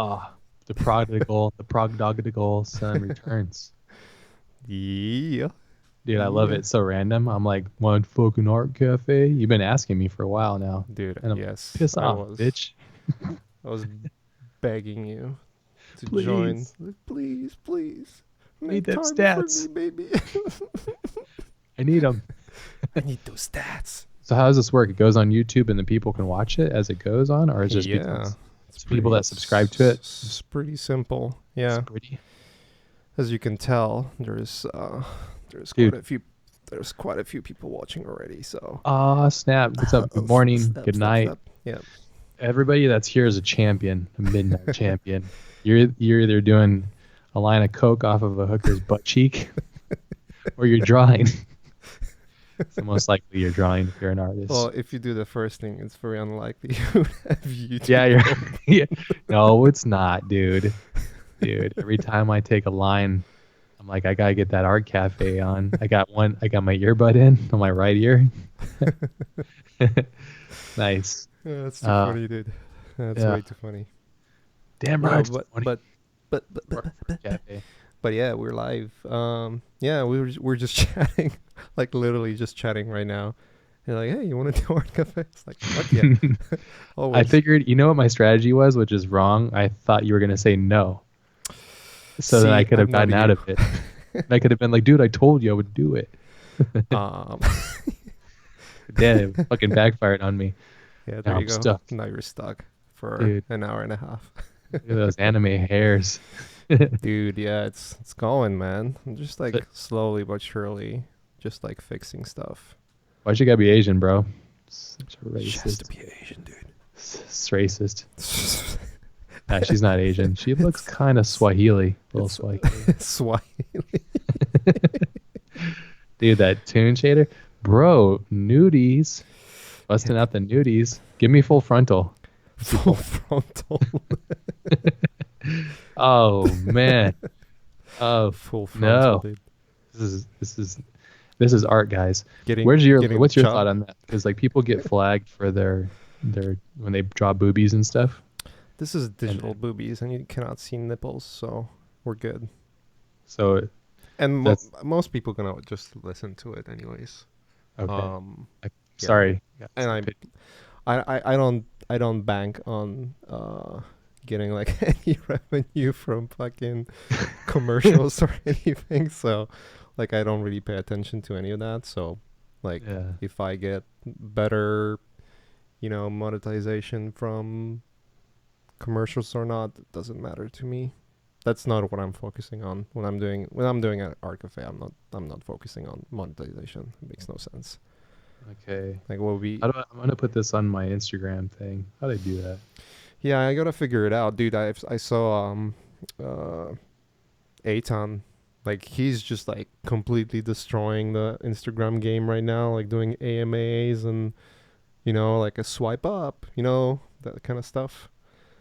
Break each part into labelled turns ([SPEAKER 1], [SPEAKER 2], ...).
[SPEAKER 1] Oh, the prodigal son returns.
[SPEAKER 2] Yeah.
[SPEAKER 1] Dude, I love
[SPEAKER 2] Yeah.
[SPEAKER 1] it. It's so random. I'm like, one fucking art cafe. You've been asking me for a while now,
[SPEAKER 2] Dude,
[SPEAKER 1] and I'm
[SPEAKER 2] yes,
[SPEAKER 1] piss off, bitch.
[SPEAKER 2] I was begging you to join.
[SPEAKER 1] Please,
[SPEAKER 2] Like, please, please,
[SPEAKER 1] I need
[SPEAKER 2] make
[SPEAKER 1] them
[SPEAKER 2] time for me,
[SPEAKER 1] stats.
[SPEAKER 2] baby.
[SPEAKER 1] I need them.
[SPEAKER 2] I need those stats.
[SPEAKER 1] So how does this work? It goes on YouTube, and the people can watch it as it goes on, or is it just
[SPEAKER 2] Yeah,
[SPEAKER 1] becomes people that subscribe to it?
[SPEAKER 2] it's pretty simple.
[SPEAKER 1] It's
[SPEAKER 2] Yeah,
[SPEAKER 1] pretty,
[SPEAKER 2] as you can tell, there's quite
[SPEAKER 1] dude.
[SPEAKER 2] a few people watching already. So
[SPEAKER 1] Ah, snap. What's up? Good morning.
[SPEAKER 2] step,
[SPEAKER 1] Good
[SPEAKER 2] step,
[SPEAKER 1] night.
[SPEAKER 2] step. Yeah.
[SPEAKER 1] Everybody that's here is a champion, a midnight champion. You're either doing a line of coke off of a hooker's butt cheek, or you're drawing. So most likely you're drawing if you're an
[SPEAKER 2] Well,
[SPEAKER 1] artist.
[SPEAKER 2] if you do the first thing, it's very unlikely you would have
[SPEAKER 1] Yeah,
[SPEAKER 2] YouTube
[SPEAKER 1] you're.
[SPEAKER 2] open.
[SPEAKER 1] Yeah. No, it's not, dude. Dude, every time I take a line, I'm like, I gotta get that art cafe on. I got one. I got my earbud in on my right ear. Nice.
[SPEAKER 2] Yeah, that's too
[SPEAKER 1] Uh,
[SPEAKER 2] funny, dude. That's
[SPEAKER 1] yeah.
[SPEAKER 2] way too funny.
[SPEAKER 1] Damn right.
[SPEAKER 2] No,
[SPEAKER 1] It's funny. Art cafe.
[SPEAKER 2] but yeah, we're live. Yeah, we're just chatting, like literally just chatting right now. You're like, hey, you want to do art cafe? It's like, fuck yeah,
[SPEAKER 1] I
[SPEAKER 2] always.
[SPEAKER 1] figured, you know what my strategy was, which is wrong. I thought you were gonna say no, so then I
[SPEAKER 2] See,
[SPEAKER 1] could have
[SPEAKER 2] I'm not
[SPEAKER 1] gotten out
[SPEAKER 2] you.
[SPEAKER 1] of it. And I could have been like, dude, I told you I would do it.
[SPEAKER 2] um,
[SPEAKER 1] Damn, it fucking backfired on me.
[SPEAKER 2] yeah,
[SPEAKER 1] Now
[SPEAKER 2] there you
[SPEAKER 1] I'm
[SPEAKER 2] go.
[SPEAKER 1] stuck,
[SPEAKER 2] Now you're stuck for
[SPEAKER 1] dude.
[SPEAKER 2] an hour and a half.
[SPEAKER 1] Look at those anime hairs.
[SPEAKER 2] Dude, yeah, it's going, man. I'm just
[SPEAKER 1] So,
[SPEAKER 2] like slowly but surely, just like fixing stuff.
[SPEAKER 1] why'd you gotta be Asian, bro? Such a
[SPEAKER 2] She has to
[SPEAKER 1] racist.
[SPEAKER 2] be Asian, dude.
[SPEAKER 1] It's racist. Nah, she's not Asian. She looks kind of Swahili. A little
[SPEAKER 2] It's
[SPEAKER 1] Swahili.
[SPEAKER 2] Swahili.
[SPEAKER 1] Dude, that tune shader. Bro, nudies.
[SPEAKER 2] Yeah,
[SPEAKER 1] Busting out the nudies. Give me full frontal.
[SPEAKER 2] full frontal.
[SPEAKER 1] Oh man. Oh
[SPEAKER 2] Full frontal,
[SPEAKER 1] no.
[SPEAKER 2] dude.
[SPEAKER 1] This is art, guys.
[SPEAKER 2] Getting
[SPEAKER 1] Where's your
[SPEAKER 2] getting the
[SPEAKER 1] what's your
[SPEAKER 2] chub.
[SPEAKER 1] thought on that? Because like people get flagged for their when they draw boobies and stuff.
[SPEAKER 2] This is
[SPEAKER 1] And
[SPEAKER 2] digital boobies, and you cannot see nipples, so we're good.
[SPEAKER 1] so
[SPEAKER 2] And
[SPEAKER 1] that's
[SPEAKER 2] most people gonna just listen to it anyways.
[SPEAKER 1] okay. I,
[SPEAKER 2] Yeah.
[SPEAKER 1] sorry.
[SPEAKER 2] And I don't bank on getting like any revenue from fucking commercials or anything. So like I don't really pay attention to any of that. So like
[SPEAKER 1] Yeah.
[SPEAKER 2] if I get better, monetization from commercials or not, it doesn't matter to me. That's not what I'm focusing on when I'm doing an art cafe. I'm not focusing on monetization. It makes no sense.
[SPEAKER 1] Okay.
[SPEAKER 2] Like what we
[SPEAKER 1] I'm gonna put this on my Instagram thing. How do I do that?
[SPEAKER 2] Yeah, I gotta figure it out, dude. I saw uh Aton, like he's just like completely destroying the Instagram game right now, like doing AMAs and like a swipe up, that kind of stuff.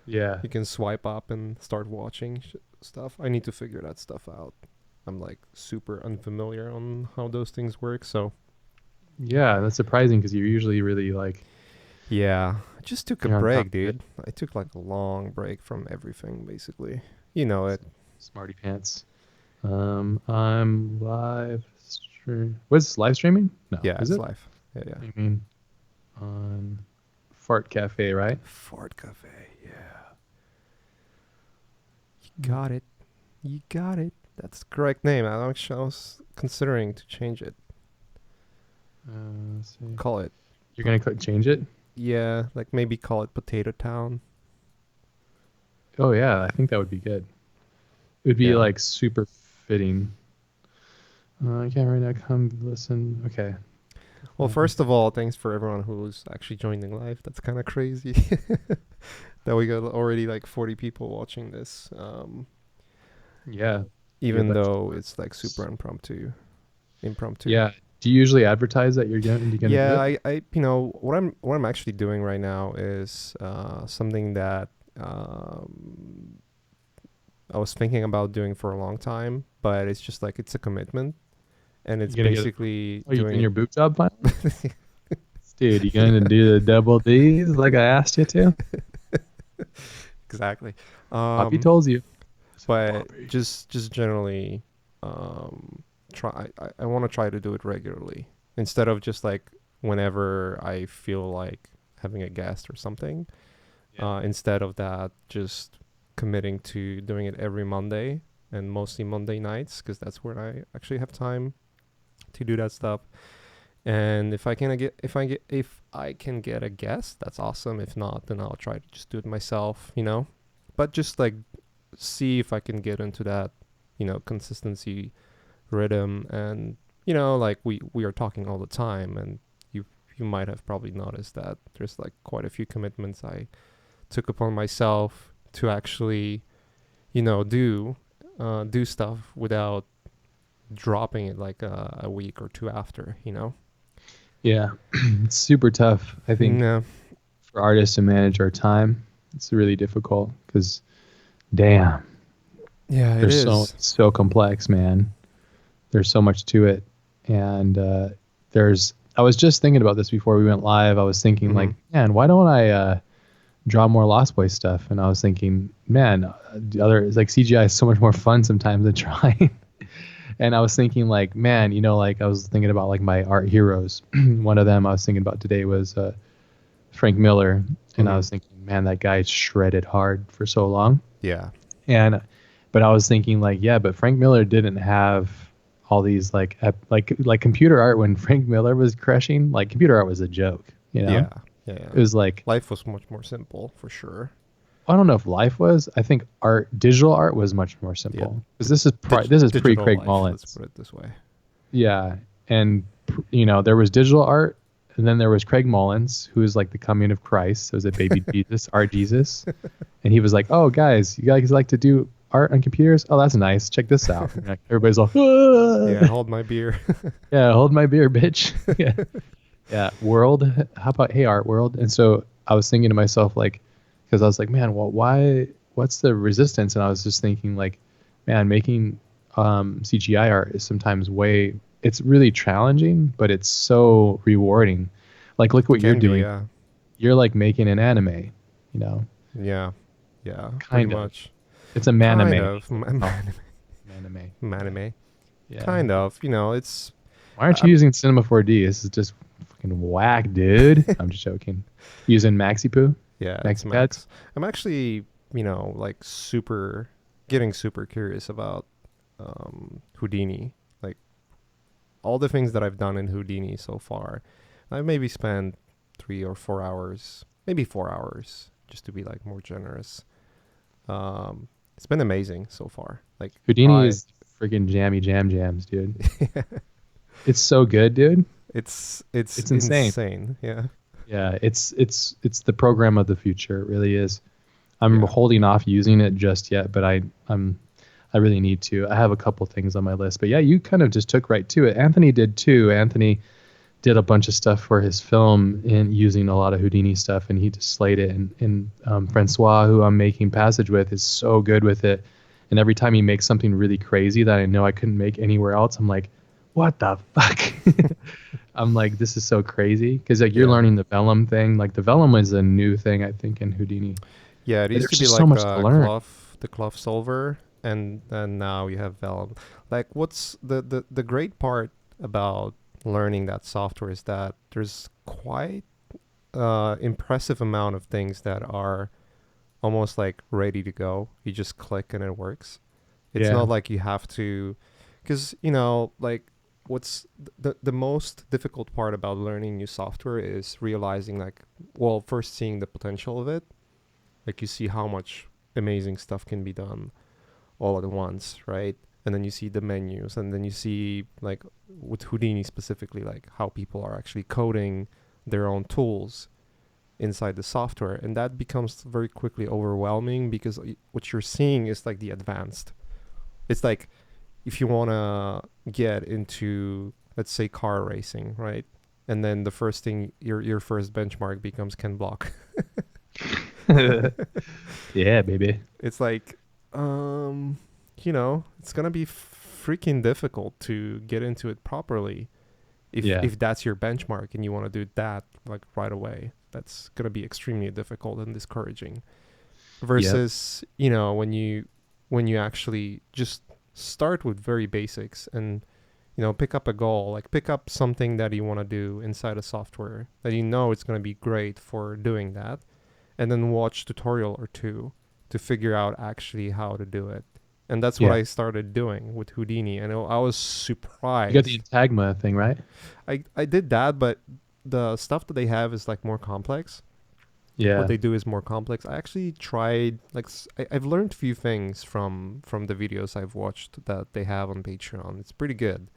[SPEAKER 1] Yeah.
[SPEAKER 2] You can swipe up and start watching stuff. I need to figure that stuff out. I'm like super unfamiliar on how those things work, so
[SPEAKER 1] Yeah, that's surprising because you're usually really like
[SPEAKER 2] yeah. I just took a
[SPEAKER 1] you're on top
[SPEAKER 2] break,
[SPEAKER 1] of it.
[SPEAKER 2] dude. I took like a long break from everything, basically. You know it.
[SPEAKER 1] Smarty pants. I'm live stream. What's live streaming? No,
[SPEAKER 2] Yeah,
[SPEAKER 1] is
[SPEAKER 2] it's
[SPEAKER 1] it?
[SPEAKER 2] life. Yeah, yeah.
[SPEAKER 1] I mean, on Fart Cafe, right?
[SPEAKER 2] Ford Cafe, yeah. You got it. You got it. That's the correct name. I was considering to change it.
[SPEAKER 1] Let's see.
[SPEAKER 2] Call it,
[SPEAKER 1] You're gonna change it?
[SPEAKER 2] yeah, like maybe call it Potato Town.
[SPEAKER 1] Oh yeah, I think that would be good. It would be
[SPEAKER 2] Yeah.
[SPEAKER 1] like super fitting. I can't right now. Come listen. Okay.
[SPEAKER 2] Well, first of all, thanks for everyone who's actually joining live. That's kind of crazy that we got already like 40 people watching this.
[SPEAKER 1] Yeah.
[SPEAKER 2] Even
[SPEAKER 1] Yeah,
[SPEAKER 2] though it's like super impromptu.
[SPEAKER 1] yeah. Do you usually advertise that you're gonna do
[SPEAKER 2] Yeah,
[SPEAKER 1] it?
[SPEAKER 2] I what I'm actually doing right now is something that I was thinking about doing for a long time, but it's just like it's a commitment, and it's
[SPEAKER 1] You gonna get it?
[SPEAKER 2] basically
[SPEAKER 1] Are you
[SPEAKER 2] doing
[SPEAKER 1] doing your
[SPEAKER 2] it.
[SPEAKER 1] boob job finally? Dude, you gonna do the double D's like I asked you to?
[SPEAKER 2] Exactly.
[SPEAKER 1] Poppy
[SPEAKER 2] Um,
[SPEAKER 1] tells you. I said,
[SPEAKER 2] but
[SPEAKER 1] Poppy.
[SPEAKER 2] just generally, um, I want to try to do it regularly instead of just like whenever I feel like having a guest or something.
[SPEAKER 1] Yeah.
[SPEAKER 2] Instead of that, just committing to doing it every Monday and mostly Monday nights because that's where I actually have time to do that stuff. And if I can get a guest, that's awesome. If not, then I'll try to just do it myself, you know. But just like see if I can get into that, consistency rhythm. And like we are talking all the time, and you might have probably noticed that there's like quite a few commitments I took upon myself to actually, do stuff without dropping it like a week or two after,
[SPEAKER 1] Yeah. It's super tough. I think
[SPEAKER 2] Yeah,
[SPEAKER 1] for artists to manage our time, it's really difficult because damn,
[SPEAKER 2] yeah, it
[SPEAKER 1] there's
[SPEAKER 2] is.
[SPEAKER 1] so complex, man. There's so much to it. And I was just thinking about this before we went live. I was thinking
[SPEAKER 2] Mm-hmm.
[SPEAKER 1] like, man, why don't I draw more Lost Boys stuff? And I was thinking, man, the other is like CGI is so much more fun sometimes than trying. And I was thinking like, man, like I was thinking about like my art heroes. One of them I was thinking about today was Frank Miller. And I
[SPEAKER 2] Mm-hmm.
[SPEAKER 1] was thinking, man, that guy shredded hard for so long.
[SPEAKER 2] Yeah.
[SPEAKER 1] But I was thinking like, yeah, but Frank Miller didn't have all these like computer art when Frank Miller was crushing. Like computer art was a joke, you know.
[SPEAKER 2] Yeah. Yeah. Yeah.
[SPEAKER 1] It was like
[SPEAKER 2] Life was much more simple for sure.
[SPEAKER 1] I don't know if life was. I think digital art was much more
[SPEAKER 2] Yeah.
[SPEAKER 1] simple because this is pre
[SPEAKER 2] Digital
[SPEAKER 1] Craig
[SPEAKER 2] life, let's
[SPEAKER 1] Mullins.
[SPEAKER 2] put it this way.
[SPEAKER 1] Yeah, and there was digital art, and then there was Craig Mullins, who was like the coming of Christ. It was a baby Jesus, art Jesus, and he was like, "Oh, guys, you guys like to do art on computers? Oh, that's nice. Check this out." And like, everybody's all,
[SPEAKER 2] Yeah,
[SPEAKER 1] "Ah."
[SPEAKER 2] hold my beer.
[SPEAKER 1] "Yeah, hold my beer, bitch." Yeah, yeah. World, how about hey, art world? And so I was thinking to myself, like, because I was like, man, well, why? What's the resistance? And I was just thinking, like, man, making CGI art is sometimes it's really challenging, but it's so rewarding. Like, look what you're
[SPEAKER 2] Can be,
[SPEAKER 1] doing.
[SPEAKER 2] yeah.
[SPEAKER 1] You're like making an anime, you know,
[SPEAKER 2] Yeah. Yeah, pretty
[SPEAKER 1] kind of.
[SPEAKER 2] It's
[SPEAKER 1] It's a
[SPEAKER 2] kind
[SPEAKER 1] manime.
[SPEAKER 2] of.
[SPEAKER 1] Oh, manime. Yeah.
[SPEAKER 2] Manime.
[SPEAKER 1] Yeah.
[SPEAKER 2] Kind of. It's.
[SPEAKER 1] Why aren't you
[SPEAKER 2] I'm.
[SPEAKER 1] using Cinema 4D? This is just fucking whack, dude. I'm just joking. Using Maxi
[SPEAKER 2] Yeah, it's
[SPEAKER 1] Maxi pads?
[SPEAKER 2] Max. I'm actually, like getting super curious about Houdini. Like all the things that I've done in Houdini so far. I've maybe spent 3 or 4 hours, maybe 4 hours, just to be like more generous. It's been amazing so far. Like
[SPEAKER 1] Houdini
[SPEAKER 2] I,
[SPEAKER 1] is freaking jammy jams, dude. It's so good, dude.
[SPEAKER 2] it's
[SPEAKER 1] It's insane.
[SPEAKER 2] insane. Yeah,
[SPEAKER 1] Yeah, it's the program of the future. It really is. I'm
[SPEAKER 2] yeah.
[SPEAKER 1] holding off using it just yet, but I really need to. I have a couple things on my list. But yeah, you kind of just took right to it. Anthony did too. Anthony did a bunch of stuff for his film and using a lot of Houdini stuff, and he just slayed it. And Francois, who I'm making Passage with, is so good with it. And every time he makes something really crazy that I know I couldn't make anywhere else, I'm like, what the fuck? I'm like, this is so crazy because like you're
[SPEAKER 2] Yeah.
[SPEAKER 1] learning the vellum thing. Like the vellum is a new thing I think in Houdini.
[SPEAKER 2] Yeah, it
[SPEAKER 1] But
[SPEAKER 2] used
[SPEAKER 1] there's
[SPEAKER 2] to be
[SPEAKER 1] just so
[SPEAKER 2] like
[SPEAKER 1] much to learn.
[SPEAKER 2] the cloth solver, and then now you have vellum. Like, what's the great part about learning that software is that there's quite impressive amount of things that are almost like ready to go. You just click and it works. It's
[SPEAKER 1] Yeah.
[SPEAKER 2] not like you have to, because like what's the most difficult part about learning new software is realizing like, well, first seeing the potential of it. Like you see how much amazing stuff can be done all at once, right? And then you see the menus, and then you see like with Houdini specifically, like how people are actually coding their own tools inside the software, and that becomes very quickly overwhelming because what you're seeing is like the advanced. It's like if you want to get into, let's say, car racing, right? And then the first thing, your first benchmark becomes Ken Block.
[SPEAKER 1] Yeah, baby.
[SPEAKER 2] It's like, it's gonna be freaking difficult to get into it properly
[SPEAKER 1] Yeah.
[SPEAKER 2] if that's your benchmark and you want to do that like right away. That's gonna be extremely difficult and discouraging.
[SPEAKER 1] Yep.
[SPEAKER 2] versus, when you actually just start with very basics and, pick up a goal, like pick up something that you want to do inside a software that it's going to be great for doing that, and then watch tutorial or two to figure out actually how to do it. And that's what
[SPEAKER 1] Yeah.
[SPEAKER 2] I started doing with Houdini, and I was
[SPEAKER 1] You got the
[SPEAKER 2] surprised.
[SPEAKER 1] Intagma thing, right?
[SPEAKER 2] I did that, but the stuff that they have is like more complex. What
[SPEAKER 1] Yeah.
[SPEAKER 2] they do is more complex. I actually tried, like, I've learned a few things from the videos I've watched that they have on Patreon. It's pretty good.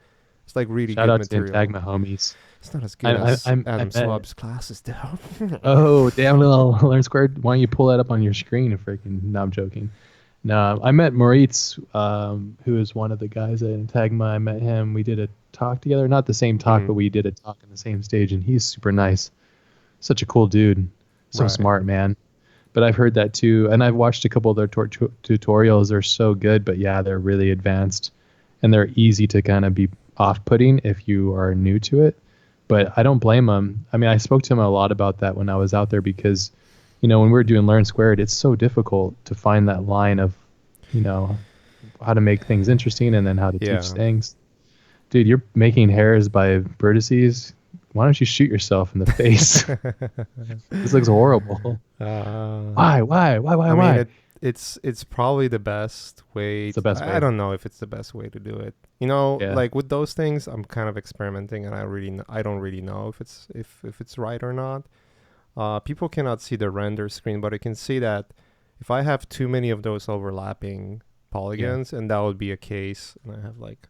[SPEAKER 2] It's like really
[SPEAKER 1] Shout
[SPEAKER 2] good
[SPEAKER 1] out to the
[SPEAKER 2] material.
[SPEAKER 1] Intagma homies.
[SPEAKER 2] It's not as good
[SPEAKER 1] I I
[SPEAKER 2] as
[SPEAKER 1] I'm I
[SPEAKER 2] Adam
[SPEAKER 1] met.
[SPEAKER 2] Swab's classes, though.
[SPEAKER 1] Oh, damn little Learn Squared. Why don't you pull that up on your screen? Freaking. No, I'm joking. No, I met Moritz, who is one of the guys at Intagma. I met him. We did a talk together. Not the same talk,
[SPEAKER 2] Hmm.
[SPEAKER 1] but we did a talk on the same stage, and he's super nice. Such a cool dude. So
[SPEAKER 2] Right.
[SPEAKER 1] smart, man. But I've heard that too, and I've watched a couple of their tutorials. They're so good, but yeah, they're really advanced, and they're easy to kind of be off-putting if you are new to it. But I don't blame them. I mean, I spoke to him a lot about that when I was out there because, when we were doing Learn Squared, it's so difficult to find that line of, you know, how to make things interesting and then how to teach
[SPEAKER 2] Yeah.
[SPEAKER 1] things. Dude, you're making hairs by vertices. Why don't you shoot yourself in the face? This looks horrible.
[SPEAKER 2] uh,
[SPEAKER 1] Why? Why? Why? Why?
[SPEAKER 2] I mean,
[SPEAKER 1] Why?
[SPEAKER 2] it's probably the best way.
[SPEAKER 1] It's the best
[SPEAKER 2] I
[SPEAKER 1] way.
[SPEAKER 2] don't know if it's the best way to do it.
[SPEAKER 1] Yeah.
[SPEAKER 2] Like with those things, I'm kind of experimenting, and I don't really know if it's right or not. People cannot see the render screen, but I can see that if I have too many of those overlapping
[SPEAKER 1] Yeah.
[SPEAKER 2] polygons, and that would be a case, and I have like,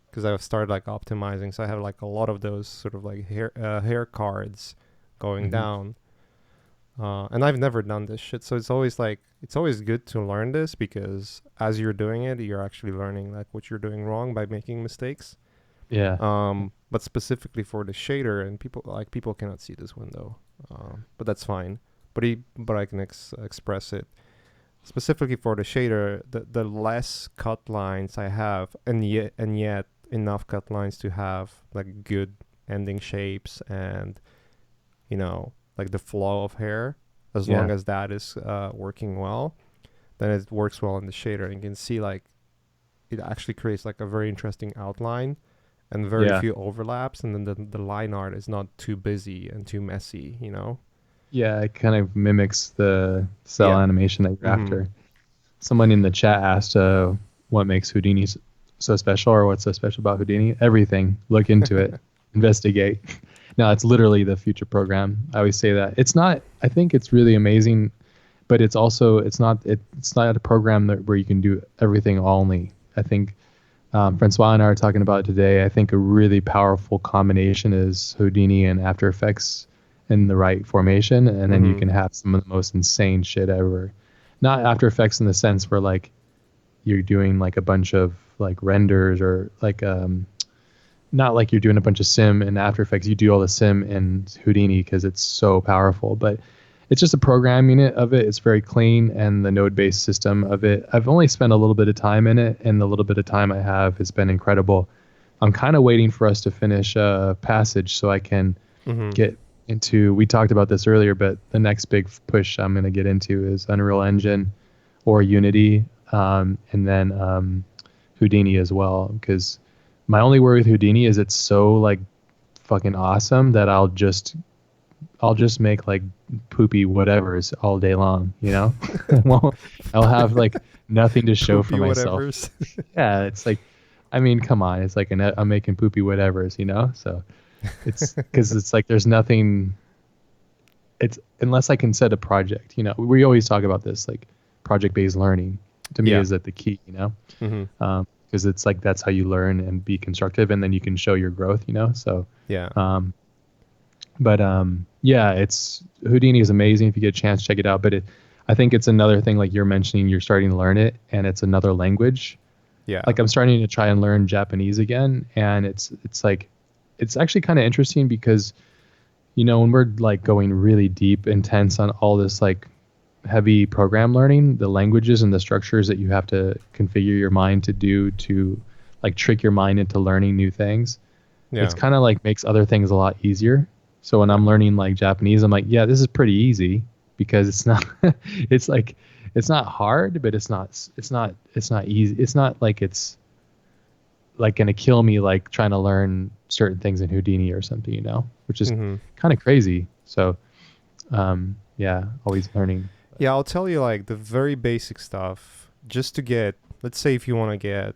[SPEAKER 2] because I've started like optimizing, so I have like a lot of those sort of like hair cards going
[SPEAKER 1] Hmm.
[SPEAKER 2] down. And I've never done this shit, so it's always good to learn this, because as you're doing it, you're actually learning like what you're doing wrong by making mistakes.
[SPEAKER 1] Yeah.
[SPEAKER 2] But specifically for the shader, and people cannot see this window, but that's fine. But I can express it specifically for the shader. The less cut lines I have, and yet enough cut lines to have like good ending shapes, and like the flow of hair, as long
[SPEAKER 1] Yeah.
[SPEAKER 2] as that is working well, then it works well in the shader. And you can see like it actually creates like a very interesting outline and very
[SPEAKER 1] Yeah.
[SPEAKER 2] few overlaps, and then the line art is not too busy and too messy.
[SPEAKER 1] Yeah. It kind of mimics the cell
[SPEAKER 2] Yeah.
[SPEAKER 1] animation that you're
[SPEAKER 2] Mm-hmm.
[SPEAKER 1] after. Someone in the chat asked, what makes Houdini so special, or what's so special about Houdini? Everything. Look into it. Investigate. No, it's literally the future program. I always say that. It's not. I think it's really amazing, but it's also it's not a program where you can do everything only. I think Francois and I are talking about it today. I think a really powerful combination is Houdini and After Effects in the right formation, and then you
[SPEAKER 2] Mm-hmm.
[SPEAKER 1] can have some of the most insane shit ever. Not After Effects in the sense where like you're doing like a bunch of like renders or like not like you're doing a bunch of sim in After Effects. You do all the sim in Houdini because it's so powerful, but it's just a programming it of it. It's very clean, and the node-based system of it. I've only spent a little bit of time in it, and the little bit of time I have has been incredible. I'm kind of waiting for us to finish Passage so I can
[SPEAKER 2] Mm-hmm.
[SPEAKER 1] get into. We talked about this earlier, but the next big push I'm going to get into is Unreal Engine or Unity, and then Houdini as well. Because my only worry with Houdini is it's so like fucking awesome that I'll just make like poopy whatevers all day long, you know? Well, I'll have like nothing to show for
[SPEAKER 2] Poopy
[SPEAKER 1] myself.
[SPEAKER 2] whatever's.
[SPEAKER 1] Yeah, it's like, I mean, come on, it's like I'm making poopy whatevers, you know? So it's because it's like there's nothing. It's unless I can set a project, you know. We always talk about this, like project-based learning. To me,
[SPEAKER 2] Yeah.
[SPEAKER 1] is at the key, you know,
[SPEAKER 2] Mm-hmm.
[SPEAKER 1] because it's like that's how you learn and be constructive, and then you can show your growth, you know. So,
[SPEAKER 2] Yeah.
[SPEAKER 1] um, but yeah, it's Houdini is amazing. If you get a chance, check it out. But I think it's another thing like you're mentioning. You're starting to learn it, and it's another language.
[SPEAKER 2] Yeah.
[SPEAKER 1] Like I'm starting to try and learn Japanese again, and it's like it's actually kind of interesting because when we're like going really deep, intense on all this like heavy program learning, the languages and the structures that you have to configure your mind to do to like trick your mind into learning new things, it's
[SPEAKER 2] Yeah.
[SPEAKER 1] kind of like makes other things a lot easier. So when
[SPEAKER 2] Yeah.
[SPEAKER 1] I'm learning like Japanese, I'm like, yeah, this is pretty easy because it's not, it's like, it's not hard, but it's not easy. It's not like it's like going to kill me like trying to learn certain things in Houdini or something, which is
[SPEAKER 2] Mm-hmm.
[SPEAKER 1] kind of crazy. So, yeah, always learning.
[SPEAKER 2] Yeah, I'll tell you like the very basic stuff just to get, let's say if you want to get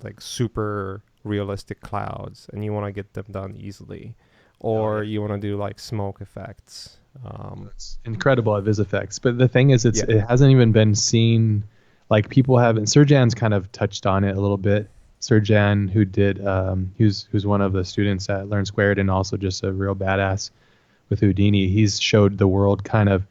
[SPEAKER 2] like super realistic clouds and you want to get them done easily, or you want to do like smoke effects.
[SPEAKER 1] It's incredible at VisFX. But the thing is,
[SPEAKER 2] Yeah.
[SPEAKER 1] it hasn't even been seen. Like people haven't. Serjan's kind of touched on it a little bit. Serjan, who did, who's one of the students at Learn Squared and also just a real badass with Houdini. He's showed the world kind of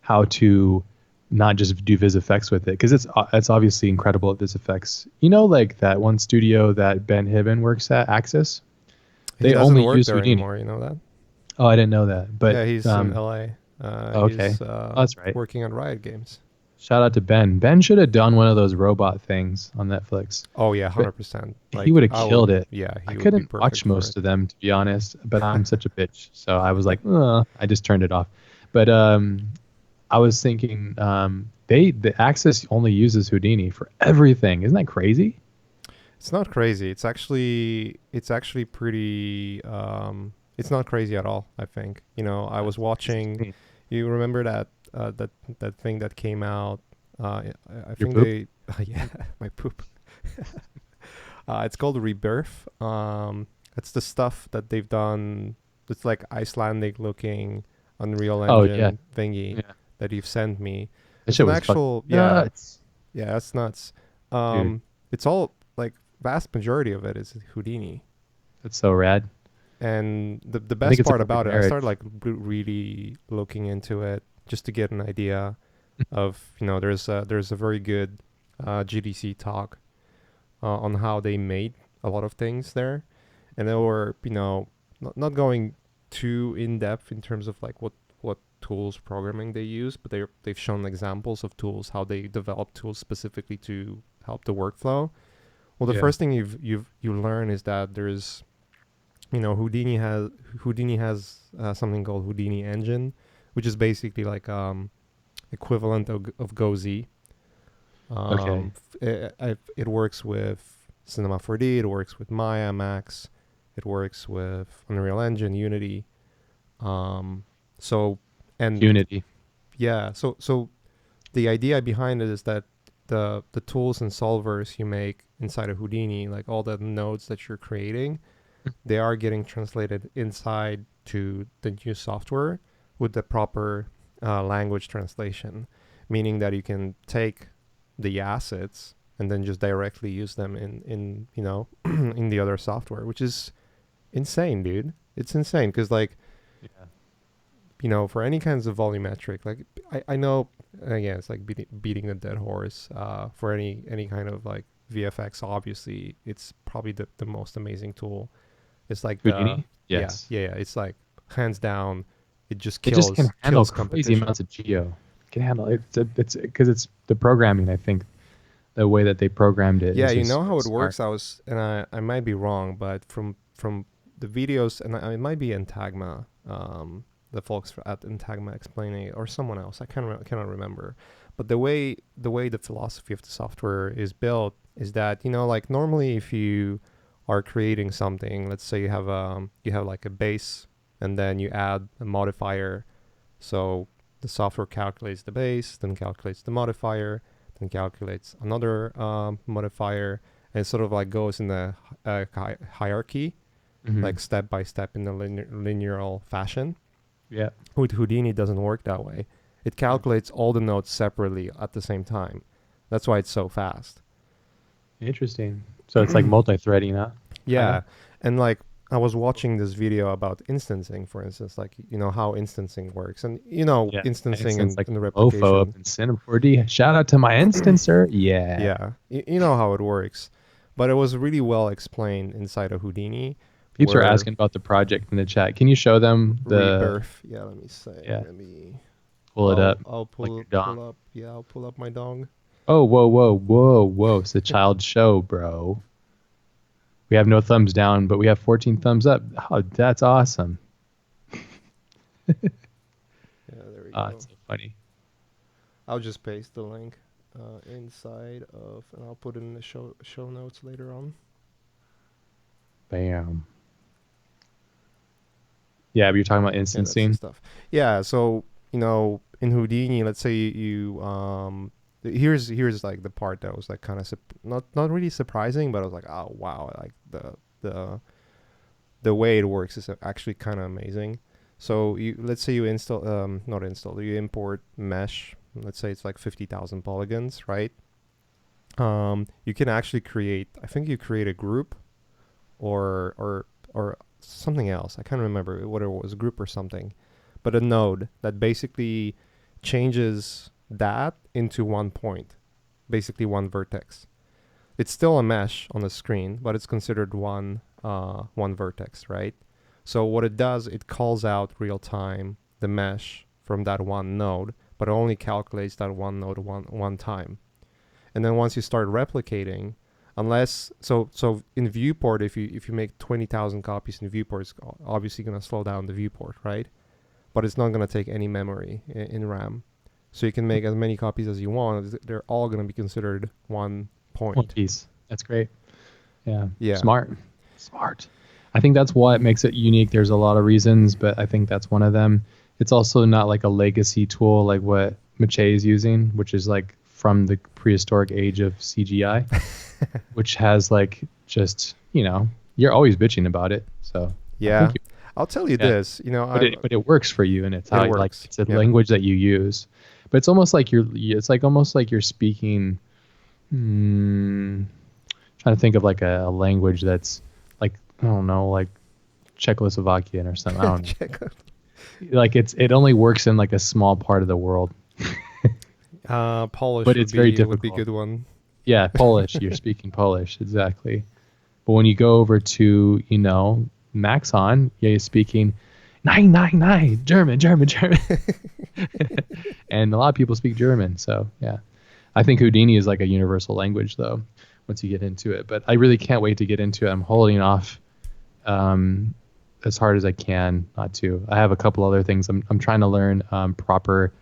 [SPEAKER 1] how to not just do VisFX with it, because it's obviously incredible at VisFX. Like that one studio that Ben Hibben works at, Axis.
[SPEAKER 2] He
[SPEAKER 1] They
[SPEAKER 2] doesn't
[SPEAKER 1] only
[SPEAKER 2] work
[SPEAKER 1] use
[SPEAKER 2] there
[SPEAKER 1] Houdini.
[SPEAKER 2] anymore, you know that?
[SPEAKER 1] Oh, I didn't know that. But
[SPEAKER 2] Yeah, he's in LA.
[SPEAKER 1] okay,
[SPEAKER 2] He's
[SPEAKER 1] that's right.
[SPEAKER 2] working on Riot Games.
[SPEAKER 1] Shout out to Ben. Ben should have done one of those robot things on Netflix.
[SPEAKER 2] Oh yeah, 100%. Like,
[SPEAKER 1] he would have killed it.
[SPEAKER 2] Yeah,
[SPEAKER 1] I
[SPEAKER 2] he would
[SPEAKER 1] couldn't
[SPEAKER 2] be perfect
[SPEAKER 1] watch
[SPEAKER 2] for
[SPEAKER 1] most
[SPEAKER 2] it.
[SPEAKER 1] of them, to be honest, but I'm such a bitch. So I was like, I just turned it off. But I was thinking, the Axis only uses Houdini for everything. Isn't that crazy?
[SPEAKER 2] It's not crazy. It's actually pretty. It's not crazy at all. I think. I was watching. You remember that thing that came out? I think
[SPEAKER 1] poop?
[SPEAKER 2] they. Yeah, my poop. It's called Rebirth. It's the stuff that they've done. It's like Icelandic looking Unreal Engine thingy that you've sent me.
[SPEAKER 1] That
[SPEAKER 2] It's
[SPEAKER 1] shit
[SPEAKER 2] an
[SPEAKER 1] was
[SPEAKER 2] actual
[SPEAKER 1] nuts.
[SPEAKER 2] yeah, that's nuts.
[SPEAKER 1] Dude.
[SPEAKER 2] It's all like vast majority of it is Houdini.
[SPEAKER 1] That's so rad.
[SPEAKER 2] And the
[SPEAKER 1] think
[SPEAKER 2] best
[SPEAKER 1] it's a
[SPEAKER 2] part about it, I
[SPEAKER 1] perfect
[SPEAKER 2] started like really looking into it just to get an idea of there's a very good GDC talk on how they made a lot of things there, and they were not going too in depth in terms of like what tools programming they use, but they've shown examples of tools, how they develop tools specifically to help the workflow. Well, the first thing you learn is that there's Houdini has something called Houdini Engine, which is basically like equivalent of GoZ. It works with Cinema 4D, it works with Maya, Max, it works with Unreal Engine, Unity.
[SPEAKER 1] Unity.
[SPEAKER 2] Yeah, so the idea behind it is that the tools and solvers you make inside of Houdini, like all the nodes that you're creating, they are getting translated inside to the new software with the proper language translation, meaning that you can take the assets and then just directly use them in in the other software, which is insane, dude. It's insane because like for any kinds of volumetric, like I know again it's like beating the dead horse. For any kind of like VFX, obviously it's probably the most amazing tool. It's like
[SPEAKER 1] Houdini? Yes.
[SPEAKER 2] Yeah. It's like hands down. It just kills.
[SPEAKER 1] It just can handle
[SPEAKER 2] kills
[SPEAKER 1] crazy amounts of geo. It can handle it's because it's the programming. I think the way that they programmed it.
[SPEAKER 2] Yeah,
[SPEAKER 1] is
[SPEAKER 2] you
[SPEAKER 1] just
[SPEAKER 2] know how it
[SPEAKER 1] smart.
[SPEAKER 2] works. I might be wrong, but from the videos, and it might be Intagma, the folks at Intagma explaining it, or someone else. I cannot remember. But the way the philosophy of the software is built is that like normally if you are creating something, let's say you have like a base and then you add a modifier, so the software calculates the base, then calculates the modifier, then calculates another modifier, and it sort of like goes in the hierarchy, like step by step in a linear fashion.
[SPEAKER 1] Yeah.
[SPEAKER 2] With Houdini, it doesn't work that way. It calculates all the nodes separately at the same time. That's why it's so fast.
[SPEAKER 1] Interesting. So it's like multi-threading, huh?
[SPEAKER 2] Yeah.
[SPEAKER 1] Kinda?
[SPEAKER 2] And like I was watching this video about instancing, for instance, like how instancing works, and instancing and
[SPEAKER 1] like
[SPEAKER 2] the
[SPEAKER 1] Mofo up
[SPEAKER 2] replication.
[SPEAKER 1] in Cinema 4D. Shout out to my instancer. Yeah.
[SPEAKER 2] Yeah, you know how it works, but it was really well explained inside of Houdini.
[SPEAKER 1] Peeps are asking about the project in the chat. Can you show them the
[SPEAKER 2] Rebirth? Yeah, let me say.
[SPEAKER 1] Yeah.
[SPEAKER 2] Let me
[SPEAKER 1] pull it up?
[SPEAKER 2] I'll
[SPEAKER 1] like
[SPEAKER 2] pull
[SPEAKER 1] your dong.
[SPEAKER 2] up. Yeah, I'll pull up my dong.
[SPEAKER 1] Oh, whoa. It's a child show, bro. We have no thumbs down, but we have 14 thumbs up. Oh, that's awesome.
[SPEAKER 2] Yeah, there we go.
[SPEAKER 1] It's so funny.
[SPEAKER 2] I'll just paste the link inside of, and I'll put it in the show notes later on.
[SPEAKER 1] Bam. Yeah, but you're talking about
[SPEAKER 2] Yeah, that's the
[SPEAKER 1] instancing.
[SPEAKER 2] stuff. Yeah, so in Houdini, let's say here's like the part that was like kind of not really surprising, but I was like, oh wow, like the the way it works is actually kind of amazing. So let's say you install not install you import mesh. Let's say it's like 50,000 polygons, right? You can actually create. I think you create a group or something else. I can't remember what it was, a group or something, but a node that basically changes that into one point, basically one vertex. It's still a mesh on the screen, but it's considered one vertex, right? So what it does, it calls out real time the mesh from that one node, but it only calculates that one node one time. And then once you start replicating, unless so in viewport, if you make 20,000 copies in viewport, it's obviously going to slow down the viewport, right? But it's not going to take any memory in RAM. So you can make as many copies as you want. They're all going to be considered one
[SPEAKER 1] One
[SPEAKER 2] point.
[SPEAKER 1] piece. That's great. Yeah.
[SPEAKER 2] Yeah.
[SPEAKER 1] Smart. Smart. I think that's what makes it unique. There's a lot of reasons, but I think that's one of them. It's also not like a legacy tool like what Mache is using, which is like from the prehistoric age of CGI, which has like just, you're always bitching about it. So I
[SPEAKER 2] Yeah.
[SPEAKER 1] think
[SPEAKER 2] I'll tell you
[SPEAKER 1] yeah,
[SPEAKER 2] this,
[SPEAKER 1] but it works for you, and it's
[SPEAKER 2] it
[SPEAKER 1] how like
[SPEAKER 2] works.
[SPEAKER 1] it's a
[SPEAKER 2] Yep.
[SPEAKER 1] language that you use. But it's almost like it's like almost like you're speaking. Trying to think of like a language that's like, I don't know, like Czechoslovakian or something. I don't know.
[SPEAKER 2] Check out.
[SPEAKER 1] Like it only works in like a small part of the world,
[SPEAKER 2] Polish
[SPEAKER 1] but
[SPEAKER 2] would
[SPEAKER 1] it's very
[SPEAKER 2] be a
[SPEAKER 1] difficult.
[SPEAKER 2] good one.
[SPEAKER 1] Yeah, Polish. You're speaking Polish, exactly. But when you go over to, Maxon, yeah, you're speaking nine nine nine German, German, German, and a lot of people speak German. So yeah, I think Houdini is like a universal language though. Once you get into it, but I really can't wait to get into it. I'm holding off um, as hard as I can not to. I have a couple other things. I'm trying to learn proper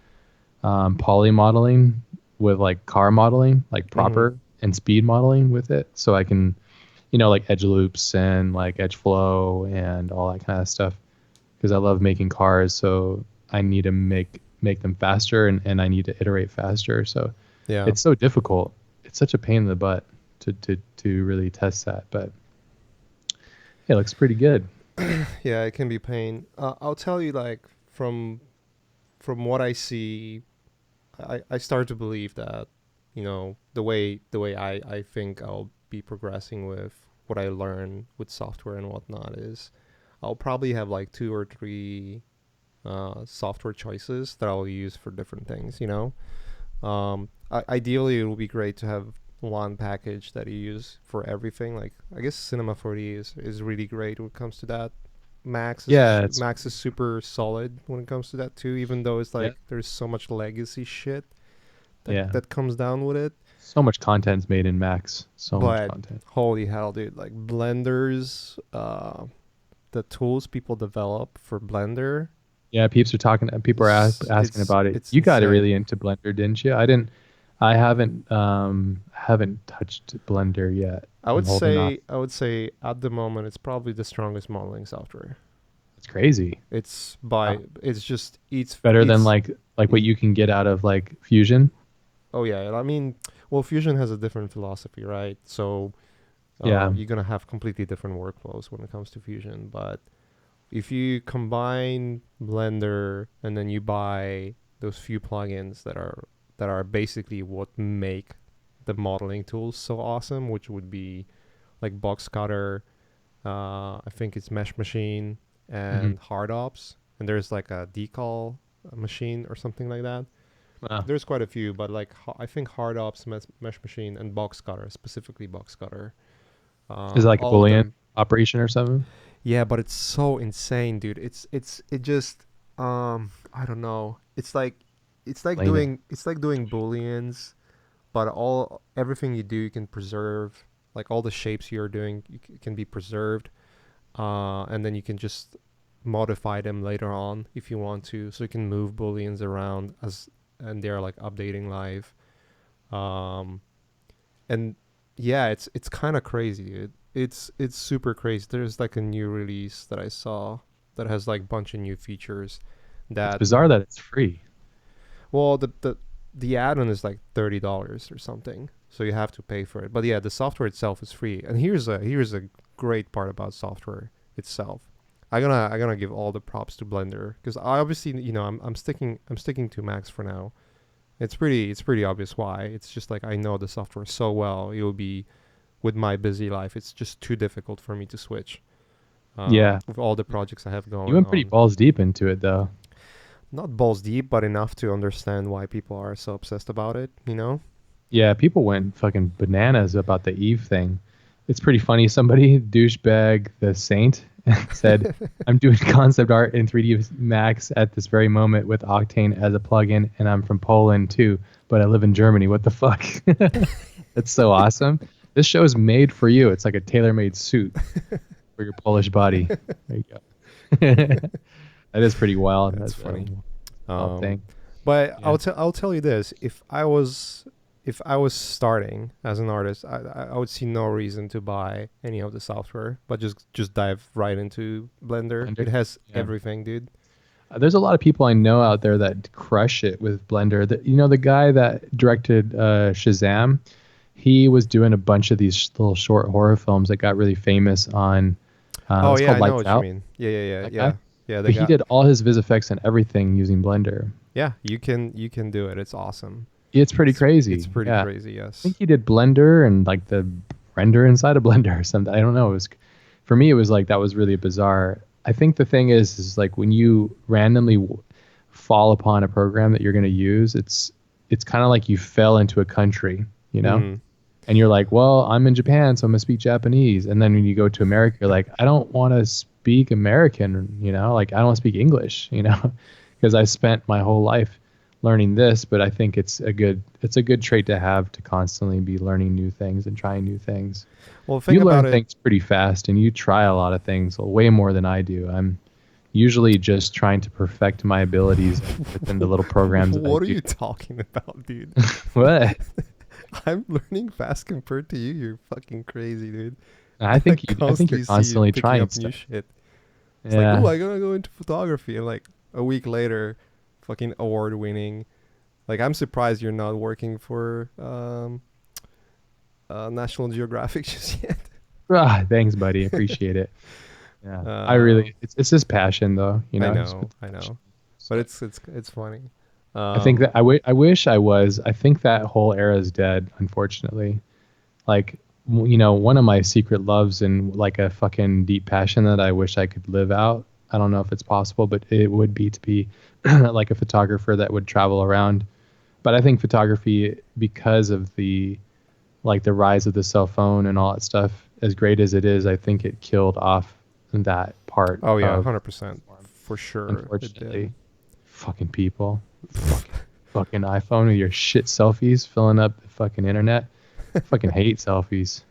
[SPEAKER 1] poly modeling with like car modeling, like
[SPEAKER 2] Hmm.
[SPEAKER 1] proper and speed modeling with it, so I can, like edge loops and like edge flow and all that kind of stuff. Because I love making cars, so I need to make them faster, and I need to iterate faster. So
[SPEAKER 2] Yeah.
[SPEAKER 1] it's so difficult. It's such a pain in the butt to really test that, but it looks pretty good.
[SPEAKER 2] Yeah, it can be pain. I'll tell you, like from what I see, I start to believe that the way I think I'll be progressing with what I learn with software and whatnot is I'll probably have like two or three software choices that I'll use for different things. Ideally, it would be great to have one package that you use for everything. Like I guess Cinema 4D is really great when it comes to that.
[SPEAKER 1] Yeah, it's
[SPEAKER 2] Max is super solid when it comes to that too. Even though it's
[SPEAKER 1] yeah,
[SPEAKER 2] like there's so much legacy shit that
[SPEAKER 1] yeah.
[SPEAKER 2] that comes down with it.
[SPEAKER 1] So much content's made in Max. So much
[SPEAKER 2] But
[SPEAKER 1] content.
[SPEAKER 2] holy hell, dude! Like Blender's, the tools people develop for Blender,
[SPEAKER 1] Yeah, peeps are talking. People are asking
[SPEAKER 2] it's
[SPEAKER 1] about it.
[SPEAKER 2] it's
[SPEAKER 1] You got it
[SPEAKER 2] insane.
[SPEAKER 1] really into Blender, didn't you? I didn't. I haven't touched Blender yet. I'm holding off.
[SPEAKER 2] I would say at the moment it's probably the strongest modeling software.
[SPEAKER 1] It's crazy. Wow.
[SPEAKER 2] It's just
[SPEAKER 1] Better than
[SPEAKER 2] eats.
[SPEAKER 1] like what you can get out of like Fusion.
[SPEAKER 2] Oh yeah, I mean, well, Fusion has a different philosophy, right? So
[SPEAKER 1] Yeah.
[SPEAKER 2] you're gonna have completely different workflows when it comes to Fusion. But if you combine Blender and then you buy those few plugins that are basically what make the modeling tools so awesome, which would be like Box Cutter, I think it's Mesh Machine
[SPEAKER 1] Hmm.
[SPEAKER 2] and Hard Ops, and there's like a decal machine or something like that.
[SPEAKER 1] Wow.
[SPEAKER 2] There's quite a few, but like I think Hard Ops, Mesh Machine, and Box Cutter, specifically Box Cutter,
[SPEAKER 1] Is it like a
[SPEAKER 2] all of
[SPEAKER 1] Boolean
[SPEAKER 2] them.
[SPEAKER 1] operation or something?
[SPEAKER 2] Yeah, but it's so insane, dude. It just I don't know.
[SPEAKER 1] Explain it.
[SPEAKER 2] It's like doing booleans, but all everything you do you can preserve. Like all the shapes you're doing can be preserved, and then you can just modify them later on if you want to. So you can move booleans around and they're like updating live. Um, and yeah, it's kind of crazy. It's super crazy. There's like a new release that I saw that has like a bunch of new features.
[SPEAKER 1] It's
[SPEAKER 2] That
[SPEAKER 1] bizarre that it's free.
[SPEAKER 2] well, the add-on is like $30 or something, so you have to pay for it. But yeah, the software itself is free. And here's a great part about software itself. I'm gonna give all the props to Blender because I obviously I'm sticking to Max for now. It's pretty obvious why. It's just like I know the software so well. It will be with my busy life. It's just too difficult for me to switch.
[SPEAKER 1] Yeah,
[SPEAKER 2] With all the projects I have
[SPEAKER 1] you
[SPEAKER 2] going
[SPEAKER 1] went pretty
[SPEAKER 2] on.
[SPEAKER 1] balls deep into it though.
[SPEAKER 2] Not balls deep, but enough to understand why people are so obsessed about it. You know?
[SPEAKER 1] Yeah, people went fucking bananas about the Eve thing. It's pretty funny. Somebody, douchebag the saint, said, I'm doing concept art in 3D Max at this very moment with Octane as a plugin, and I'm from Poland too, but I live in Germany. What the fuck? That's so awesome. This show is made for you. It's like a tailor-made suit for your Polish body. There you go. That is pretty wild.
[SPEAKER 2] That's
[SPEAKER 1] That's a
[SPEAKER 2] funny.
[SPEAKER 1] wild
[SPEAKER 2] Um,
[SPEAKER 1] thing.
[SPEAKER 2] but
[SPEAKER 1] Yeah.
[SPEAKER 2] I'll tell you this: if I was starting as an artist, I would see no reason to buy any of the software, but just dive right into Blender. It
[SPEAKER 1] Blender.
[SPEAKER 2] has
[SPEAKER 1] Yeah.
[SPEAKER 2] everything, dude.
[SPEAKER 1] There's a lot of people I know out there that crush it with Blender. The guy that directed Shazam, he was doing a bunch of these little short horror films that got really famous on.
[SPEAKER 2] Oh
[SPEAKER 1] It's
[SPEAKER 2] yeah,
[SPEAKER 1] called
[SPEAKER 2] I know
[SPEAKER 1] Lights
[SPEAKER 2] what you
[SPEAKER 1] Out.
[SPEAKER 2] mean. Yeah.
[SPEAKER 1] That guy,
[SPEAKER 2] Yeah, the
[SPEAKER 1] but he
[SPEAKER 2] guy.
[SPEAKER 1] did all his vis effects and everything using Blender.
[SPEAKER 2] Yeah, you can do it. It's awesome.
[SPEAKER 1] It's pretty
[SPEAKER 2] It's
[SPEAKER 1] crazy.
[SPEAKER 2] pretty
[SPEAKER 1] Yeah,
[SPEAKER 2] crazy.
[SPEAKER 1] I think
[SPEAKER 2] Yes.
[SPEAKER 1] he did Blender and like the render inside of Blender or something. I don't know. It was for me. It was like that was really bizarre. I think the thing is like when you randomly fall upon a program that you're going to use, it's kind of like you fell into a country, you know,
[SPEAKER 2] Mm.
[SPEAKER 1] and you're like, well, I'm in Japan, so I'm gonna speak Japanese. And then when you go to America, you're like, I don't want to speak American, you know, like I don't want to speak English, you know, because I spent my whole life learning this. But I think it's a good trait to have to constantly be learning new things and trying new things.
[SPEAKER 2] Well, the thing
[SPEAKER 1] You learn
[SPEAKER 2] about it.
[SPEAKER 1] things pretty fast, and you try a lot of things way more than I do. I'm usually just trying to perfect my abilities within the little programs that I
[SPEAKER 2] What are
[SPEAKER 1] do.
[SPEAKER 2] you talking about, dude?
[SPEAKER 1] What?
[SPEAKER 2] I'm learning fast compared to you. You're fucking crazy, dude.
[SPEAKER 1] I
[SPEAKER 2] I
[SPEAKER 1] think you're
[SPEAKER 2] constantly see you
[SPEAKER 1] constantly
[SPEAKER 2] picking
[SPEAKER 1] trying
[SPEAKER 2] up new
[SPEAKER 1] stuff.
[SPEAKER 2] shit. It's like, oh,
[SPEAKER 1] Yeah.
[SPEAKER 2] I gotta go into photography, and like a week later, fucking award winning. Like I'm surprised you're not working for National Geographic just yet.
[SPEAKER 1] Ah, thanks, buddy. Appreciate it. Yeah. I
[SPEAKER 2] Um,
[SPEAKER 1] really it's his passion though, you
[SPEAKER 2] I
[SPEAKER 1] know. Just
[SPEAKER 2] know,
[SPEAKER 1] put the
[SPEAKER 2] I
[SPEAKER 1] passion
[SPEAKER 2] know, but
[SPEAKER 1] stuff.
[SPEAKER 2] it's funny.
[SPEAKER 1] I think
[SPEAKER 2] Um,
[SPEAKER 1] that I wish I was. I think that whole era is dead, unfortunately. Like one of my secret loves and like a fucking deep passion that I wish I could live out. I don't know if it's possible, but it would be to be like a photographer that would travel around. But I think photography, because of the rise of the cell phone and all that stuff, as great as it is, I think it killed off that part
[SPEAKER 2] oh yeah,
[SPEAKER 1] of
[SPEAKER 2] 100%
[SPEAKER 1] the form.
[SPEAKER 2] for sure it did.
[SPEAKER 1] Unfortunately, fucking people, fucking iPhone with your shit selfies filling up the fucking internet. Fucking hate selfies.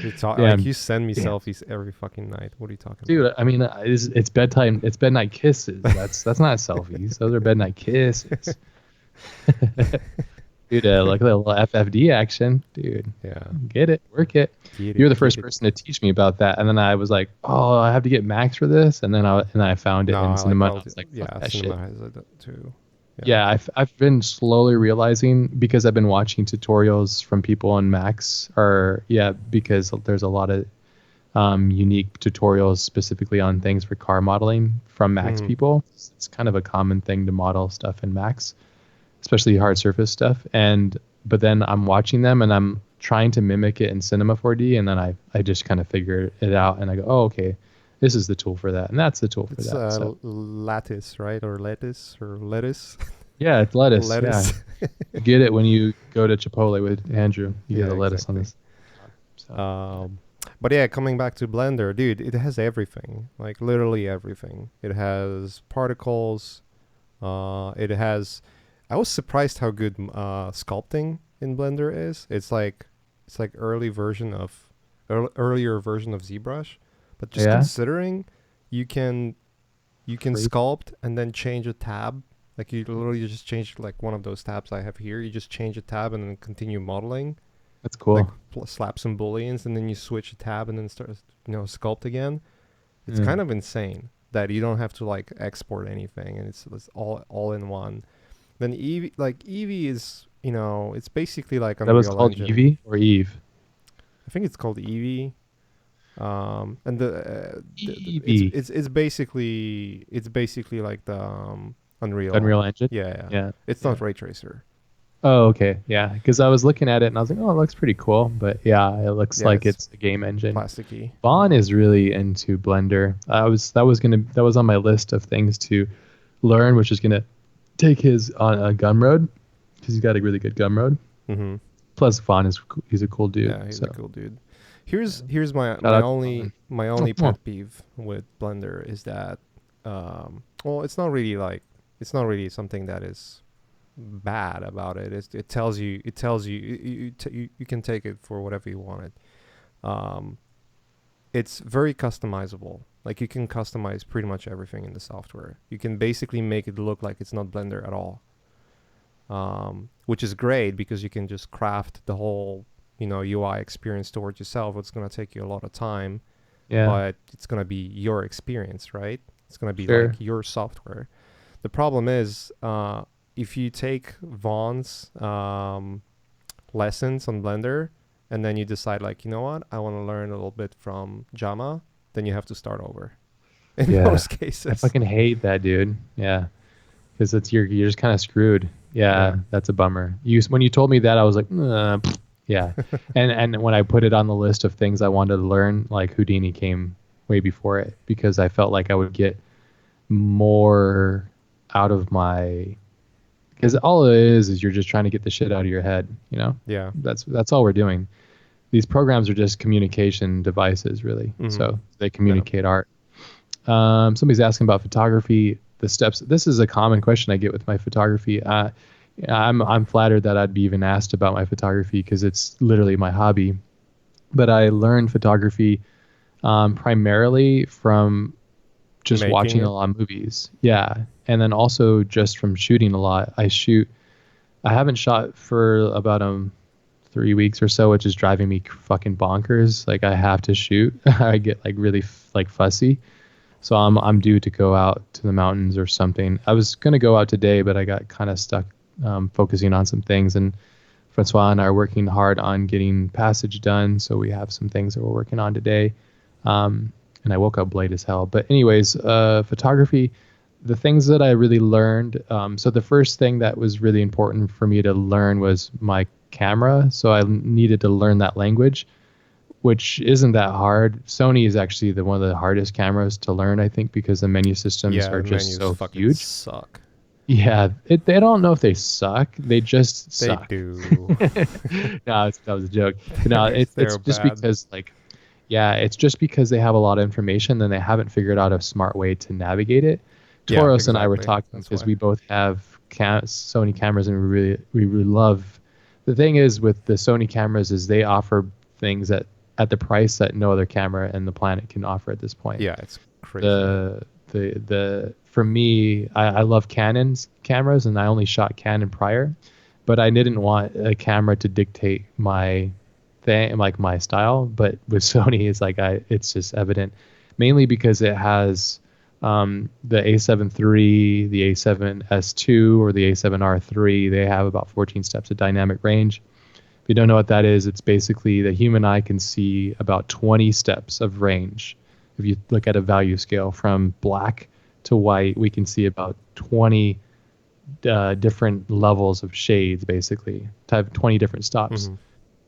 [SPEAKER 2] You talk like
[SPEAKER 1] Damn,
[SPEAKER 2] you send me
[SPEAKER 1] damn,
[SPEAKER 2] selfies every fucking night. What are you talking about?
[SPEAKER 1] dude. I mean, it's bedtime. It's bed night kisses. That's not selfies. Those are bed night kisses. Dude, like a little FFD action, dude.
[SPEAKER 2] Yeah,
[SPEAKER 1] Get it, work it.
[SPEAKER 2] get
[SPEAKER 1] You're the
[SPEAKER 2] it, get
[SPEAKER 1] first
[SPEAKER 2] it.
[SPEAKER 1] person to teach me about that, and then I was like, oh, I have to get Max for this, and then I found it
[SPEAKER 2] No,
[SPEAKER 1] in
[SPEAKER 2] I like
[SPEAKER 1] Cinema, and I
[SPEAKER 2] all the
[SPEAKER 1] was like, fuck
[SPEAKER 2] yeah.
[SPEAKER 1] that
[SPEAKER 2] Cinema
[SPEAKER 1] shit.
[SPEAKER 2] has it too. Yeah.
[SPEAKER 1] Yeah, I've been slowly realizing because I've been watching tutorials from people on Max, or yeah, because there's a lot of unique tutorials specifically on things for car modeling from Max
[SPEAKER 2] Hmm.
[SPEAKER 1] people. It's kind of a common thing to model stuff in Max, especially hard surface stuff. And but then I'm watching them and I'm trying to mimic it in Cinema 4D, and then I just kind of figure it out and I go, oh, okay, this is the tool for that, and that's the tool for
[SPEAKER 2] It's
[SPEAKER 1] that. So
[SPEAKER 2] lattice, right? Or lettuce,
[SPEAKER 1] yeah, it's lettuce. Yeah,
[SPEAKER 2] lettuce.
[SPEAKER 1] you get it when you go to Chipotle with Andrew. You get
[SPEAKER 2] Yeah,
[SPEAKER 1] a lettuce on
[SPEAKER 2] exactly.
[SPEAKER 1] this. So
[SPEAKER 2] Um, but yeah, coming back to Blender, dude, it has everything, like literally everything. It has particles. It has. I was surprised how good sculpting in Blender is. It's like earlier version of ZBrush, but just
[SPEAKER 1] yeah,
[SPEAKER 2] considering you can you can
[SPEAKER 1] free.
[SPEAKER 2] sculpt and then change a tab Like you literally just change like one of those tabs I have here. You just change a tab and then continue modeling.
[SPEAKER 1] That's
[SPEAKER 2] Like
[SPEAKER 1] cool.
[SPEAKER 2] slap some booleans and then you switch a tab and then start sculpt again. It's
[SPEAKER 1] Mm.
[SPEAKER 2] kind of insane that you don't have to like export anything and it's all in one. Then Eevee is it's basically like
[SPEAKER 1] That was
[SPEAKER 2] Unreal
[SPEAKER 1] called
[SPEAKER 2] Engine.
[SPEAKER 1] Evie or Eve.
[SPEAKER 2] I think it's called Eevee. And
[SPEAKER 1] Evie.
[SPEAKER 2] it's basically like the Unreal.
[SPEAKER 1] Unreal Engine.
[SPEAKER 2] Yeah, yeah.
[SPEAKER 1] Yeah.
[SPEAKER 2] It's
[SPEAKER 1] Yeah.
[SPEAKER 2] not ray tracer.
[SPEAKER 1] Oh, okay. Yeah, because I was looking at it and I was like, oh, it looks pretty cool. But yeah, it looks
[SPEAKER 2] Yeah,
[SPEAKER 1] like
[SPEAKER 2] it's
[SPEAKER 1] it's a game engine.
[SPEAKER 2] plasticky.
[SPEAKER 1] Vaughn is really into Blender. That was on my list of things to learn, which is gonna take his on a Gumroad because he's got a really good Gumroad.
[SPEAKER 2] Mm-hmm.
[SPEAKER 1] Plus, Vaughn he's a cool dude.
[SPEAKER 2] Yeah, he's
[SPEAKER 1] So
[SPEAKER 2] a cool dude. Here's my
[SPEAKER 1] shout
[SPEAKER 2] my
[SPEAKER 1] out to
[SPEAKER 2] only
[SPEAKER 1] Vaughn.
[SPEAKER 2] my only pet peeve with Blender is that well it's not really something that is bad about it. It tells you you can take it for whatever you want it. It's very customizable. Like you can customize pretty much everything in the software. You can basically make it look like it's not Blender at all. Which is great because you can just craft the whole UI experience towards yourself. It's going to take you a lot of time,
[SPEAKER 1] Yeah,
[SPEAKER 2] but it's going to be your experience, right? It's going to be
[SPEAKER 1] sure.
[SPEAKER 2] like your software. The problem is if you take Vaughn's lessons on Blender and then you decide like, you know what, I want to learn a little bit from Jama, then you have to start over in
[SPEAKER 1] Yeah,
[SPEAKER 2] most
[SPEAKER 1] I
[SPEAKER 2] cases.
[SPEAKER 1] fucking hate that, dude. Yeah, because you're just kind of screwed. Yeah,
[SPEAKER 2] Yeah.
[SPEAKER 1] that's a bummer. When you told me that, I was like, yeah. And when I put it on the list of things I wanted to learn, like Houdini came way before it because I felt like I would get more out of my. Because all it is you're just trying to get the shit out of your head.
[SPEAKER 2] Yeah.
[SPEAKER 1] That's all we're doing. These programs are just communication devices, really.
[SPEAKER 2] Mhm.
[SPEAKER 1] So they
[SPEAKER 2] Yeah.
[SPEAKER 1] communicate art. Somebody's asking about photography, the steps. This is a common question I get with my photography. I'm flattered that I'd be even asked about my photography because it's literally my hobby. But I learned photography primarily from just
[SPEAKER 2] Making
[SPEAKER 1] watching
[SPEAKER 2] it.
[SPEAKER 1] a lot of movies. Yeah, and then also just from shooting a lot. I haven't shot for about 3 weeks or so, which is driving me fucking bonkers. Like I have to shoot. I get like really like fussy. So I'm due to go out to the mountains or something. I was gonna go out today, but I got kind of stuck focusing on some things. And Francois and I are working hard on getting Passage done, so we have some things that we're working on today. And I woke up late as hell. But anyways, photography. The things that I really learned. So the first thing that was really important for me to learn was my camera. So I needed to learn that language, which isn't that hard. Sony is actually one of the hardest cameras to learn, I think, because the menu systems are
[SPEAKER 2] the
[SPEAKER 1] just
[SPEAKER 2] menus
[SPEAKER 1] so
[SPEAKER 2] fucking
[SPEAKER 1] huge.
[SPEAKER 2] suck.
[SPEAKER 1] Yeah, they don't know if they suck. They just
[SPEAKER 2] They
[SPEAKER 1] suck.
[SPEAKER 2] do.
[SPEAKER 1] No, that was a joke. No, it's
[SPEAKER 2] They're
[SPEAKER 1] just
[SPEAKER 2] bad.
[SPEAKER 1] because it's just because they have a lot of information and they haven't figured out a smart way to navigate it.
[SPEAKER 2] Yeah,
[SPEAKER 1] Toros and I were
[SPEAKER 2] exactly.
[SPEAKER 1] talking
[SPEAKER 2] That's
[SPEAKER 1] because
[SPEAKER 2] why.
[SPEAKER 1] we both have Sony cameras and we really love. The thing is with the Sony cameras is they offer things at the price that no other camera in the planet can offer at this point.
[SPEAKER 2] Yeah, it's crazy.
[SPEAKER 1] The for me, I love Canon's cameras and I only shot Canon prior, but I didn't want a camera to dictate my thing, like my style. But with Sony, it's just evident, mainly because it has the A7 III, the A7S2, or the A7R3. They have about 14 steps of dynamic range. If you don't know what that is, it's basically the human eye can see about 20 steps of range. If you look at a value scale from black to white, we can see about 20 different levels of shades, basically, type 20 different stops.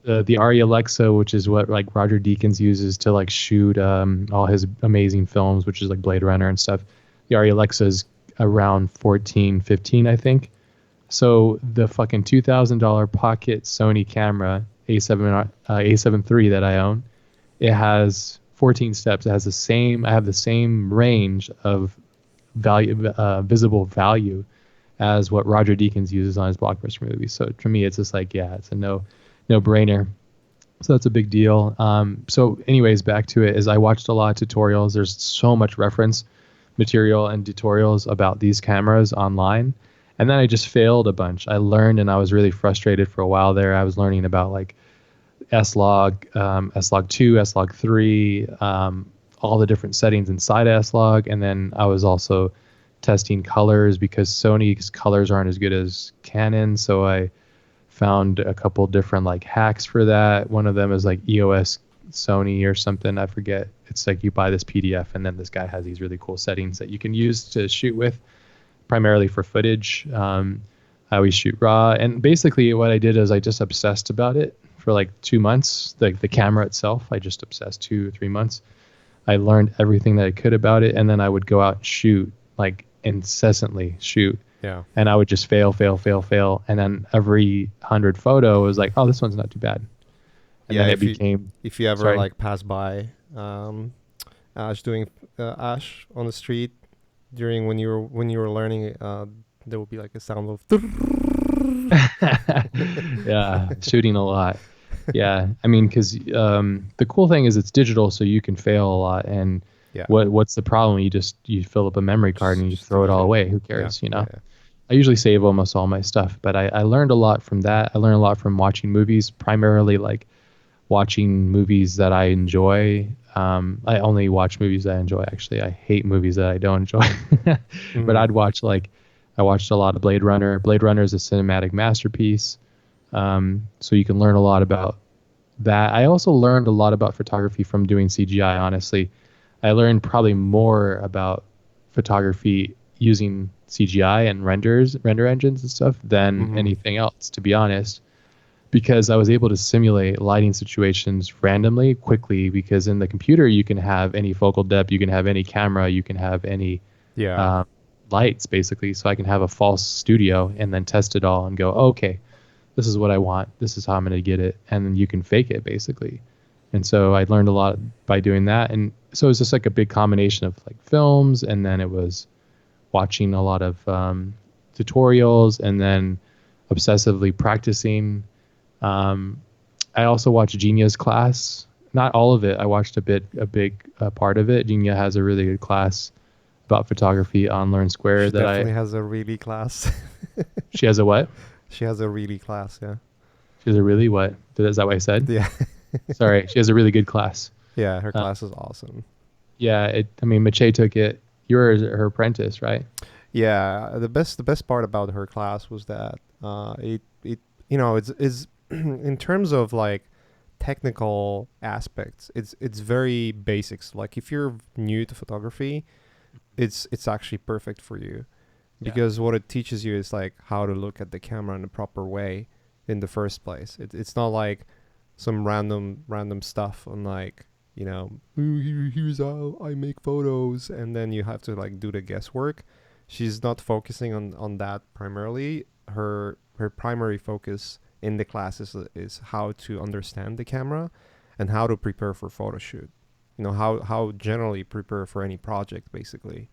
[SPEAKER 1] The Arri Alexa, which is what like Roger Deakins uses to like shoot all his amazing films, which is like Blade Runner and stuff. The Arri Alexa is around 14, 15, I think. So the fucking $2,000 pocket Sony camera A7 III that I own, it has 14 steps. It has I have the same range of value, visible value as what Roger Deakins uses on his blockbuster movies. So for me, it's just like, yeah, it's a no brainer. So that's a big deal. So anyways, back to it is I watched a lot of tutorials. There's so much reference material and tutorials about these cameras online. And then I just failed a bunch. I learned, and I was really frustrated for a while there. I was learning about like S-Log, S-Log 2, S-Log 3, all the different settings inside S-Log. And then I was also testing colors because Sony's colors aren't as good as Canon. So I found a couple different like hacks for that. One of them is like EOS Sony or something. I forget. It's like you buy this PDF and then this guy has these really cool settings that you can use to shoot with, primarily for footage. I always shoot raw. And basically what I did is I just obsessed about it for like 2 months. Like the camera itself, I just obsessed 2 or 3 months. I learned everything that I could about it. And then I would go out and shoot, like incessantly shoot.
[SPEAKER 2] Yeah.
[SPEAKER 1] And I would just fail. And then every 100 photo was like, oh, this one's not too bad. And
[SPEAKER 2] Yeah,
[SPEAKER 1] then it became...
[SPEAKER 2] if you ever
[SPEAKER 1] Sorry.
[SPEAKER 2] like pass by Ash doing Ash on the street during when you were learning, there will be like a sound of
[SPEAKER 1] Yeah, shooting a lot. Yeah, I mean, because the cool thing is it's digital, so you can fail a lot. And
[SPEAKER 2] yeah.
[SPEAKER 1] what's the problem? You fill up a memory card and you just throw it all away. Who cares,
[SPEAKER 2] Yeah,
[SPEAKER 1] you know?
[SPEAKER 2] yeah.
[SPEAKER 1] I usually save almost all my stuff, but I learned a lot from that. I learned a lot from watching movies, primarily like watching movies that I enjoy. I only watch movies that I enjoy, actually. I hate movies that I don't enjoy. But I watched a lot of Blade Runner. Blade Runner is a cinematic masterpiece. So you can learn a lot about that. I also learned a lot about photography from doing CGI, honestly. I learned probably more about photography using CGI and render engines and stuff than anything else, to be honest, because I was able to simulate lighting situations randomly, quickly, because in the computer you can have any focal depth, you can have any camera, you can have any lights, basically. So I can have a false studio and then test it all and go, oh, okay, this is what I want. This is how I'm going to get it. And then you can fake it, basically. And so I learned a lot by doing that. And so it was just like a big combination of like films, and then it was watching a lot of tutorials, and then obsessively practicing. I also watched Genia's class. Not all of it. I watched a big part of it. Genia has a really good class about photography on Learn Square.
[SPEAKER 2] She definitely has a really class.
[SPEAKER 1] She has a what?
[SPEAKER 2] She has a really class, yeah.
[SPEAKER 1] She has a really what? Is that what I said?
[SPEAKER 2] Yeah.
[SPEAKER 1] Sorry. She has a really good class.
[SPEAKER 2] Yeah, her class is awesome.
[SPEAKER 1] Yeah, Mache took it. You were her apprentice, right?
[SPEAKER 2] Yeah, the best part about her class was that it's in terms of like technical aspects, it's very basics. Like if you're new to photography, it's actually perfect for you, because what it teaches you is like how to look at the camera in the proper way in the first place. It's not like some random stuff on like, here's how I make photos, and then you have to like do the guesswork. She's not focusing on that primarily. Her primary focus in the class is how to understand the camera and how to prepare for photo shoot. How generally prepare for any project, basically,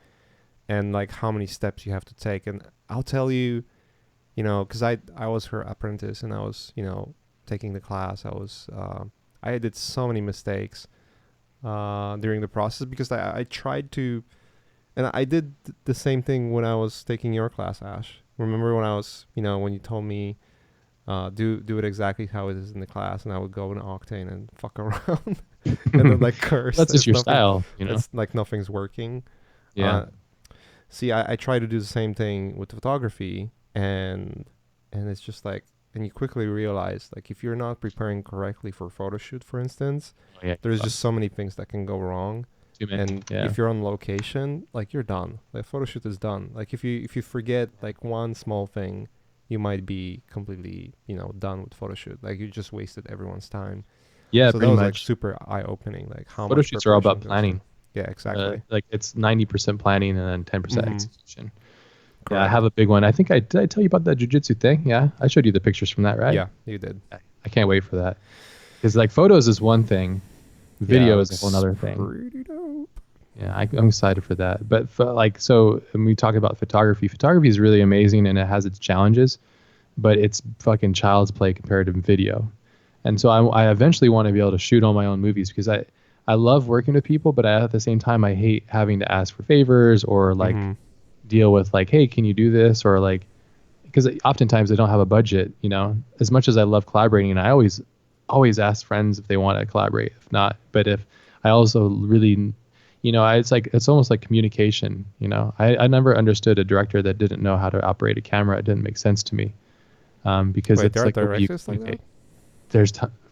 [SPEAKER 2] and like how many steps you have to take. And I'll tell you, because I was her apprentice and I was taking the class. I did so many mistakes during the process, because I tried to, and I did the same thing when I was taking your class, Ash. Remember when I was, when you told me do it exactly how it is in the class, and I would go in Octane and fuck around and then like curse.
[SPEAKER 1] That's just your style,
[SPEAKER 2] It's like nothing's working.
[SPEAKER 1] Yeah.
[SPEAKER 2] See, I try to do the same thing with photography, and it's just like, and you quickly realize, like, if you're not preparing correctly for a photo shoot, for instance, there's just so many things that can go wrong. And if you're on location, like, you're done. Like, photo shoot is done. Like, if you forget like one small thing, you might be completely done with photo shoot. Like, you just wasted everyone's time.
[SPEAKER 1] Yeah,
[SPEAKER 2] so
[SPEAKER 1] pretty
[SPEAKER 2] that was
[SPEAKER 1] much.
[SPEAKER 2] like super eye-opening. Like, how
[SPEAKER 1] photo
[SPEAKER 2] much
[SPEAKER 1] shoots are all about
[SPEAKER 2] preparation
[SPEAKER 1] planning.
[SPEAKER 2] Yeah, exactly.
[SPEAKER 1] Like it's 90% planning and then 10% execution.
[SPEAKER 2] Correct.
[SPEAKER 1] Yeah, I have a big one. I think did I tell you about that jiu-jitsu thing? Yeah, I showed you the pictures from that, right?
[SPEAKER 2] Yeah, you did.
[SPEAKER 1] I can't wait for that, because like photos is one thing, video is a whole other thing.
[SPEAKER 2] Pretty dope.
[SPEAKER 1] Yeah, I'm excited for that. But so when we talk about photography is really amazing, and it has its challenges, but it's fucking child's play compared to video. And so I eventually want to be able to shoot all my own movies, because I love working with people, but at the same time I hate having to ask for favors or like deal with like, hey, can you do this, or like because oftentimes they don't have a budget, you know, as much as I love collaborating, and I always ask friends if they want to collaborate. If not, but if I also really, you know, it's almost like communication. You know, I never understood a director that didn't know how to operate a camera. It didn't make sense to me, because
[SPEAKER 2] Wait,
[SPEAKER 1] it's
[SPEAKER 2] there are
[SPEAKER 1] like the way you
[SPEAKER 2] directors like that?
[SPEAKER 1] communicate. There's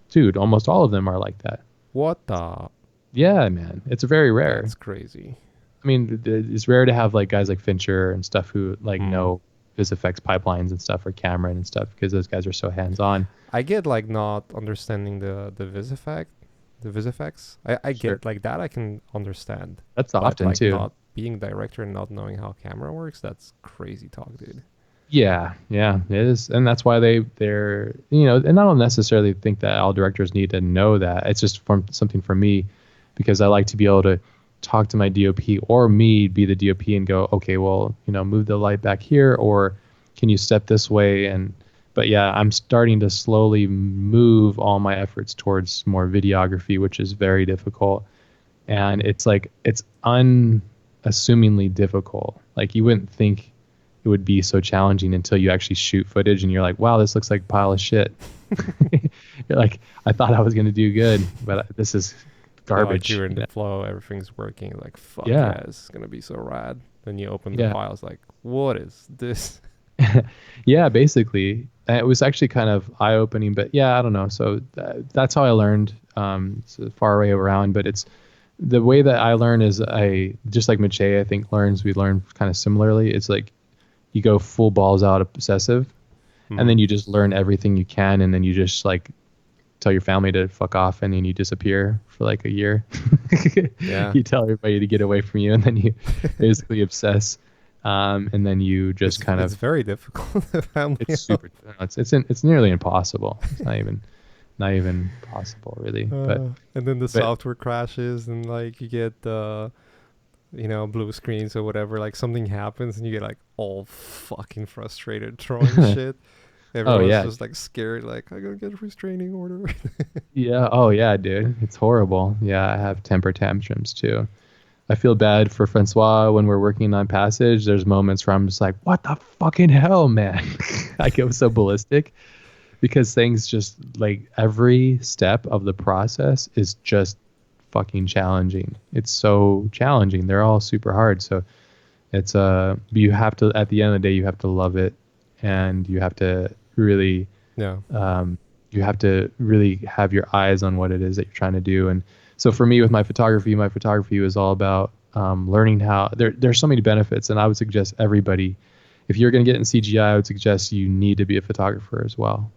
[SPEAKER 1] dude, almost all of them are like that.
[SPEAKER 2] What the?
[SPEAKER 1] Yeah, man, it's very rare.
[SPEAKER 2] That's crazy.
[SPEAKER 1] I mean, it's rare to have like guys like Fincher and stuff who like know vis effects pipelines and stuff, or Cameron and stuff, because those guys are so hands on.
[SPEAKER 2] I get like not understanding the vis effect, the vis effects. I
[SPEAKER 1] Sure.
[SPEAKER 2] get like that. I can understand.
[SPEAKER 1] That's
[SPEAKER 2] But
[SPEAKER 1] often
[SPEAKER 2] like
[SPEAKER 1] too.
[SPEAKER 2] not being director and not knowing how camera works, that's crazy talk, dude.
[SPEAKER 1] Yeah, yeah, it is, and that's why they're you know, and I don't necessarily think that all directors need to know that. It's just something for me, because I like to be able to talk to my DOP, or me be the DOP and go, okay, well, you know, move the light back here, or can you step this way? And but yeah, I'm starting to slowly move all my efforts towards more videography, which is very difficult, and it's like it's unassumingly difficult. Like you wouldn't think it would be so challenging until you actually shoot footage and you're like, wow, this looks like a pile of shit. You're like, I thought I was going to do good, but this is garbage.
[SPEAKER 2] Like you're in
[SPEAKER 1] you
[SPEAKER 2] the
[SPEAKER 1] know?
[SPEAKER 2] flow, everything's working. Like fuck
[SPEAKER 1] Yeah.
[SPEAKER 2] yeah, it's gonna be so rad. Then you open the
[SPEAKER 1] Yeah.
[SPEAKER 2] files, like what is this?
[SPEAKER 1] Yeah, basically. And it was actually kind of eye-opening, but yeah, I don't know. So that's how I learned. It's a far way around, but it's the way that I learn is just like Mache, I think we learn kind of similarly. It's like you go full balls out obsessive, and then you just learn everything you can, and then you just like tell your family to fuck off, and then you disappear for like a year.
[SPEAKER 2] Yeah.
[SPEAKER 1] You tell everybody to get away from you, and then you basically obsess, and then you just
[SPEAKER 2] It's very difficult.
[SPEAKER 1] it's super it's nearly impossible. It's not even possible really. But
[SPEAKER 2] and then the software crashes, and like you get the blue screens or whatever. Like something happens, and you get like all fucking frustrated throwing shit. Everyone's
[SPEAKER 1] yeah.
[SPEAKER 2] just like scared, like I gotta get a restraining order.
[SPEAKER 1] Yeah. Oh yeah, dude. It's horrible. Yeah, I have temper tantrums too. I feel bad for Francois when we're working on Passage. There's moments where I'm just like, what the fucking hell, man? I go so ballistic because things just like every step of the process is just fucking challenging. It's so challenging. They're all super hard. So it's you have to, at the end of the day, you have to love it, and you have to really you have to really have your eyes on what it is that you're trying to do. And so for me with my photography was all about learning how there's so many benefits. And I would suggest everybody, if you're going to get in CGI, I would suggest you need to be a photographer as well.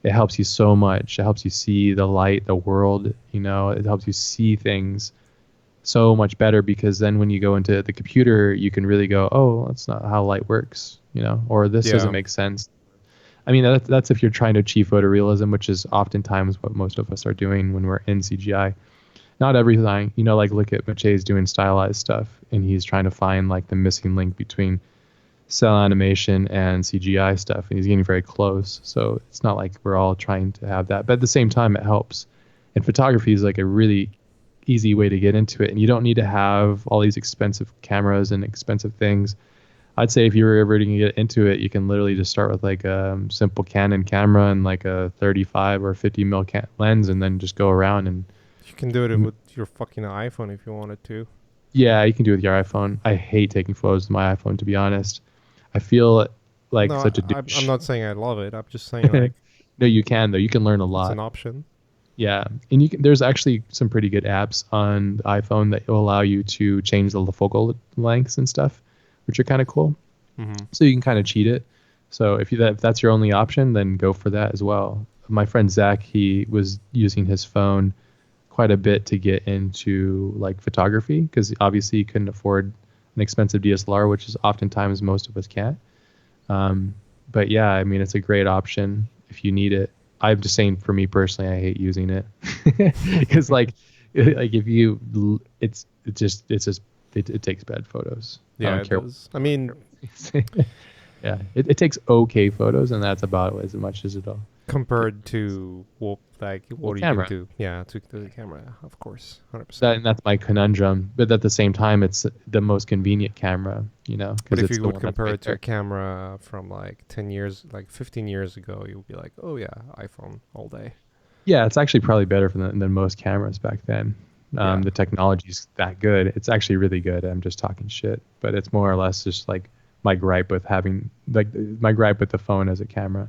[SPEAKER 1] It helps you so much. It helps you see the light, the world, you know, it helps you see things so much better, because then when you go into the computer, you can really go, oh, that's not how light works, you know, or this doesn't make sense. I mean, that's if you're trying to achieve photorealism, which is oftentimes what most of us are doing when we're in CGI. Not everything, you know, like look at Mache's doing stylized stuff, and he's trying to find like the missing link between cell animation and CGI stuff, and he's getting very close. So it's not like we're all trying to have that, but at the same time, it helps. And photography is like a really easy way to get into it, and you don't need to have all these expensive cameras and expensive things. I'd say if you were ever to get into it, you can literally just start with like a simple Canon camera and like a 35 or 50 mil lens, and then just go around. And
[SPEAKER 2] you can do it with your fucking iPhone if you wanted to.
[SPEAKER 1] Yeah, you can do it with your iPhone. I hate taking photos with my iPhone, to be honest. I feel like such a douche.
[SPEAKER 2] I'm not saying I love it. I'm just saying like
[SPEAKER 1] no, you can though. You can learn a lot.
[SPEAKER 2] It's an option.
[SPEAKER 1] Yeah, and there's actually some pretty good apps on the iPhone that will allow you to change the focal lengths and stuff, which are kind of cool.
[SPEAKER 2] Mm-hmm.
[SPEAKER 1] So you can kind of cheat it. So if that's your only option, then go for that as well. My friend Zach, he was using his phone quite a bit to get into like photography, because obviously he couldn't afford an expensive DSLR, which is oftentimes most of us can't. But yeah, I mean, it's a great option if you need it. I'm just saying, for me personally, I hate using it because like if you, it takes bad photos.
[SPEAKER 2] Yeah,
[SPEAKER 1] I don't care.
[SPEAKER 2] I mean,
[SPEAKER 1] yeah, it takes okay photos, and that's about as much as it'll.
[SPEAKER 2] Compared to like
[SPEAKER 1] Well,
[SPEAKER 2] what you can
[SPEAKER 1] camera.
[SPEAKER 2] do, yeah, to the camera, of course, 100%.
[SPEAKER 1] And that's my conundrum. But at the same time, it's the most convenient camera,
[SPEAKER 2] But
[SPEAKER 1] because
[SPEAKER 2] if
[SPEAKER 1] it's
[SPEAKER 2] you
[SPEAKER 1] the
[SPEAKER 2] would
[SPEAKER 1] one that's
[SPEAKER 2] compare
[SPEAKER 1] right
[SPEAKER 2] it to a
[SPEAKER 1] there.
[SPEAKER 2] camera from like 10 years, like 15 years ago, you would be like, oh yeah, iPhone all day.
[SPEAKER 1] Yeah, it's actually probably better than most cameras back then.
[SPEAKER 2] Yeah.
[SPEAKER 1] The technology's that good. It's actually really good. I'm just talking shit, but it's more or less just like my gripe with having like my gripe with the phone as a camera.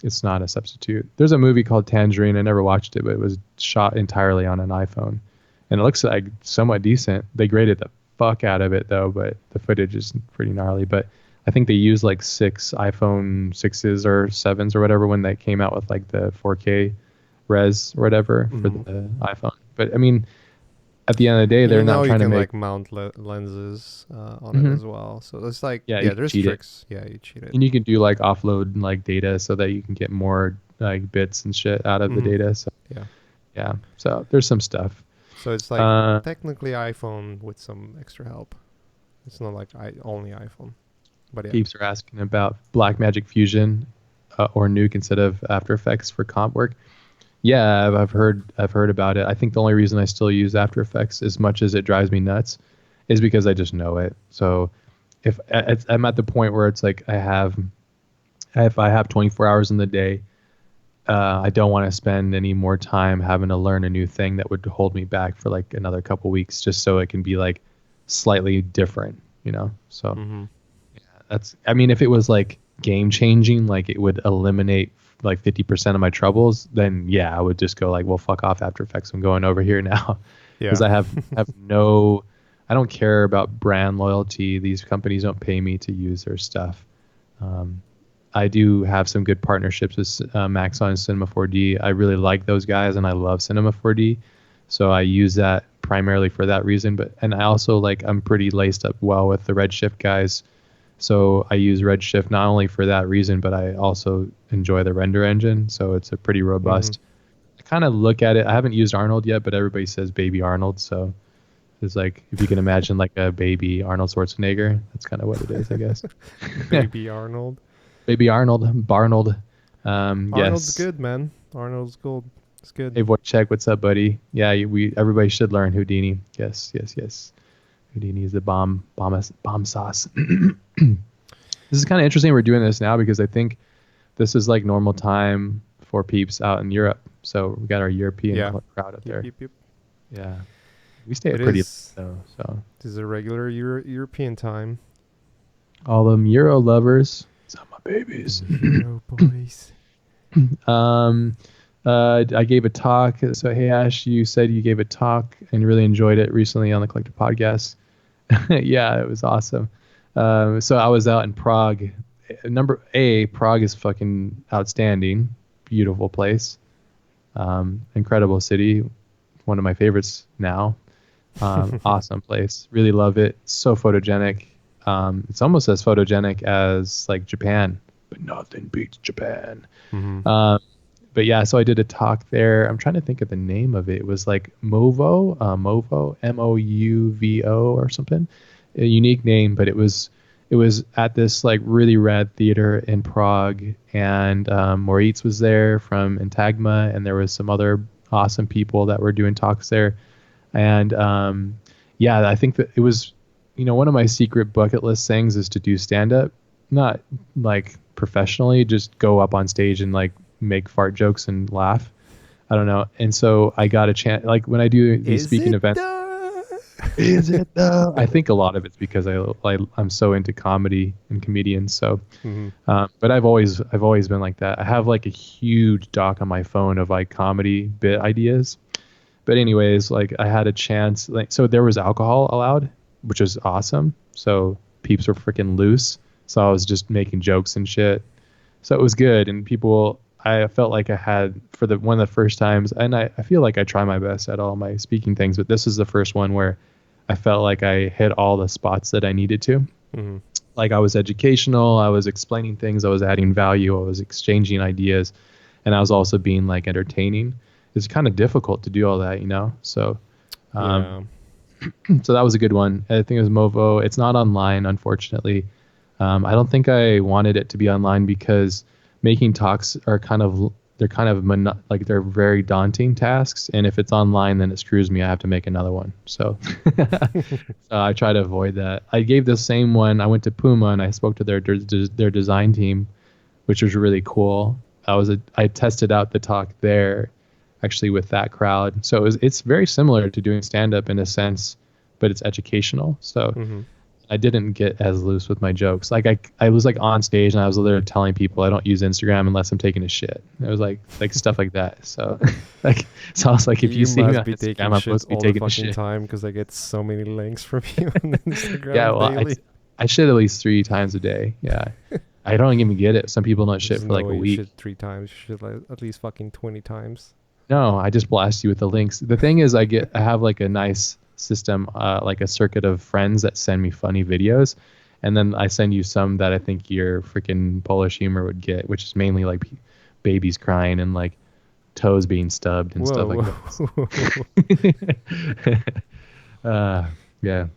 [SPEAKER 1] It's not a substitute. There's a movie called Tangerine. I never watched it, but it was shot entirely on an iPhone, and it looks like somewhat decent. They graded the fuck out of it though, but the footage is pretty gnarly. But I think they used like 6 iPhone 6s or 7s or whatever when they came out with like the 4K res or whatever for
[SPEAKER 2] Hmm.
[SPEAKER 1] the iPhone. But I mean, at the end of the day,
[SPEAKER 2] And
[SPEAKER 1] they're
[SPEAKER 2] now
[SPEAKER 1] not
[SPEAKER 2] you
[SPEAKER 1] trying to
[SPEAKER 2] can
[SPEAKER 1] make.
[SPEAKER 2] like mount lenses on it
[SPEAKER 1] Mhm.
[SPEAKER 2] as well. So it's like,
[SPEAKER 1] Yeah, you
[SPEAKER 2] yeah,
[SPEAKER 1] can
[SPEAKER 2] there's
[SPEAKER 1] cheat it,
[SPEAKER 2] tricks. Yeah, you cheat it.
[SPEAKER 1] and you can do like offload like data so that you can get more like bits and shit out of the
[SPEAKER 2] Hmm.
[SPEAKER 1] data. So
[SPEAKER 2] Yeah.
[SPEAKER 1] yeah, so there's some stuff.
[SPEAKER 2] So it's like
[SPEAKER 1] Uh,
[SPEAKER 2] technically iPhone with some extra help. It's not like only iPhone. But yeah.
[SPEAKER 1] Peeps are asking about Blackmagic Fusion or Nuke instead of After Effects for comp work. Yeah, I've heard about it. I think the only reason I still use After Effects, as much as it drives me nuts, is because I just know it. So if I'm at the point where it's like if I have 24 hours in the day, I don't want to spend any more time having to learn a new thing that would hold me back for like another couple weeks, just so it can be like slightly different. So
[SPEAKER 2] Hmm.
[SPEAKER 1] that's, I mean, if it was like game changing, like it would eliminate like 50% of my troubles, then yeah, I would just go like, well, fuck off After Effects. I'm going over here now because
[SPEAKER 2] Yeah.
[SPEAKER 1] I have no, I don't care about brand loyalty. These companies don't pay me to use their stuff. Um, I do have some good partnerships with Maxon and Cinema 4D. I really like those guys, and I love Cinema 4D, so I use that primarily for that reason. And I also like, I'm pretty laced up well with the Redshift guys, so I use Redshift not only for that reason, but I also enjoy the render engine. So it's a pretty
[SPEAKER 2] Hmm.
[SPEAKER 1] robust. I kind of look at it. I haven't used Arnold yet, but everybody says Baby Arnold. So it's like, if you can imagine like a baby Arnold Schwarzenegger, that's kind of what it is, I guess.
[SPEAKER 2] Baby Arnold.
[SPEAKER 1] Baby Arnold, Barnold.
[SPEAKER 2] Arnold's
[SPEAKER 1] Yes.
[SPEAKER 2] good, man. Arnold's gold. It's good.
[SPEAKER 1] Hey, Wojciech, what's up, buddy? Yeah, everybody should learn Houdini. Yes, yes, yes. Houdini is the bomb sauce. This is kind of interesting. We're doing this now because I think this is like normal time for peeps out in Europe. So we got our European
[SPEAKER 2] Yeah.
[SPEAKER 1] crowd up
[SPEAKER 2] Yep,
[SPEAKER 1] there.
[SPEAKER 2] yep, yep.
[SPEAKER 1] Yeah, we stay
[SPEAKER 2] It
[SPEAKER 1] up pretty late
[SPEAKER 2] is.
[SPEAKER 1] though. So
[SPEAKER 2] This is a regular European time.
[SPEAKER 1] all them Euro lovers, some my babies.
[SPEAKER 2] Euro boys.
[SPEAKER 1] um, I gave a talk. So hey Ash, you said you gave a talk and really enjoyed it recently on the Collector Podcast. Yeah, it was awesome. So I was out in Prague. Prague is fucking outstanding. Beautiful place. Incredible city. One of my favorites now. Awesome place. Really love it. So photogenic. It's almost as photogenic as like Japan, but nothing beats Japan.
[SPEAKER 2] Hmm.
[SPEAKER 1] Um, but yeah, so I did a talk there. I'm trying to think of the name of it. It was like Movo, Mouvo or something. A unique name, but it was at this like really rad theater in Prague, and Moritz was there from Intagma, and there was some other awesome people that were doing talks there. And yeah, I think that it was, one of my secret bucket list things is to do stand up, not like professionally, just go up on stage and like make fart jokes and laugh. I don't know. And so I got a chance, like when I do these
[SPEAKER 2] Is
[SPEAKER 1] speaking
[SPEAKER 2] it
[SPEAKER 1] events.
[SPEAKER 2] though?
[SPEAKER 1] Is it though? I think a lot of it's because I'm so into comedy and comedians. So,
[SPEAKER 2] Hmm.
[SPEAKER 1] but I've always been like that. I have like a huge doc on my phone of like comedy bit ideas. But anyways, like I had a chance, like, so there was alcohol allowed, which was awesome. So peeps were freaking loose. So I was just making jokes and shit. So it was good, and people, I felt like I had, for the one of the first times, and I feel like I try my best at all my speaking things, but this is the first one where I felt like I hit all the spots that I needed to.
[SPEAKER 2] Hmm.
[SPEAKER 1] Like I was educational, I was explaining things, I was adding value, I was exchanging ideas, and I was also being like entertaining. It's kind of difficult to do all that. So um,
[SPEAKER 2] Yeah.
[SPEAKER 1] so that was a good one. I think it was Movo. It's not online, unfortunately. I don't think I wanted it to be online because making talks are like they're very daunting tasks, and if it's online then it screws me. I have to make another one, so so I try to avoid that. I gave the same one. I went to Puma and I spoke to their design team, which was really cool. I tested out the talk there actually with that crowd, so it's very similar to doing stand-up in a sense, but it's educational. So I didn't get as loose with my jokes. Like I was like on stage and I was literally telling people I don't use Instagram unless I'm taking a shit. It was like stuff like that. So so I was like, if you see me on Instagram, I'm supposed to be taking a shit
[SPEAKER 2] time because I get so many links from you on Instagram
[SPEAKER 1] yeah, well,
[SPEAKER 2] daily.
[SPEAKER 1] I shit at least 3 times a day. Yeah, I don't even get it. Some people don't shit for like a week.
[SPEAKER 2] You shit 3 times. You shit like at least fucking 20 times.
[SPEAKER 1] No, I just blast you with the links. The thing is, I have like a nice system, like a circuit of friends that send me funny videos, and then I send you some that I think your freaking Polish humor would get, which is mainly like babies crying and like toes being stubbed and stuff like that. Yeah.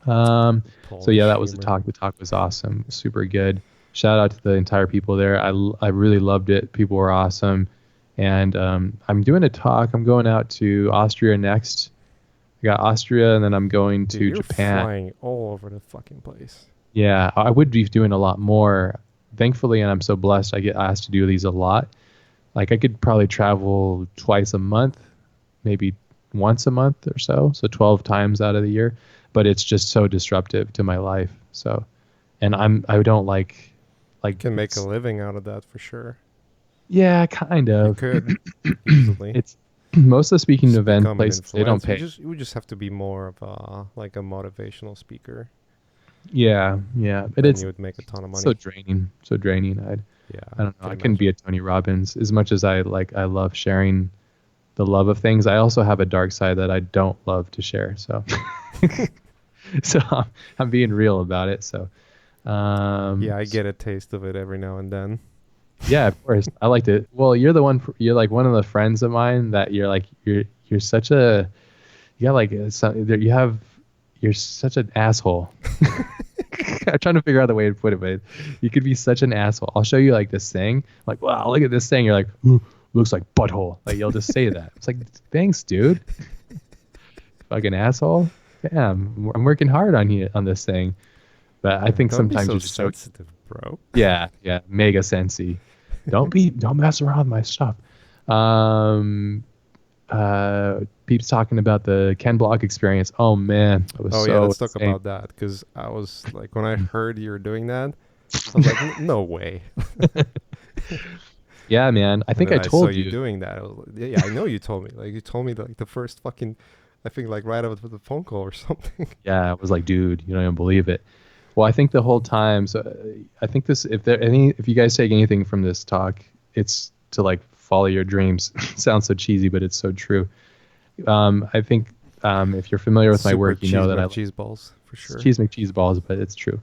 [SPEAKER 1] So yeah, that was the talk. The talk was awesome, super good. Shout out to the entire people there. I really loved it. People were awesome. And I'm doing a talk. I'm going out to Austria next. I got Austria, and then I'm going to Japan.
[SPEAKER 2] You're flying all over the fucking place.
[SPEAKER 1] Yeah, I would be doing a lot more. Thankfully, and I'm so blessed, I get asked to do these a lot. Like I could probably travel twice a month, maybe once a month or so. So 12 times out of the year. But it's just so disruptive to my life. So, and I don't like
[SPEAKER 2] you can make a living out of that for sure.
[SPEAKER 1] Yeah, kind of.
[SPEAKER 2] You could easily.
[SPEAKER 1] It's most of the speaking event places, they don't pay.
[SPEAKER 2] You would just have to be more of a like a motivational speaker.
[SPEAKER 1] Yeah, but
[SPEAKER 2] you would make a ton of money.
[SPEAKER 1] So draining. I don't know. I couldn't be a Tony Robbins as much as I love sharing the love of things. I also have a dark side that I don't love to share. So, so I'm being real about it. So,
[SPEAKER 2] yeah, I get a taste of it every now and then.
[SPEAKER 1] Yeah, of course. I like to. Well, you're like one of the friends of mine that you're such a, you're such an asshole. I'm trying to figure out the way to put it, but you could be such an asshole. I'll show you like this thing. Like, wow, look at this thing. You're like, ooh, looks like butthole. Like you'll just say that. It's like, thanks, dude. Fucking asshole. Damn, I'm working hard on this thing, but I think sometimes you're just
[SPEAKER 2] sensitive, bro.
[SPEAKER 1] Yeah, mega sensy. Don't mess around with my stuff. Peeps talking about the Ken Block experience. Oh man, it was
[SPEAKER 2] let's talk about that, because I was like, when I heard you were doing that, I was like, no way.
[SPEAKER 1] Yeah, man. I think I told you
[SPEAKER 2] doing that. I know you told me. Like you told me like the first fucking, I think like right after the phone call or something.
[SPEAKER 1] Yeah, I was like, dude, you don't even believe it. Well, I think the whole time. So I think this, if you guys take anything from this talk, it's to like follow your dreams. Sounds so cheesy, but it's so true. I think if you're familiar with my work, you know that I
[SPEAKER 2] cheese balls for sure.
[SPEAKER 1] Cheese McCheese balls, but it's true.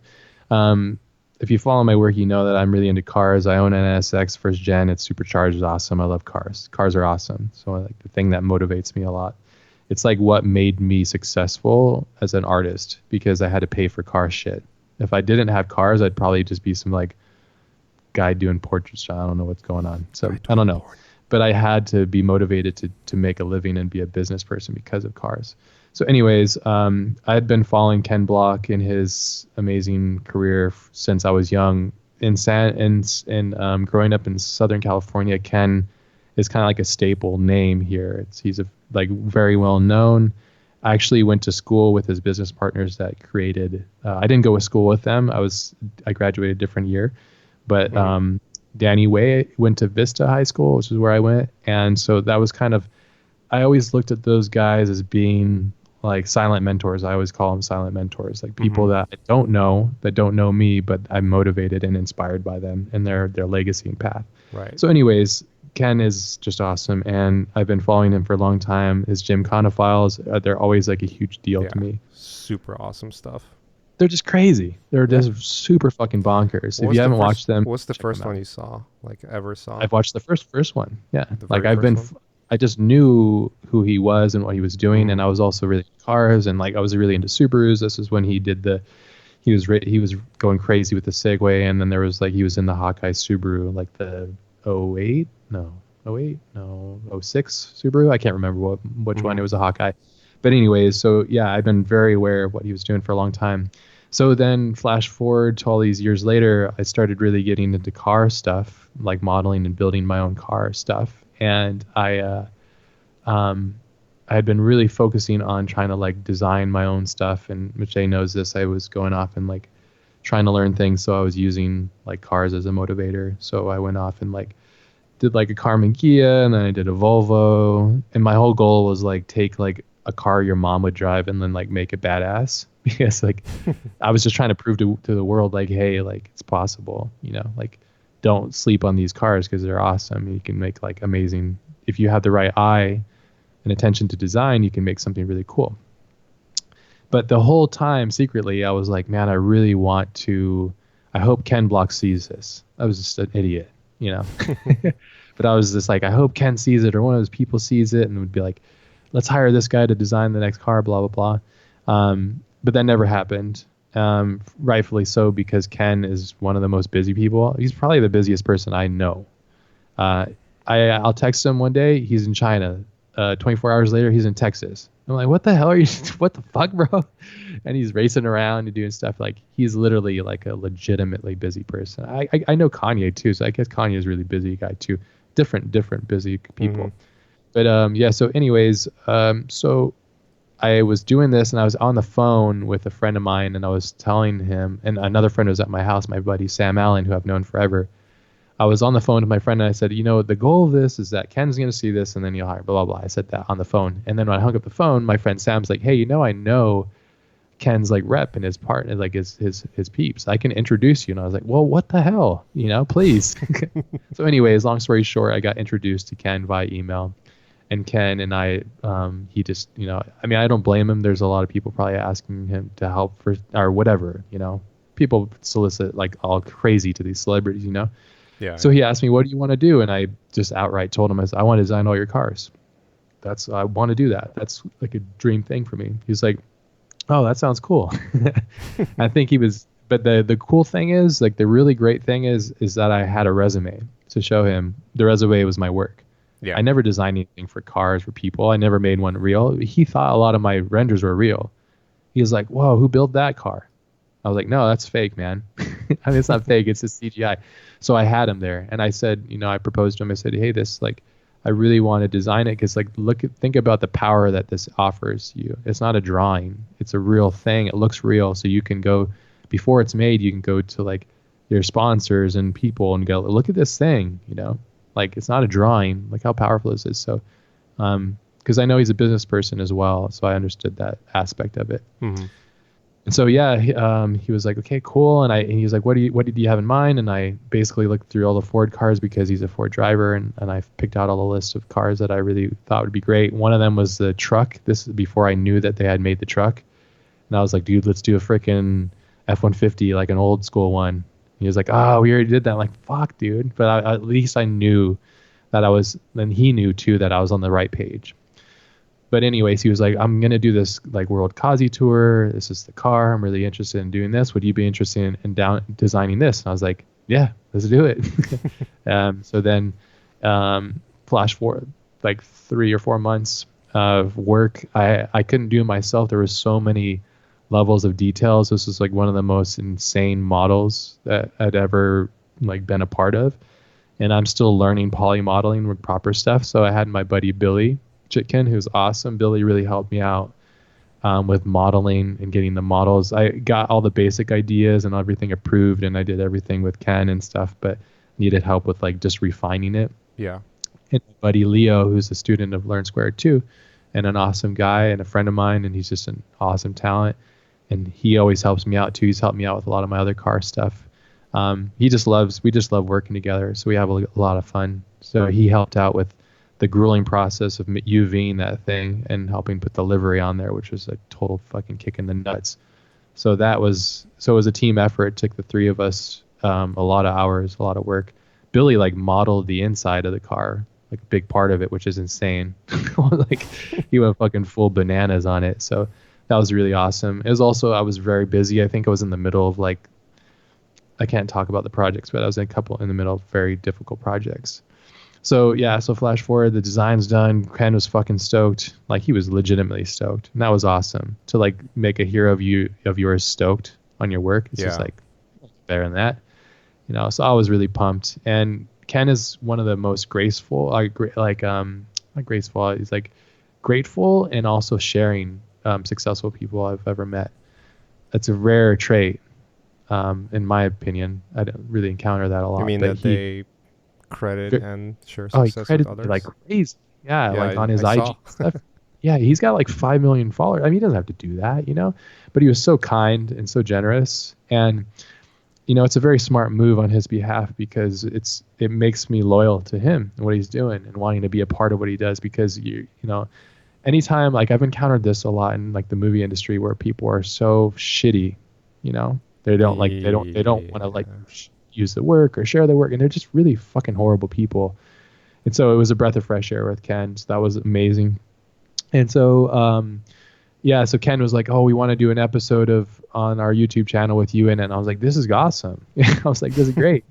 [SPEAKER 1] If you follow my work, you know that I'm really into cars. I own an NSX first gen. It's supercharged. It's awesome. I love cars. Cars are awesome. So like the thing that motivates me a lot. It's like what made me successful as an artist, because I had to pay for car shit. If I didn't have cars, I'd probably just be some like guy doing portraits. I don't know what's going on. So I don't know. But I had to be motivated to make a living and be a business person because of cars. So anyways, I had been following Ken Block in his amazing career since I was young. Growing up in Southern California, Ken is kind of like a staple name here. He's a like very well known. I actually went to school with his business partners that created. I didn't go to school with them. I graduated a different year, but Danny Way went to Vista High School, which is where I went, and so that was kind of. I always looked at those guys as being like silent mentors. I always call them silent mentors, like people that I don't know me, but I'm motivated and inspired by them and their legacy and path.
[SPEAKER 2] Right.
[SPEAKER 1] So anyways, Ken is just awesome, and I've been following him for a long time. His Gymkhana files, they're always like a huge deal to me.
[SPEAKER 2] Super awesome stuff.
[SPEAKER 1] They're just crazy. They're just super fucking bonkers. If you haven't watched them,
[SPEAKER 2] what's the first one you saw? Like ever saw?
[SPEAKER 1] I've watched the first one. Yeah, like I just knew who he was and what he was doing, and I was also really into cars, and like I was really into Subarus. This is when he did he was going crazy with the Segway, and then there was like he was in the Hawkeye Subaru, like the '08 no '08 no '06 Subaru. I can't remember which one. It was a Hawkeye. But anyways, so yeah, I've been very aware of what he was doing for a long time. So then flash forward to all these years later, I started really getting into car stuff, like modeling and building my own car stuff. And I had been really focusing on trying to like design my own stuff. And Michelle knows this. I was going off and like trying to learn things. So I was using like cars as a motivator. So I went off and like did like a Carmen Kia, and then I did a Volvo. And my whole goal was like take like a car your mom would drive and then like make it badass. Because like I was just trying to prove to the world like, hey, like it's possible, you know, like don't sleep on these cars because they're awesome. You can make like amazing, if you have the right eye and attention to design, you can make something really cool. But the whole time secretly I was like, man, I really want to, I hope Ken Block sees this. I was just an idiot, you know. But I was just like, I hope Ken sees it, or one of those people sees it and would be like, let's hire this guy to design the next car, blah blah blah. But that never happened. Rightfully so, because Ken is one of the most busy people. He's probably the busiest person I know. I'll text him one day, he's in China. 24 hours later, he's in Texas. I'm like, what the hell are you? What the fuck, bro? And he's racing around and doing stuff. Like he's literally like a legitimately busy person. I know Kanye too, so I guess Kanye is a really busy guy too. Different busy people. But yeah. So anyways, so I was doing this and I was on the phone with a friend of mine, and I was telling him, and another friend was at my house, my buddy Sam Allen, who I've known forever. I was on the phone with my friend and I said, you know, the goal of this is that Ken's going to see this and then you'll hire, blah, blah, blah. I said that on the phone. And then when I hung up the phone, my friend Sam's like, hey, you know Ken's like rep and his partner, like his peeps. I can introduce you. And I was like, well, what the hell? You know, please. So anyways, long story short, I got introduced to Ken via email. And Ken and I, he just, you know, I mean, I don't blame him. There's a lot of people probably asking him to help for, or whatever, you know. People solicit like all crazy to these celebrities, you know.
[SPEAKER 2] Yeah.
[SPEAKER 1] So he asked me, what do you want to do? And I just outright told him, I want to design all your cars. I want to do that. That's like a dream thing for me. He's like, oh, that sounds cool. I think he was, but the cool thing is, like the really great thing is that I had a resume to show him. The resume was my work. Yeah. I never designed anything for cars, for people. I never made one real. He thought a lot of my renders were real. He was like, whoa, who built that car? I was like, no, that's fake, man. I mean, it's not fake. It's just CGI. So I had him there, and I said, you know, I proposed to him. I said, hey, this, like, I really want to design it because, like, think about the power that this offers you. It's not a drawing. It's a real thing. It looks real. So you can go, before it's made, you can go to, like, your sponsors and people and go, look at this thing, you know? Like, it's not a drawing. Like, how powerful is this? So, because I know he's a business person as well, so I understood that aspect of it. Mm-hmm. And so, yeah, he was like, okay, cool. And he was like, what did you have in mind? And I basically looked through all the Ford cars because he's a Ford driver. And I picked out all the list of cars that I really thought would be great. One of them was the truck. This is before I knew that they had made the truck. And I was like, dude, let's do a freaking F-150, like an old school one. And he was like, oh, we already did that. I'm like, fuck, dude. But at least I knew that then he knew too that I was on the right page. But anyways, he was like, I'm going to do this like World Kazi tour. This is the car. I'm really interested in doing this. Would you be interested in designing this? And I was like, yeah, let's do it. So then flash forward like 3 or 4 months of work. I couldn't do it myself. There was so many levels of details. This was like one of the most insane models that I'd ever like been a part of. And I'm still learning poly modeling with proper stuff. So I had my buddy Billy Chitkin, who's awesome. Billy really helped me out with modeling and getting the models. I got all the basic ideas and everything approved, and I did everything with Ken and stuff, but needed help with like just refining it.
[SPEAKER 2] Yeah.
[SPEAKER 1] And my buddy Leo, who's a student of Learn Squared too, and an awesome guy and a friend of mine, and he's just an awesome talent. And he always helps me out too. He's helped me out with a lot of my other car stuff. We just love working together, so we have a lot of fun. So he helped out with the grueling process of UVing that thing and helping put the livery on there, which was a total fucking kick in the nuts. So it was a team effort. It took the three of us a lot of hours, a lot of work. Billy like modeled the inside of the car, like a big part of it, which is insane. Like he went fucking full bananas on it. So that was really awesome. It was also, I was very busy. I think I was in the middle of like, I can't talk about the projects, but I was in the middle of very difficult projects. So yeah, so flash forward, the design's done. Ken was fucking stoked. Like he was legitimately stoked. And that was awesome. To like make a hero of yours stoked on your work. It's just
[SPEAKER 2] Yeah.
[SPEAKER 1] like better than that. You know, so I was really pumped. And Ken is one of the most graceful, not graceful, he's like grateful and also sharing successful people I've ever met. That's a rare trait, in my opinion. I don't really encounter that a
[SPEAKER 2] You
[SPEAKER 1] lot,
[SPEAKER 2] mean
[SPEAKER 1] but
[SPEAKER 2] that they credit and share
[SPEAKER 1] he
[SPEAKER 2] success with
[SPEAKER 1] credited me like
[SPEAKER 2] others?
[SPEAKER 1] crazy. Yeah,
[SPEAKER 2] Yeah,
[SPEAKER 1] like on
[SPEAKER 2] I
[SPEAKER 1] his IG
[SPEAKER 2] saw.
[SPEAKER 1] stuff. Yeah, he's got like 5 million followers. I mean, he doesn't have to do that, you know, but he was so kind and so generous. And, you know, it's a very smart move on his behalf because it makes me loyal to him and what he's doing and wanting to be a part of what he does because you know, anytime, like I've encountered this a lot in like the movie industry where people are so shitty, you know, they don't want to like
[SPEAKER 2] Yeah.
[SPEAKER 1] use the work or share the work, and they're just really fucking horrible people. And so it was a breath of fresh air with Ken. So that was amazing. And so yeah, so Ken was like, "Oh, we want to do an episode of on our YouTube channel with you in it." And I was like, "This is awesome." I was like, "This is great."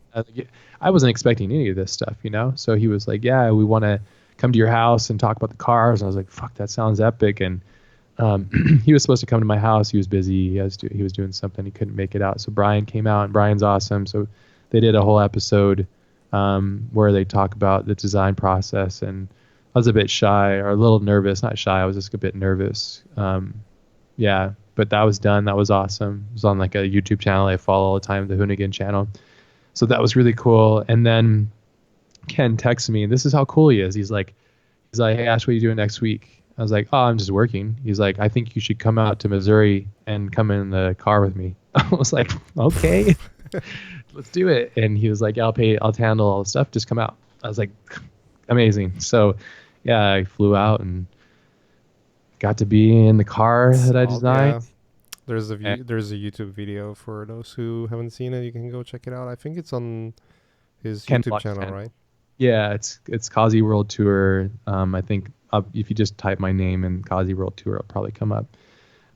[SPEAKER 1] I wasn't expecting any of this stuff, you know. So he was like, "Yeah, we want to come to your house and talk about the cars." And I was like, "Fuck, that sounds epic." And he was supposed to come to my house. He was busy. He was doing something. He couldn't make it out. So Brian came out, and Brian's awesome. So they did a whole episode where they talk about the design process. And I was a bit shy or a little nervous. Not shy. I was just a bit nervous. Yeah, but that was done. That was awesome. It was on like a YouTube channel I follow all the time, the Hoonigan channel. So that was really cool. And then Ken texts me, and this is how cool he is. He's like, "Hey Ash, what are you doing next week?" I was like, "Oh, I'm just working." He's like, "I think you should come out to Missouri and come in the car with me." I was like, "Okay, let's do it." And he was like, "I'll handle all the stuff. Just come out." I was like, "Amazing." So yeah, I flew out and got to be in the car
[SPEAKER 2] It's
[SPEAKER 1] that I
[SPEAKER 2] all,
[SPEAKER 1] designed.
[SPEAKER 2] yeah. There's a
[SPEAKER 1] And
[SPEAKER 2] there's a YouTube video for those who haven't seen it. You can go check it out. I think it's on his
[SPEAKER 1] Ken
[SPEAKER 2] YouTube
[SPEAKER 1] Block's
[SPEAKER 2] channel, right?
[SPEAKER 1] channel. Yeah, it's Kazi World Tour. I think if you just type my name in Kazi World Tour, it'll probably come up.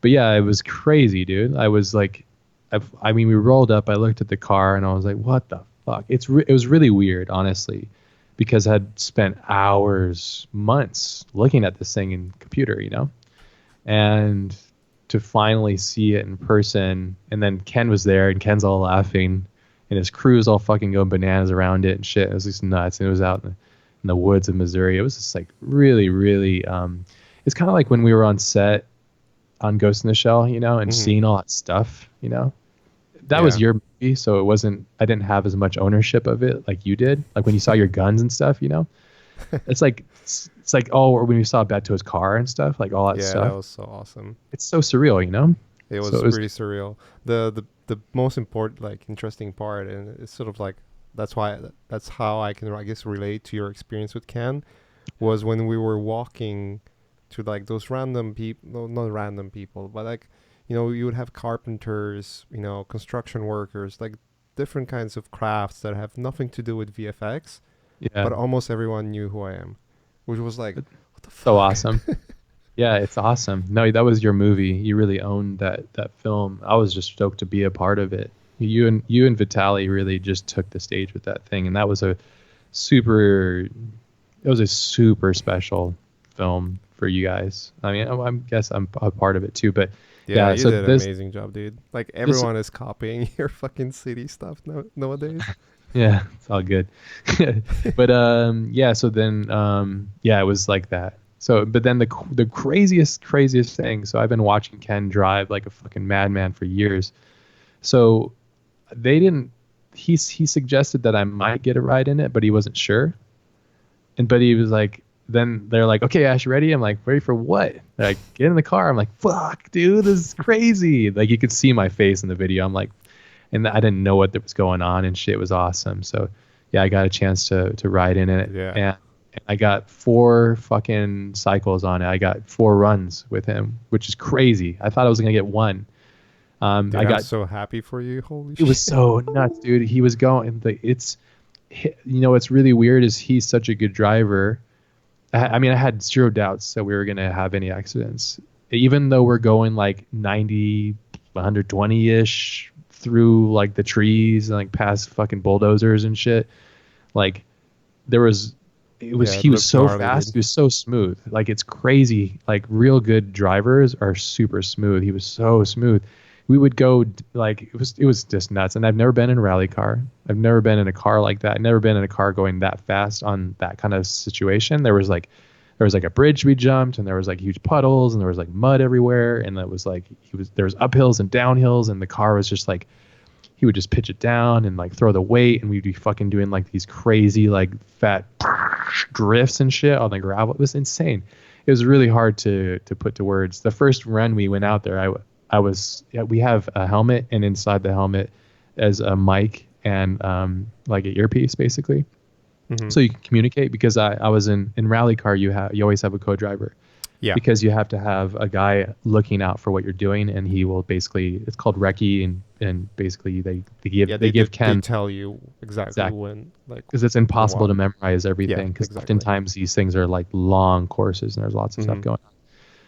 [SPEAKER 1] But yeah, it was crazy, dude. I was like, I mean, we rolled up. I looked at the car and I was like, what the fuck? It was really weird, honestly, because I had spent hours, months looking at this thing in computer, you know, and to finally see it in person. And then Ken was there, and Ken's all laughing, and his crew's all fucking going bananas around it and shit. It was just nuts. And it was out in the woods of Missouri. It was just like really, really. It's kind of like when we were on set on Ghost in the Shell, you know, and
[SPEAKER 2] Mm-hmm.
[SPEAKER 1] seeing all that stuff, you know. That was
[SPEAKER 2] Yeah.
[SPEAKER 1] your movie, so it wasn't. I didn't have as much ownership of it like you did. Like when you saw your guns and stuff, you know. It's like, oh, or when you saw Beto's car and stuff, like all that
[SPEAKER 2] Yeah, that
[SPEAKER 1] stuff.
[SPEAKER 2] was so awesome.
[SPEAKER 1] It's so surreal, you know.
[SPEAKER 2] It
[SPEAKER 1] So
[SPEAKER 2] was
[SPEAKER 1] it was.
[SPEAKER 2] pretty surreal. The most important, like, interesting part, and it's sort of like that's how I can, I guess, relate to your experience with Ken, was when we were walking to like those random people, no, not random people, but like, you would have carpenters, construction workers, like different kinds of crafts that have nothing to do with VFX,
[SPEAKER 1] Yeah,
[SPEAKER 2] but almost everyone knew who I am, which was like,
[SPEAKER 1] it's
[SPEAKER 2] what the
[SPEAKER 1] so
[SPEAKER 2] fuck?
[SPEAKER 1] awesome. Yeah, it's awesome. No, that was your movie. You really owned that film. I was just stoked to be a part of it. You and Vitali really just took the stage with that thing, and that was super. It was a super special film for you guys. I mean, I guess I'm a part of it too, but
[SPEAKER 2] Yeah,
[SPEAKER 1] yeah.
[SPEAKER 2] you
[SPEAKER 1] So
[SPEAKER 2] did an amazing job, dude. Like,
[SPEAKER 1] this,
[SPEAKER 2] everyone is copying your fucking city stuff nowadays.
[SPEAKER 1] yeah, it's all good. But yeah. So then yeah, it was like that. So, but then the craziest thing. So I've been watching Ken drive like a fucking madman for years. So they didn't. He suggested that I might get a ride in it, but he wasn't sure. But he was like, then they're like, "Okay, Ash, you ready?" I'm like, "Ready for what?" They're like, "Get in the car." I'm like, "Fuck, dude, this is crazy." Like you could see my face in the video. I'm like, and I didn't know what was going on and shit. It was awesome. So yeah, I got a chance to ride in it,
[SPEAKER 2] Yeah.
[SPEAKER 1] and I got 4 fucking cycles on it. I got 4 runs with him, which is crazy. I thought I was gonna get one.
[SPEAKER 2] Dude,
[SPEAKER 1] I
[SPEAKER 2] I'm
[SPEAKER 1] got
[SPEAKER 2] so happy for you. Holy
[SPEAKER 1] it was
[SPEAKER 2] shit.
[SPEAKER 1] so nuts, dude. He was going. What's really weird is he's such a good driver. I mean, I had zero doubts that we were gonna have any accidents. even though we're going like 90, 120-ish through like the trees and like past fucking bulldozers and shit, like there was,
[SPEAKER 2] Yeah, it
[SPEAKER 1] he was
[SPEAKER 2] looks
[SPEAKER 1] so
[SPEAKER 2] gnarly,
[SPEAKER 1] fast,
[SPEAKER 2] dude.
[SPEAKER 1] he was so smooth. Like it's crazy. Like real good drivers are super smooth. He was so smooth. We would go like it was just nuts. And I've never been in a rally car. I've never been in a car like that. I've never been in a car going that fast on that kind of situation. There was like a bridge we jumped, and there was like huge puddles, and there was like mud everywhere, and there was uphills and downhills, and the car was just like, he would just pitch it down and like throw the weight, and we'd be fucking doing like these crazy like fat drifts and shit on the gravel. It was insane. It was really hard to put to words. The first run we went out there, we have a helmet, and inside the helmet is a mic and like an earpiece basically,
[SPEAKER 2] Hmm.
[SPEAKER 1] so you can communicate. Because I was in rally car, you always have a co-driver,
[SPEAKER 2] Yeah.
[SPEAKER 1] because you have to have a guy looking out for what you're doing, and he will basically, it's called recce, and basically
[SPEAKER 2] Yeah,
[SPEAKER 1] they give
[SPEAKER 2] they
[SPEAKER 1] Ken,
[SPEAKER 2] tell you exactly
[SPEAKER 1] exactly,
[SPEAKER 2] when, like,
[SPEAKER 1] because it's
[SPEAKER 2] when
[SPEAKER 1] impossible
[SPEAKER 2] what.
[SPEAKER 1] to memorize
[SPEAKER 2] Yeah,
[SPEAKER 1] everything, because
[SPEAKER 2] exactly.
[SPEAKER 1] oftentimes these things are like long courses and there's lots of stuff
[SPEAKER 2] Hmm.
[SPEAKER 1] going on.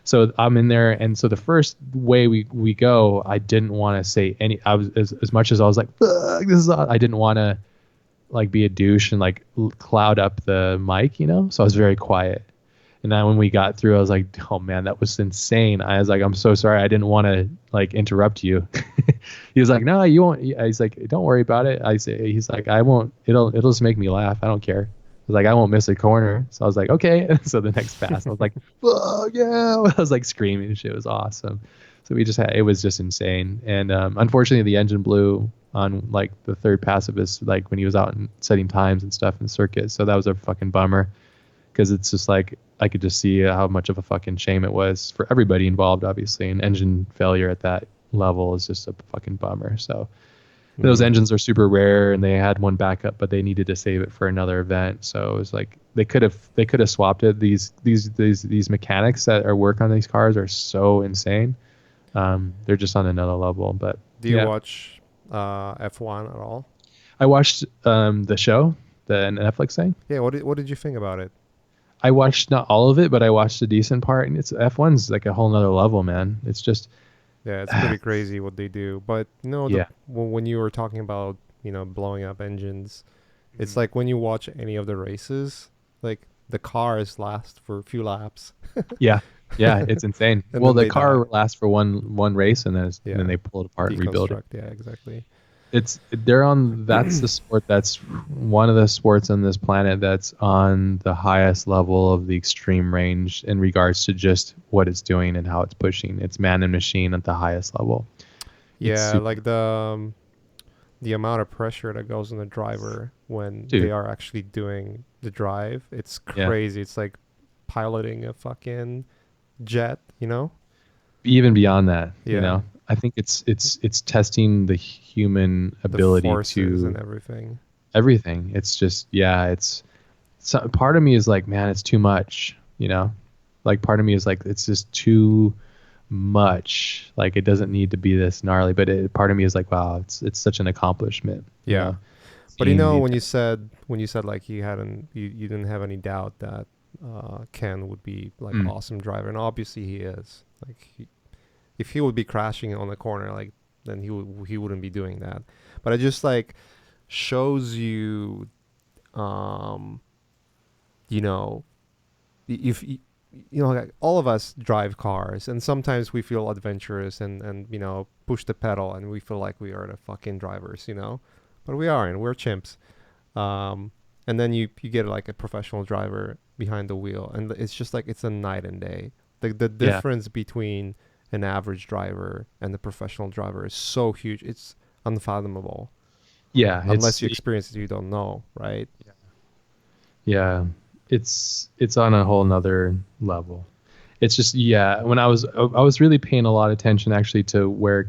[SPEAKER 1] So I'm in there, and so the first way we go, I didn't want to say any. I was as much as I was like, "Fuck, this is," I didn't want to like be a douche and like cloud up the mic, you know. So I was very quiet. And then when we got through, I was like, "Oh man, that was insane." I was like, "I'm so sorry. I didn't want to like interrupt you." He was like, "No, you won't." He's like, "Don't worry about it." He's like, "I won't. It'll just make me laugh. I don't care." I was like, "I won't miss a corner." So I was like, "Okay." So the next pass, I was like, "Fuck yeah!" I was like screaming and shit. It was awesome. So it was just insane. And unfortunately, the engine blew on like the third pass of his, like when he was out and setting times and stuff in the circuit. So that was a fucking bummer, because it's just like I could just see how much of a fucking shame it was for everybody involved. Obviously, an engine failure at that level is just a fucking bummer. So those
[SPEAKER 2] Hmm.
[SPEAKER 1] engines are super rare, and they had one backup, but they needed to save it for another event. So it was like they could have swapped it. These mechanics that are work on these cars are so insane. They're just on another level. But
[SPEAKER 2] Do you
[SPEAKER 1] yeah,
[SPEAKER 2] watch F1 at all?
[SPEAKER 1] I watched the show, the Netflix thing.
[SPEAKER 2] Yeah, what did you think about it?
[SPEAKER 1] I watched not all of it, but I watched a decent part, and it's F1's like a whole nother level, man. It's just
[SPEAKER 2] Yeah, it's pretty crazy what they do. But the
[SPEAKER 1] yeah.
[SPEAKER 2] when you were talking about, blowing up engines, it's
[SPEAKER 1] Mhm.
[SPEAKER 2] like when you watch any of the races, like the cars last for a few laps
[SPEAKER 1] Yeah, yeah, it's insane.
[SPEAKER 2] and
[SPEAKER 1] Well,
[SPEAKER 2] then
[SPEAKER 1] the
[SPEAKER 2] they die.
[SPEAKER 1] car lasts for one race, and then
[SPEAKER 2] Yeah,
[SPEAKER 1] they pull it apart and rebuild it.
[SPEAKER 2] deconstruct. Yeah, exactly.
[SPEAKER 1] That's the sport, that's one of the sports on this planet that's on the highest level of the extreme range in regards to just what it's doing and how it's pushing. It's man and machine at the highest level. It's
[SPEAKER 2] Yeah,
[SPEAKER 1] super,
[SPEAKER 2] like the amount of pressure that goes on the driver when they
[SPEAKER 1] dude.
[SPEAKER 2] are actually doing the drive, it's
[SPEAKER 1] Yeah.
[SPEAKER 2] crazy. It's like piloting a fucking jet, you know?
[SPEAKER 1] Even beyond that,
[SPEAKER 2] Yeah,
[SPEAKER 1] I think it's testing the human
[SPEAKER 2] the
[SPEAKER 1] ability
[SPEAKER 2] forces and
[SPEAKER 1] to
[SPEAKER 2] everything.
[SPEAKER 1] everything. It's just, yeah, it's so, part of me is like, man, it's too much, like part of me is like, it's just too much. Like it doesn't need to be this gnarly, but part of me is like, wow, it's such an accomplishment,
[SPEAKER 2] Yeah. But
[SPEAKER 1] seeing these.
[SPEAKER 2] when you said like you didn't have any doubt that Ken would be like
[SPEAKER 1] Mm,
[SPEAKER 2] awesome driver, and obviously he is. Like if he would be crashing on the corner, like then he wouldn't be doing that. But it just like shows you, um, you know, if like all of us drive cars, and sometimes we feel adventurous and push the pedal, and we feel like we are the fucking drivers, but we aren't. We're chimps. Um, and then you get like a professional driver behind the wheel, and it's just like it's a night and day. The
[SPEAKER 1] yeah,
[SPEAKER 2] difference between an average driver and the professional driver is so huge. It's unfathomable.
[SPEAKER 1] yeah,
[SPEAKER 2] Unless you experience it, you don't know, right?
[SPEAKER 1] yeah, it's on a whole nother level. It's just, yeah, when I was really paying a lot of attention actually to where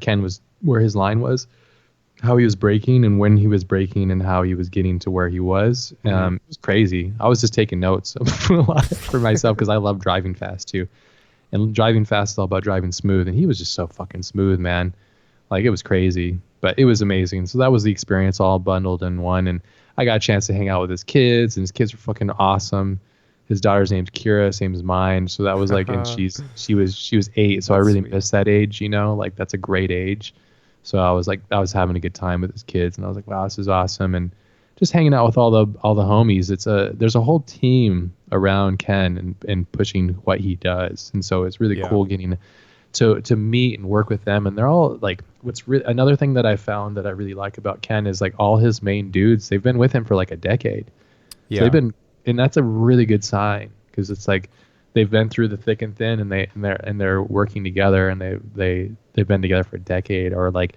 [SPEAKER 1] his line was, how he was braking and when he was braking and how he was getting to where he was.
[SPEAKER 2] Hmm.
[SPEAKER 1] It was crazy. I was just taking notes a lot for myself, because I love driving fast too. And driving fast is all about driving smooth. And he was just so fucking smooth, man. Like it was crazy, but it was amazing. So that was the experience all bundled in one. And I got a chance to hang out with his kids, and his kids were fucking awesome. his daughter's name's Kira, same as mine. So that was like, and she was 8, so I
[SPEAKER 2] That's
[SPEAKER 1] really
[SPEAKER 2] sweet.
[SPEAKER 1] missed that age. Like that's a great age. So I was having a good time with his kids, and I was like, wow, this is awesome, and just hanging out with all the homies. There's a whole team around Ken and pushing what he does, and so it's really
[SPEAKER 2] Yeah.
[SPEAKER 1] cool getting to meet and work with them. And they're all like, another thing that I found that I really like about Ken is like all his main dudes, they've been with him for like a decade. So they've
[SPEAKER 2] Yeah.
[SPEAKER 1] been, and that's a really good sign, because it's like they've been through the thick and thin, and they're working together, and they've been together for a decade or like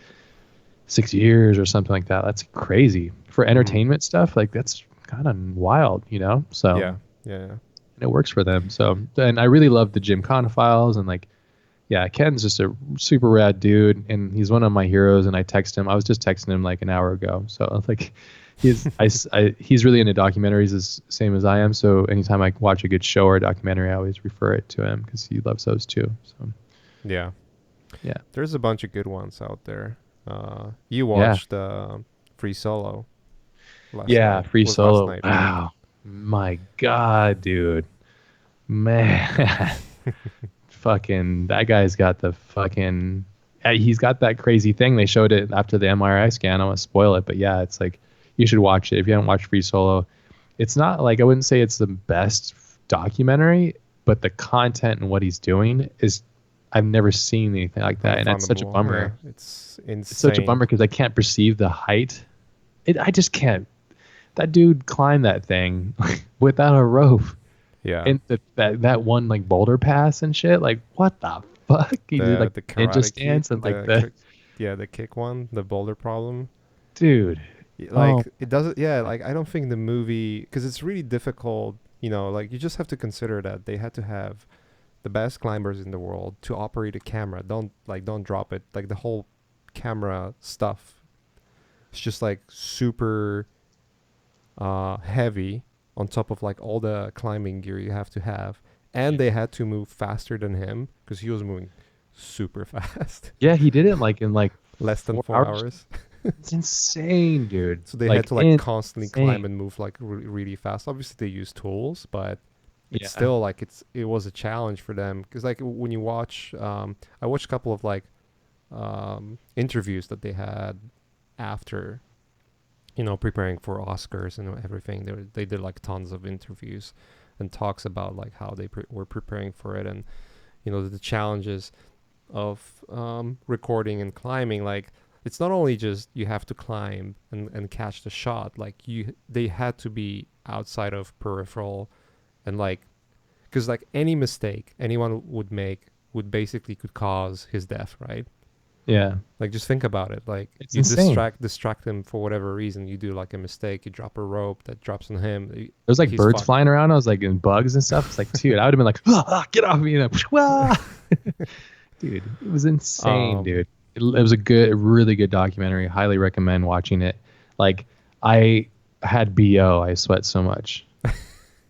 [SPEAKER 1] 6 years or something like that. That's crazy for
[SPEAKER 2] Hmm.
[SPEAKER 1] entertainment stuff. Like that's kind of wild. So
[SPEAKER 2] Yeah. Yeah.
[SPEAKER 1] and it works for them. So, and I really love the Jim Conn files, and like, yeah, Ken's just a super rad dude, and he's one of my heroes. And I text him. I was just texting him like an hour ago. So like, he's really into documentaries, as same as I am. So anytime I watch a good show or a documentary, I always refer it to him because he loves those too. So
[SPEAKER 2] Yeah.
[SPEAKER 1] yeah,
[SPEAKER 2] There's a bunch of good ones out there. You
[SPEAKER 1] yeah,
[SPEAKER 2] watched Free Solo last
[SPEAKER 1] yeah.
[SPEAKER 2] night.
[SPEAKER 1] Free
[SPEAKER 2] Was last
[SPEAKER 1] Solo.
[SPEAKER 2] night, right?
[SPEAKER 1] Wow, my God, dude, man. Fucking that guy's got the fucking he's got that crazy thing. They showed it after the MRI scan. I don't want to spoil it, but yeah, it's like you should watch it if you haven't watched Free Solo. It's not like, I wouldn't say it's the best documentary, but the content and what he's doing is, I've never seen anything like that, and that's such a
[SPEAKER 2] Unfoundable. Yeah,
[SPEAKER 1] bummer.
[SPEAKER 2] it's
[SPEAKER 1] It's such a
[SPEAKER 2] insane.
[SPEAKER 1] bummer because I can't perceive the height. I just can't. That dude climbed that thing without a rope.
[SPEAKER 2] Yeah.
[SPEAKER 1] And that one like boulder pass and shit, like what the fuck? He did like
[SPEAKER 2] The
[SPEAKER 1] ninja
[SPEAKER 2] karate kick,
[SPEAKER 1] stance and like the
[SPEAKER 2] yeah, the kick one, the boulder problem.
[SPEAKER 1] dude. Oh,
[SPEAKER 2] Like it doesn't. Yeah, like I don't think the movie, because it's really difficult. Like you just have to consider that they had to have the best climbers in the world to operate a camera. Don't drop it. Like the whole camera stuff. It's just like super heavy on top of like all the climbing gear you have to have. And they had to move faster than him because he was moving super fast.
[SPEAKER 1] yeah, he did it like in like
[SPEAKER 2] Less than 4
[SPEAKER 1] 4 hours.
[SPEAKER 2] hours.
[SPEAKER 1] It's insane, dude.
[SPEAKER 2] So they had
[SPEAKER 1] Like
[SPEAKER 2] to like constantly climb
[SPEAKER 1] insane.
[SPEAKER 2] and move like really fast. Obviously they use tools, but it's
[SPEAKER 1] Yeah.
[SPEAKER 2] still like it was a challenge for them because like when you watch, I watched a couple of like interviews that they had after, preparing for Oscars and everything. They did like tons of interviews and talks about like how they were preparing for it, and the challenges of recording and climbing. Like it's not only just you have to climb and catch the shot. Like they had to be outside of peripheral, and like because like any mistake anyone would make would basically could cause his death, right?
[SPEAKER 1] Yeah.
[SPEAKER 2] Like just think about it. Like
[SPEAKER 1] It's
[SPEAKER 2] you
[SPEAKER 1] insane.
[SPEAKER 2] distract him for whatever reason. You do like a mistake. You drop a rope that drops on him.
[SPEAKER 1] There's like
[SPEAKER 2] He's
[SPEAKER 1] birds
[SPEAKER 2] fucked.
[SPEAKER 1] flying around. I was like, and bugs and stuff. It's like, dude, I would have been like, get off me, ah. Dude, it was insane,
[SPEAKER 2] Um,
[SPEAKER 1] dude. It was a really good documentary. Highly recommend watching it. Like, I had BO. I sweat so much.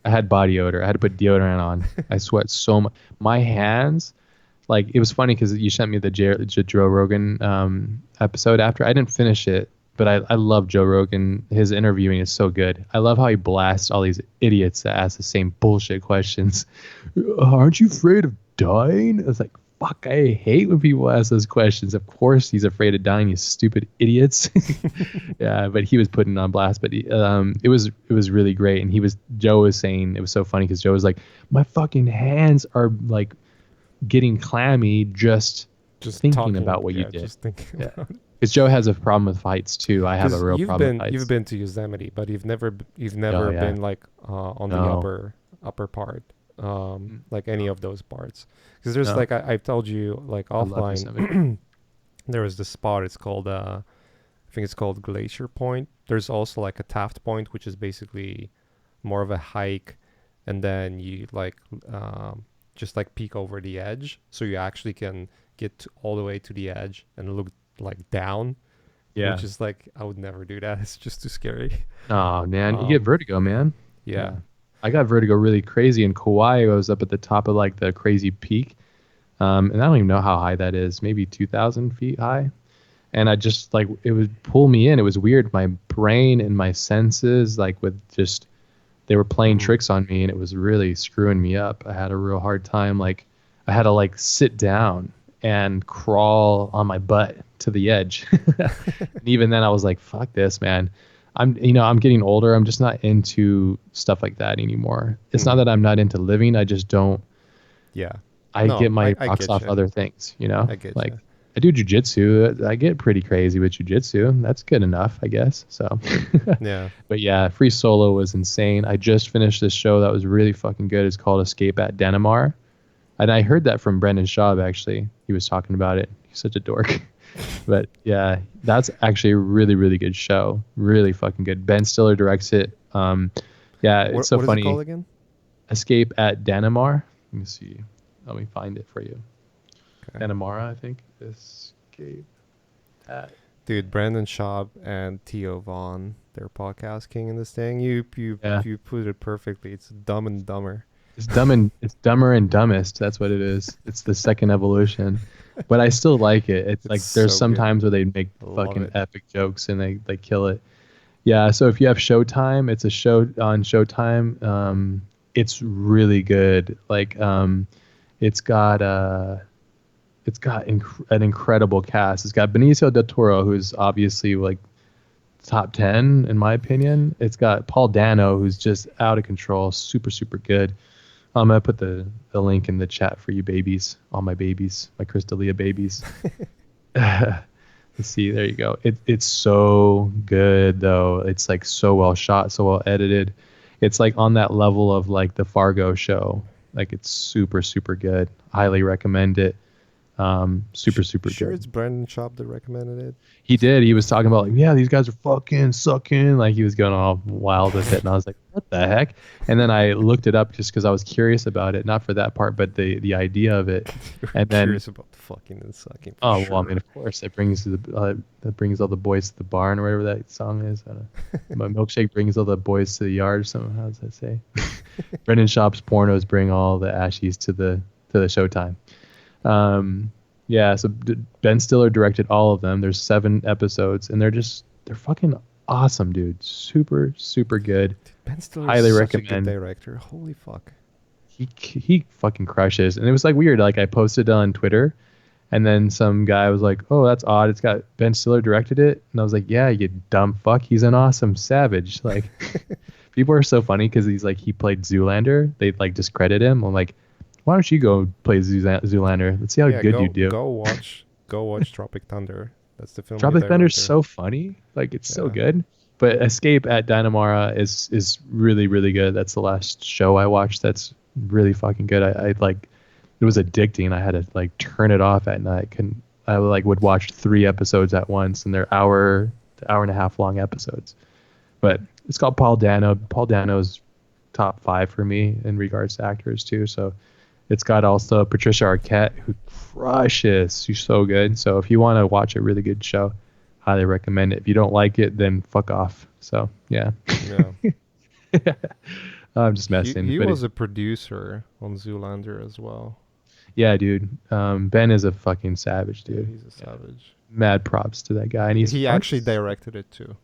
[SPEAKER 1] I had body odor. I had to put deodorant on. I sweat so much. My hands, like, it was funny because you sent me the Joe Rogan episode after. I didn't finish it, but I love Joe Rogan. His interviewing is so good. I love how he blasts all these idiots that ask the same bullshit questions. Aren't you afraid of dying? I was like, fuck, I hate when people ask those questions. Of course he's afraid of dying, you stupid idiots. Yeah, but he was putting on blast. But it was really great. And Joe was saying, it was so funny because Joe was like, my fucking hands are like getting clammy just
[SPEAKER 2] just
[SPEAKER 1] thinking
[SPEAKER 2] talking.
[SPEAKER 1] about what you
[SPEAKER 2] Yeah,
[SPEAKER 1] did.
[SPEAKER 2] just thinking
[SPEAKER 1] Yeah,
[SPEAKER 2] about it.
[SPEAKER 1] because Joe has a problem with heights too. I have a
[SPEAKER 2] Because
[SPEAKER 1] real problem with
[SPEAKER 2] you've
[SPEAKER 1] heights.
[SPEAKER 2] been to Yosemite, but you've
[SPEAKER 1] Oh
[SPEAKER 2] never
[SPEAKER 1] yeah,
[SPEAKER 2] been like on the
[SPEAKER 1] no,
[SPEAKER 2] upper part, like any
[SPEAKER 1] no,
[SPEAKER 2] of those parts. Because there's
[SPEAKER 1] no.
[SPEAKER 2] like I've told you like
[SPEAKER 1] I love Yosemite.
[SPEAKER 2] offline, there was this spot. It's called I think it's called Glacier Point. There's also like a Taft Point, which is basically more of a hike, and then you like just like peek over the edge, so you actually can get all the way to the edge and look like down,
[SPEAKER 1] Yeah.
[SPEAKER 2] which is like I would never do that. It's just too scary.
[SPEAKER 1] Oh man, you get
[SPEAKER 2] Um,
[SPEAKER 1] vertigo, man.
[SPEAKER 2] yeah,
[SPEAKER 1] Yeah. I got vertigo really crazy in Kauai. I was up at the top of like the crazy peak. And I don't even know how high that is, maybe 2,000 feet high. And I just it would pull me in. It was weird. My brain and my senses, like would just they were playing
[SPEAKER 2] Mhm.
[SPEAKER 1] tricks on me, and it was really screwing me up. I had a real hard time. Like, I had to like sit down and crawl on my butt to the edge. And even then I was like, fuck this, man. I'm getting older. I'm just not into stuff like that anymore. It's not
[SPEAKER 2] Mhm.
[SPEAKER 1] that I'm not into living. I just don't,
[SPEAKER 2] Yeah.
[SPEAKER 1] I get
[SPEAKER 2] No,
[SPEAKER 1] my
[SPEAKER 2] I
[SPEAKER 1] rocks
[SPEAKER 2] get
[SPEAKER 1] off
[SPEAKER 2] you.
[SPEAKER 1] other things,
[SPEAKER 2] I get
[SPEAKER 1] like
[SPEAKER 2] you.
[SPEAKER 1] I do jujitsu. I get pretty crazy with jujitsu. That's good enough, I guess. So,
[SPEAKER 2] Yeah.
[SPEAKER 1] but yeah, Free Solo was insane. I just finished this show that was really fucking good. It's called Escape at Dannemar. And I heard that from Brendan Schaub, actually. He was talking about it. He's such a dork. But yeah, that's actually a really, really good show. Really fucking good. Ben Stiller directs it. Yeah, it's so
[SPEAKER 2] What is it called
[SPEAKER 1] funny.
[SPEAKER 2] again?
[SPEAKER 1] Escape at Dannemar. Let me see. Let me find it for you.
[SPEAKER 2] Okay.
[SPEAKER 1] Dannemara, I think. Escape at.
[SPEAKER 2] Dude, Brandon Schaub and Theo Vaughn, their podcast king in this thing.
[SPEAKER 1] Yeah,
[SPEAKER 2] You put it perfectly. It's Dumb and Dumber.
[SPEAKER 1] it's dumber and dumbest. That's what it is. It's the second evolution. But I still like it. It's
[SPEAKER 2] It's
[SPEAKER 1] like there's
[SPEAKER 2] so
[SPEAKER 1] some
[SPEAKER 2] good.
[SPEAKER 1] times where they make
[SPEAKER 2] I love
[SPEAKER 1] fucking
[SPEAKER 2] it.
[SPEAKER 1] epic jokes and they kill it. Yeah, so if you have Showtime, it's a show on Showtime. It's really good. Like, it's got an incredible cast. It's got Benicio del Toro, who's obviously like top 10 in my opinion. It's got Paul Dano, who's just out of control, super super good. I'm gonna put the link in the chat for you babies, all my babies, my Crystalia babies. Let's see, there you go. It's so good though. It's like so well shot, so well edited. It's like on that level of like the Fargo show. Like it's super super good. Highly recommend it. Super super
[SPEAKER 2] Sure,
[SPEAKER 1] good.
[SPEAKER 2] it's Brandon Schaub that recommended it.
[SPEAKER 1] He did. He was talking about like, yeah, these guys are fucking sucking. Like he was going all wild with it, and I was like, what the heck? And then I looked it up just because I was curious about it, not for that part, but the idea of it.
[SPEAKER 2] You're
[SPEAKER 1] And then,
[SPEAKER 2] curious about the fucking and sucking for
[SPEAKER 1] oh well, I mean,
[SPEAKER 2] sure.
[SPEAKER 1] of course, that brings all the boys to the barn or whatever that song is. My milkshake brings all the boys to the yard. Or something. How does that say? Brendan Schaub's pornos bring all the ashies to the Showtime. Yeah, so Ben Stiller directed all of them. There's 7 episodes, and they're fucking awesome, dude. Super super good.
[SPEAKER 2] Dude, Ben Stiller is
[SPEAKER 1] Highly
[SPEAKER 2] such a good
[SPEAKER 1] recommend.
[SPEAKER 2] director. Holy fuck.
[SPEAKER 1] He fucking crushes, and it was like weird. Like I posted on Twitter, and then some guy was like, "Oh, that's odd. It's got Ben Stiller directed it," and I was like, "Yeah, you dumb fuck. He's an awesome savage." Like people are so funny because he's like he played Zoolander. They like discredit him. I'm like, why don't you go play Zoolander? Let's see how
[SPEAKER 2] Yeah,
[SPEAKER 1] good you do.
[SPEAKER 2] go watch Tropic Thunder. That's the film he
[SPEAKER 1] Tropic Thunder's
[SPEAKER 2] directed.
[SPEAKER 1] so funny. Like it's so
[SPEAKER 2] Yeah.
[SPEAKER 1] good. But Escape at Dannemora is really really good. That's the last show I watched. That's really fucking good. I like it was addicting. I had to like turn it off at night. Couldn't I like would watch 3 episodes at once, and they're hour and a half long episodes. But it's called Paul Dano. Paul Dano's top 5 for me in regards to actors too. So it's got also Patricia Arquette, who crushes. She's so good. So if you want to watch a really good show, highly recommend it. If you don't like it, then fuck off. So yeah,
[SPEAKER 2] Yeah.
[SPEAKER 1] I'm just messing.
[SPEAKER 2] He
[SPEAKER 1] But
[SPEAKER 2] was a producer on Zoolander as well.
[SPEAKER 1] yeah, dude, Ben is a fucking savage,
[SPEAKER 2] Yeah,
[SPEAKER 1] dude.
[SPEAKER 2] he's a savage.
[SPEAKER 1] Mad props to that guy, and he's
[SPEAKER 2] He
[SPEAKER 1] fun.
[SPEAKER 2] actually directed it too.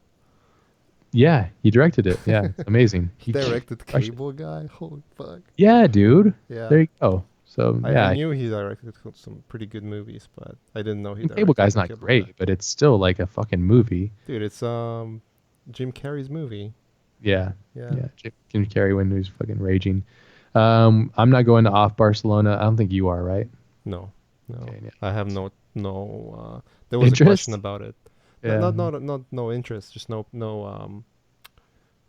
[SPEAKER 1] Yeah, he directed it. Yeah, it's amazing.
[SPEAKER 2] He directed
[SPEAKER 1] crushed it.
[SPEAKER 2] Cable Guy. Holy fuck.
[SPEAKER 1] Yeah, dude.
[SPEAKER 2] Yeah.
[SPEAKER 1] There you go. So
[SPEAKER 2] I
[SPEAKER 1] yeah,
[SPEAKER 2] knew he directed some pretty good movies, but I didn't know he directed
[SPEAKER 1] Cable Guy's not
[SPEAKER 2] Cable
[SPEAKER 1] great,
[SPEAKER 2] Guy.
[SPEAKER 1] but it's still like a fucking movie.
[SPEAKER 2] Dude, it's Jim Carrey's movie.
[SPEAKER 1] Yeah.
[SPEAKER 2] Yeah.
[SPEAKER 1] Yeah. Jim Carrey when he was fucking raging. I'm not going to off Barcelona. I don't think you are, right?
[SPEAKER 2] No.
[SPEAKER 1] Okay, yeah.
[SPEAKER 2] I have no there was a question
[SPEAKER 1] Interest?
[SPEAKER 2] about it.
[SPEAKER 1] Yeah.
[SPEAKER 2] Not no interest, just no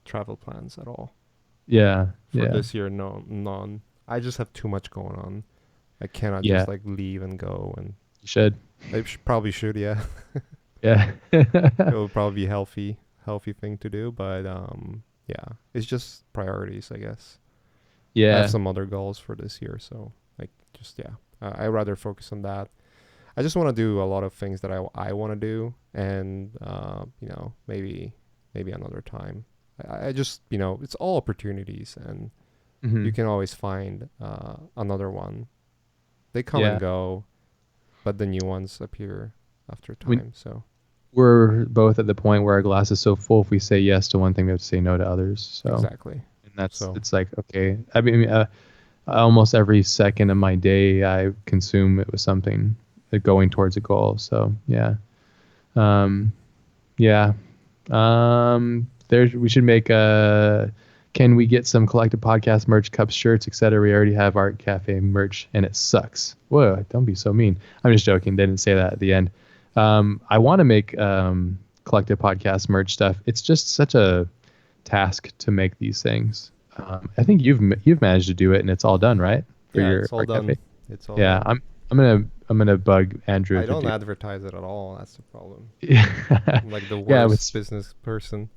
[SPEAKER 2] travel plans at all.
[SPEAKER 1] Yeah.
[SPEAKER 2] For
[SPEAKER 1] Yeah.
[SPEAKER 2] this year, none. I just have too much going on. I cannot
[SPEAKER 1] Yeah.
[SPEAKER 2] just like leave and go, and
[SPEAKER 1] You should.
[SPEAKER 2] I probably should, yeah.
[SPEAKER 1] Yeah.
[SPEAKER 2] It would probably be healthy thing to do, but yeah, it's just priorities, I guess. I
[SPEAKER 1] Yeah.
[SPEAKER 2] have some other goals for this year, so like just yeah, I rather focus on that. I just want to do a lot of things that I want to do, and you know, maybe another time. I just, you know, it's all opportunities, and
[SPEAKER 1] Mhm.
[SPEAKER 2] you can always find another one. They come
[SPEAKER 1] Yeah.
[SPEAKER 2] and go, but the new ones appear after
[SPEAKER 1] We-
[SPEAKER 2] time. So
[SPEAKER 1] We're both at the point where our glass is so full. If we say yes to one thing, we have to say no to others. So
[SPEAKER 2] exactly.
[SPEAKER 1] and that's
[SPEAKER 2] So
[SPEAKER 1] it's like, okay. I mean, almost every second of my day I consume it with something going towards a goal. So yeah, um, yeah. There we should make a. Can we get some collective podcast merch, cups, shirts, etc.? We already have Art Cafe merch, and it sucks. Whoa! Don't be so mean. I'm just joking. They didn't say that at the end. I want to make collective podcast merch stuff. It's just such a task to make these things. I think you've managed to do it, and it's all done, right? For
[SPEAKER 2] yeah,
[SPEAKER 1] your
[SPEAKER 2] it's all
[SPEAKER 1] Art
[SPEAKER 2] done.
[SPEAKER 1] Cafe.
[SPEAKER 2] It's all
[SPEAKER 1] Yeah,
[SPEAKER 2] done.
[SPEAKER 1] I'm gonna bug Andrew
[SPEAKER 2] I
[SPEAKER 1] to
[SPEAKER 2] don't
[SPEAKER 1] do.
[SPEAKER 2] advertise it at all. That's the problem.
[SPEAKER 1] Yeah,
[SPEAKER 2] I'm like the
[SPEAKER 1] yeah.
[SPEAKER 2] worst business person.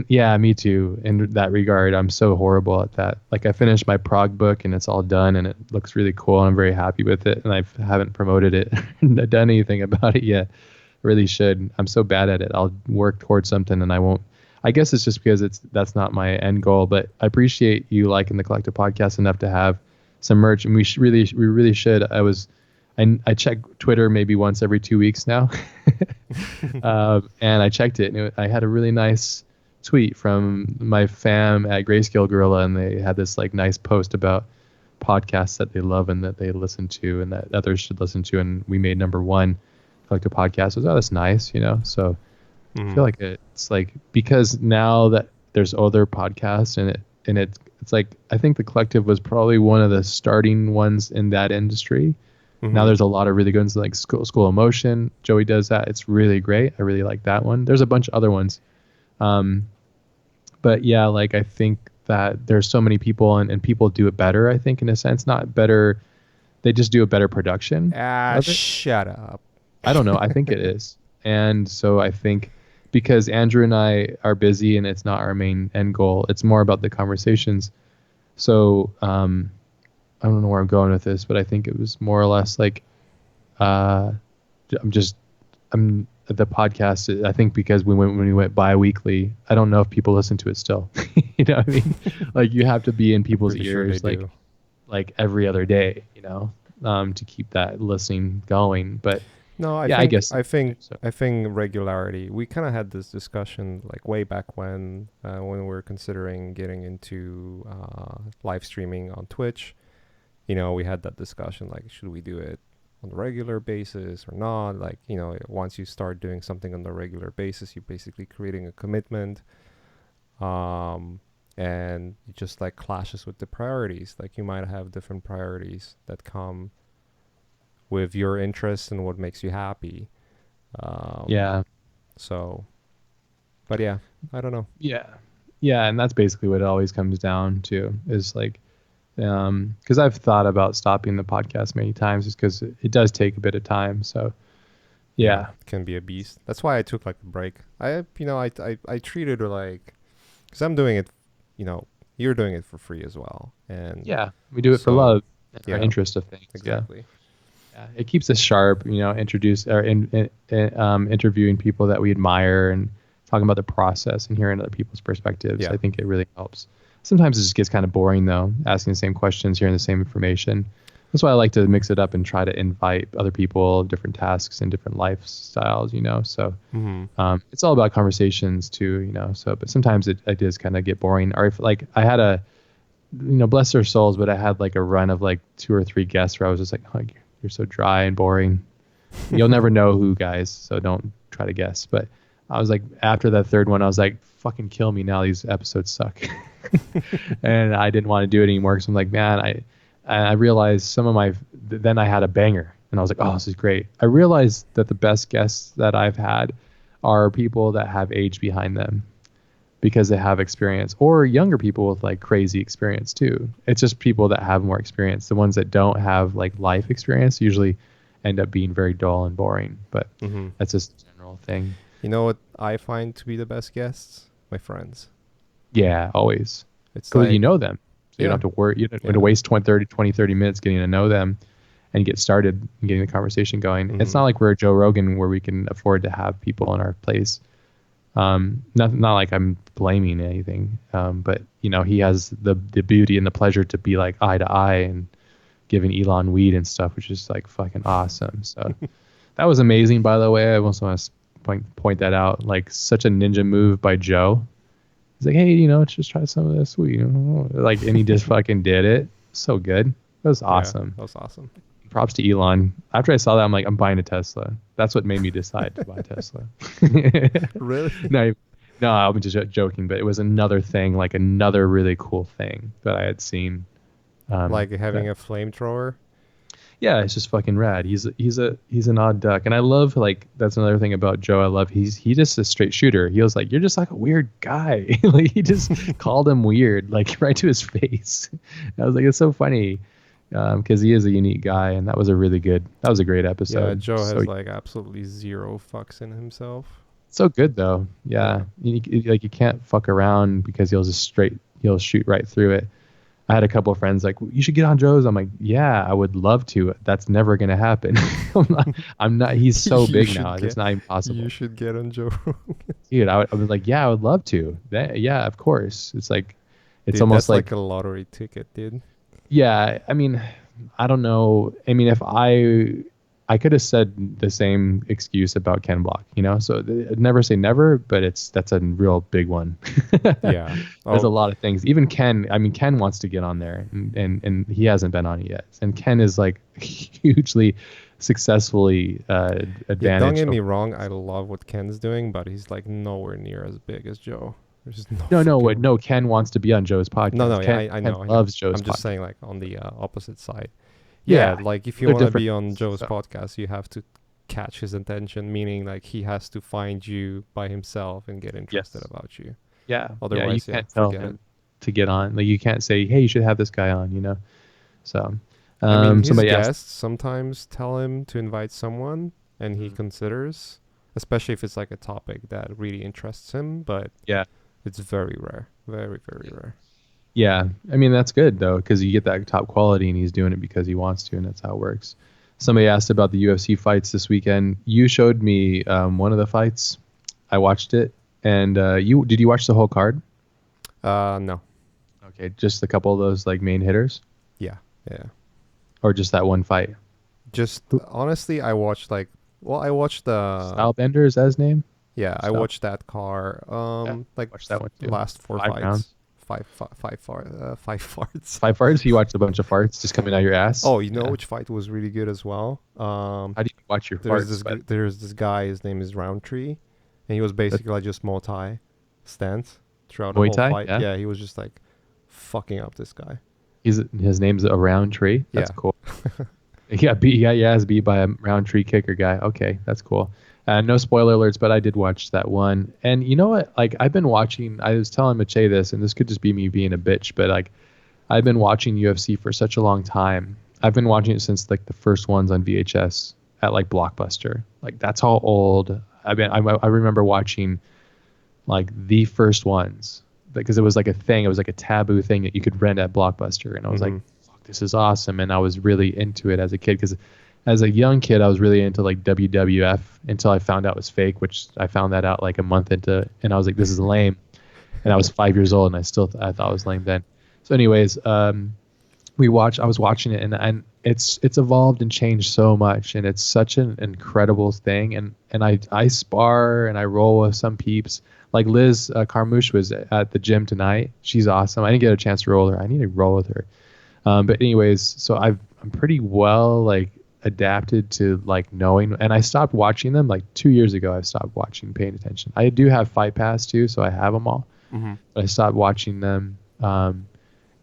[SPEAKER 1] Yeah, me too. In that regard, I'm so horrible at that. Like I finished my Prague book and it's all done and it looks really cool. I'm very happy with it, and I haven't promoted it, done anything about it yet. Really should. I'm so bad at it. I'll work towards something and I won't. I guess it's just because that's not my end goal. But I appreciate you liking the collective podcast enough to have some merch, and we really should. I check Twitter maybe once every 2 weeks now, and I checked it, and I had a really nice tweet from my fam at Grayscale Gorilla, and they had this like nice post about podcasts that they love and that they listen to and that others should listen to, and we made number one collective podcast. I was, oh, that's nice, So I feel
[SPEAKER 2] Mhm.
[SPEAKER 1] like it's like, because now that there's other podcasts it's like I think the collective was probably one of the starting ones in that industry. Now
[SPEAKER 2] Mhm.
[SPEAKER 1] there's a lot of really good ones like School of Motion. Joey does that. It's really great. I really like that one. There's a bunch of other ones. Um, but yeah, like I think that there's so many people and people do it better, I think, in a sense. Not better. They just do a better production of it.
[SPEAKER 2] Shut up.
[SPEAKER 1] I don't know. I think it is. And so I think because Andrew and I are busy and it's not our main end goal, it's more about the conversations. So I don't know where I'm going with this, but I think it was more or less like uh, I'm just I'm the podcast. I think because when we went bi-weekly, I don't know if people listen to it still. You know what I mean? Like you have to be in
[SPEAKER 2] I'm
[SPEAKER 1] people's
[SPEAKER 2] pretty sure they
[SPEAKER 1] ears
[SPEAKER 2] do.
[SPEAKER 1] like every other day, to keep that listening going. But
[SPEAKER 2] No, I
[SPEAKER 1] yeah, I
[SPEAKER 2] think
[SPEAKER 1] guess.
[SPEAKER 2] I think
[SPEAKER 1] So
[SPEAKER 2] I think regularity. We kind of had this discussion like way back when we were considering getting into live streaming on Twitch. We had that discussion like, should we do it on a regular basis or not? Like, once you start doing something on a regular basis, you're basically creating a commitment. And it just like clashes with the priorities. Like you might have different priorities that come with your interests and what makes you happy. Um,
[SPEAKER 1] yeah,
[SPEAKER 2] so, but yeah, I don't know.
[SPEAKER 1] yeah, yeah, and that's basically what it always comes down to is like, because I've thought about stopping the podcast many times, just because it does take a bit of time. So
[SPEAKER 2] Yeah,
[SPEAKER 1] yeah,
[SPEAKER 2] it can be a beast. That's why I took like a break. I treated it like, because I'm doing it, you know, you're doing it for free as well. And
[SPEAKER 1] yeah, we do it for
[SPEAKER 2] so,
[SPEAKER 1] love and our
[SPEAKER 2] yeah,
[SPEAKER 1] interest of things. Yeah.
[SPEAKER 2] exactly.
[SPEAKER 1] Yeah, it keeps us sharp, introduce or interviewing people that we admire and talking about the process and hearing other people's perspectives.
[SPEAKER 2] Yeah.
[SPEAKER 1] I think it really helps. Sometimes it just gets kind of boring though, asking the same questions, hearing the same information. That's why I like to mix it up and try to invite other people, different tasks and different lifestyles, So
[SPEAKER 2] Mm-hmm.
[SPEAKER 1] it's all about conversations too, So, but sometimes it does kind of get boring. Or if like I had bless their souls, but I had like a run of like 2 or 3 guests where I was just like, oh, you're so dry and boring. You'll never know who, guys, so don't try to guess. But I was like, after that third one, I was like, fucking kill me now. These episodes suck. And I didn't want to do it anymore. So I'm like, man, I realized then I had a banger and I was like, oh, this is great. I realized that the best guests that I've had are people that have age behind them because they have experience, or younger people with like crazy experience too. It's just people that have more experience. The ones that don't have like life experience usually end up being very dull and boring, but
[SPEAKER 2] Mm-hmm.
[SPEAKER 1] that's just a general thing.
[SPEAKER 2] You know what I find to be the best guests? My friends.
[SPEAKER 1] Yeah, always.
[SPEAKER 2] It's
[SPEAKER 1] Because you
[SPEAKER 2] like,
[SPEAKER 1] know them. So you don't
[SPEAKER 2] yeah,
[SPEAKER 1] have to worry. You don't have to
[SPEAKER 2] yeah.
[SPEAKER 1] waste 20, 30 minutes getting to know them and get started and getting the conversation going. It's
[SPEAKER 2] Mm-hmm.
[SPEAKER 1] not like we're Joe Rogan where we can afford to have people in our place. Not like I'm blaming anything, but he has the beauty and the pleasure to be like eye to eye and giving Elon weed and stuff, which is like fucking awesome. So that was amazing, by the way. I also want to point that out. Like such a ninja move by Joe. He's like, hey, let's just try some of this. Like, and he just fucking did it. So good. That was
[SPEAKER 2] Yeah,
[SPEAKER 1] awesome.
[SPEAKER 2] that was awesome.
[SPEAKER 1] Props to Elon. After I saw that, I'm like, I'm buying a Tesla. That's what made me decide to buy a Tesla.
[SPEAKER 2] Really?
[SPEAKER 1] No, no, I'm just joking, but it was another thing, like another really cool thing that I had seen.
[SPEAKER 2] Like having
[SPEAKER 1] that-
[SPEAKER 2] a flamethrower?
[SPEAKER 1] yeah, it's just fucking rad. He's an odd duck, and I love, like, that's another thing about Joe. I love he just a straight shooter. He was like, you're just like a weird guy. Like, he just called him weird, like, right to his face. I was like, it's so funny. Because he is a unique guy, and that was a great episode.
[SPEAKER 2] Yeah, Joe
[SPEAKER 1] So
[SPEAKER 2] has like absolutely zero fucks in himself.
[SPEAKER 1] so good though. Yeah, like, you can't fuck around because he'll shoot right through it. I had a couple of friends like, you should get on Joe's. I'm like, yeah, I would love to. That's never gonna happen. I'm not. He's so
[SPEAKER 2] You
[SPEAKER 1] big
[SPEAKER 2] should
[SPEAKER 1] now.
[SPEAKER 2] get-
[SPEAKER 1] It's not even possible.
[SPEAKER 2] You should get on Joe.
[SPEAKER 1] Dude, I was like, yeah, I would love to. Yeah, of course. It's like, it's
[SPEAKER 2] Dude,
[SPEAKER 1] almost
[SPEAKER 2] that's like a lottery ticket, dude.
[SPEAKER 1] yeah. I mean, I don't know. I mean, if I could have said the same excuse about Ken Block, So never say never, but that's a real big one.
[SPEAKER 2] Yeah.
[SPEAKER 1] There's a
[SPEAKER 2] Oh,
[SPEAKER 1] lot of things. Even Ken. I mean, Ken wants to get on there, and he hasn't been on it yet. And Ken is like hugely successfully
[SPEAKER 2] yeah,
[SPEAKER 1] advantaged.
[SPEAKER 2] don't get me wrong. I love what Ken's doing, but he's like nowhere near as big as Joe. There's just
[SPEAKER 1] No. Ken wants to be on Joe's podcast.
[SPEAKER 2] No,
[SPEAKER 1] Ken,
[SPEAKER 2] yeah, I
[SPEAKER 1] Ken
[SPEAKER 2] know.
[SPEAKER 1] loves Joe's
[SPEAKER 2] I'm just
[SPEAKER 1] podcast.
[SPEAKER 2] saying, like, on the opposite side.
[SPEAKER 1] Yeah,
[SPEAKER 2] Yeah, like if you
[SPEAKER 1] they're
[SPEAKER 2] want to
[SPEAKER 1] different
[SPEAKER 2] be on
[SPEAKER 1] things,
[SPEAKER 2] Joe's
[SPEAKER 1] so.
[SPEAKER 2] podcast, you have to catch his attention, meaning like he has to find you by himself and get interested
[SPEAKER 1] Yes.
[SPEAKER 2] about you.
[SPEAKER 1] Yeah.
[SPEAKER 2] Otherwise,
[SPEAKER 1] you
[SPEAKER 2] yeah,
[SPEAKER 1] can't tell
[SPEAKER 2] forget
[SPEAKER 1] him
[SPEAKER 2] it.
[SPEAKER 1] to get on. Like, you can't say, hey, you should have this guy on. So,
[SPEAKER 2] I mean, his
[SPEAKER 1] somebody asked.
[SPEAKER 2] guests sometimes tell him to invite someone, and he considers, especially if it's like a topic that really interests him. But
[SPEAKER 1] Yeah.
[SPEAKER 2] it's very rare, very, very rare.
[SPEAKER 1] Yeah, I mean, that's good though, because you get that top quality, and he's doing it because he wants to, and that's how it works. Somebody asked about the UFC fights this weekend. You showed me one of the fights. I watched it, and did you watch the whole card?
[SPEAKER 2] No.
[SPEAKER 1] Okay, just a couple of those like main hitters,
[SPEAKER 2] Yeah.
[SPEAKER 1] or just that one fight.
[SPEAKER 2] Just honestly, I watched the
[SPEAKER 1] Stylebender, is that his name?
[SPEAKER 2] yeah, I
[SPEAKER 1] Style-
[SPEAKER 2] watched that car. Like
[SPEAKER 1] Watched that one too.
[SPEAKER 2] last 4
[SPEAKER 1] 5
[SPEAKER 2] fights.
[SPEAKER 1] rounds?
[SPEAKER 2] Five farts.
[SPEAKER 1] 5 farts. You watched a bunch of farts just coming out of your ass.
[SPEAKER 2] Oh, you know
[SPEAKER 1] Yeah.
[SPEAKER 2] which fight was really good as well?
[SPEAKER 1] How do you watch your
[SPEAKER 2] There's
[SPEAKER 1] farts?
[SPEAKER 2] this
[SPEAKER 1] But
[SPEAKER 2] there's this guy. His name is Roundtree, and he was basically like just Muay Thai stance throughout the
[SPEAKER 1] Muay
[SPEAKER 2] whole
[SPEAKER 1] Thai?
[SPEAKER 2] fight.
[SPEAKER 1] Yeah.
[SPEAKER 2] Yeah, he was just like fucking up this guy.
[SPEAKER 1] his name's a Roundtree. That's
[SPEAKER 2] Yeah.
[SPEAKER 1] cool. He got your ass beat by a Roundtree kicker guy. Okay, that's cool. No spoiler alerts, but I did watch that one. And you know what? Like, I've been watching. I was telling Mache this, and this could just be me being a bitch, but like, I've been watching UFC for such a long time. I've been watching it since like the first ones on VHS at like Blockbuster. Like, that's how old I've been. I remember watching like the first ones because it was like a thing. It was like a taboo thing that you could rent at Blockbuster, and I was like, "Fuck, this is awesome!" And I was really into it as a kid because as a young kid, I was really into like WWF until I found out it was fake, which I found that out like a month into, and I was like, this is lame. And I was 5 years old, and I thought it was lame then. So anyways, I was watching it, and it's evolved and changed so much, and it's such an incredible thing. And I spar and I roll with some peeps. Like Liz Carmouche was at the gym tonight. She's awesome. I didn't get a chance to roll with her. I need to roll with her. But anyways, so I'm pretty well like adapted to like knowing, and I stopped watching them like 2 years ago. I stopped paying attention. I do have Fight Pass too, so I have them all.
[SPEAKER 2] Mm-hmm.
[SPEAKER 1] But I stopped watching them,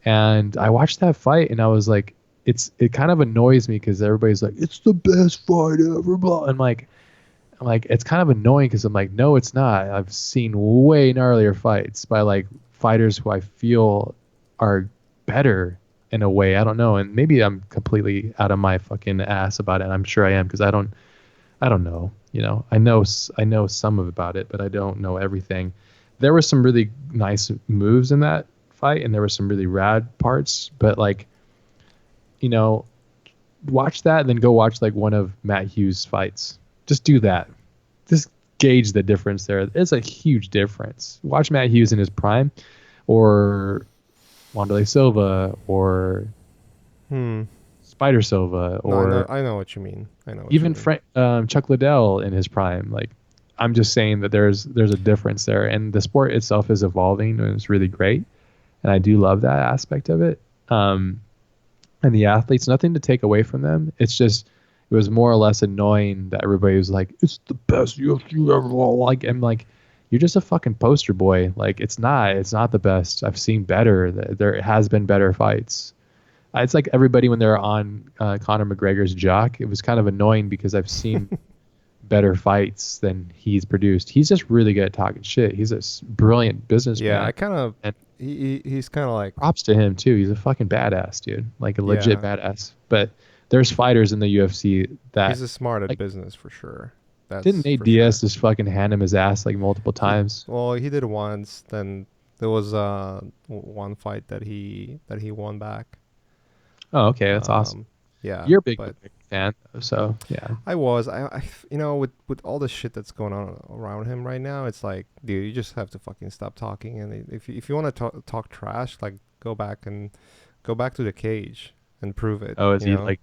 [SPEAKER 1] and I watched that fight, and I was like, it kind of annoys me because everybody's like, it's the best fight ever, blah. I'm like, it's kind of annoying because I'm like, no, it's not. I've seen way gnarlier fights by like fighters who I feel are better in a way. I don't know, and maybe I'm completely out of my fucking ass about it. I'm sure I am because I don't know. I know some about it, but I don't know everything. There were some really nice moves in that fight, and there were some really rad parts. But like, watch that, and then go watch like one of Matt Hughes' fights. Just do that. Just gauge the difference there. It's a huge difference. Watch Matt Hughes in his prime, or Wanderlei Silva, or Spider Silva, or
[SPEAKER 2] I know what you mean.
[SPEAKER 1] even Chuck Liddell in his prime. Like, I'm just saying that there's a difference there, and the sport itself is evolving, and it's really great, and I do love that aspect of it. And the athletes, nothing to take away from them. It's just it was more or less annoying that everybody was like, "It's the best UFC ever." Like, I'm like, you're just a fucking poster boy. Like, it's not the best. I've seen better. There has been better fights. It's like everybody when they're on Conor McGregor's jock. It was kind of annoying because I've seen better fights than he's produced. He's just really good at talking shit. He's a brilliant businessman.
[SPEAKER 2] Yeah, I kind of he's kind of like
[SPEAKER 1] Props to him too. He's a fucking badass, dude. Like a legit badass. But there's fighters in the UFC that
[SPEAKER 2] he's a smart at
[SPEAKER 1] like,
[SPEAKER 2] business for sure. That's
[SPEAKER 1] didn't Nate
[SPEAKER 2] for
[SPEAKER 1] Diaz
[SPEAKER 2] sure.
[SPEAKER 1] just fucking hand him his ass like multiple times?
[SPEAKER 2] Well, he did once. Then there was one fight that he won back.
[SPEAKER 1] Oh, okay, that's awesome.
[SPEAKER 2] Yeah,
[SPEAKER 1] You're a big
[SPEAKER 2] but
[SPEAKER 1] fan, though, so yeah.
[SPEAKER 2] I you know, with all the shit that's going on around him right now, it's like, dude, you just have to fucking stop talking. And if you want to talk trash, like go back to the cage and prove it.
[SPEAKER 1] Oh, is
[SPEAKER 2] you
[SPEAKER 1] he
[SPEAKER 2] know?
[SPEAKER 1] like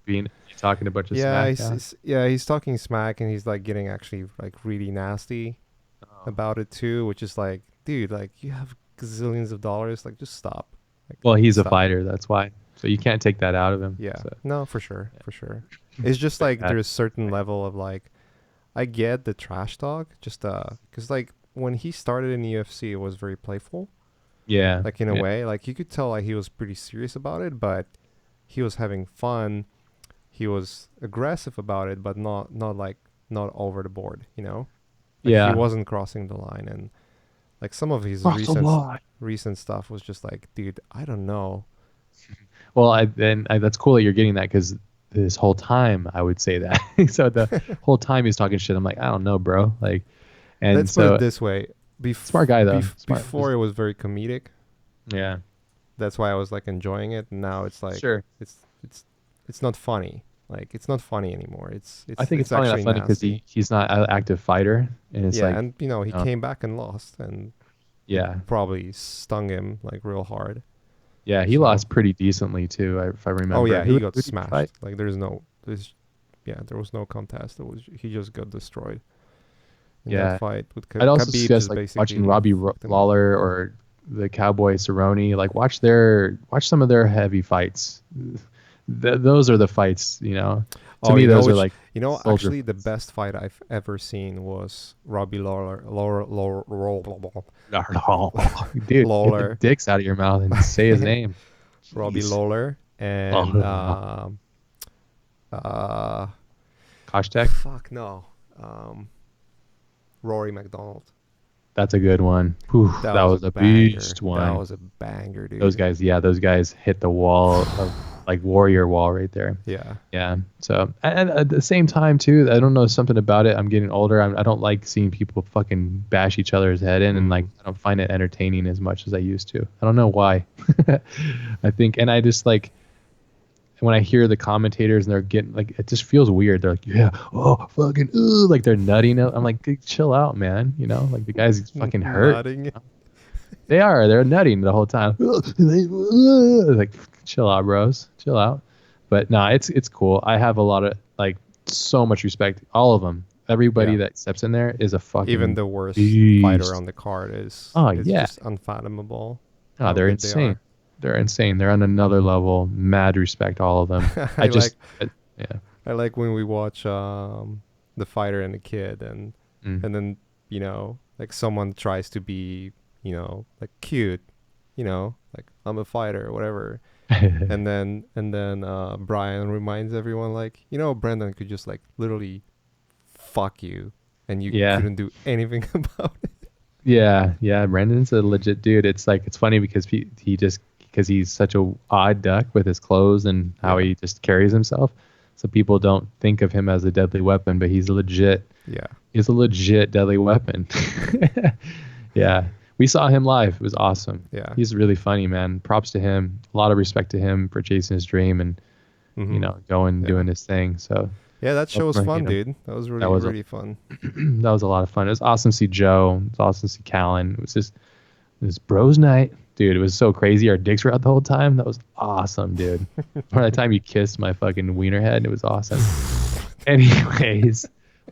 [SPEAKER 1] talking a bunch of
[SPEAKER 2] Yeah,
[SPEAKER 1] smack?
[SPEAKER 2] he's talking smack, and he's like getting actually like really nasty
[SPEAKER 1] Oh.
[SPEAKER 2] about it too, which is like, dude, like you have gazillions of dollars, like just stop. Like
[SPEAKER 1] Well, he's a
[SPEAKER 2] stop.
[SPEAKER 1] fighter, that's why. So you can't take that out of him.
[SPEAKER 2] Yeah.
[SPEAKER 1] So,
[SPEAKER 2] No, for sure.
[SPEAKER 1] yeah.
[SPEAKER 2] For sure. It's just like
[SPEAKER 1] Bad.
[SPEAKER 2] there's certain level of like I get the trash talk just cuz like when he started in the UFC it was very playful.
[SPEAKER 1] Yeah.
[SPEAKER 2] Like in a
[SPEAKER 1] yeah.
[SPEAKER 2] way, like you could tell like he was pretty serious about it, but he was having fun. He was aggressive about it, but not over the board, you know? Like
[SPEAKER 1] Yeah.
[SPEAKER 2] he wasn't crossing the line, and like some of his
[SPEAKER 1] Cross the line.
[SPEAKER 2] recent stuff was just like, dude, I don't know.
[SPEAKER 1] Well, that's cool that you're getting that because this whole time I would say that. So the whole time he's talking shit, I'm like, I don't know, bro. Like, and
[SPEAKER 2] Let's put
[SPEAKER 1] so
[SPEAKER 2] it this way.
[SPEAKER 1] smart guy though. Smart.
[SPEAKER 2] Before it was very comedic.
[SPEAKER 1] Yeah.
[SPEAKER 2] That's why I was like enjoying it. And now it's like
[SPEAKER 1] Sure.
[SPEAKER 2] it's not funny. Like it's not funny anymore.
[SPEAKER 1] I think it's probably not
[SPEAKER 2] actually
[SPEAKER 1] funny because
[SPEAKER 2] nasty.
[SPEAKER 1] he's not an active fighter, and it's
[SPEAKER 2] Yeah,
[SPEAKER 1] like,
[SPEAKER 2] and you know he
[SPEAKER 1] oh,
[SPEAKER 2] came back and lost, and
[SPEAKER 1] yeah,
[SPEAKER 2] probably stung him like real hard.
[SPEAKER 1] yeah, he
[SPEAKER 2] So-
[SPEAKER 1] lost pretty decently too, if I remember.
[SPEAKER 2] Oh yeah, he got
[SPEAKER 1] who did
[SPEAKER 2] smashed.
[SPEAKER 1] fight?
[SPEAKER 2] Like there was no contest. He just got destroyed. In
[SPEAKER 1] Yeah.
[SPEAKER 2] that fight with
[SPEAKER 1] I'd also
[SPEAKER 2] Khabib
[SPEAKER 1] suggest
[SPEAKER 2] just
[SPEAKER 1] like
[SPEAKER 2] basically
[SPEAKER 1] watching Robbie
[SPEAKER 2] fucked him up.
[SPEAKER 1] Lawler or the Cowboy Cerrone. Like watch some of their heavy fights. Those are the fights, you know. To
[SPEAKER 2] Oh,
[SPEAKER 1] me,
[SPEAKER 2] you know
[SPEAKER 1] those are
[SPEAKER 2] which-
[SPEAKER 1] like
[SPEAKER 2] You know,
[SPEAKER 1] soldier
[SPEAKER 2] actually, the
[SPEAKER 1] fights.
[SPEAKER 2] best fight I've ever seen was Robbie Lawler.
[SPEAKER 1] Dude, get
[SPEAKER 2] Lawler.
[SPEAKER 1] the dicks out of your mouth and say his name.
[SPEAKER 2] Robbie
[SPEAKER 1] Jeez.
[SPEAKER 2] Lawler and
[SPEAKER 1] Koshtek,
[SPEAKER 2] fuck no, Rory McDonald.
[SPEAKER 1] that's a good one. Whew, that was a
[SPEAKER 2] banger.
[SPEAKER 1] beast one.
[SPEAKER 2] That was a banger, dude.
[SPEAKER 1] Those guys hit the wall of like warrior wall right there.
[SPEAKER 2] Yeah.
[SPEAKER 1] Yeah. So and at the same time too, I don't know, something about it. I'm getting older. I don't like seeing people fucking bash each other's head in, and like I don't find it entertaining as much as I used to. I don't know why. I think, and I just like when I hear the commentators and they're getting like, it just feels weird. They're like, yeah, oh fucking, ooh, like they're nutting. I'm like, chill out, man. You know, like the guy's fucking hurt.
[SPEAKER 2] Nutting.
[SPEAKER 1] They're nutting the whole time. Like, chill out, bros. Chill out. But no, it's cool. I have a lot of like so much respect. All of them. Everybody
[SPEAKER 2] Yeah.
[SPEAKER 1] that steps in there is a fucking
[SPEAKER 2] Even the worst
[SPEAKER 1] beast.
[SPEAKER 2] fighter on the card is.
[SPEAKER 1] Oh,
[SPEAKER 2] it's
[SPEAKER 1] yeah.
[SPEAKER 2] just unfathomable.
[SPEAKER 1] Oh,
[SPEAKER 2] how
[SPEAKER 1] they're
[SPEAKER 2] good they
[SPEAKER 1] insane.
[SPEAKER 2] are.
[SPEAKER 1] They're insane. They're on another level. Mad respect, all of them.
[SPEAKER 2] I
[SPEAKER 1] Yeah.
[SPEAKER 2] I like when we watch the fighter and the kid, and
[SPEAKER 1] Mm.
[SPEAKER 2] and then you know like someone tries to be like cute, like I'm a fighter or whatever, and then Brian reminds everyone like Brendan could just like literally fuck you and you
[SPEAKER 1] Yeah.
[SPEAKER 2] couldn't do anything about it.
[SPEAKER 1] Yeah. Brandon's a legit dude. It's like it's funny because because he's such a odd duck with his clothes and how
[SPEAKER 2] Yeah.
[SPEAKER 1] he just carries himself. So people don't think of him as a deadly weapon, but he's a legit deadly weapon. Yeah. We saw him live. It was awesome.
[SPEAKER 2] Yeah.
[SPEAKER 1] He's really funny, man. Props to him. A lot of respect to him for chasing his dream and
[SPEAKER 2] Mhm.
[SPEAKER 1] going
[SPEAKER 2] Yeah.
[SPEAKER 1] doing his thing. So
[SPEAKER 2] Yeah, that show was
[SPEAKER 1] Right,
[SPEAKER 2] fun, dude. That was really
[SPEAKER 1] was a-
[SPEAKER 2] really fun.
[SPEAKER 1] that was a lot of fun. It was awesome to see Joe. It was awesome to see Callan. It was bros night. Dude, it was so crazy. Our dicks were out the whole time. That was awesome, dude. By the time you kissed my fucking wiener head, it was awesome. Anyways,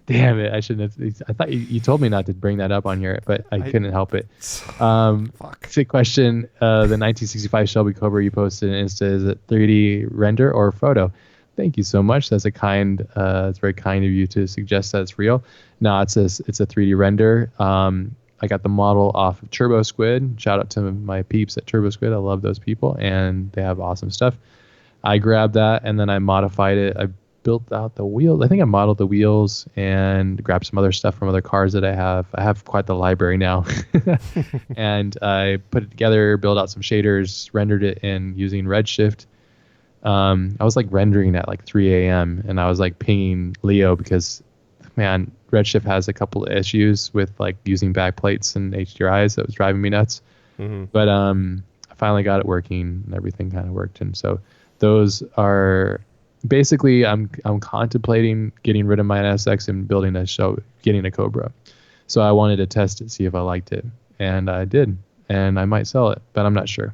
[SPEAKER 1] Damn it! I shouldn't have. I thought you told me not to bring that up on here, but I
[SPEAKER 2] I
[SPEAKER 1] couldn't help it.
[SPEAKER 2] fuck.
[SPEAKER 1] Sick question. The 1965 Shelby Cobra you posted in Insta, is it 3D render or photo? Thank you so much. That's a kind. It's very kind of you to suggest that it's real. No, it's a 3D render. I got the model off of Turbo Squid. Shout out to my peeps at Turbo Squid. I love those people, and they have awesome stuff. I grabbed that and then I modified it. I built out the wheels. I think I modeled the wheels and grabbed some other stuff from other cars that I have. I have quite the library now. And I put it together, built out some shaders, rendered it in using Redshift. I was like rendering at like 3 a.m. and I was like pinging Leo because, man, Redshift has a couple of issues with like using backplates and HDRIs that was driving me nuts.
[SPEAKER 2] Mm-hmm.
[SPEAKER 1] But I finally got it working and everything kind of worked. And so those are basically I'm contemplating getting rid of my NSX and getting a Cobra. So I wanted to test it, see if I liked it, and I did, and I might sell it, but I'm not sure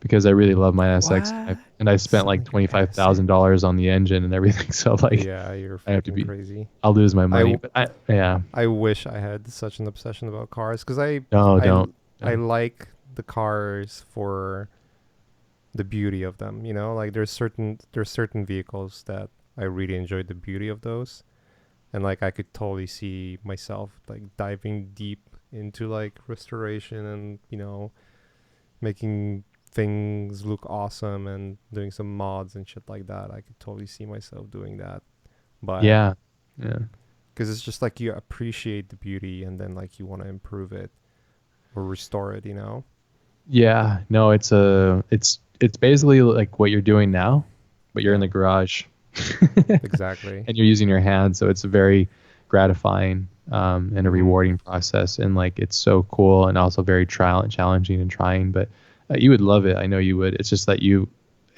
[SPEAKER 1] because I really love my NSX, and I spent like $25,000 on the engine and everything. So like,
[SPEAKER 2] Yeah, you're
[SPEAKER 1] I have to
[SPEAKER 2] freaking
[SPEAKER 1] be,
[SPEAKER 2] crazy.
[SPEAKER 1] I'll lose my money. But yeah.
[SPEAKER 2] I wish I had such an obsession about cars because I
[SPEAKER 1] No,
[SPEAKER 2] I
[SPEAKER 1] don't.
[SPEAKER 2] I
[SPEAKER 1] No.
[SPEAKER 2] like the cars for the beauty of them. You know, like there's certain vehicles that I really enjoy the beauty of those, and like I could totally see myself like diving deep into like restoration and making things look awesome and doing some mods and shit like that. I could totally see myself doing that, but
[SPEAKER 1] Yeah. Yeah.
[SPEAKER 2] because it's just like you appreciate the beauty and then like you want to improve it or restore it.
[SPEAKER 1] Yeah. No, it's basically like what you're doing now, but you're in
[SPEAKER 2] Yeah,
[SPEAKER 1] the garage.
[SPEAKER 2] exactly.
[SPEAKER 1] And you're using your hands, so it's a very gratifying and a
[SPEAKER 2] Mm-hmm.
[SPEAKER 1] rewarding process, and like it's so cool and also very trial and challenging and trying, but you would love it. I know you would. It's just that you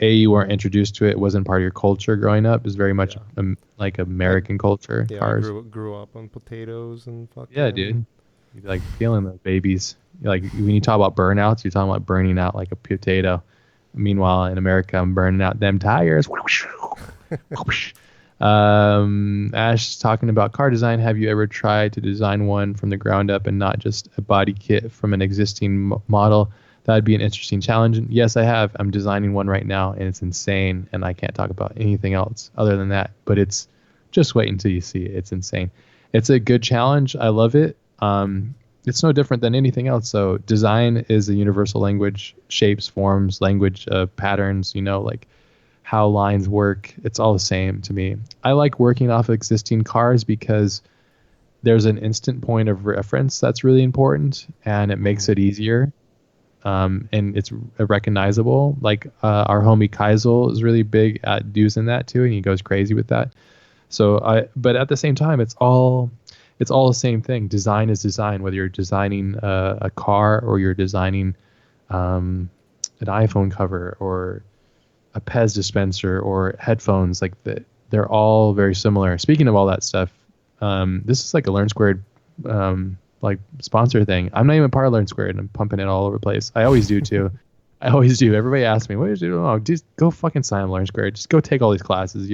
[SPEAKER 1] weren't introduced to it. It wasn't part of your culture growing up. It's very much
[SPEAKER 2] Yeah.
[SPEAKER 1] like
[SPEAKER 2] I
[SPEAKER 1] American culture,
[SPEAKER 2] yeah, I
[SPEAKER 1] cars.
[SPEAKER 2] grew up on potatoes and
[SPEAKER 1] Yeah,
[SPEAKER 2] fucking
[SPEAKER 1] dude. You like feeling those babies. Like when you talk about burnouts, you're talking about burning out like a potato. Meanwhile, in America, I'm burning out them tires. Ash talking about car design. Have you ever tried to design one from the ground up and not just a body kit from an existing model? That'd be an interesting challenge. And yes, I have. I'm designing one right now, and it's insane. And I can't talk about anything else other than that. But it's just wait until you see it. It's insane. It's a good challenge. I love it. It's no different than anything else. So design is a universal language, shapes, forms, language, patterns. Like how lines work. It's all the same to me. I like working off existing cars because there's an instant point of reference that's really important, and it makes
[SPEAKER 2] Mhm.
[SPEAKER 1] it easier. And it's recognizable. Like our homie Kaisel is really big at using that too, and he goes crazy with that. But at the same time, it's all the same thing. Design is design, whether you're designing a car or you're designing an iPhone cover or a Pez dispenser or headphones. They're all very similar. Speaking of all that stuff, this is like a Learn Squared like sponsor thing. I'm not even part of Learn Squared, and I'm pumping it all over the place. I always do too. I always do. Everybody asks me, "What did you do?" Oh, just go fucking sign up Learn Squared. Just go take all these classes.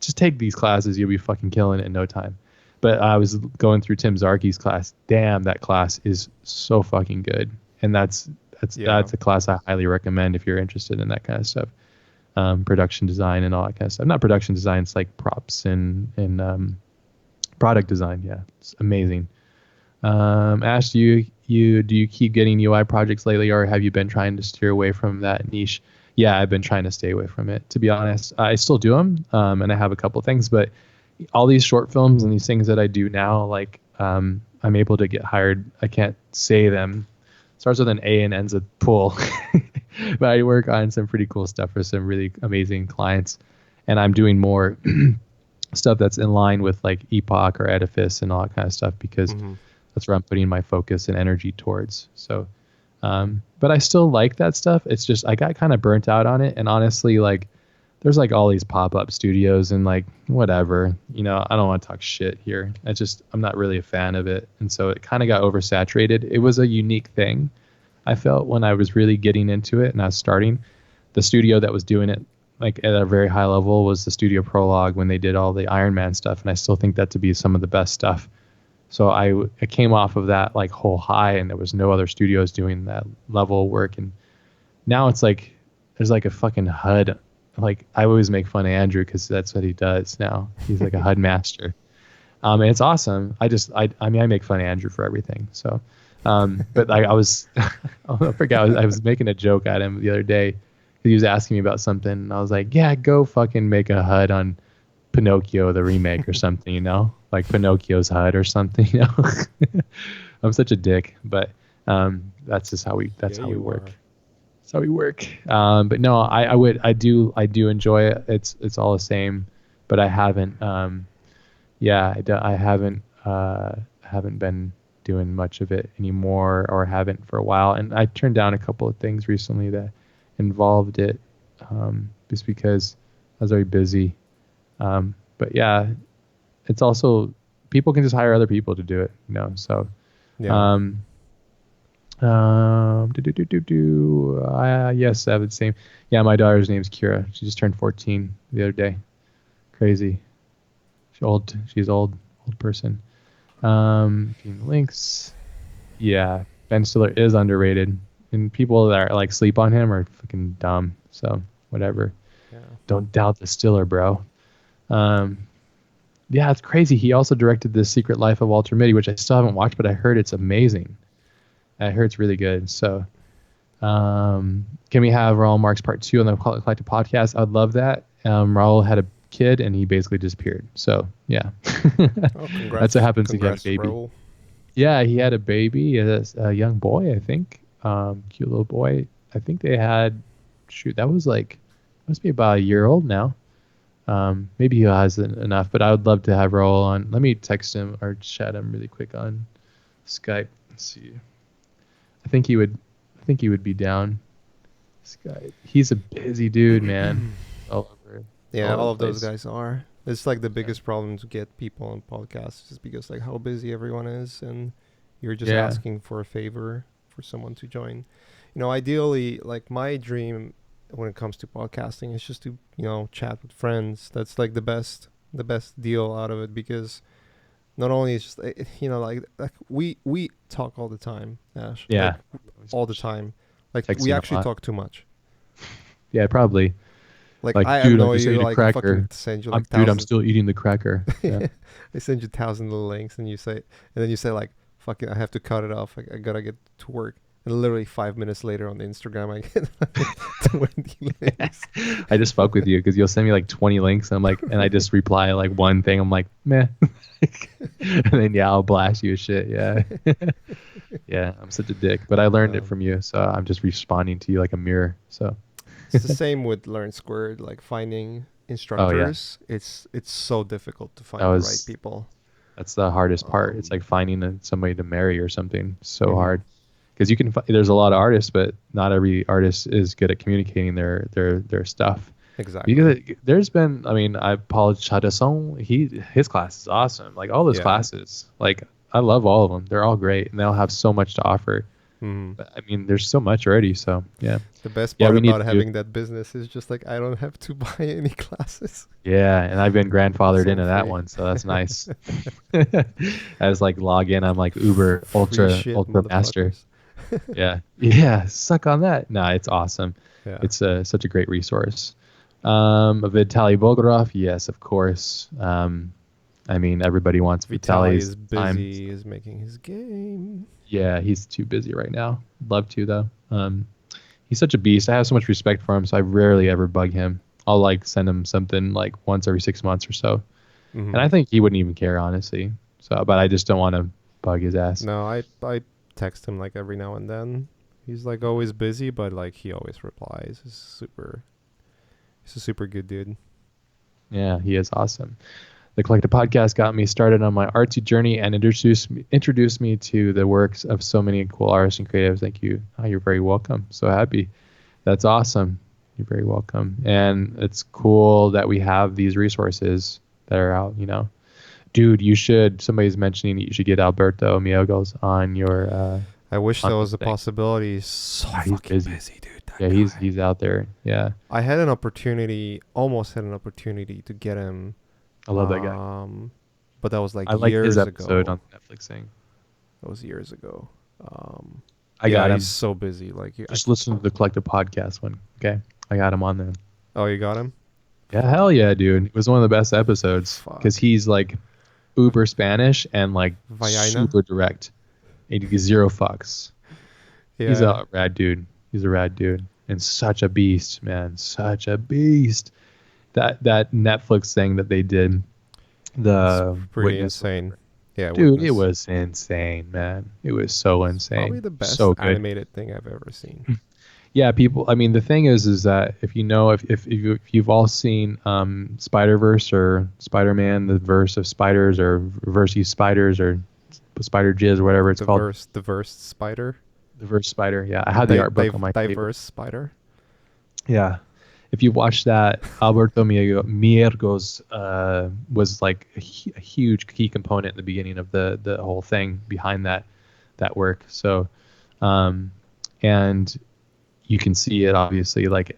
[SPEAKER 1] Just take these classes. You'll be fucking killing it in no time. But I was going through Tim Zarki's class. Damn, that class is so fucking good. And
[SPEAKER 2] Yeah.
[SPEAKER 1] that's a class I highly recommend if you're interested in that kind of stuff. Production design and all that kind of stuff. Not production design, it's like props and product design. Yeah, it's amazing. Ash, do you keep getting UI projects lately, or have you been trying to steer away from that niche? Yeah, I've been trying to stay away from it. To be honest, I still do them, and I have a couple things, but all these short films and these things that I do now, like I'm able to get hired. I can't say them. Starts with an A and ends with pool. But I work on some pretty cool stuff for some really amazing clients, and I'm doing more stuff that's in line with like Epoch or Edifice and all that kind of stuff because
[SPEAKER 2] Hmm.
[SPEAKER 1] that's where I'm putting my focus and energy towards. So, but I still like that stuff. It's just I got kind of burnt out on it, and honestly, like there's like all these pop-up studios and like whatever. I don't want to talk shit here. I'm not really a fan of it, and so it kind of got oversaturated. It was a unique thing I felt when I was really getting into it and I was starting. The studio that was doing it like at a very high level was the Studio Prologue when they did all the Iron Man stuff, and I still think that to be some of the best stuff. So I came off of that like whole high, and there was no other studios doing that level of work. And now it's like there's like a fucking HUD. Like I always make fun of Andrew because that's what he does now. He's like a HUD master, and it's awesome. I mean I make fun of Andrew for everything. So, but I was I forgot I was making a joke at him the other day. He was asking me about something, and I was like, yeah, go fucking make a HUD on Pinocchio the remake or something, you know, like Pinocchio's HUD or something, you know. I'm such a dick, but that's just how we work. That's how we work. But no, I do enjoy it. It's all the same, but I haven't I haven't been doing much of it anymore, or haven't for a while. And I turned down a couple of things recently that involved it, just because I was very busy. But yeah, it's also people can just hire other people to do it, you know. So,
[SPEAKER 2] Yeah.
[SPEAKER 1] Yes, I have the same. Yeah, my daughter's name's Kira. She just turned 14 the other day. Crazy. She's old person. Links. Yeah, Ben Stiller is underrated, and people that are like sleep on him are fucking dumb. So whatever.
[SPEAKER 2] Yeah.
[SPEAKER 1] Don't doubt the Stiller, bro. Yeah, it's crazy. He also directed The Secret Life of Walter Mitty, which I still haven't watched, but I heard it's amazing. I heard it's really good. So, can we have Raul Marks Part 2 on the Collective Podcast? I'd love that. Raul had a kid, and he basically disappeared. So, yeah. That's what happens when you have a baby.
[SPEAKER 2] Raul.
[SPEAKER 1] Yeah, he had a baby, a young boy, I think. Cute little boy. I think they had, that was like, must be about a year old now. Maybe he hasn't enough, but I would love to have Raul on. Let me text him or chat him really quick on Skype. Let's see. I think he would be down. Skype. He's a busy dude, man. All over.
[SPEAKER 2] Yeah, all of those guys are. It's like the biggest problem to get people on podcasts, just because like how busy everyone is, and you're just asking for a favor for someone to join. You know, ideally, like my dream when it comes to podcasting is just to, you know, chat with friends. That's like the best deal out of it, because not only is just, you know, like we talk all the time, Ash.
[SPEAKER 1] Yeah.
[SPEAKER 2] Like, all the time. Like
[SPEAKER 1] Texting
[SPEAKER 2] we actually talk too much.
[SPEAKER 1] Yeah, probably.
[SPEAKER 2] Like
[SPEAKER 1] I
[SPEAKER 2] annoy
[SPEAKER 1] just ate
[SPEAKER 2] you,
[SPEAKER 1] a
[SPEAKER 2] like
[SPEAKER 1] cracker.
[SPEAKER 2] fucking send you like
[SPEAKER 1] I'm still eating the cracker. Yeah.
[SPEAKER 2] I send you 1,000 little links, and then you say like, fucking, I have to cut it off. I gotta get to work. And literally 5 minutes later on the Instagram, I get like 20 links.
[SPEAKER 1] I just fuck with you because you'll send me like 20 links, and I'm like, and I just reply like one thing. I'm like, meh. And then I'll blast you with shit. Yeah. Yeah, I'm such a dick, but I learned it from you, so I'm just responding to you like a mirror. So
[SPEAKER 2] it's the same with Learn Squared, like finding instructors. Oh, yeah. It's so difficult to find the right people.
[SPEAKER 1] That's the hardest part. It's like finding somebody to marry or something. So hard. Because you can there's a lot of artists, but not every artist is good at communicating their stuff.
[SPEAKER 2] Exactly.
[SPEAKER 1] Because there's been, I mean, Paul Chadasson, his class is awesome. Like all those classes, like I love all of them. They're all great, and they'll have so much to offer. But, I mean, there's so much already. So yeah.
[SPEAKER 2] The best part about having that business is just like I don't have to buy any classes.
[SPEAKER 1] Yeah, and I've been grandfathered into that one, so that's nice. I was like log in. I'm like Uber Ultra Master. Yeah, suck on that. Nah, it's awesome. Yeah. It's such a great resource. Vitaly Bogorov, yes, of course. I mean, everybody wants Vitaly's
[SPEAKER 2] is busy, is making his game.
[SPEAKER 1] Yeah, he's too busy right now. Love to though. He's such a beast. I have so much respect for him, so I rarely ever bug him. I'll like send him something like once every 6 months or so, and I think he wouldn't even care, honestly. So, but I just don't want to bug his ass.
[SPEAKER 2] No, I text him like every now and then. He's like always busy, but like he always replies. He's a super good dude.
[SPEAKER 1] Yeah, he is awesome. The Collective Podcast got me started on my artsy journey and introduced me to the works of so many cool artists and creatives. Thank you. Oh, you're very welcome. So happy. That's awesome. You're very welcome. And it's cool that we have these resources that are out, you know. Dude, somebody's mentioning that you should get Alberto Miogos on your
[SPEAKER 2] I wish there was a possibility. He's so fucking busy, dude.
[SPEAKER 1] Yeah,
[SPEAKER 2] that guy.
[SPEAKER 1] he's out there. Yeah,
[SPEAKER 2] I had an opportunity, almost had an opportunity to get him,
[SPEAKER 1] I love that guy.
[SPEAKER 2] um, but that was like
[SPEAKER 1] I like his
[SPEAKER 2] years
[SPEAKER 1] episode
[SPEAKER 2] ago.
[SPEAKER 1] on the Netflix thing.
[SPEAKER 2] That was years ago. Um,
[SPEAKER 1] I
[SPEAKER 2] yeah,
[SPEAKER 1] got
[SPEAKER 2] he's
[SPEAKER 1] him.
[SPEAKER 2] so busy. Like,
[SPEAKER 1] Just listen to the collective podcast one. Okay, I got him on there.
[SPEAKER 2] oh, you got him?
[SPEAKER 1] Yeah, hell yeah, dude. It was one of the best episodes because
[SPEAKER 2] Fuck.
[SPEAKER 1] he's like uber Spanish and like
[SPEAKER 2] Vaina?
[SPEAKER 1] super direct. And he gives zero fucks. He's
[SPEAKER 2] Yeah.
[SPEAKER 1] a rad dude. He's a rad dude and such a beast, man. Such a beast. That Netflix thing that they did,
[SPEAKER 2] It's
[SPEAKER 1] the
[SPEAKER 2] pretty
[SPEAKER 1] witness or
[SPEAKER 2] insane.
[SPEAKER 1] whatever.
[SPEAKER 2] Yeah,
[SPEAKER 1] Dude, it
[SPEAKER 2] Witness.
[SPEAKER 1] was insane, man. It was so
[SPEAKER 2] It's probably
[SPEAKER 1] insane.
[SPEAKER 2] the best
[SPEAKER 1] So good.
[SPEAKER 2] animated thing I've ever seen.
[SPEAKER 1] Yeah, people. I mean, the thing is that if you know, if you've all seen Spider Verse or Spider Man, the verse of spiders or verse spiders or spider jizz or whatever it's called,
[SPEAKER 2] The verse spider.
[SPEAKER 1] the verse spider. Yeah, I had the art book on my table.
[SPEAKER 2] Diverse spider.
[SPEAKER 1] Yeah, if you watch that, Alberto Miergo's was like a huge key component in the beginning of the whole thing behind that work. So, um, and you can see it obviously. Like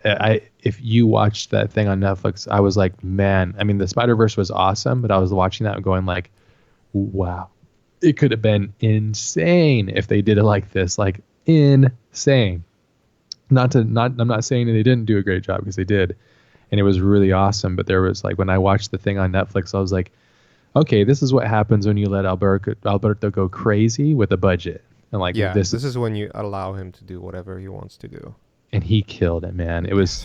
[SPEAKER 1] if you watched that thing on Netflix, I was like, man. I mean, the Spider Verse was awesome, but I was watching that and going like, wow, it could have been insane if they did it like this, like insane. I'm not saying that they didn't do a great job because they did, and it was really awesome. But there was like when I watched the thing on Netflix, I was like, okay, this is what happens when you let Alberto go crazy with a budget, and like
[SPEAKER 2] Yeah,
[SPEAKER 1] this
[SPEAKER 2] this is when you allow him to do whatever he wants to do.
[SPEAKER 1] and he killed it, man. It was.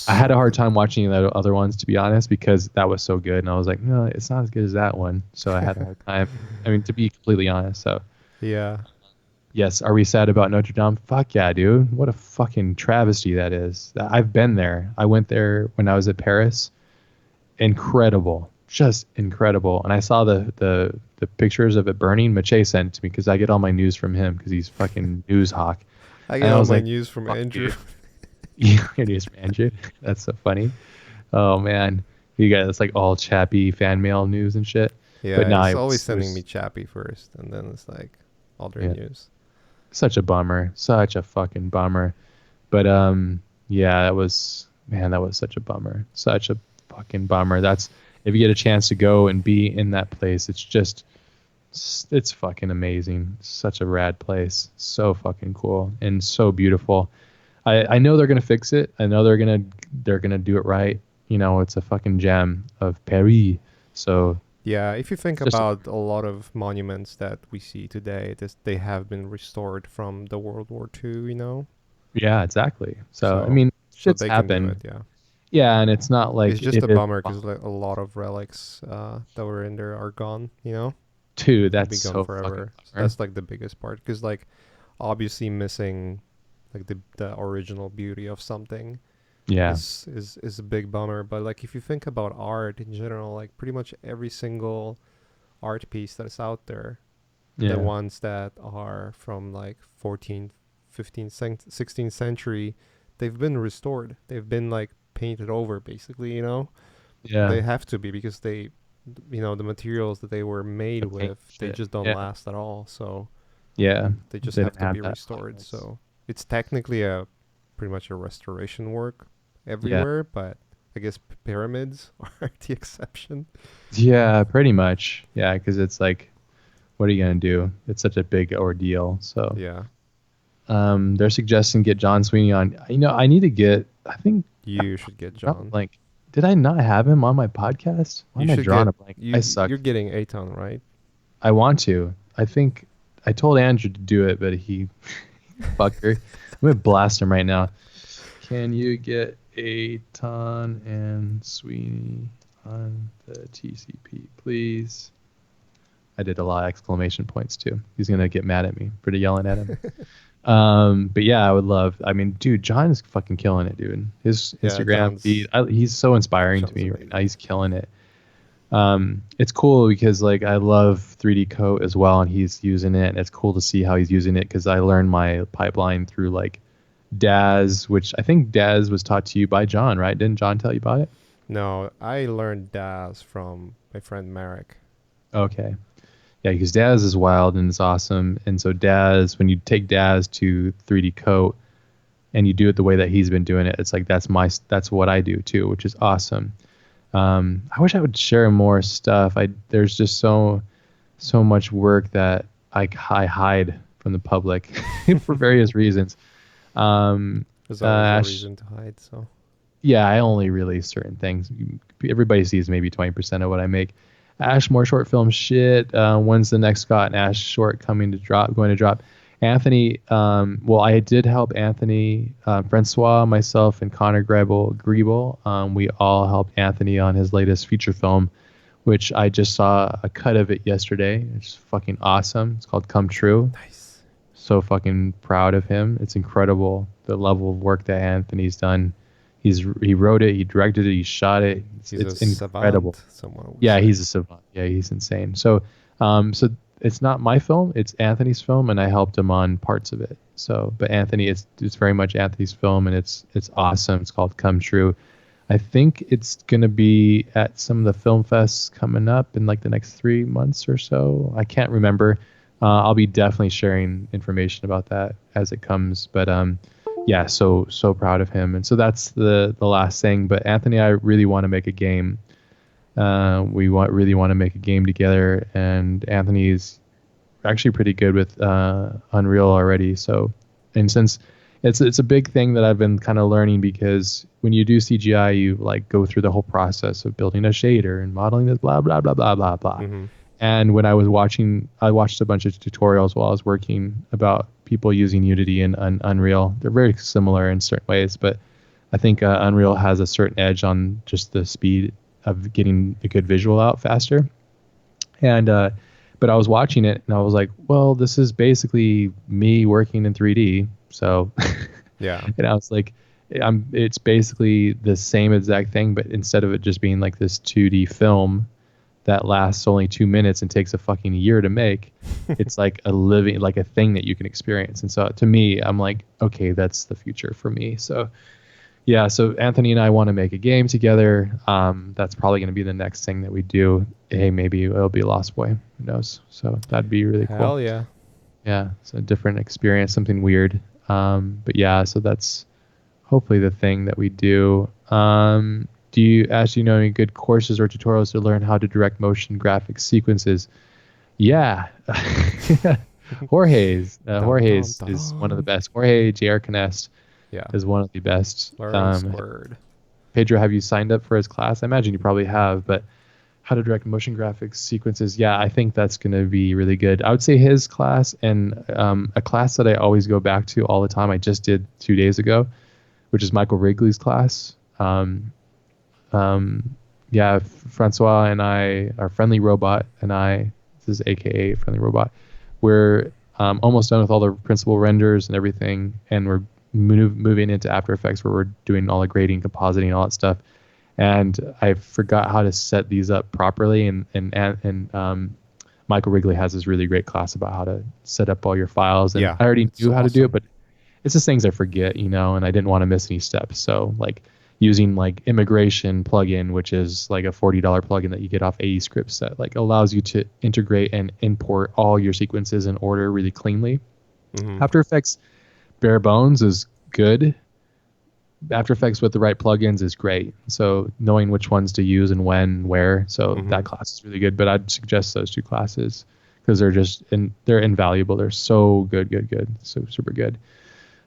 [SPEAKER 1] I
[SPEAKER 2] So
[SPEAKER 1] had a hard
[SPEAKER 2] good.
[SPEAKER 1] time watching the other ones to be honest because that was so good, and I was like, no, it's not as good as that one. So I had a hard time. I mean, to be completely honest. So
[SPEAKER 2] Yeah.
[SPEAKER 1] yes, are we sad about Notre Dame? Fuck yeah, dude. What a fucking travesty that is. I've been there. I went there when I was at Paris. Incredible, just incredible. And I saw the pictures of it burning. Mache sent to me because I get all my news from him because he's fucking news hawk.
[SPEAKER 2] I
[SPEAKER 1] And
[SPEAKER 2] get
[SPEAKER 1] I
[SPEAKER 2] all
[SPEAKER 1] was
[SPEAKER 2] my
[SPEAKER 1] like,
[SPEAKER 2] news from
[SPEAKER 1] fuck,
[SPEAKER 2] Andrew.
[SPEAKER 1] dude. Yeah, it is, man, dude. That's so funny. Oh man, you guys, it's like all chappy fan mail news and shit. But
[SPEAKER 2] Yeah,
[SPEAKER 1] nah,
[SPEAKER 2] he's always
[SPEAKER 1] it
[SPEAKER 2] sending me
[SPEAKER 1] was
[SPEAKER 2] Chappie first, and then it's like other
[SPEAKER 1] yeah,
[SPEAKER 2] news.
[SPEAKER 1] such a bummer, such a fucking bummer. But yeah, that was man, that was such a bummer, such a fucking bummer. That's if you get a chance to go and be in that place, it's just it's fucking amazing. Such a rad place, so fucking cool and so beautiful. I know they're gonna fix it. I know they're gonna do it right. You know, it's a fucking gem of Paris. So
[SPEAKER 2] Yeah, if you think
[SPEAKER 1] it's just
[SPEAKER 2] about a lot of monuments that we see today, they have been restored from the World War II, you know?
[SPEAKER 1] yeah, exactly. So I
[SPEAKER 2] So
[SPEAKER 1] mean,
[SPEAKER 2] so
[SPEAKER 1] shit's
[SPEAKER 2] they can do it,
[SPEAKER 1] happened.
[SPEAKER 2] yeah.
[SPEAKER 1] Yeah, and it's not
[SPEAKER 2] It's
[SPEAKER 1] like
[SPEAKER 2] just a
[SPEAKER 1] it is.
[SPEAKER 2] bummer because like a lot of relics that were in there are gone, you know?
[SPEAKER 1] Dude,
[SPEAKER 2] They'll
[SPEAKER 1] that's
[SPEAKER 2] be gone
[SPEAKER 1] so fucking
[SPEAKER 2] forever. So
[SPEAKER 1] bummer.
[SPEAKER 2] that's like the biggest part because like obviously missing like the original beauty of something
[SPEAKER 1] Yeah,
[SPEAKER 2] is a big bummer. But like if you think about art in general, like pretty much every single art piece that's out there, the
[SPEAKER 1] yeah,
[SPEAKER 2] ones that are from like 14th, 15th, 16th century, they've been restored. They've been like painted over basically, you know?
[SPEAKER 1] yeah.
[SPEAKER 2] They have to be because they, you know, the materials that they were made
[SPEAKER 1] The paint
[SPEAKER 2] with, they
[SPEAKER 1] shit.
[SPEAKER 2] just don't
[SPEAKER 1] Yeah,
[SPEAKER 2] last at all. So
[SPEAKER 1] yeah.
[SPEAKER 2] they just
[SPEAKER 1] They
[SPEAKER 2] have
[SPEAKER 1] didn't
[SPEAKER 2] to
[SPEAKER 1] have
[SPEAKER 2] be
[SPEAKER 1] that
[SPEAKER 2] restored.
[SPEAKER 1] obvious.
[SPEAKER 2] So it's technically a pretty much a restoration work
[SPEAKER 1] Yeah,
[SPEAKER 2] everywhere, but I guess pyramids are the exception.
[SPEAKER 1] yeah, pretty much. Yeah, because it's like, what are you gonna do? It's such a big ordeal. So,
[SPEAKER 2] Yeah,
[SPEAKER 1] they're suggesting get John Sweeney on. You know, I need to get. I think
[SPEAKER 2] you should get
[SPEAKER 1] drawing a
[SPEAKER 2] John.
[SPEAKER 1] blank. Did I not have him on my podcast? Why
[SPEAKER 2] You
[SPEAKER 1] am I
[SPEAKER 2] should
[SPEAKER 1] drawing
[SPEAKER 2] get
[SPEAKER 1] a blank? I suck.
[SPEAKER 2] you're getting Aton, right?
[SPEAKER 1] I want to. I think I told Andrew to do it, but he fucker. I'm gonna blast him right now. Can you get Aton and Sweeney on the TCP, please? I did a lot of exclamation points too. He's gonna get mad at me for yelling at him. But yeah, I would love. I mean, dude, John is fucking killing it, dude. His
[SPEAKER 2] Yeah,
[SPEAKER 1] Instagram feed, he's so inspiring to
[SPEAKER 2] John's
[SPEAKER 1] me right now.
[SPEAKER 2] amazing.
[SPEAKER 1] He's killing it. It's cool because like I love 3D Coat as well, and he's using it. And it's cool to see how he's using it because I learned my pipeline through like Daz, which I think Daz was taught to you by John, right? Didn't John tell you about it?
[SPEAKER 2] No, I learned Daz from my friend Marek.
[SPEAKER 1] Okay. Yeah, because Daz is wild and it's awesome. And so Daz, when you take Daz to 3D Coat, and you do it the way that he's been doing it, it's like that's what I do too, which is awesome. I wish I would share more stuff. There's just so much work that I hide from the public for various reasons.
[SPEAKER 2] There's always a reason to hide. So
[SPEAKER 1] yeah, I only release certain things. Everybody sees maybe 20% of what I make. Ash, more short film shit. When's the next Scott and Ash short going to drop? Anthony, well, I did help Anthony, Francois, myself, and Connor Griebel. We all helped Anthony on his latest feature film, which I just saw a cut of it yesterday. It's fucking awesome. It's called Come True.
[SPEAKER 2] nice.
[SPEAKER 1] So fucking proud of him. It's incredible the level of work that Anthony's done. He wrote it, he directed it, he shot it. It's incredible. Yeah, he's a savant. Yeah, he's insane. So it's not my film, it's Anthony's film, and I helped him on parts of it. So, but Anthony, it's very much Anthony's film, and it's awesome. It's called Come True. I think it's gonna be at some of the film fests coming up in like the next 3 months or so. I can't remember. I'll be definitely sharing information about that as it comes. But yeah, so proud of him. And so that's the last thing. But Anthony, I really want to make a game. We really want to make a game together. And Anthony's actually pretty good with Unreal already. So, and since it's a big thing that I've been kind of learning, because when you do CGI, you like go through the whole process of building a shader and modeling this blah blah blah blah blah blah. Mm-hmm. And when I watched a bunch of tutorials while I was working about people using Unity and Unreal. They're very similar in certain ways, but I think Unreal has a certain edge on just the speed of getting a good visual out faster. And but I was watching it and I was like, well, this is basically me working in 3D. So
[SPEAKER 2] yeah.
[SPEAKER 1] And I was like, it's basically the same exact thing, but instead of it just being like this 2D film that lasts only 2 minutes and takes a fucking year to make, it's like a thing that you can experience. And so to me, I'm like, okay, that's the future for me. So yeah, so Anthony and I want to make a game together. That's probably going to be the next thing that we do. Hey, maybe it'll be Lost Boy. Who knows? So that'd be really cool.
[SPEAKER 2] Hell yeah.
[SPEAKER 1] Yeah, it's a different experience, something weird. But yeah, so that's hopefully the thing that we do. Do you actually know any good courses or tutorials to learn how to direct motion graphic sequences? Yeah. Jorge's is one of the best. Jorge J.R. Canest is one of the best.
[SPEAKER 2] Word.
[SPEAKER 1] Pedro, have you signed up for his class? I imagine you probably have, but how to direct motion graphics sequences. Yeah, I think that's going to be really good. I would say his class, and a class that I always go back to all the time, I just did 2 days ago, which is Michael Wrigley's class. Yeah, Francois and I, our Friendly Robot and I, this is AKA Friendly Robot, we're almost done with all the principal renders and everything, and we're moving into After Effects, where we're doing all the grading, compositing, all that stuff. And I forgot how to set these up properly, and Michael Wrigley has this really great class about how to set up all your files. And I already knew how to do it, but it's just things I forget, and I didn't want to miss any steps. So like using like immigration plugin, which is like a $40 plugin that you get off AEscripts that like allows you to integrate and import all your sequences in order really cleanly. Mm-hmm. After Effects bare bones is good. After Effects with the right plugins is great. So knowing which ones to use and when, where. So that class is really good. But I'd suggest those two classes because they're invaluable. They're so good. So super good.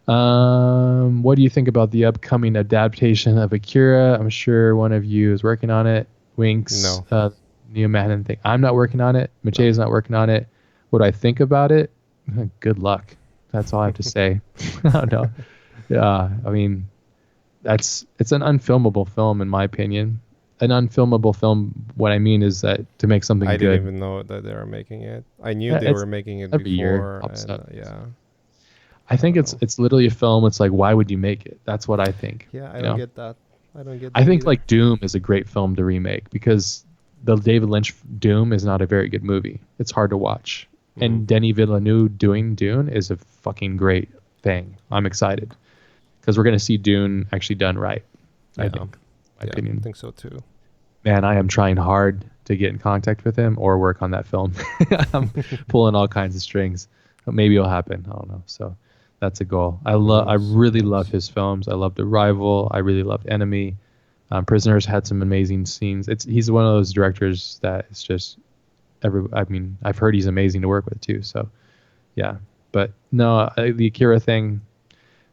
[SPEAKER 1] What do you think about the upcoming adaptation of Akira? I'm sure one of you is working on it. Winks.
[SPEAKER 2] No.
[SPEAKER 1] Neo Manhattan thing. I'm not working on it. Mache's not working on it. What I think about it? Good luck. That's all I have to say. I don't know. Yeah, I mean, it's an unfilmable film in my opinion. An unfilmable film. What I mean is that to make something good.
[SPEAKER 2] I didn't even know that they were making it. I knew they were making it
[SPEAKER 1] every
[SPEAKER 2] before.
[SPEAKER 1] Year, I think it's literally a film. It's like, why would you make it? That's what I think.
[SPEAKER 2] Yeah, I don't get that. I don't get that.
[SPEAKER 1] I think
[SPEAKER 2] either.
[SPEAKER 1] like Doom is a great film to remake because the David Lynch Doom is not a very good movie. It's hard to watch. Mm-hmm. And Denis Villeneuve doing Dune is a fucking great thing. I'm excited because we're going to see Dune actually done right. I think. My opinion.
[SPEAKER 2] I think so too.
[SPEAKER 1] Man, I am trying hard to get in contact with him or work on that film. I'm pulling all kinds of strings. Maybe it'll happen. I don't know. So That's a goal. I
[SPEAKER 2] Nice,
[SPEAKER 1] really love
[SPEAKER 2] nice.
[SPEAKER 1] his films. I loved Arrival. I really loved Enemy. Prisoners had some amazing scenes. He's one of those directors that is just I mean, I've heard he's amazing to work with too. So yeah, but no, the Akira thing.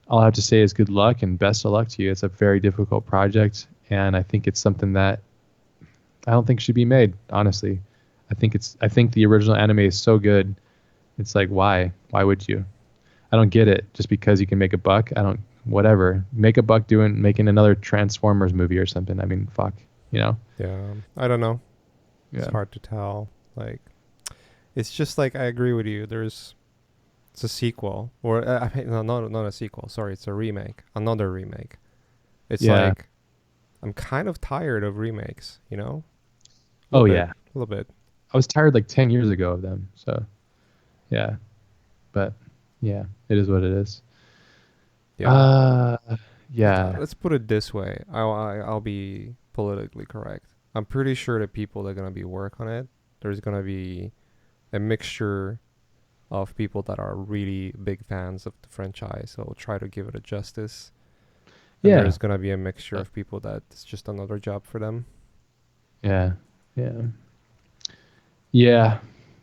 [SPEAKER 1] All I have to say is good luck and best of luck to you. It's a very difficult project, and I think it's something that I don't think should be made. Honestly, I think the original anime is so good. It's like why? Why would you? I don't get it. Just because you can make a buck, I don't. Whatever. Make a buck making another Transformers movie or something. I mean, fuck. You know?
[SPEAKER 2] Yeah, I don't know. It's
[SPEAKER 1] Yeah.
[SPEAKER 2] hard to tell. Like, it's just like I agree with you. It's a sequel, or no, not a sequel. Sorry, it's a remake. Another remake. It's
[SPEAKER 1] Yeah.
[SPEAKER 2] like I'm kind of tired of remakes. You know, a
[SPEAKER 1] Oh
[SPEAKER 2] little bit,
[SPEAKER 1] yeah.
[SPEAKER 2] a little bit.
[SPEAKER 1] I was tired like 10 years ago of them. So yeah. But yeah, it is what it is.
[SPEAKER 2] Yeah.
[SPEAKER 1] Uh. Yeah.
[SPEAKER 2] Let's put it this way. I'll be politically correct. I'm pretty sure the people that are gonna be work on it, there's gonna be a mixture of people that are really big fans of the franchise, so try to give it a justice. And
[SPEAKER 1] Yeah.
[SPEAKER 2] there's gonna be a mixture of people that it's just another job for them.
[SPEAKER 1] Yeah. Yeah. Yeah.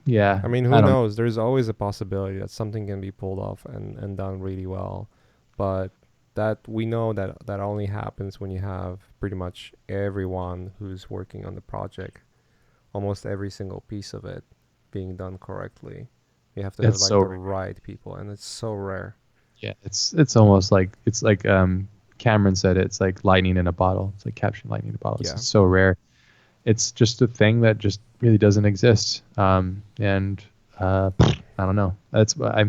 [SPEAKER 1] Yeah.
[SPEAKER 2] I mean,
[SPEAKER 1] I
[SPEAKER 2] who
[SPEAKER 1] don't.
[SPEAKER 2] knows? There's always a possibility that something can be pulled off and done really well. But that we know that only happens when you have pretty much everyone who's working on the project, almost every single piece of it being done correctly. You have to have
[SPEAKER 1] It's
[SPEAKER 2] like
[SPEAKER 1] so
[SPEAKER 2] the
[SPEAKER 1] rare.
[SPEAKER 2] right people, and it's so rare.
[SPEAKER 1] Yeah. It's almost like Cameron said it, it's like lightning in a bottle. It's like capturing lightning in a bottle. It's
[SPEAKER 2] Yeah.
[SPEAKER 1] just so rare. It's just a thing that just really doesn't exist. And I don't know. I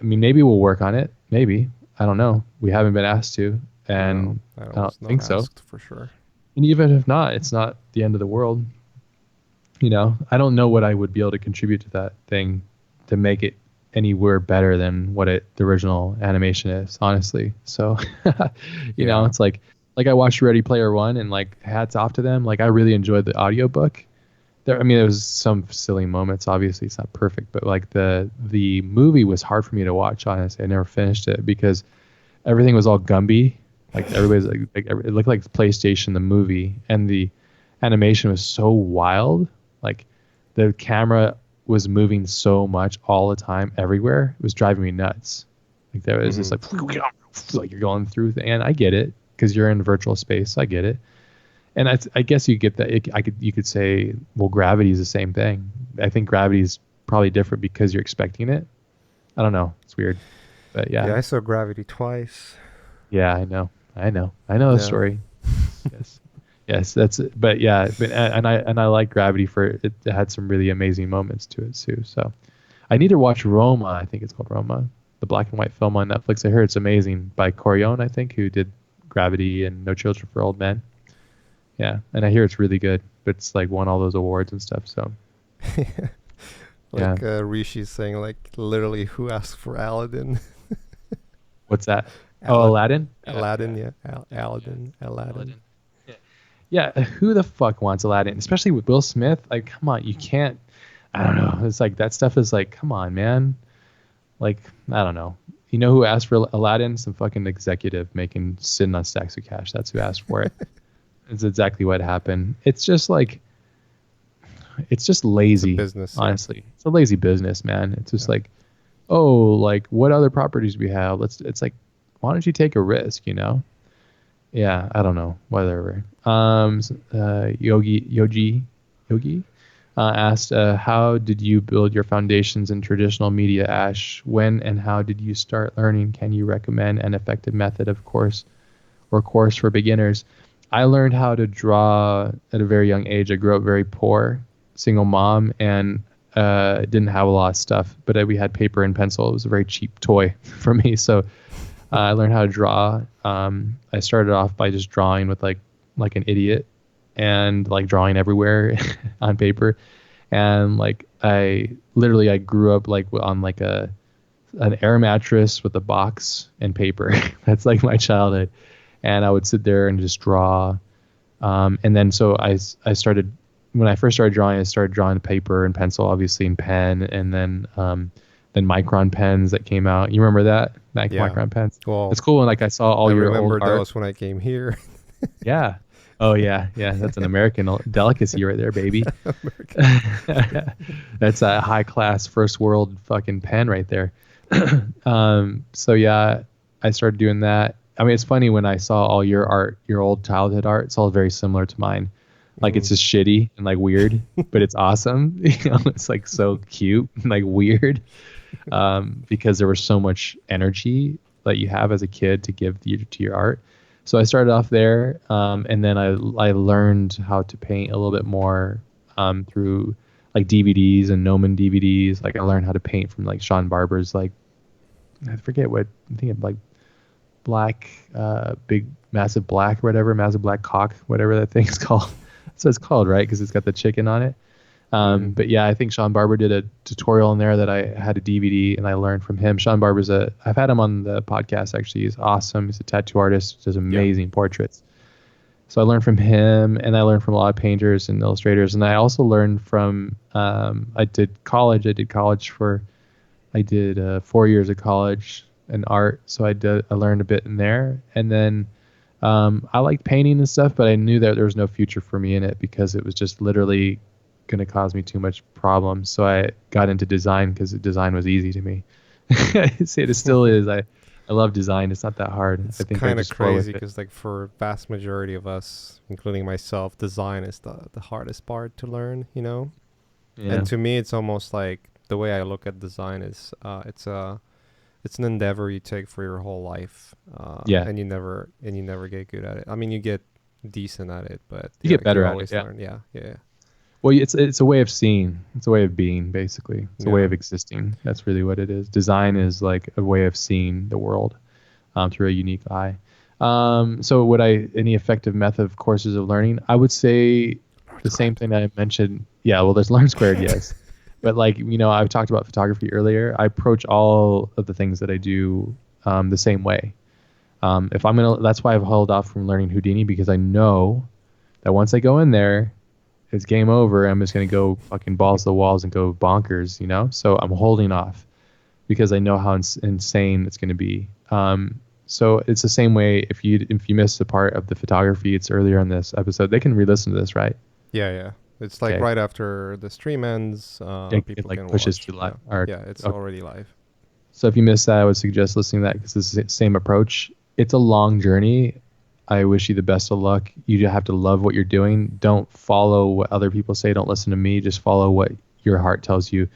[SPEAKER 1] mean, maybe we'll work on it. Maybe. I don't know. We haven't been asked to,
[SPEAKER 2] No,
[SPEAKER 1] and
[SPEAKER 2] I
[SPEAKER 1] I don't
[SPEAKER 2] was not
[SPEAKER 1] think so.
[SPEAKER 2] asked for sure.
[SPEAKER 1] And even if not, it's not the end of the world. You know, I don't know what I would be able to contribute to that thing to make it anywhere better than what the original animation is, honestly. So,
[SPEAKER 2] Yeah.
[SPEAKER 1] it's like I watched Ready Player One and like hats off to them. Like I really enjoyed the audiobook. I mean, there was some silly moments. Obviously, it's not perfect, but like the movie was hard for me to watch. Honestly, I never finished it because everything was all Gumby. Like everybody's it looked like PlayStation the movie, and the animation was so wild. Like the camera was moving so much all the time, everywhere. It was driving me nuts. Like there was just
[SPEAKER 2] Hmm.
[SPEAKER 1] like you're going through, and I get it because you're in virtual space. I get it, and I guess you get that. You could say, well, gravity is the same thing. I think gravity is probably different because you're expecting it. I don't know. It's weird, but
[SPEAKER 2] Yeah,
[SPEAKER 1] yeah.
[SPEAKER 2] I saw Gravity twice.
[SPEAKER 1] Yeah, I know. I know the
[SPEAKER 2] Yeah.
[SPEAKER 1] story. Yes. Yes, that's it. But yeah, and I like Gravity for it. It had some really amazing moments to it too. So I need to watch Roma. I think it's called Roma, the black and white film on Netflix. I heard it's amazing by Corione, I think, who did Gravity and No Children for Old Men. Yeah, and I hear it's really good. But it's like won all those awards and stuff. So yeah,
[SPEAKER 2] Like Rishi's saying, like literally, who asked for Aladdin?
[SPEAKER 1] what's that? Oh,
[SPEAKER 2] Alad-
[SPEAKER 1] Aladdin. Yeah,
[SPEAKER 2] Aladdin,
[SPEAKER 1] yeah,
[SPEAKER 2] yeah.
[SPEAKER 1] yeah, yeah.
[SPEAKER 2] Aladdin, Aladdin.
[SPEAKER 1] Aladdin. Yeah. Yeah, who the fuck wants Aladdin? Especially with Will Smith. Like, come on, you can't. I don't know. It's like that stuff is like, come on, man. Like, I don't know. You know who asked for Aladdin? Some fucking executive sitting on stacks of cash. That's who asked for it. It's exactly what happened. It's just like, it's just
[SPEAKER 2] It's a
[SPEAKER 1] lazy.
[SPEAKER 2] business, yeah.
[SPEAKER 1] Honestly, it's a lazy business, man. It's just
[SPEAKER 2] Yeah.
[SPEAKER 1] like, oh, like what other properties do we have? It's like, why don't you take a risk? Yeah, I don't know, whatever. Yogi asked, how did you build your foundations in traditional media, Ash? When and how did you start learning? Can you recommend an effective method of course or course for beginners? I learned how to draw at a very young age. I grew up very poor, single mom, and didn't have a lot of stuff, but we had paper and pencil. It was a very cheap toy for me. So I learned how to draw. I started off by just drawing with like an idiot and like drawing everywhere on paper. And like I grew up like on like an air mattress with a box and paper. That's like my childhood. And I would sit there and just draw. And then so I started when I first started drawing. I started drawing paper and pencil, obviously, and pen, and then then Micron pens that came out. You remember that?
[SPEAKER 2] Yeah.
[SPEAKER 1] Micron pens.
[SPEAKER 2] Well,
[SPEAKER 1] It's cool when like I saw all
[SPEAKER 2] I
[SPEAKER 1] your old
[SPEAKER 2] remember
[SPEAKER 1] art.
[SPEAKER 2] those when I came here.
[SPEAKER 1] Yeah. Oh yeah, yeah. That's an American delicacy right there, baby.
[SPEAKER 2] American.
[SPEAKER 1] That's a high class first world fucking pen right there. So yeah, I started doing that. I mean, it's funny when I saw all your art, your old childhood art. It's all very similar to mine. Like it's
[SPEAKER 2] Mm.
[SPEAKER 1] just shitty and like weird, but it's awesome. It's like so cute and like weird, because there was so much energy that you have as a kid to give to your art. So I started off there, and then I learned how to paint a little bit more, through like DVDs and Gnomon DVDs. Like I learned how to paint from like Sean Barber's, like I forget what, I think of like black, big massive black or whatever, massive black cock, whatever that thing's called. So it's called, right? Because it's got the chicken on it.
[SPEAKER 2] Mm-hmm.
[SPEAKER 1] But yeah, I think Sean Barber did a tutorial in there that I had a DVD and I learned from him. Sean Barber's I've had him on the podcast actually. He's awesome. He's a tattoo artist, does amazing portraits. So I learned from him, and I learned from a lot of painters and illustrators. And I also learned from, I did college. I did 4 years of college in art. So I learned a bit in there. And then I liked painting and stuff, but I knew that there was no future for me in it because it was just literally going to cause me too much problems. So I got into design because design was easy to me. It still is. I love design. It's not that hard.
[SPEAKER 2] It's
[SPEAKER 1] I think I
[SPEAKER 2] kind of
[SPEAKER 1] just flow with
[SPEAKER 2] crazy
[SPEAKER 1] it.
[SPEAKER 2] because, like, for vast majority of us, including myself, design is the hardest part to learn.
[SPEAKER 1] Yeah.
[SPEAKER 2] And to me, it's almost like the way I look at design is it's an endeavor you take for your whole life,
[SPEAKER 1] Yeah.
[SPEAKER 2] and you never get good at it. I mean, you get decent at it, but
[SPEAKER 1] You get better
[SPEAKER 2] you
[SPEAKER 1] at it.
[SPEAKER 2] always
[SPEAKER 1] Yeah.
[SPEAKER 2] learn. Yeah.
[SPEAKER 1] Well, it's a way of seeing. It's a way of being, basically. It's a way
[SPEAKER 2] Yeah.
[SPEAKER 1] of existing. That's really what it is. Design is like a way of seeing the world, through a unique eye. So any effective method of courses of learning? I would say the same thing that I mentioned. Yeah, well, there's Learn Squared, yes. But like, I've talked about photography earlier. I approach all of the things that I do, the same way. That's why I've held off from learning Houdini, because I know that once I go in there, it's game over. I'm just going to go fucking balls to the walls and go bonkers. So I'm holding off because I know how insane it's going to be. So it's the same way. If you missed a part of the photography, it's earlier in this episode. They can re-listen to this, right?
[SPEAKER 2] Yeah. It's like
[SPEAKER 1] Okay.
[SPEAKER 2] right after the stream ends,
[SPEAKER 1] It
[SPEAKER 2] people
[SPEAKER 1] like
[SPEAKER 2] can
[SPEAKER 1] pushes
[SPEAKER 2] watch.
[SPEAKER 1] to live.
[SPEAKER 2] Yeah,
[SPEAKER 1] Or,
[SPEAKER 2] yeah, it's
[SPEAKER 1] okay.
[SPEAKER 2] already live.
[SPEAKER 1] So if you missed that, I would suggest listening to that because it's the same approach. It's a long journey. I wish you the best of luck. You have to love what you're doing. Don't follow what other people say. Don't listen to me. Just follow what your heart tells you.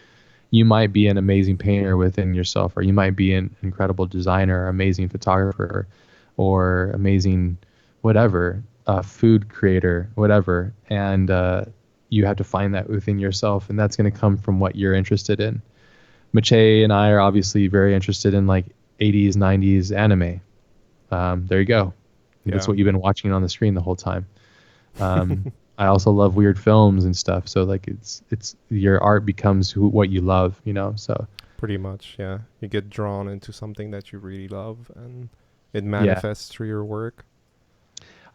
[SPEAKER 1] You might be an amazing painter within yourself, or you might be an incredible designer, amazing photographer, or amazing whatever, food creator, whatever. And you have to find that within yourself, and that's going to come from what you're interested in. Mache and I are obviously very interested in like 80s, 90s anime. There you go. That's
[SPEAKER 2] Yeah.
[SPEAKER 1] what you've been watching on the screen the whole time. I also love weird films and stuff. So like it's your art becomes what you love, So
[SPEAKER 2] Pretty much, yeah. You get drawn into something that you really love, and it
[SPEAKER 1] yeah,
[SPEAKER 2] manifests through your work.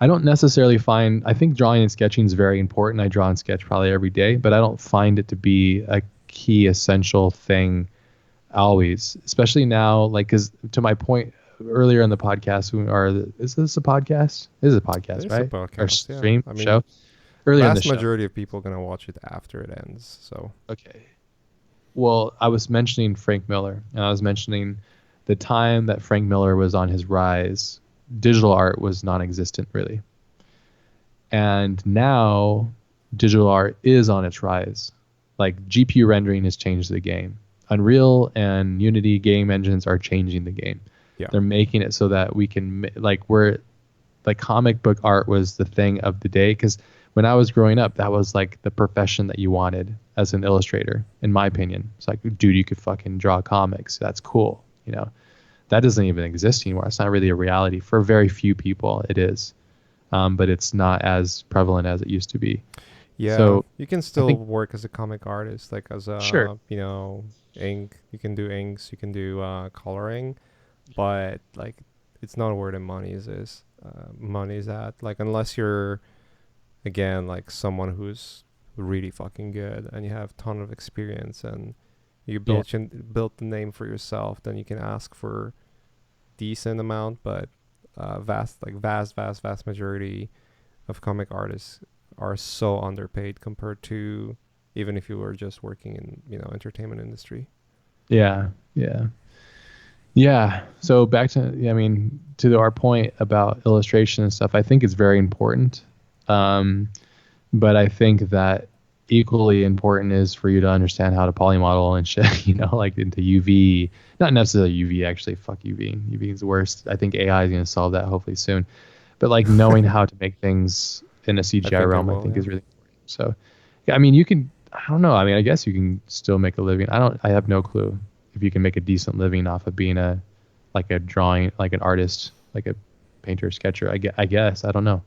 [SPEAKER 1] I don't necessarily I think drawing and sketching is very important. I draw and sketch probably every day, but I don't find it to be a key essential thing always, especially now, like, because to my point earlier in the podcast, is this a podcast? This is a podcast,
[SPEAKER 2] It's a
[SPEAKER 1] right? Our
[SPEAKER 2] podcast, yeah.
[SPEAKER 1] stream
[SPEAKER 2] I
[SPEAKER 1] show
[SPEAKER 2] mean,
[SPEAKER 1] earlier in the
[SPEAKER 2] vast
[SPEAKER 1] show.
[SPEAKER 2] majority of people gonna watch it after it ends. So
[SPEAKER 1] Okay. Well, I was mentioning Frank Miller, and I was mentioning the time that Frank Miller was on his rise. Digital art was non-existent, really. And now digital art is on its rise. Like GPU rendering has changed the game. Unreal and Unity game engines are changing the game.
[SPEAKER 2] yeah,
[SPEAKER 1] They're making it so that we can comic book art was the thing of the day, because when I was growing up, that was like the profession that you wanted as an illustrator, in my opinion. It's like, dude, you could fucking draw comics. That's cool. That doesn't even exist anymore. It's not really a reality. For very few people, it is. But it's not as prevalent as it used to be.
[SPEAKER 2] yeah.
[SPEAKER 1] So
[SPEAKER 2] You can
[SPEAKER 1] I
[SPEAKER 2] still
[SPEAKER 1] think,
[SPEAKER 2] work as a comic artist, like as
[SPEAKER 1] sure.
[SPEAKER 2] a ink. You can do inks. You can do coloring, but like it's not where the money is at. Like unless you're again like someone who's really fucking good and you have ton of experience and You
[SPEAKER 1] Yeah.
[SPEAKER 2] built the name for yourself, then you can ask for decent amount, but vast majority of comic artists are so underpaid compared to even if you were just working in entertainment industry.
[SPEAKER 1] Yeah. Yeah. Yeah. So back to, yeah, I mean, our point about illustration and stuff, I think it's very important. Um, but I think that equally important is for you to understand how to polymodel and shit, like into UV, not necessarily UV actually, fuck UV. UV is the worst. I think AI is going to solve that hopefully soon. But like knowing how to make things in a
[SPEAKER 2] I
[SPEAKER 1] CGI
[SPEAKER 2] think it
[SPEAKER 1] realm, I
[SPEAKER 2] will,
[SPEAKER 1] think
[SPEAKER 2] yeah.
[SPEAKER 1] is really important. So, yeah, I mean, you can, I don't know. I mean, I guess you can still make a living. I have no clue if you can make a decent living off of being like a drawing, like an artist, like a painter, sketcher. I guess. I don't know.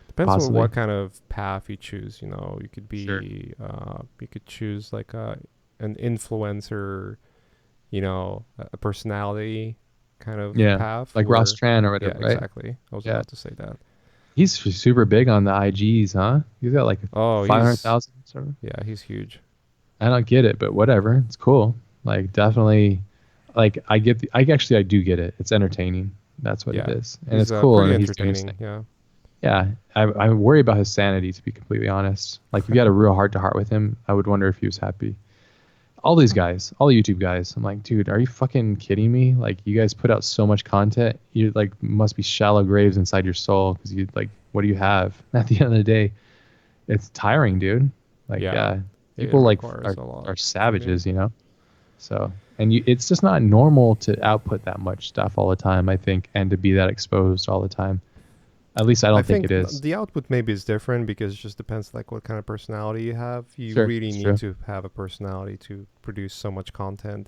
[SPEAKER 2] Depends on
[SPEAKER 1] Possibly.
[SPEAKER 2] what kind of path you choose. You could
[SPEAKER 1] Sure.
[SPEAKER 2] be, you could choose like an influencer, a personality kind of
[SPEAKER 1] Yeah.
[SPEAKER 2] path,
[SPEAKER 1] Like Ross
[SPEAKER 2] or
[SPEAKER 1] Tran or
[SPEAKER 2] yeah,
[SPEAKER 1] whatever, right?
[SPEAKER 2] exactly. I was
[SPEAKER 1] Yeah.
[SPEAKER 2] about to say that.
[SPEAKER 1] He's super big on the IGs, huh? He's got like
[SPEAKER 2] Oh, he's
[SPEAKER 1] 500,000 sort of.
[SPEAKER 2] yeah, he's huge.
[SPEAKER 1] I don't get it, but whatever. It's cool. Like definitely, like I get I actually I do get it. It's entertaining. That's what it
[SPEAKER 2] Yeah,
[SPEAKER 1] is, and
[SPEAKER 2] he's
[SPEAKER 1] it's cool,
[SPEAKER 2] pretty
[SPEAKER 1] and he's doing his
[SPEAKER 2] entertaining.
[SPEAKER 1] thing.
[SPEAKER 2] Yeah.
[SPEAKER 1] Yeah, I worry about his sanity, to be completely honest. Like if you had a real heart to heart with him, I would wonder if he was happy. All these guys, all the YouTube guys, I'm like, dude, are you fucking kidding me? Like you guys put out so much content, you like must be shallow graves inside your soul because you like, what do you have? At the end of the day, it's tiring, dude. Like,
[SPEAKER 2] Yeah, it
[SPEAKER 1] people like
[SPEAKER 2] requires
[SPEAKER 1] are
[SPEAKER 2] a lot
[SPEAKER 1] are
[SPEAKER 2] from you.
[SPEAKER 1] savages. So, and it's just not normal to output that much stuff all the time, I think, and to be that exposed all the time. At least I
[SPEAKER 2] I
[SPEAKER 1] don't think
[SPEAKER 2] think
[SPEAKER 1] it is.
[SPEAKER 2] the output maybe is different because it just depends like what kind of personality you have. You
[SPEAKER 1] Sure,
[SPEAKER 2] really
[SPEAKER 1] it's
[SPEAKER 2] need
[SPEAKER 1] true.
[SPEAKER 2] to have a personality to produce so much content.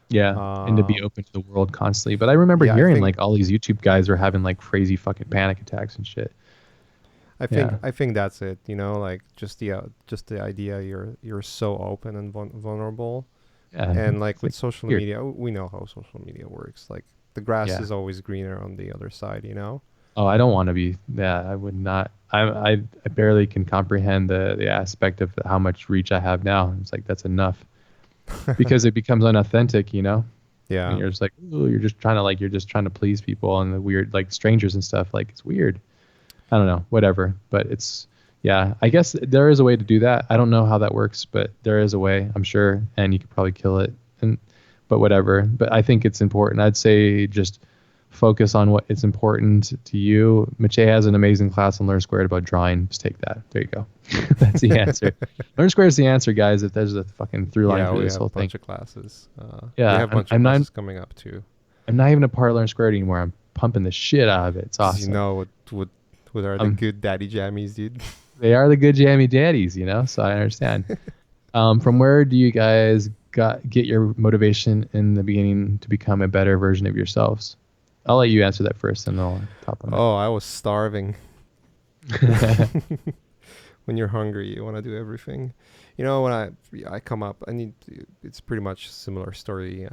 [SPEAKER 1] Yeah, and to be
[SPEAKER 2] Um,
[SPEAKER 1] open to the world constantly. But I remember
[SPEAKER 2] yeah, I
[SPEAKER 1] hearing
[SPEAKER 2] think
[SPEAKER 1] like all these YouTube guys are having like crazy fucking panic attacks and shit. Yeah,
[SPEAKER 2] I think that's it. Like just the idea you're so open and vulnerable,
[SPEAKER 1] yeah,
[SPEAKER 2] and like
[SPEAKER 1] it's
[SPEAKER 2] with
[SPEAKER 1] like
[SPEAKER 2] social
[SPEAKER 1] weird.
[SPEAKER 2] media, we know how social media works. Like the grass
[SPEAKER 1] Yeah.
[SPEAKER 2] is always greener on the other side.
[SPEAKER 1] Oh, I don't want to be. Yeah, I would not. I barely can comprehend the aspect of how much reach I have now. It's like that's enough because it becomes unauthentic. And
[SPEAKER 2] Yeah,
[SPEAKER 1] you're just like, ooh, you're just trying to please people and the weird like strangers and stuff. Like it's weird. I don't know, whatever. But it's yeah. I guess there is a way to do that. I don't know how that works, but there is a way. I'm sure, and you could probably kill it. And but whatever. But I think it's important. I'd say just focus on what is important to you. Mache has an amazing class on Learn Squared about drawing. Just take that. There you go. That's the answer. Learn Squared is the answer, guys. If there's a fucking through line
[SPEAKER 2] yeah,
[SPEAKER 1] through
[SPEAKER 2] we
[SPEAKER 1] this
[SPEAKER 2] have a
[SPEAKER 1] whole thing.
[SPEAKER 2] bunch of classes. We
[SPEAKER 1] Yeah,
[SPEAKER 2] have a bunch of
[SPEAKER 1] I'm not.
[SPEAKER 2] classes coming up too.
[SPEAKER 1] I'm not even a part of Learn Squared anymore. I'm pumping the shit out of it. It's
[SPEAKER 2] Cause you
[SPEAKER 1] awesome.
[SPEAKER 2] know what are the
[SPEAKER 1] Um,
[SPEAKER 2] good daddy jammies, dude.
[SPEAKER 1] they are the good jammy daddies. So I understand. From where do you guys get your motivation in the beginning to become a better version of yourselves? I'll let you answer that first, and I'll top on
[SPEAKER 2] Oh, I was starving.
[SPEAKER 1] that.
[SPEAKER 2] When you're hungry, you want to do everything. When I come up, it's pretty much similar story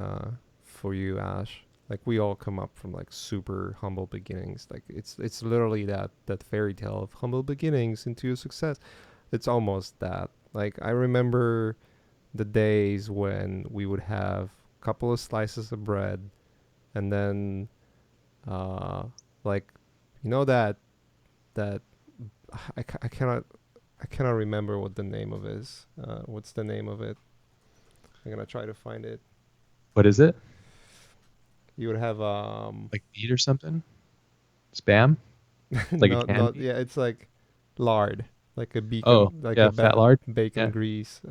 [SPEAKER 2] for you, Ash. Like we all come up from like super humble beginnings. Like it's literally that fairy tale of humble beginnings into success. It's almost that. Like I remember the days when we would have a couple of slices of bread and then uh like that I cannot remember what the name of is. What's the name of it? I'm gonna try to find it.
[SPEAKER 1] What is it?
[SPEAKER 2] You would have
[SPEAKER 1] Like meat or something? Spam? Like a canned
[SPEAKER 2] not
[SPEAKER 1] meat?
[SPEAKER 2] yeah, it's like lard,
[SPEAKER 1] Oh,
[SPEAKER 2] like a
[SPEAKER 1] yeah, fat lard.
[SPEAKER 2] bacon
[SPEAKER 1] Yeah.
[SPEAKER 2] grease.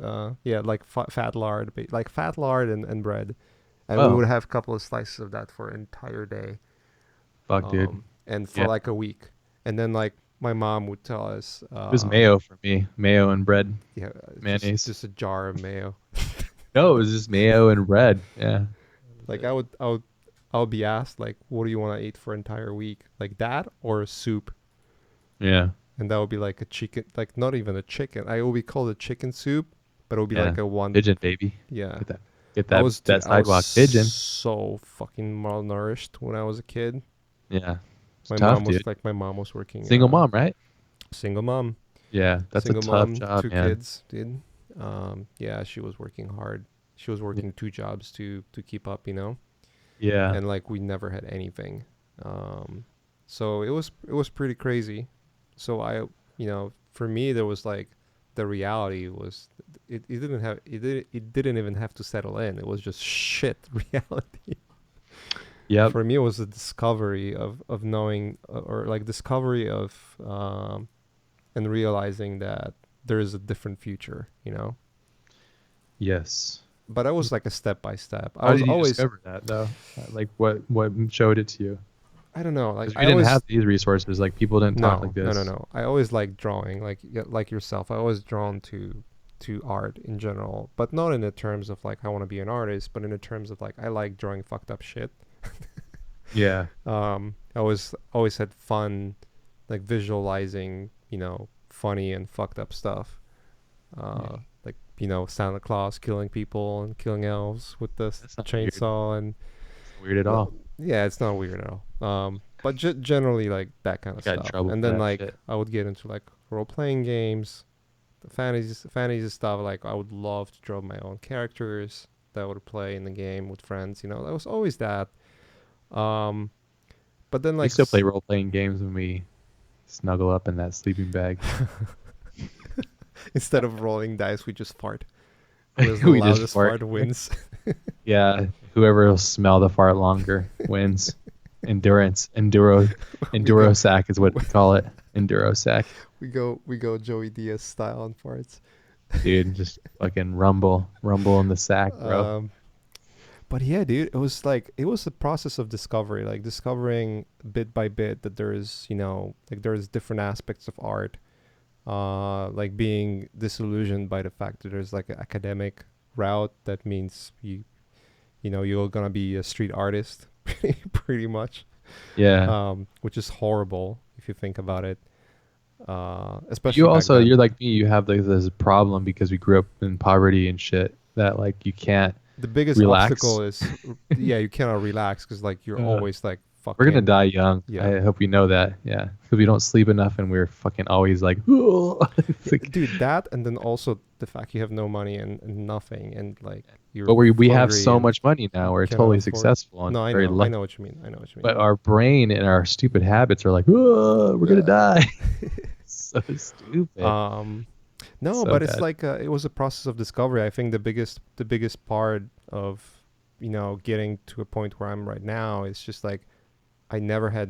[SPEAKER 2] Yeah, like fat lard, like fat lard and bread, and we
[SPEAKER 1] Oh,
[SPEAKER 2] would have a couple of slices of that for an entire day,
[SPEAKER 1] fuck, dude.
[SPEAKER 2] and for
[SPEAKER 1] Yeah.
[SPEAKER 2] like a week, and then like my mom would tell us,
[SPEAKER 1] It was mayo for me. Mayo and bread,
[SPEAKER 2] yeah,
[SPEAKER 1] mayonnaise.
[SPEAKER 2] just a jar of mayo.
[SPEAKER 1] No, it was just mayo and bread. Yeah. That was
[SPEAKER 2] Like
[SPEAKER 1] it.
[SPEAKER 2] I would be asked like, what do you want to eat for an entire week? Like that or a soup?
[SPEAKER 1] Yeah.
[SPEAKER 2] And that would be like a chicken, like not even a chicken. I will be called a chicken soup, but it would be
[SPEAKER 1] Yeah.
[SPEAKER 2] like a one.
[SPEAKER 1] Pigeon, baby.
[SPEAKER 2] Yeah,
[SPEAKER 1] Get that. Get that.
[SPEAKER 2] dude,
[SPEAKER 1] That
[SPEAKER 2] I was
[SPEAKER 1] sidewalk pigeon.
[SPEAKER 2] so fucking malnourished when I was a kid.
[SPEAKER 1] Yeah. It's tough, dude.
[SPEAKER 2] My mom was working
[SPEAKER 1] Single mom, right?
[SPEAKER 2] single mom,
[SPEAKER 1] Yeah. That's a tough job,
[SPEAKER 2] two
[SPEAKER 1] man.
[SPEAKER 2] kids, dude. Yeah, she was working hard. she was working two jobs to keep up, you know,
[SPEAKER 1] Yeah.
[SPEAKER 2] and like we never had anything. Um, so it was pretty crazy. So you know, for me there was like the reality was it didn't even have to settle in. It was just shit reality.
[SPEAKER 1] Yep.
[SPEAKER 2] For me, it was a discovery of knowing or like discovery of and realizing that there is a different future, you know.
[SPEAKER 1] Yes.
[SPEAKER 2] But I was like a step by step. I
[SPEAKER 1] How
[SPEAKER 2] was
[SPEAKER 1] did you
[SPEAKER 2] always,
[SPEAKER 1] discover that though? Like what showed it to you?
[SPEAKER 2] I don't know, like
[SPEAKER 1] Because we
[SPEAKER 2] I
[SPEAKER 1] didn't have
[SPEAKER 2] always,
[SPEAKER 1] these resources. Like people didn't talk like
[SPEAKER 2] no,
[SPEAKER 1] this.
[SPEAKER 2] no. I always like drawing, like yourself. I always drawn to art in general, but not in the terms of like I want to be an artist, but in the terms of like I like drawing fucked up shit.
[SPEAKER 1] Yeah.
[SPEAKER 2] I always had fun, like visualizing, you know, funny and fucked up stuff.
[SPEAKER 1] Yeah.
[SPEAKER 2] Like you know, Santa Claus killing people and killing elves with the
[SPEAKER 1] That's not weird.
[SPEAKER 2] chainsaw, and
[SPEAKER 1] It's not weird at
[SPEAKER 2] uh,
[SPEAKER 1] all.
[SPEAKER 2] yeah, it's not weird at all. But generally like that kind
[SPEAKER 1] I
[SPEAKER 2] of
[SPEAKER 1] got in
[SPEAKER 2] stuff.
[SPEAKER 1] trouble
[SPEAKER 2] And
[SPEAKER 1] for
[SPEAKER 2] then
[SPEAKER 1] that
[SPEAKER 2] like
[SPEAKER 1] shit.
[SPEAKER 2] I would get into like role playing games, the fantasy stuff. Like I would love to draw my own characters that I would play in the game with friends. You know, that was always that. Um, but then
[SPEAKER 1] We
[SPEAKER 2] like
[SPEAKER 1] still play role playing games when we snuggle up in that sleeping bag.
[SPEAKER 2] instead of rolling dice, we just fart. Whoever's the
[SPEAKER 1] We just
[SPEAKER 2] loudest
[SPEAKER 1] fart.
[SPEAKER 2] fart wins.
[SPEAKER 1] Yeah. Whoever will smell the fart longer wins. Endurance.
[SPEAKER 2] we go
[SPEAKER 1] Enduro sack is what we call it. Enduro sack.
[SPEAKER 2] we go Joey Diaz style on farts.
[SPEAKER 1] Dude, just fucking rumble in the sack, bro.
[SPEAKER 2] Um, but yeah, dude, it was like it was a process of discovery, like discovering bit by bit that there is, you know, like there's different aspects of art. Like being disillusioned by the fact that there's like an academic route that means you know you're gonna be a street artist, pretty much.
[SPEAKER 1] Yeah.
[SPEAKER 2] Which is horrible if you think about it.
[SPEAKER 1] You
[SPEAKER 2] Especially back
[SPEAKER 1] also,
[SPEAKER 2] then.
[SPEAKER 1] you're like me, you have like this problem because we grew up in poverty and shit that like you can't
[SPEAKER 2] The biggest
[SPEAKER 1] relax.
[SPEAKER 2] obstacle is yeah, you cannot relax because like you're
[SPEAKER 1] Uh,
[SPEAKER 2] always like
[SPEAKER 1] we're gonna
[SPEAKER 2] fucking
[SPEAKER 1] die young.
[SPEAKER 2] yeah.
[SPEAKER 1] I hope you know that. Yeah, because we don't sleep enough and we're fucking always like, it's
[SPEAKER 2] Yeah,
[SPEAKER 1] like,
[SPEAKER 2] dude, that and then also the fact you have no money and nothing and like you're
[SPEAKER 1] but we have
[SPEAKER 2] hungry
[SPEAKER 1] so
[SPEAKER 2] and
[SPEAKER 1] much money now. We're
[SPEAKER 2] cannot
[SPEAKER 1] totally
[SPEAKER 2] afford.
[SPEAKER 1] successful and
[SPEAKER 2] No,
[SPEAKER 1] very
[SPEAKER 2] I
[SPEAKER 1] lucky.
[SPEAKER 2] know what you mean. I know what you mean.
[SPEAKER 1] But our brain and our stupid habits are like, we're gonna die. So stupid.
[SPEAKER 2] um, no,
[SPEAKER 1] So
[SPEAKER 2] but it's
[SPEAKER 1] bad.
[SPEAKER 2] like it was a process of discovery. I think the biggest part of getting to a point where I'm right now is just like I never had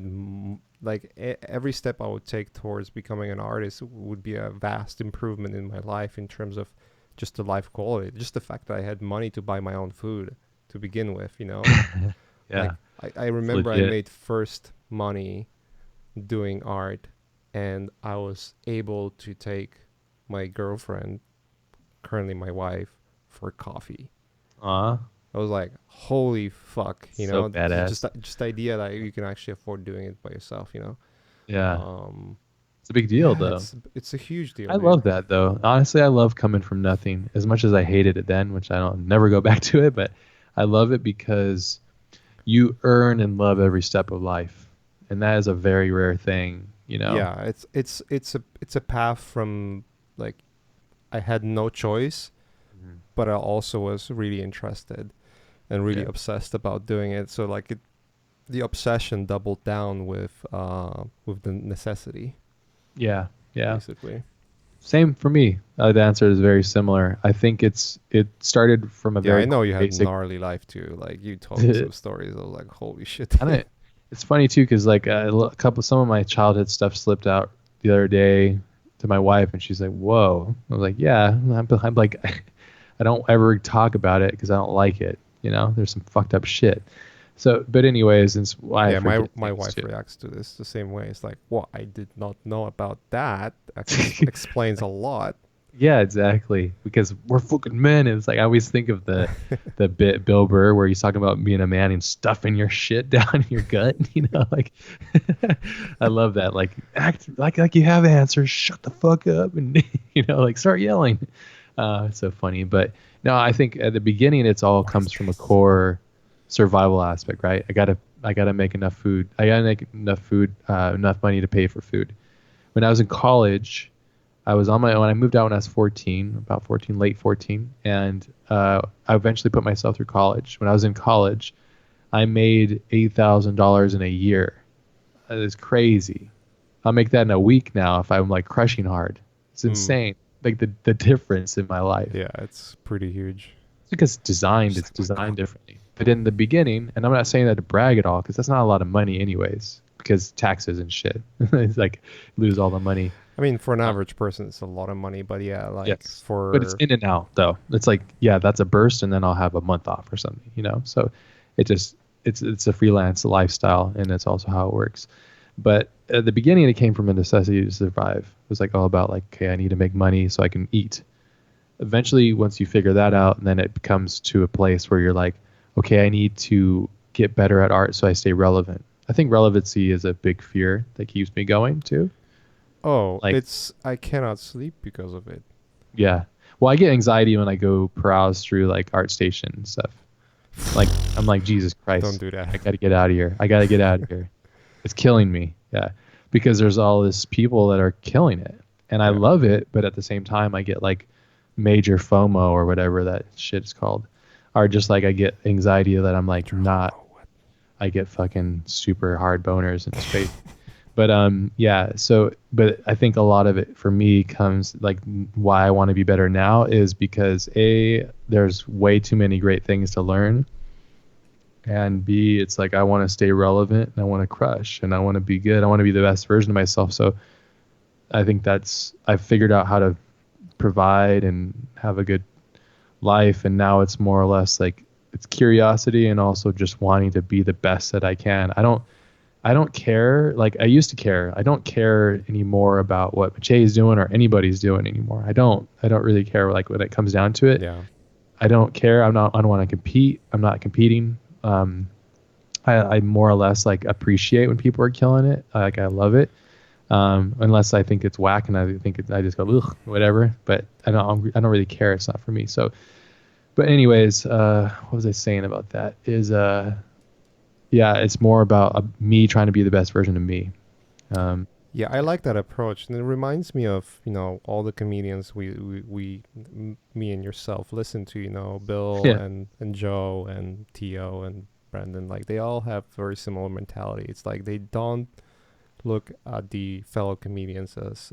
[SPEAKER 2] like every step I would take towards becoming an artist would be a vast improvement in my life in terms of just the life quality, just the fact that I had money to buy my own food to begin with, you know? Like
[SPEAKER 1] Yeah,
[SPEAKER 2] I
[SPEAKER 1] it's
[SPEAKER 2] remember I
[SPEAKER 1] legit.
[SPEAKER 2] made first money doing art and I was able to take my girlfriend, currently my wife, for coffee.
[SPEAKER 1] Aw,
[SPEAKER 2] I was like, holy fuck, you
[SPEAKER 1] so
[SPEAKER 2] know,
[SPEAKER 1] badass.
[SPEAKER 2] just the idea that you can actually afford doing it by yourself, you know.
[SPEAKER 1] Yeah,
[SPEAKER 2] Um,
[SPEAKER 1] it's a big deal
[SPEAKER 2] yeah,
[SPEAKER 1] though.
[SPEAKER 2] it's a huge deal,
[SPEAKER 1] I
[SPEAKER 2] dude.
[SPEAKER 1] love that though. Honestly, I love coming from nothing. As much as I hated it then, which I don't never go back to it, but I love it because you earn and love every step of life, and that is a very rare thing, you know.
[SPEAKER 2] Yeah, it's a path from like I had no choice,
[SPEAKER 1] Mhm.
[SPEAKER 2] but I also was really interested and really
[SPEAKER 1] Yeah,
[SPEAKER 2] obsessed about doing it. So like the obsession doubled down with the necessity,
[SPEAKER 1] yeah, yeah.
[SPEAKER 2] basically.
[SPEAKER 1] Same for me. The answer is very similar. I think it started from a
[SPEAKER 2] Yeah, I
[SPEAKER 1] very
[SPEAKER 2] know you had
[SPEAKER 1] basic.
[SPEAKER 2] gnarly life too. Like you told me some stories. I was like, holy shit.
[SPEAKER 1] I don't. It's funny too because like a couple some of my childhood stuff slipped out the other day to my wife, and she's like, "Whoa!" I was like, "Yeah." I'm like, I don't ever talk about it because I don't like it. You know, there's some fucked up shit. So, but anyways, it's why I
[SPEAKER 2] Yeah, my
[SPEAKER 1] forget
[SPEAKER 2] my
[SPEAKER 1] things
[SPEAKER 2] wife
[SPEAKER 1] too.
[SPEAKER 2] reacts to this the same way. It's like, what? I did not know about that. Explains a lot.
[SPEAKER 1] Yeah, exactly. Because we're fucking men. And it's like I always think of the bit Bill Burr where he's talking about being a man and stuffing your shit down your gut. You know, like I love that. Like act like you have answers. Shut the fuck up and you know, like start yelling. It's so funny. But no, I think at the beginning it's all
[SPEAKER 2] What is
[SPEAKER 1] comes from a
[SPEAKER 2] this?
[SPEAKER 1] core survival aspect, right? I gotta make enough food. I gotta make enough food, enough money to pay for food. When I was in college. I was on my own. I moved out when I was 14, about 14, late 14, and I eventually put myself through college. When I was in college, I made $8,000 in a year. That is crazy. I'll make that in a week now if I'm like crushing hard. It's
[SPEAKER 2] Mm.
[SPEAKER 1] insane. Like the difference in my life.
[SPEAKER 2] Yeah, it's pretty huge.
[SPEAKER 1] It's because
[SPEAKER 2] Just
[SPEAKER 1] it's
[SPEAKER 2] like my
[SPEAKER 1] designed
[SPEAKER 2] God.
[SPEAKER 1] differently. But in the beginning, and I'm not saying that to brag at all, because that's not a lot of money anyways, because taxes and shit. It's like lose all the money.
[SPEAKER 2] I mean, for an
[SPEAKER 1] Uh,
[SPEAKER 2] average person, it's a lot of money, but yeah, like
[SPEAKER 1] yes. But it's
[SPEAKER 2] for
[SPEAKER 1] in and out though. It's like, yeah, that's a burst and then I'll have a month off or something, you know? So it just it's a freelance lifestyle and it's also how it works. But at the beginning it came from a necessity to survive. It was like all about like, okay, I need to make money so I can eat. Eventually once you figure that out, then it becomes to a place where you're like, okay, I need to get better at art so I stay relevant. I think relevancy is a big fear that keeps me going too.
[SPEAKER 2] oh,
[SPEAKER 1] Like,
[SPEAKER 2] it's I cannot sleep because of it.
[SPEAKER 1] yeah. Well, I get anxiety when I go browse through like ArtStation and stuff. Like, I'm like, Jesus
[SPEAKER 2] Don't
[SPEAKER 1] Christ,
[SPEAKER 2] do that.
[SPEAKER 1] I got to get out of here. I got to get out of here. It's killing me. Yeah. Because there's all this people that are killing it. And I
[SPEAKER 2] Yeah.
[SPEAKER 1] love it, but at the same time I get like major FOMO or whatever that shit's called. Or just like I get anxiety that I'm like not
[SPEAKER 2] What?
[SPEAKER 1] I get fucking super hard boners in space. But yeah, so but I think a lot of it for me comes like why I want to be better now is because A, there's way too many great things to learn, and B, it's like I want to stay relevant and I want to crush and I want to be good. I want to be the best version of myself. So I think that's I've figured out how to provide and have a good life, and now it's more or less like it's curiosity and also just wanting to be the best that I can. I don't care like I used to care. I don't care anymore about what Pache's doing or anybody's doing anymore. I don't really care like when it comes down to it.
[SPEAKER 2] Yeah.
[SPEAKER 1] I don't care. I don't want to compete. I'm not competing. I more or less like appreciate when people are killing it. Like I love it. Unless I think it's whack and I just go ugh, whatever. But I don't really care. It's not for me. So, but anyways, what was I saying about that? Is yeah, it's more about me trying to be the best version of me. Um,
[SPEAKER 2] Yeah, I like that approach, and it reminds me of all the comedians me and yourself listen to. Bill
[SPEAKER 1] yeah,
[SPEAKER 2] and Joe and Tio and Brandon. Like they all have very similar mentality. It's like they don't look at the fellow comedians as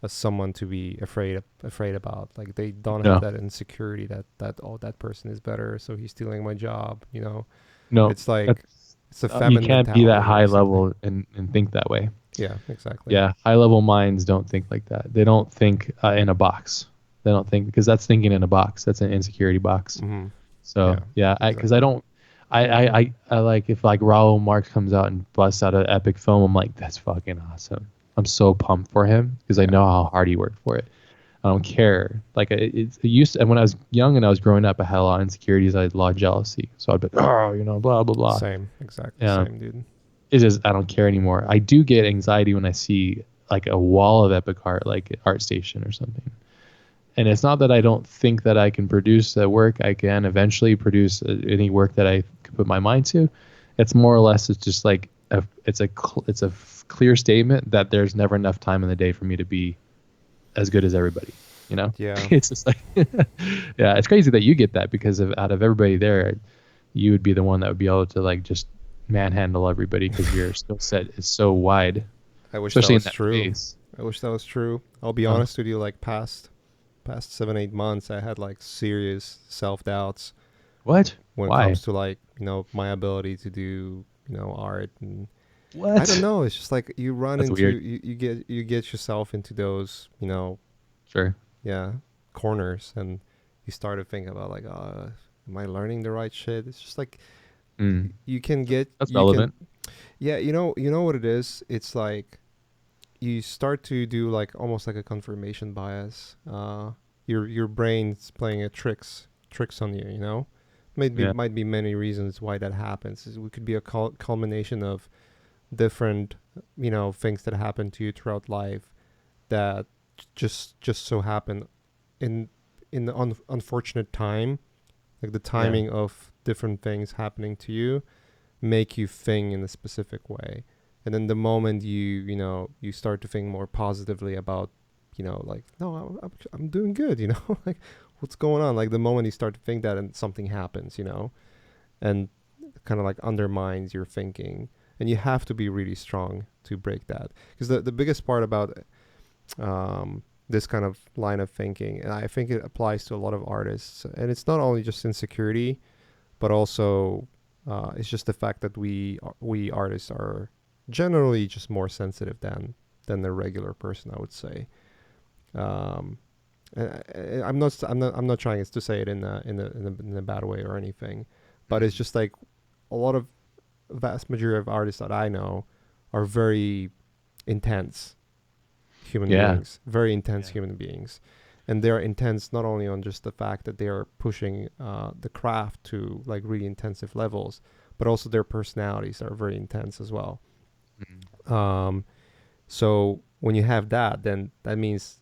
[SPEAKER 2] someone to be afraid about. Like they don't have
[SPEAKER 1] no,
[SPEAKER 2] that insecurity that oh, that person is better, so he's stealing my job.
[SPEAKER 1] no,
[SPEAKER 2] It's like
[SPEAKER 1] that's,
[SPEAKER 2] it's a
[SPEAKER 1] you
[SPEAKER 2] famine
[SPEAKER 1] can't be that
[SPEAKER 2] mentality
[SPEAKER 1] high
[SPEAKER 2] or something.
[SPEAKER 1] level and think that way.
[SPEAKER 2] Yeah, exactly.
[SPEAKER 1] Yeah, high level minds don't think like that. They don't think in a box. They don't think because that's thinking in a box. That's an insecurity box.
[SPEAKER 2] Mm-hmm.
[SPEAKER 1] So
[SPEAKER 2] Yeah,
[SPEAKER 1] yeah, because I
[SPEAKER 2] exactly.
[SPEAKER 1] don't. I like if like Raul Marx comes out and busts out an epic film. I'm like, that's fucking awesome. I'm so pumped for him because I
[SPEAKER 2] Yeah.
[SPEAKER 1] know how hard he worked for it. I don't care. Like it used to, and when I was young and I was growing up, I had a lot of insecurities. I had a lot of jealousy. So I'd be, oh, blah blah blah.
[SPEAKER 2] Same, exactly
[SPEAKER 1] Yeah,
[SPEAKER 2] same, dude.
[SPEAKER 1] it's just I don't care anymore. I do get anxiety when I see like a wall of epic art, like ArtStation or something. And it's not that I don't think that I can produce the work. I can eventually produce any work that I can put my mind to. It's more or less it's just like it's a clear statement that there's never enough time in the day for me to be as good as everybody. You know,
[SPEAKER 2] Yeah.
[SPEAKER 1] it's just like yeah, it's crazy that you get that because of out of everybody there, you would be the one that would be able to like just manhandle everybody because your skill set is so wide,
[SPEAKER 2] I wish that
[SPEAKER 1] especially in
[SPEAKER 2] was
[SPEAKER 1] that
[SPEAKER 2] true.
[SPEAKER 1] space.
[SPEAKER 2] I wish that was true. I'll be
[SPEAKER 1] Uh,
[SPEAKER 2] honest with you, like past 7-8 months I had like serious self doubts
[SPEAKER 1] what?
[SPEAKER 2] when it
[SPEAKER 1] Why?
[SPEAKER 2] comes to like, my ability to do, art. And I don't
[SPEAKER 1] What?
[SPEAKER 2] know, it's just like you run
[SPEAKER 1] That's
[SPEAKER 2] into
[SPEAKER 1] weird.
[SPEAKER 2] you get yourself into those,
[SPEAKER 1] Sure.
[SPEAKER 2] yeah, corners, and you start to think about like, am I learning the right shit? It's just like
[SPEAKER 1] Mm. That's
[SPEAKER 2] you can
[SPEAKER 1] relevant.
[SPEAKER 2] yeah, you know what it is? It's like you start to do like almost like a confirmation bias. Your brain's playing a tricks on you. Maybe
[SPEAKER 1] Yeah.
[SPEAKER 2] might be many reasons why that happens. It could be a culmination of different things that happen to you throughout life that just so happen in the unfortunate time, like the
[SPEAKER 1] Yeah.
[SPEAKER 2] timing of different things happening to you make you think in a specific way. And then the moment you start to think more positively about like, no, I'm doing good, like what's going on? Like the moment you start to think that and something happens, and kind of like undermines your thinking, and you have to be really strong to break that. Because the biggest part about this kind of line of thinking, and I think it applies to a lot of artists, and it's not only just insecurity, but also it's just the fact that we artists are generally just more sensitive than the regular person, I would say. I'm not trying to say it in a bad way or anything, but it's just like a lot of vast majority of artists that I know are very intense human beings, very intense human beings, and they're intense not only on just the fact that they are pushing the craft to like really intensive levels, but also their personalities are very intense as well. So when you have that, then that means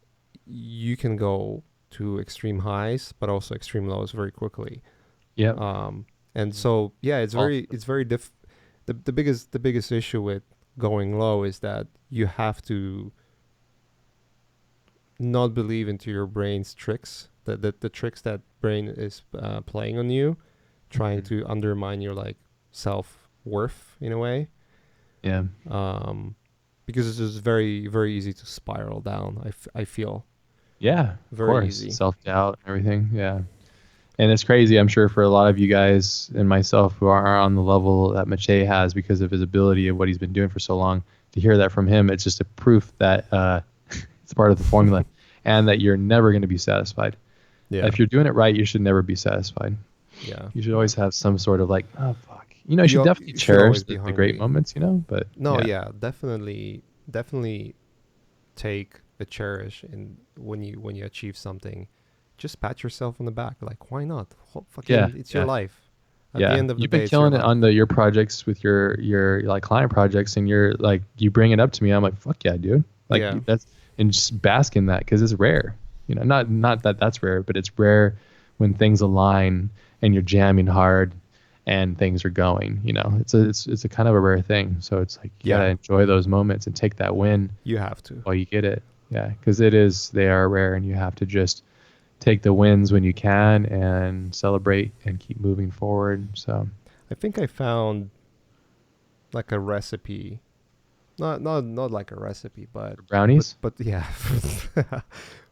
[SPEAKER 2] you can go to extreme highs, but also extreme lows very quickly. And so it's very the biggest issue with going low is that you have to not believe into your brain's tricks, the tricks that brain is playing on you, trying to undermine your like self-worth in a way. Because it's just very, very easy to spiral down. I feel.
[SPEAKER 1] Yeah,
[SPEAKER 2] very
[SPEAKER 1] of course.
[SPEAKER 2] easy.
[SPEAKER 1] Self-doubt and everything. Yeah. And it's crazy, I'm sure, for a lot of you guys and myself who are on the level that Mache has because of his ability of what he's been doing for so long. To hear that from him, it's just a proof that it's part of the formula and that you're never going to be satisfied. If you're doing it right, you should never be satisfied. You should always have some sort of like, oh, fuck. You should definitely cherish the great moments, but...
[SPEAKER 2] No, definitely take a cherish in when you achieve something. Just pat yourself on the back. Like, why not? It's your life. At the end of the day,
[SPEAKER 1] you've been killing it on your projects with your like client projects, and you're like, you bring it up to me. I'm like, fuck yeah, dude. Like that's, and just bask in that because it's rare. Not that that's rare, but it's rare when things align and you're jamming hard and things are going. It's a kind of a rare thing. So it's like you gotta enjoy those moments and take that win.
[SPEAKER 2] You have to
[SPEAKER 1] while you get it. Yeah, because they are rare, and you have to just take the wins when you can and celebrate and keep moving forward. So
[SPEAKER 2] I think I found like a recipe, not like a recipe, but
[SPEAKER 1] brownies.
[SPEAKER 2] But yeah,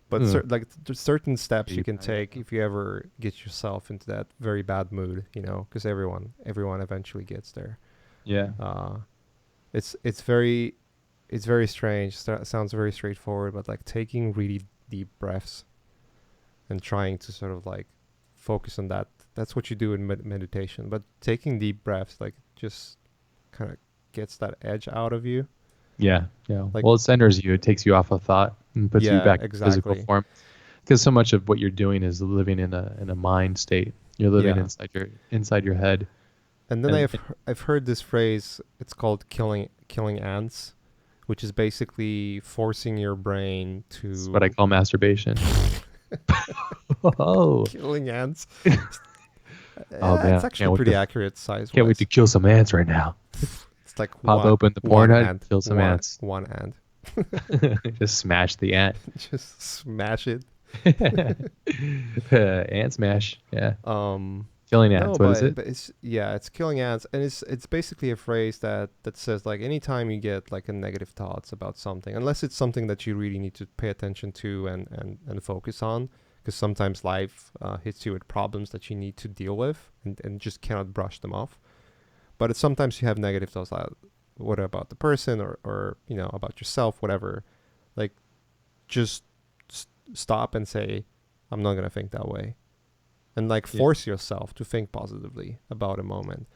[SPEAKER 2] but like there's certain steps you can take if you ever get yourself into that very bad mood, because everyone eventually gets there. It's very strange. Sounds very straightforward, but like taking really deep breaths and trying to sort of like focus on that. That's what you do in meditation. But taking deep breaths, like, just kind of gets that edge out of you.
[SPEAKER 1] Yeah. Like, well, it centers you. It takes you off of thought and puts you back in physical form. Because so much of what you're doing is living in a mind state. You're living inside your head.
[SPEAKER 2] And then I've heard this phrase. It's called killing ants, which is basically forcing your brain to.
[SPEAKER 1] That's what I call masturbation.
[SPEAKER 2] Killing ants.
[SPEAKER 1] Man,
[SPEAKER 2] it's actually pretty accurate size.
[SPEAKER 1] Can't wait to kill some ants right now.
[SPEAKER 2] It's like
[SPEAKER 1] pop open the porn hut, kill some ants.
[SPEAKER 2] One ant.
[SPEAKER 1] Just smash the ant.
[SPEAKER 2] Just smash it.
[SPEAKER 1] Ant smash. Yeah. Killing ants. What is it?
[SPEAKER 2] But it's killing ants, and it's basically a phrase that says like anytime you get like a negative thoughts about something, unless it's something that you really need to pay attention to and focus on, because sometimes life hits you with problems that you need to deal with and just cannot brush them off. But sometimes you have negative thoughts, what about the person or about yourself, whatever. Like, just stop and say, I'm not gonna think that way. And like force yourself to think positively about a moment.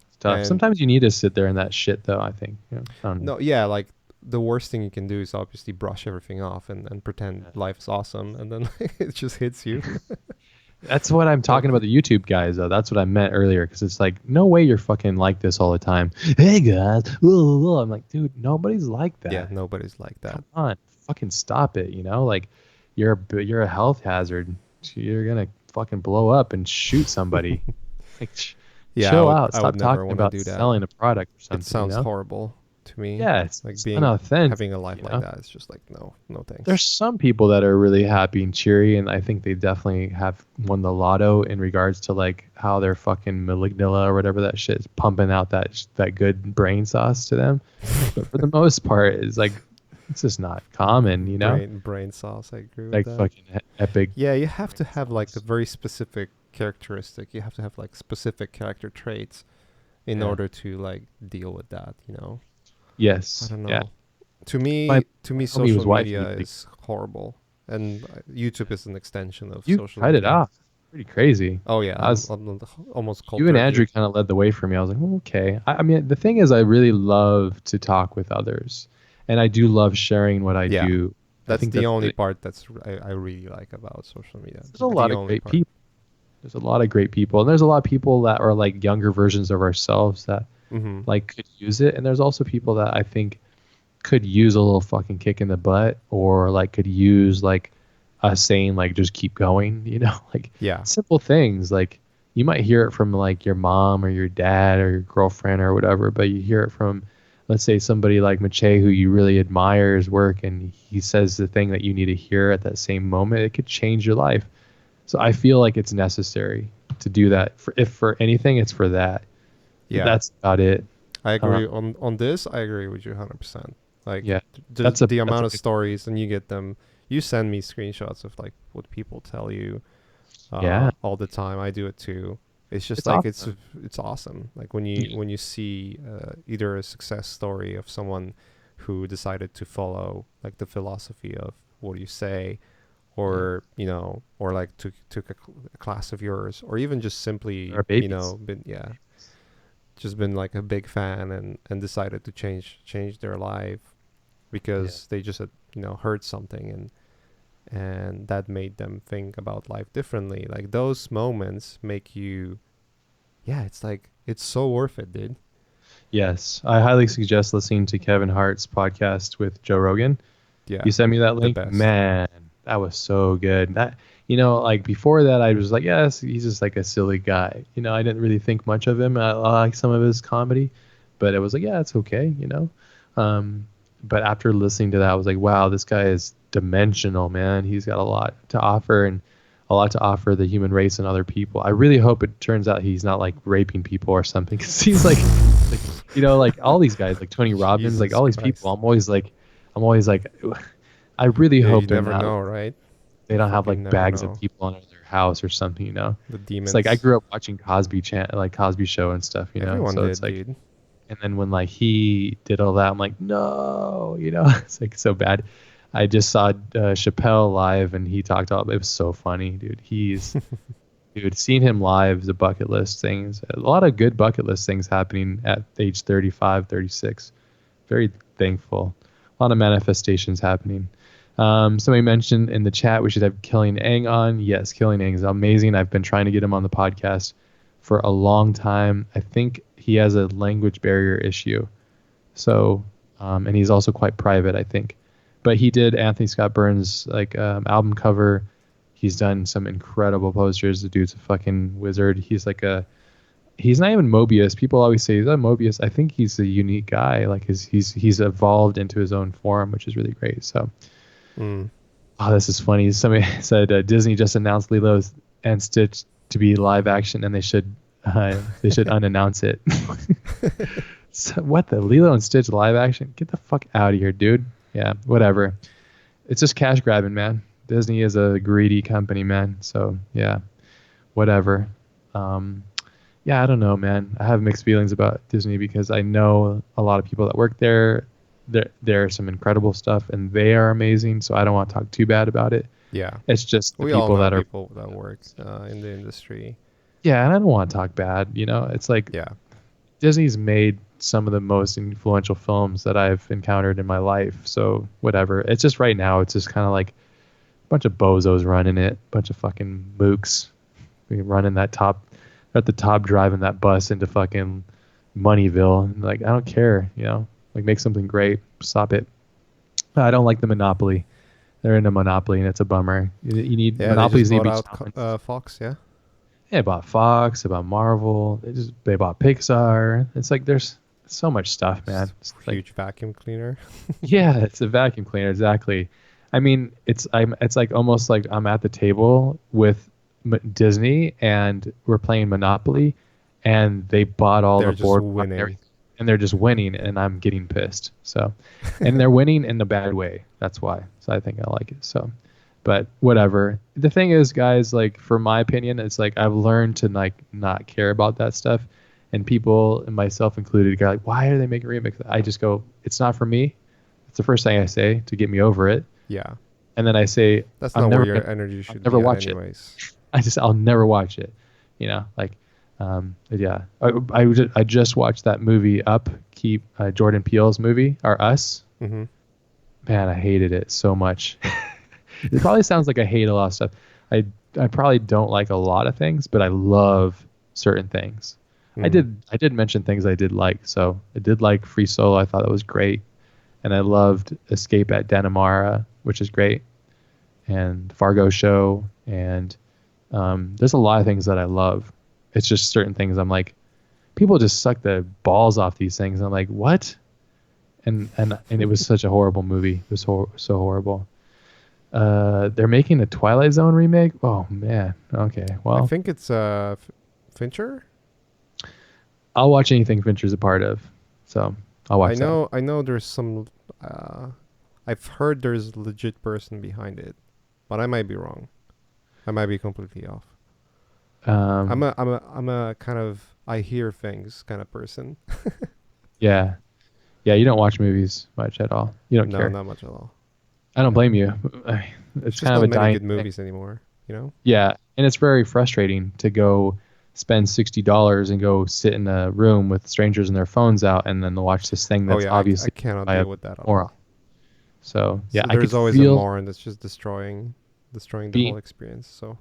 [SPEAKER 1] It's tough. And sometimes you need to sit there in that shit, though, I think.
[SPEAKER 2] Like the worst thing you can do is obviously brush everything off and pretend life is awesome, and then it just hits you.
[SPEAKER 1] That's what I'm talking about, the YouTube guys, though. That's what I meant earlier, because it's like, no way you're fucking like this all the time. Hey, guys. I'm like, dude, nobody's like that.
[SPEAKER 2] Yeah, nobody's like that.
[SPEAKER 1] Come on. Fucking stop it, Like, you're a health hazard. You're going to fucking blow up and shoot somebody. Like, chill out. Stop talking about selling a product or something.
[SPEAKER 2] It sounds horrible. to me.
[SPEAKER 1] Yeah,
[SPEAKER 2] Like
[SPEAKER 1] it's
[SPEAKER 2] being
[SPEAKER 1] unauthentic,
[SPEAKER 2] having a life
[SPEAKER 1] you
[SPEAKER 2] like
[SPEAKER 1] know.
[SPEAKER 2] that, it's just like no, no
[SPEAKER 1] There's
[SPEAKER 2] thanks.
[SPEAKER 1] some people that are really happy and cheery, and I think they definitely have won the lotto in regards to like how their fucking amygdala or whatever that shit is pumping out that good brain sauce to them. But for the most part, it's like it's just not common, you know.
[SPEAKER 2] Brain sauce. I agree with
[SPEAKER 1] Like
[SPEAKER 2] that.
[SPEAKER 1] fucking epic
[SPEAKER 2] Yeah, you have to
[SPEAKER 1] brain
[SPEAKER 2] have like a
[SPEAKER 1] sauce.
[SPEAKER 2] very specific characteristic. You have to have like specific character traits in
[SPEAKER 1] Yeah.
[SPEAKER 2] order to like deal with that. I
[SPEAKER 1] Yes.
[SPEAKER 2] don't
[SPEAKER 1] Yeah.
[SPEAKER 2] know.
[SPEAKER 1] My
[SPEAKER 2] To me,
[SPEAKER 1] homie
[SPEAKER 2] social
[SPEAKER 1] was wife, and
[SPEAKER 2] media
[SPEAKER 1] he's like,
[SPEAKER 2] is horrible, and YouTube is an extension of
[SPEAKER 1] you
[SPEAKER 2] social
[SPEAKER 1] cut it
[SPEAKER 2] media.
[SPEAKER 1] off. Pretty crazy.
[SPEAKER 2] Oh yeah,
[SPEAKER 1] I was
[SPEAKER 2] I'm almost cold
[SPEAKER 1] You and
[SPEAKER 2] turkey.
[SPEAKER 1] Andrew kind of led the way for me. I was like, well, okay. I mean, the thing is, I really love to talk with others, and I do love sharing what I
[SPEAKER 2] Yeah,
[SPEAKER 1] do. I
[SPEAKER 2] that's
[SPEAKER 1] think
[SPEAKER 2] the
[SPEAKER 1] that's
[SPEAKER 2] only
[SPEAKER 1] really,
[SPEAKER 2] part I really like about social media.
[SPEAKER 1] there's a lot
[SPEAKER 2] The
[SPEAKER 1] of
[SPEAKER 2] only
[SPEAKER 1] great
[SPEAKER 2] part.
[SPEAKER 1] people. There's a lot of great people, and there's a lot of people that are like younger versions of ourselves that
[SPEAKER 2] Mm-hmm.
[SPEAKER 1] like could use it, and there's also people that I think could use a little fucking kick in the butt, or like could use like us saying like just keep going, like
[SPEAKER 2] Yeah,
[SPEAKER 1] simple things. Like you might hear it from like your mom or your dad or your girlfriend or whatever, but you hear it from, let's say, somebody like Mache who you really admire his work, and he says the thing that you need to hear at that same moment. It could change your life. So I feel like it's necessary to do that. If for anything, it's for that.
[SPEAKER 2] yeah.
[SPEAKER 1] That's about it.
[SPEAKER 2] I
[SPEAKER 1] Uh,
[SPEAKER 2] agree on this. I agree with you 100%. Like
[SPEAKER 1] yeah,
[SPEAKER 2] the
[SPEAKER 1] that's
[SPEAKER 2] amount
[SPEAKER 1] a
[SPEAKER 2] of
[SPEAKER 1] good.
[SPEAKER 2] stories, and you get them. You send me screenshots of like what people tell you
[SPEAKER 1] Yeah,
[SPEAKER 2] all the time. I do it too. It's just
[SPEAKER 1] it's
[SPEAKER 2] like
[SPEAKER 1] awesome.
[SPEAKER 2] it's awesome. Like
[SPEAKER 1] Yeah.
[SPEAKER 2] when you see either a success story of someone who decided to follow like the philosophy of what you say,
[SPEAKER 1] Yeah.
[SPEAKER 2] or or like took a class of yours, or even just simply
[SPEAKER 1] Our babies.
[SPEAKER 2] been just been like a big fan and decided to change their life
[SPEAKER 1] Yeah.
[SPEAKER 2] because they just had heard something and that made them think about life differently. Like those moments make you, yeah, it's like it's so worth it, dude.
[SPEAKER 1] Yes, I highly suggest listening to Kevin Hart's podcast with Joe Rogan.
[SPEAKER 2] Yeah,
[SPEAKER 1] You sent me that
[SPEAKER 2] the
[SPEAKER 1] link,
[SPEAKER 2] best.
[SPEAKER 1] man. That was so good. That like before that, I was like, yes, he's just like a silly guy. I didn't really think much of him. I like some of his comedy, but it was like, yeah, it's okay. But after listening to that, I was like, wow, this guy is dimensional, man. He's got a lot to offer and a lot to offer the human race and other people. I really hope it turns out he's not like raping people or something. Cause he's like, like all these guys, like Tony Robbins, like
[SPEAKER 2] Jesus
[SPEAKER 1] all these people.
[SPEAKER 2] Christ.
[SPEAKER 1] I'm always like, I really
[SPEAKER 2] Yeah,
[SPEAKER 1] hope
[SPEAKER 2] you
[SPEAKER 1] they're
[SPEAKER 2] never
[SPEAKER 1] not,
[SPEAKER 2] know, right?
[SPEAKER 1] they
[SPEAKER 2] You
[SPEAKER 1] don't have
[SPEAKER 2] fucking
[SPEAKER 1] like
[SPEAKER 2] never
[SPEAKER 1] bags of
[SPEAKER 2] know.
[SPEAKER 1] people under their house or something.
[SPEAKER 2] The
[SPEAKER 1] It's like I
[SPEAKER 2] demons.
[SPEAKER 1] grew up watching like Cosby Show and stuff.
[SPEAKER 2] Everyone
[SPEAKER 1] So it's
[SPEAKER 2] did,
[SPEAKER 1] like,
[SPEAKER 2] dude.
[SPEAKER 1] and then when like he did all that, I'm like, no. It's like so bad. I just saw Chappelle live, and he talked about it was so funny, dude. Dude, seeing him live is a bucket list thing. There's a lot of good bucket list things happening at age 35, 36. Very thankful. A lot of manifestations happening. Somebody mentioned in the chat we should have Killing Ang on. Yes, Killing Ang is amazing. I've been trying to get him on the podcast for a long time. I think he has a language barrier issue. So, and he's also quite private, I think. But he did Anthony Scott Burns' like album cover. He's done some incredible posters. The dude's a fucking wizard. He's not even Mobius. People always say, is that Mobius? I think he's a unique guy. Like he's evolved into his own form, which is really great. So,
[SPEAKER 2] Mm.
[SPEAKER 1] oh, this is funny. Somebody said Disney just announced Lilo and Stitch to be live action, and they should unannounce it. So, what the Lilo and Stitch live action? Get the fuck out of here, dude. Yeah, whatever. It's just cash grabbing, man. Disney is a greedy company, man. So yeah, whatever. Um, yeah, I don't know, man. I have mixed feelings about Disney because I know a lot of people that work there. There's some incredible stuff, and they are amazing. So I don't want to talk too bad about it.
[SPEAKER 2] Yeah.
[SPEAKER 1] It's just the
[SPEAKER 2] We all
[SPEAKER 1] people
[SPEAKER 2] know
[SPEAKER 1] that are.
[SPEAKER 2] people that work in the industry.
[SPEAKER 1] Yeah, and I don't want to talk bad. It's like
[SPEAKER 2] Yeah.
[SPEAKER 1] Disney's made some of the most influential films that I've encountered in my life. So whatever. It's just right now, it's just kind of like a bunch of bozos running it, a bunch of fucking mooks running that top, at the top driving that bus into fucking Moneyville. And like, I don't care. Like make something great. Stop it. I don't like the monopoly. They're in a monopoly, and it's a bummer. You need
[SPEAKER 2] Yeah, they just
[SPEAKER 1] monopolies need to
[SPEAKER 2] bought
[SPEAKER 1] be
[SPEAKER 2] out
[SPEAKER 1] challenged.
[SPEAKER 2] Fox, yeah?
[SPEAKER 1] They bought Fox, they bought Marvel, they bought Pixar. It's like it's so much stuff, man. It's like,
[SPEAKER 2] Huge vacuum cleaner.
[SPEAKER 1] yeah, it's a vacuum cleaner, exactly. I mean, it's like almost like I'm at the table with Disney and we're playing Monopoly, and they bought all
[SPEAKER 2] They're
[SPEAKER 1] the
[SPEAKER 2] just
[SPEAKER 1] board and
[SPEAKER 2] winning.
[SPEAKER 1] everything, and they're just winning, and I'm getting pissed. So, and they're winning in the bad way. That's why. So I think I like it. So, but whatever. The thing is, guys, like for my opinion, it's like I've learned to like not care about that stuff, and people, and myself included, go like, why are they making remakes? I just go, it's not for me. It's the first thing I say to get me over it.
[SPEAKER 2] Yeah.
[SPEAKER 1] And then I say,
[SPEAKER 2] That's
[SPEAKER 1] I'm
[SPEAKER 2] not
[SPEAKER 1] never
[SPEAKER 2] where your
[SPEAKER 1] gonna,
[SPEAKER 2] energy
[SPEAKER 1] I'll
[SPEAKER 2] should
[SPEAKER 1] never
[SPEAKER 2] be at
[SPEAKER 1] watch it.
[SPEAKER 2] anyways.
[SPEAKER 1] I'll never watch it. You know, like, yeah. I just watched that movie Up, Jordan Peele's movie, or Us.
[SPEAKER 2] Mm-hmm.
[SPEAKER 1] Man, I hated it so much. It probably sounds like I hate a lot of stuff. I probably don't like a lot of things, but I love certain things. I did mention things I did like. So I did like Free Solo. I thought that was great. And I loved Escape at Dannemora, which is great. And Fargo Show. And there's a lot of things that I love. It's just certain things I'm like, people just suck the balls off these things. I'm like, what? And it was such a horrible movie. It was so horrible. They're making a Twilight Zone remake. Oh man. Okay. Well,
[SPEAKER 2] I think it's Fincher.
[SPEAKER 1] I'll watch anything Fincher's a part of. So I'll watch that.
[SPEAKER 2] I know. There's some. I've heard there's a legit person behind it, but I might be wrong. I might be completely off. I'm a kind of I hear things kind of person.
[SPEAKER 1] Yeah. Yeah. You don't watch movies much at all. You don't care.
[SPEAKER 2] No, not much at all.
[SPEAKER 1] I don't blame you. It's
[SPEAKER 2] Just
[SPEAKER 1] kind of
[SPEAKER 2] not
[SPEAKER 1] a
[SPEAKER 2] many
[SPEAKER 1] dying
[SPEAKER 2] good movies anymore. You know.
[SPEAKER 1] Yeah, and it's very frustrating to go spend $60 and go sit in a room with strangers and their phones out, and then watch this thing that's obviously
[SPEAKER 2] I cannot
[SPEAKER 1] by
[SPEAKER 2] deal
[SPEAKER 1] a
[SPEAKER 2] with that at
[SPEAKER 1] moron.
[SPEAKER 2] all.
[SPEAKER 1] So yeah,
[SPEAKER 2] So
[SPEAKER 1] I
[SPEAKER 2] there's
[SPEAKER 1] could
[SPEAKER 2] always
[SPEAKER 1] feel
[SPEAKER 2] a moron that's just destroying the whole experience. So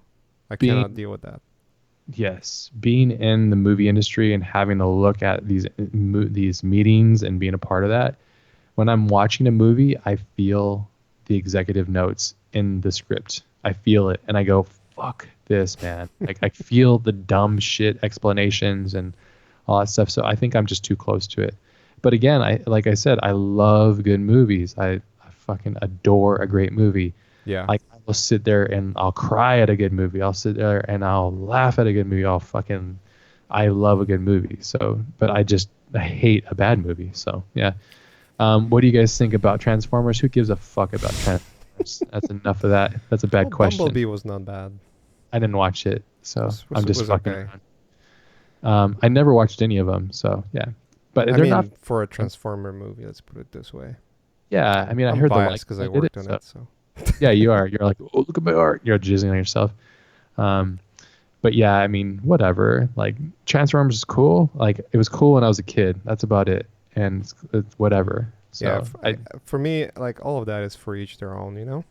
[SPEAKER 2] I cannot deal with that.
[SPEAKER 1] Yes, being in the movie industry and having to look at these meetings and being a part of that. When I'm watching a movie, I feel the executive notes in the script. I feel it, and I go, "Fuck this, man!" Like I feel the dumb shit explanations and all that stuff. So I think I'm just too close to it. But again, like I said, I love good movies. I fucking adore a great movie.
[SPEAKER 2] Yeah.
[SPEAKER 1] Like I will sit there and I'll cry at a good movie. I'll sit there and I'll laugh at a good movie. I love a good movie. So, but I hate a bad movie. So yeah. What do you guys think about Transformers? Who gives a fuck about Transformers? That's enough of that. That's a bad question.
[SPEAKER 2] Bumblebee was not bad.
[SPEAKER 1] I didn't watch it, so I'm just fucking
[SPEAKER 2] okay.
[SPEAKER 1] around. I never watched any of them, so yeah. But
[SPEAKER 2] I
[SPEAKER 1] they're
[SPEAKER 2] mean,
[SPEAKER 1] not
[SPEAKER 2] for a Transformer movie, let's put it this way.
[SPEAKER 1] Yeah, I mean, I
[SPEAKER 2] I'm
[SPEAKER 1] heard
[SPEAKER 2] biased
[SPEAKER 1] the
[SPEAKER 2] because I worked on it. So
[SPEAKER 1] yeah, you are. You're like, oh, look at my art. You're jizzing on yourself. But yeah, I mean, whatever. Like Transformers is cool. Like it was cool when I was a kid. That's about it. And it's whatever. So
[SPEAKER 2] yeah, for me, like all of that is for each their own, you know?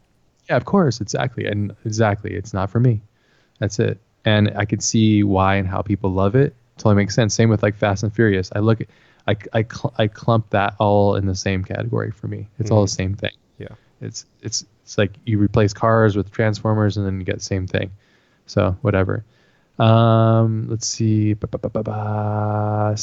[SPEAKER 1] Yeah, of course, exactly. It's not for me. That's it. And I could see why and how people love it. Totally makes sense. Same with like Fast and Furious. I clump that all in the same category for me. It's all the same thing.
[SPEAKER 2] Yeah.
[SPEAKER 1] It's like you replace cars with Transformers and then you get the same thing. So whatever. Let's see. What about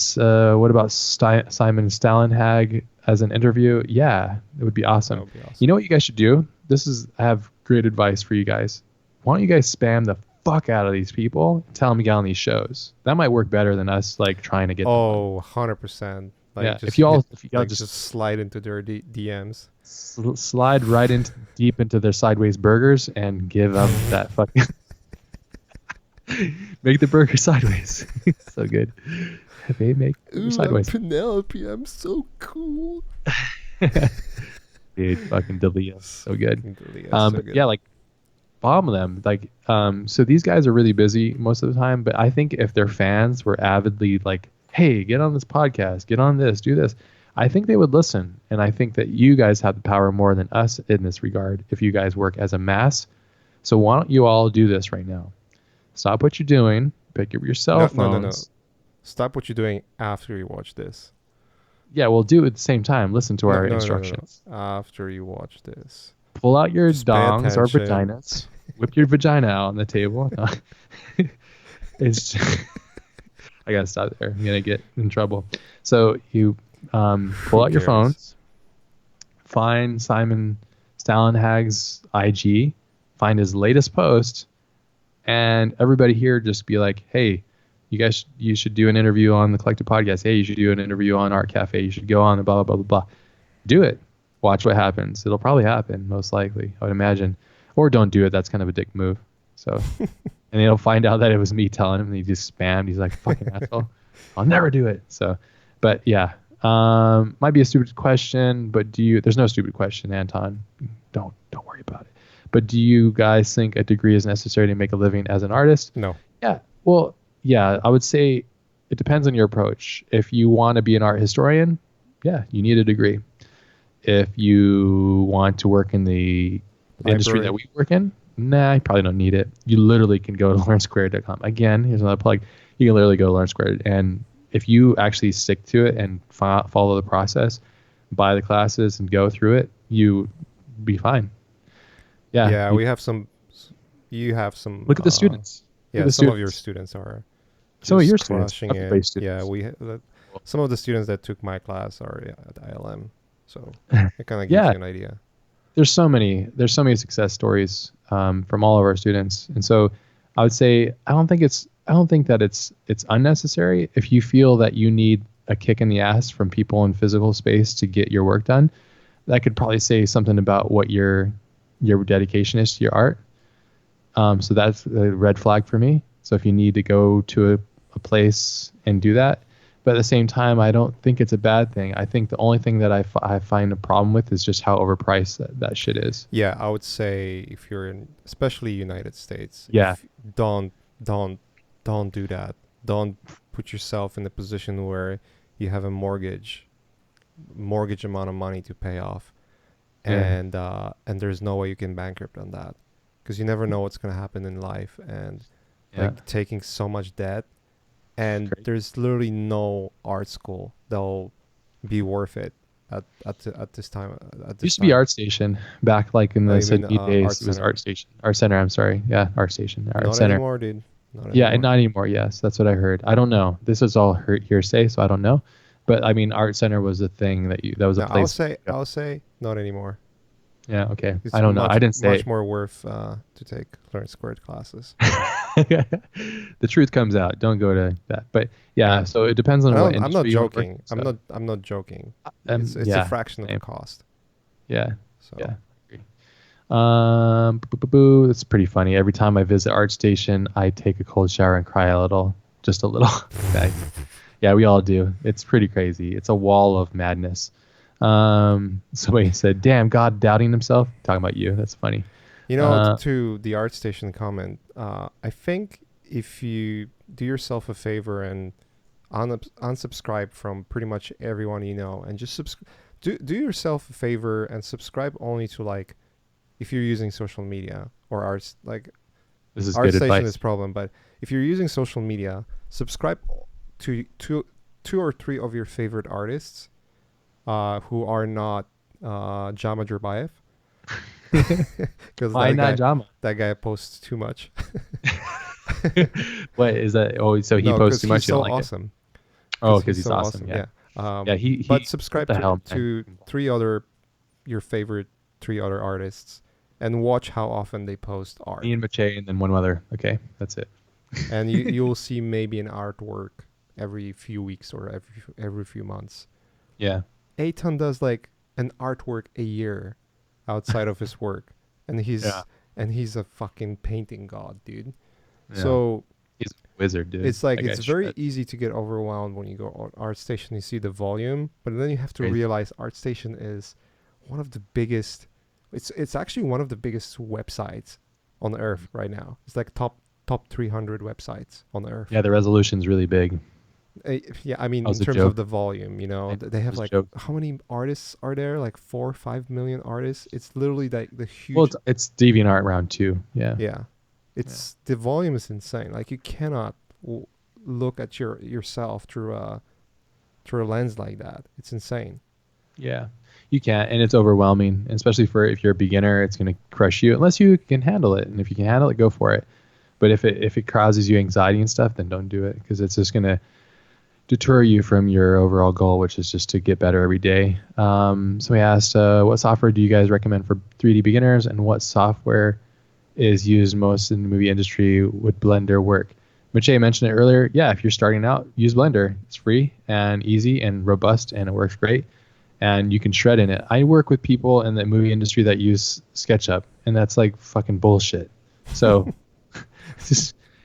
[SPEAKER 1] Simon Stalenhag as an interview? Yeah, it would be awesome.
[SPEAKER 2] That would be awesome.
[SPEAKER 1] You know what you guys should do? I have great advice for you guys. Why don't you guys spam the fuck out of these people and tell them to get on these shows? That might work better than us like trying to get them on.
[SPEAKER 2] 100%. Like,
[SPEAKER 1] yeah,
[SPEAKER 2] just
[SPEAKER 1] if you all
[SPEAKER 2] just slide into their DMs.
[SPEAKER 1] Slide right deep into their sideways burgers and give them that fucking make the burger sideways. So good. Hey, make sideways.
[SPEAKER 2] I'm Penelope, I'm so cool.
[SPEAKER 1] Dude, fucking Dalia, so good.
[SPEAKER 2] So good.
[SPEAKER 1] Yeah, like bomb them. Like, so these guys are really busy most of the time, but I think if their fans were avidly like, hey, get on this podcast, get on this, do this, I think they would listen. And I think that you guys have the power more than us in this regard if you guys work as a mass. So why don't you all do this right now? Stop what you're doing, pick up your cell phones.
[SPEAKER 2] No. Stop what you're doing after you watch this.
[SPEAKER 1] Yeah, we'll do it at the same time. Listen to our instructions.
[SPEAKER 2] No. After you watch this.
[SPEAKER 1] Pull out your dongs or vaginas. Whip your vagina out on the table. No. It's just, I gotta stop there. I'm gonna get in trouble. So you Pull
[SPEAKER 2] Who
[SPEAKER 1] out your
[SPEAKER 2] cares?
[SPEAKER 1] phones, find Simon Stallenhag's IG, find his latest post, and everybody here just be like, hey, you should do an interview on the Collective Podcast. Hey, you should do an interview on Art Cafe. You should go on the blah, blah, blah, blah, blah. Do it. Watch what happens. It'll probably happen, most likely, I would imagine. Or don't do it. That's kind of a dick move. So, and he'll find out that it was me telling him, and he just spammed. He's like, fucking asshole. I'll never do it. So, but yeah, might be a stupid question, but there's no stupid question, Anton. Don't worry about it. But do you guys think a degree is necessary to make a living as an artist?
[SPEAKER 2] No.
[SPEAKER 1] Yeah. Well, yeah, I would say it depends on your approach. If you want to be an art historian, yeah, you need a degree. If you want to work in the industry that we work in, nah, you probably don't need it. You literally can go to learnsquared.com. Again, here's another plug. You can literally go to LearnSquared, and if you actually stick to it and follow the process, buy the classes and go through it, you be fine. Yeah.
[SPEAKER 2] Yeah, we have some. You have some.
[SPEAKER 1] Look at the students.
[SPEAKER 2] Yeah, some of your students are.
[SPEAKER 1] Some of your
[SPEAKER 2] crushing
[SPEAKER 1] students.
[SPEAKER 2] it. Yeah, some of the students that took my class are at ILM, so it kind of gives you an idea.
[SPEAKER 1] There's so many success stories from all of our students, and so I would say I don't think that it's unnecessary. If you feel that you need a kick in the ass from people in physical space to get your work done, that could probably say something about what your dedication is to your art. So that's a red flag for me. So if you need to go to a place and do that, but at the same time, I don't think it's a bad thing. I think the only thing that I find a problem with is just how overpriced that shit is.
[SPEAKER 2] Yeah, I would say if you're in, especially United States, don't do that. Don't put yourself in a position where you have a mortgage amount of money to pay off, and there's no way you can bankrupt on that, because you never know what's going to happen in life, and like taking so much debt, and there's literally no art school that'll be worth it at this time.
[SPEAKER 1] Used to be ArtStation back like in the Sydney days. It was ArtStation, Art Center. I'm sorry, Art Station, Art
[SPEAKER 2] Not
[SPEAKER 1] Center.
[SPEAKER 2] Anymore, dude.
[SPEAKER 1] Not anymore. Yes, that's what I heard. I don't know. This is all hearsay, so I don't know. But I mean, Art Center was the thing that was a place.
[SPEAKER 2] I'll say not anymore.
[SPEAKER 1] Yeah. Okay. I don't know. I didn't say
[SPEAKER 2] much more worth to take LearnSquared classes.
[SPEAKER 1] The truth comes out. Don't go to that. But yeah, so it depends on what industry.
[SPEAKER 2] I'm not joking. I'm not joking. It's a fraction of the cost.
[SPEAKER 1] Yeah. So. Yeah. It's pretty funny. Every time I visit ArtStation, I take a cold shower and cry a little, just a little. Okay. Yeah, we all do. It's pretty crazy. It's a wall of madness. Somebody said, "Damn, God doubting himself." Talking about you. That's funny.
[SPEAKER 2] You know, to the ArtStation comment, I think if you do yourself a favor and unsubscribe from pretty much everyone you know, and just do yourself a favor and subscribe only to, like, if you're using social media or arts, like,
[SPEAKER 1] this is good advice.
[SPEAKER 2] ArtStation is problem, but if you're using social media, subscribe to two or three of your favorite artists who are not Jama Jurbayev. Because that guy posts too much.
[SPEAKER 1] What is that? Oh, so he posts too much.
[SPEAKER 2] He's so awesome.
[SPEAKER 1] Oh, because he's awesome. Yeah.
[SPEAKER 2] But subscribe to your favorite three other artists and watch how often they post art.
[SPEAKER 1] Ian Mache and then one other. Okay, that's it.
[SPEAKER 2] And you'll see maybe an artwork every few weeks or every few months.
[SPEAKER 1] Yeah.
[SPEAKER 2] Eitan does like an artwork a year outside of his work, and he's a fucking painting god, dude. Yeah. So
[SPEAKER 1] he's a wizard, dude.
[SPEAKER 2] It's like it's very easy to get overwhelmed when you go on ArtStation. You see the volume, but then you have to realize ArtStation is one of the biggest. It's actually one of the biggest websites on the earth right now. It's like top 300 websites on the earth.
[SPEAKER 1] Yeah, the resolution's really big.
[SPEAKER 2] Yeah, I mean, in terms of the volume, you know, they have like how many artists are there? Like 4 or 5 million artists. It's literally like the huge. Well,
[SPEAKER 1] it's DeviantArt round 2. Yeah.
[SPEAKER 2] Yeah, it's the volume is insane. Like you cannot look at yourself through a lens like that. It's insane.
[SPEAKER 1] Yeah, you can't, and it's overwhelming, and especially if you're a beginner, it's going to crush you unless you can handle it. And if you can handle it, go for it. But if it causes you anxiety and stuff, then don't do it, because it's just gonna. deter you from your overall goal, which is just to get better every day. Somebody asked, what software do you guys recommend for 3D beginners, and what software is used most in the movie industry? Would Blender work? Mache mentioned it earlier. Yeah, if you're starting out, use Blender. It's free and easy and robust, and it works great. And you can shred in it. I work with people in the movie industry that use SketchUp, and that's like fucking bullshit. So,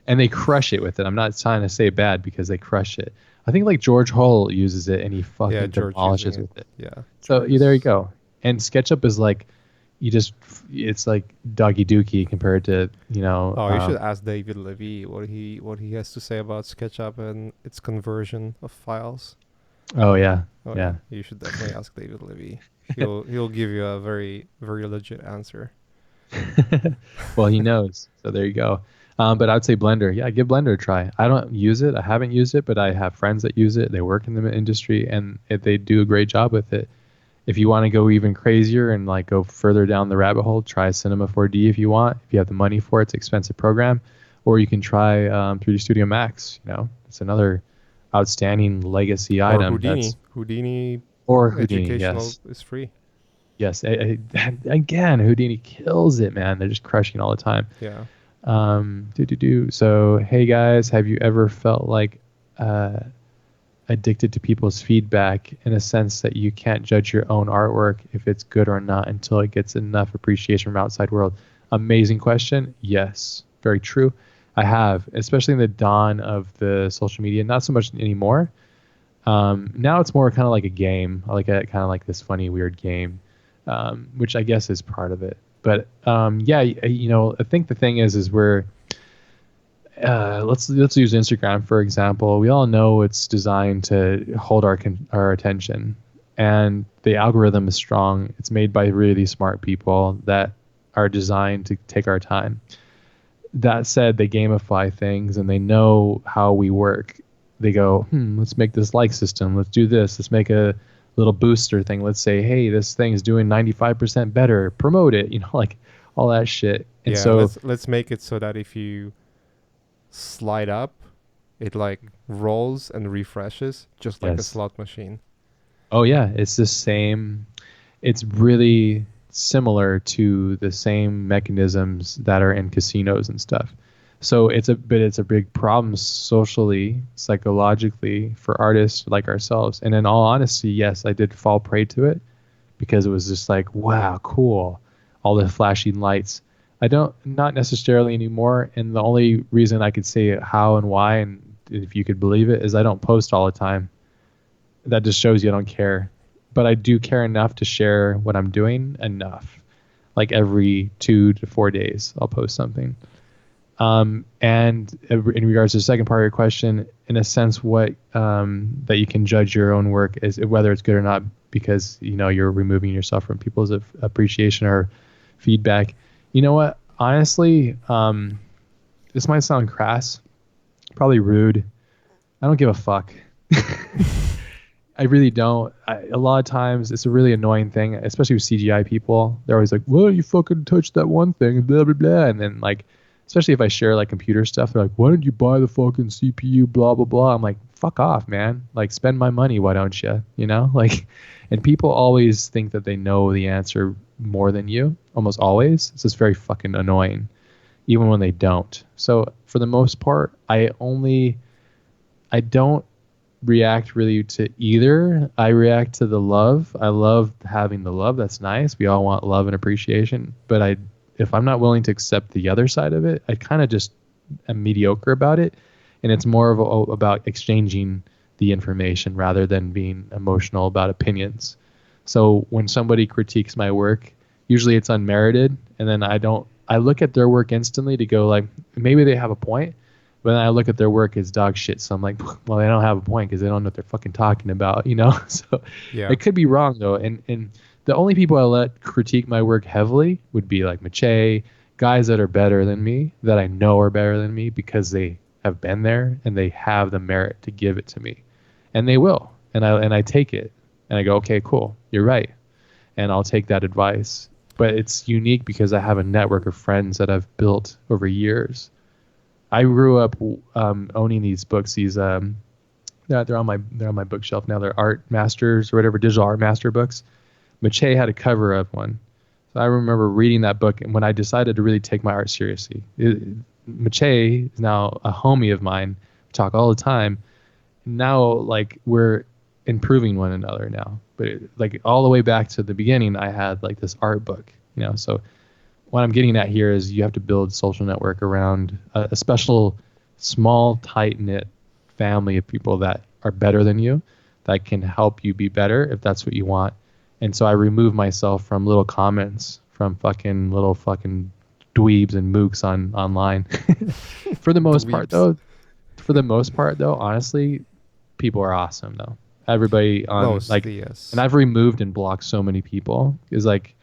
[SPEAKER 1] and they crush it with it. I'm not trying to say bad, because they crush it. I think like George Hull uses it, and he fucking demolishes with it.
[SPEAKER 2] Yeah.
[SPEAKER 1] So there you go. And SketchUp is like, it's like doggy dookie compared to,
[SPEAKER 2] Oh, you should ask David Levy what he has to say about SketchUp and its conversion of files.
[SPEAKER 1] Oh yeah.
[SPEAKER 2] Oh,
[SPEAKER 1] yeah.
[SPEAKER 2] You should definitely ask David Levy. He'll give you a very, very legit answer.
[SPEAKER 1] Well, he knows. So there you go. But I would say Blender. Yeah, give Blender a try. I don't use it. I haven't used it, but I have friends that use it. They work in the industry, and they do a great job with it. If you want to go even crazier and like go further down the rabbit hole, try Cinema 4D if you want. If you have the money for it, it's an expensive program. Or you can try 3D Studio Max. It's another outstanding legacy item.
[SPEAKER 2] Houdini
[SPEAKER 1] Educational,
[SPEAKER 2] yes. Is free.
[SPEAKER 1] Yes. Again, Houdini kills it, man. They're just crushing all the time.
[SPEAKER 2] Yeah.
[SPEAKER 1] So, hey guys, have you ever felt like addicted to people's feedback, in a sense that you can't judge your own artwork if it's good or not until it gets enough appreciation from outside world? Amazing question. Yes, very true. I have, especially in the dawn of the social media, not so much anymore. Now it's more kind of like a game. I like it kind of like this funny, weird game, which I guess is part of it. But yeah, I think the thing is we're let's use Instagram for example. We all know it's designed to hold our attention, and the algorithm is strong. It's made by really smart people that are designed to take our time. That said, they gamify things and they know how we work. They go, let's make this like system. Let's do this. Let's make a little booster thing. Let's say, hey, this thing is doing 95% better. Promote it. Like all that shit. And so
[SPEAKER 2] let's make it so that if you slide up, it like rolls and refreshes just like a slot machine.
[SPEAKER 1] Oh yeah, it's the same. It's really similar to the same mechanisms that are in casinos and stuff. So it's a big problem socially, psychologically for artists like ourselves. And in all honesty, yes, I did fall prey to it, because it was just like, wow, cool, all the flashing lights. Not necessarily anymore. And the only reason I could say how and why, and if you could believe it, is I don't post all the time. That just shows you I don't care. But I do care enough to share what I'm doing enough. Like every 2 to 4 days, I'll post something. And in regards to the second part of your question, in a sense, what that you can judge your own work is whether it's good or not, because you're removing yourself from people's appreciation or feedback. You know what? Honestly, this might sound crass, probably rude. I don't give a fuck. I really don't. A lot of times it's a really annoying thing, especially with CGI people. They're always like, well, you fucking touched that one thing, blah, blah, blah. And then like, especially if I share like computer stuff, they're like, why didn't you buy the fucking CPU, blah, blah, blah. I'm like, fuck off, man. Like, spend my money, why don't you? Like, and people always think that they know the answer more than you, almost always. It's just very fucking annoying, even when they don't. So for the most part, I don't react really to either. I react to the love. I love having the love. That's nice. We all want love and appreciation. But if I'm not willing to accept the other side of it, I kind of just am mediocre about it. And it's more about exchanging the information rather than being emotional about opinions. So when somebody critiques my work, usually it's unmerited. And then I look at their work instantly to go like, maybe they have a point. But then I look at their work as dog shit. So I'm like, well, they don't have a point because they don't know what they're fucking talking about, So yeah. It could be wrong, though. And the only people I let critique my work heavily would be like Mache, guys that are better than me, that I know are better than me because they have been there and they have the merit to give it to me. And they will. And I take it. And I go, okay, cool. You're right. And I'll take that advice. But it's unique because I have a network of friends that I've built over years. I grew up owning these books. They're they're on my bookshelf now. They're art masters or whatever, digital art master books. Mache had a cover of one. So I remember reading that book, and when I decided to really take my art seriously, Mache is now a homie of mine. We talk all the time. Now, like, we're improving one another now. But like all the way back to the beginning, I had like this art book, you know. So what I'm getting at here is you have to build social network around a special, small, tight knit family of people that are better than you, that can help you be better if that's what you want. And so I remove myself from little comments from little fucking dweebs and mooks online. For the most part, though, honestly, people are awesome though. Everybody on
[SPEAKER 2] yes.
[SPEAKER 1] And I've removed and blocked so many people. Is like,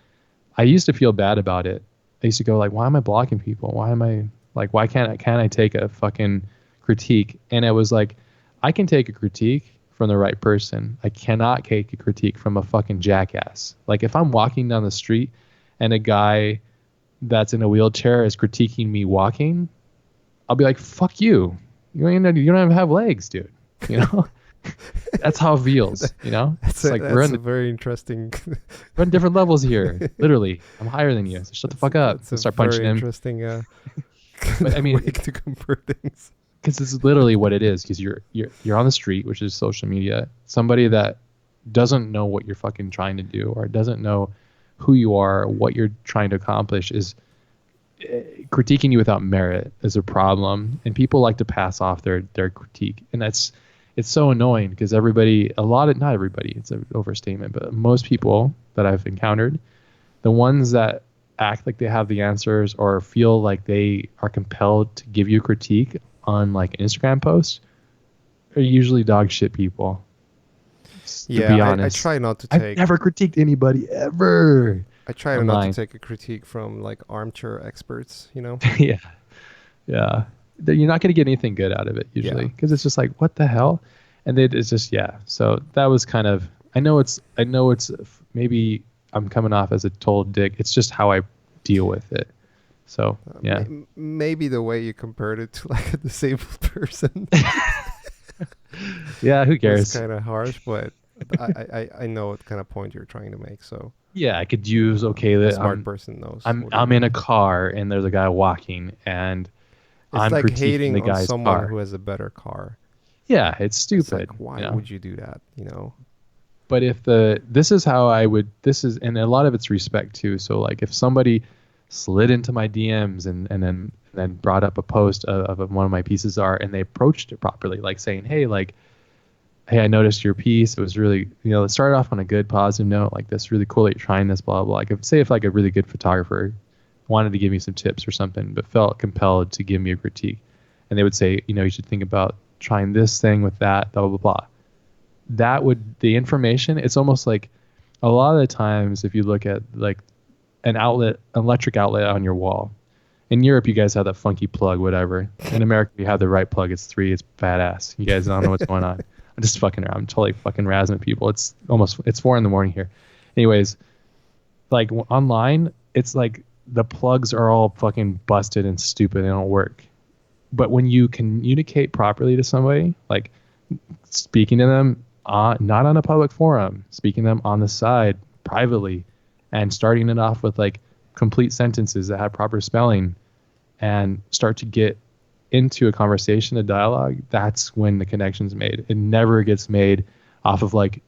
[SPEAKER 1] I used to feel bad about it. I used to go like, why am I blocking people? Why can't I take a fucking critique? And it was like, I can take a critique from the right person. I cannot take a critique from a fucking jackass. Like if I'm walking down the street and a guy that's in a wheelchair is critiquing me walking, I'll be like, fuck you. You don't even have legs, dude. You know? That's how it feels, you know?
[SPEAKER 2] That's very interesting.
[SPEAKER 1] We're on different levels here. Literally. I'm higher than you. So shut the fuck up.
[SPEAKER 2] That's
[SPEAKER 1] Start punching him.
[SPEAKER 2] Interesting
[SPEAKER 1] but I mean,
[SPEAKER 2] way to compare things.
[SPEAKER 1] Because this is literally what it is. Because you're on the street, which is social media. Somebody that doesn't know what you're fucking trying to do, or doesn't know who you are, what you're trying to accomplish, is critiquing you without merit is a problem. And people like to pass off their critique, and it's so annoying because not everybody, it's an overstatement, but most people that I've encountered, the ones that act like they have the answers or feel like they are compelled to give you critique on like an Instagram post are usually dog shit people. To be honest.
[SPEAKER 2] I try not to take...
[SPEAKER 1] I've never critiqued anybody ever.
[SPEAKER 2] I try not to take a critique from like armchair experts, you know?
[SPEAKER 1] Yeah. You're not going to get anything good out of it usually because it's just like, what the hell? And it's just, So that was kind of, I know it's maybe I'm coming off as a total dick. It's just how I deal with it. So, yeah.
[SPEAKER 2] Maybe the way you compared it to like a disabled person.
[SPEAKER 1] Yeah, who cares?
[SPEAKER 2] It's kind of harsh, but I know what kind of point you're trying to make. So
[SPEAKER 1] yeah, I could use a
[SPEAKER 2] smart person knows.
[SPEAKER 1] I'm in a car and there's a guy walking and
[SPEAKER 2] it's
[SPEAKER 1] I'm
[SPEAKER 2] like hating
[SPEAKER 1] the guy's
[SPEAKER 2] on someone
[SPEAKER 1] car.
[SPEAKER 2] who has a better car.
[SPEAKER 1] Yeah, it's stupid.
[SPEAKER 2] It's like, why would you do that? You know.
[SPEAKER 1] But if this is and a lot of it's respect too. So like if somebody slid into my DMs and then brought up a post of one of my pieces of art and they approached it properly, like saying, hey, I noticed your piece. It was really, it started off on a good positive note, like this really cool that you're trying this, blah, blah. Like if like a really good photographer wanted to give me some tips or something, but felt compelled to give me a critique, and they would say, you should think about trying this thing with that, blah, blah, blah. The information, it's almost like a lot of the times if you look at like an electric outlet on your wall. In Europe, you guys have that funky plug, whatever. In America, you have the right plug. It's 3. It's badass. You guys don't know what's going on. I'm just fucking around. I'm totally fucking razzing at people. It's 4 a.m. here. Anyways, like online, it's like the plugs are all fucking busted and stupid. They don't work. But when you communicate properly to somebody, like speaking to them, not on a public forum, speaking to them on the side, privately, and starting it off with like complete sentences that have proper spelling and start to get into a conversation, a dialogue, that's when the connection's made. It never gets made off of like,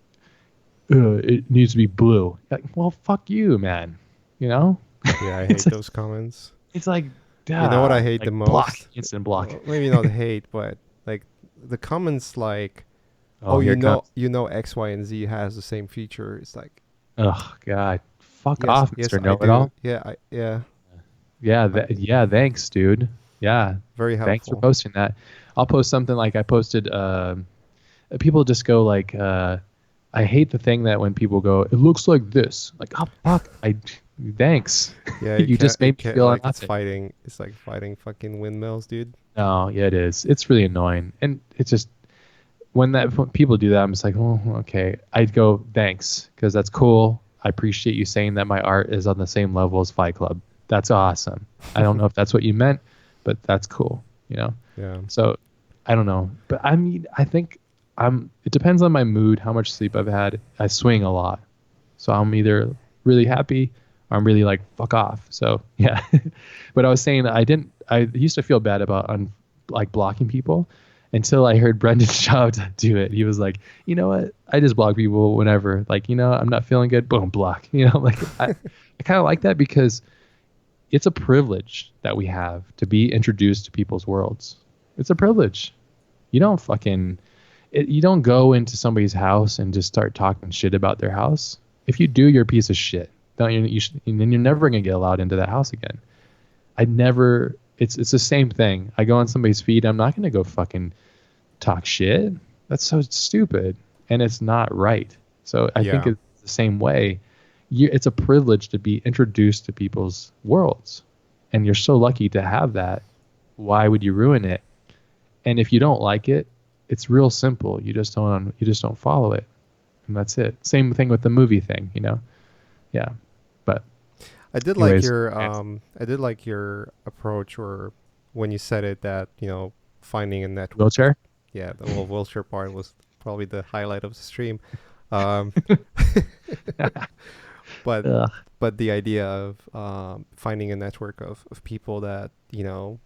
[SPEAKER 1] it needs to be blue. Like, well, fuck you, man.
[SPEAKER 2] Yeah, I hate those comments.
[SPEAKER 1] It's like,
[SPEAKER 2] you know what I hate the most?
[SPEAKER 1] Instant block.
[SPEAKER 2] Well, maybe not hate, but like the comments like, you know X, Y, and Z has the same feature. It's like,
[SPEAKER 1] oh God, fuck off, Mr. Know-it-all. Yeah, thanks, dude. Yeah,
[SPEAKER 2] very helpful.
[SPEAKER 1] Thanks for posting that. I'll post something like I posted. People just go like, I hate the thing that when people go, it looks like this. Like, oh fuck, thanks.
[SPEAKER 2] Yeah,
[SPEAKER 1] you just made me feel
[SPEAKER 2] like it's fighting. It's like fighting fucking windmills, dude.
[SPEAKER 1] No, yeah, it is. It's really annoying, and it's just when people do that, I'm just like, oh, okay. I'd go thanks because that's cool. I appreciate you saying that my art is on the same level as Fight Club. That's awesome. I don't know if that's what you meant, but that's cool.
[SPEAKER 2] Yeah.
[SPEAKER 1] So I don't know, but I mean, I think it depends on my mood, how much sleep I've had. I swing a lot. So I'm either really happy or I'm really like fuck off. So yeah. But I was saying that I used to feel bad about like blocking people until I heard Brendan Schaub do it. He was like, you know what? I just block people whenever. Like, I'm not feeling good. Boom, block. Like I kind of like that because it's a privilege that we have to be introduced to people's worlds. It's a privilege. You don't fucking you don't go into somebody's house and just start talking shit about their house. If you do, you're a piece of shit. Don't you? Then you're never gonna get allowed into that house again. I never. It's the same thing. I go on somebody's feed. I'm not gonna go fucking talk shit. That's so stupid, and it's not right. So I think
[SPEAKER 2] Yeah.
[SPEAKER 1] it's the same way. It's a privilege to be introduced to people's worlds, and you're so lucky to have that. Why would you ruin it? And if you don't like it, it's real simple. You just don't follow it, and that's it. Same thing with the movie thing. Yeah. But
[SPEAKER 2] I did like
[SPEAKER 1] anyways,
[SPEAKER 2] your
[SPEAKER 1] it's
[SPEAKER 2] I did like your approach, or when you said it, that finding a network.
[SPEAKER 1] wheelchair.
[SPEAKER 2] Yeah, the whole wheelchair part was probably the highlight of the stream. Um, but
[SPEAKER 1] Ugh.
[SPEAKER 2] but the idea of finding a network of people that you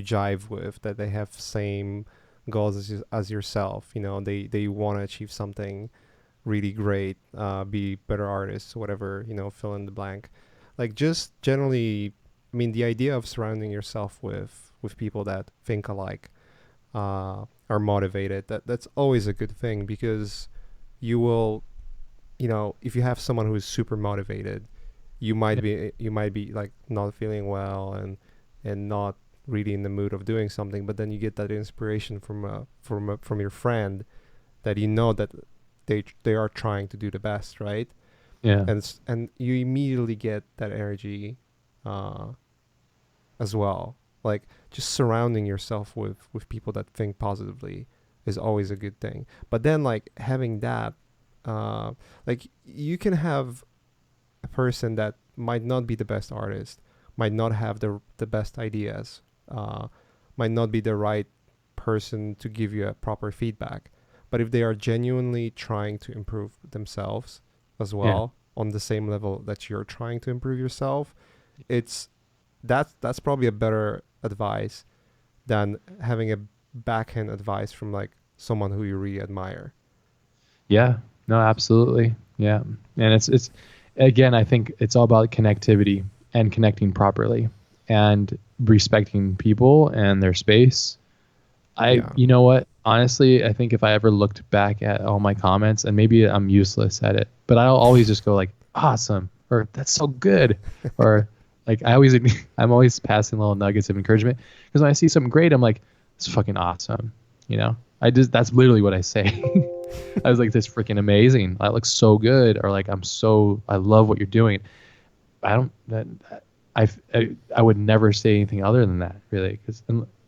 [SPEAKER 2] jive with, that they have same goals as yourself. They want to achieve something really great, be better artists, whatever, fill in the blank. Like, just generally, I mean, the idea of surrounding yourself with people that think alike, are motivated, that's always a good thing, because you will, if you have someone who is super motivated, you might be like not feeling well, and not really in the mood of doing something, but then you get that inspiration from your friend, that that they are trying to do the best, right?
[SPEAKER 1] Yeah.
[SPEAKER 2] And you immediately get that energy, uh, as well. Like, just surrounding yourself with people that think positively is always a good thing. But then, like, having that, like, you can have a person that might not be the best artist, might not have the best ideas, uh, might not be the right person to give you a proper feedback. But if they are genuinely trying to improve themselves as
[SPEAKER 1] Yeah.
[SPEAKER 2] well, on the same level that you're trying to improve yourself, it's that's probably a better advice than having a backhand advice from, like, someone who you really admire.
[SPEAKER 1] Yeah. No, absolutely. Yeah. And it's again, I think it's all about connectivity and connecting properly and respecting people and their space.
[SPEAKER 2] Yeah.
[SPEAKER 1] You know what? Honestly, I think if I ever looked back at all my comments, and maybe I'm useless at it, but I'll always just go like, awesome, or that's so good, or like I'm always passing little nuggets of encouragement, because when I see something great, I'm like, it's fucking awesome. That's literally what I say. I was like, that's freaking amazing. That looks so good, or like, I love what you're doing. I don't that I would never say anything other than that, really, because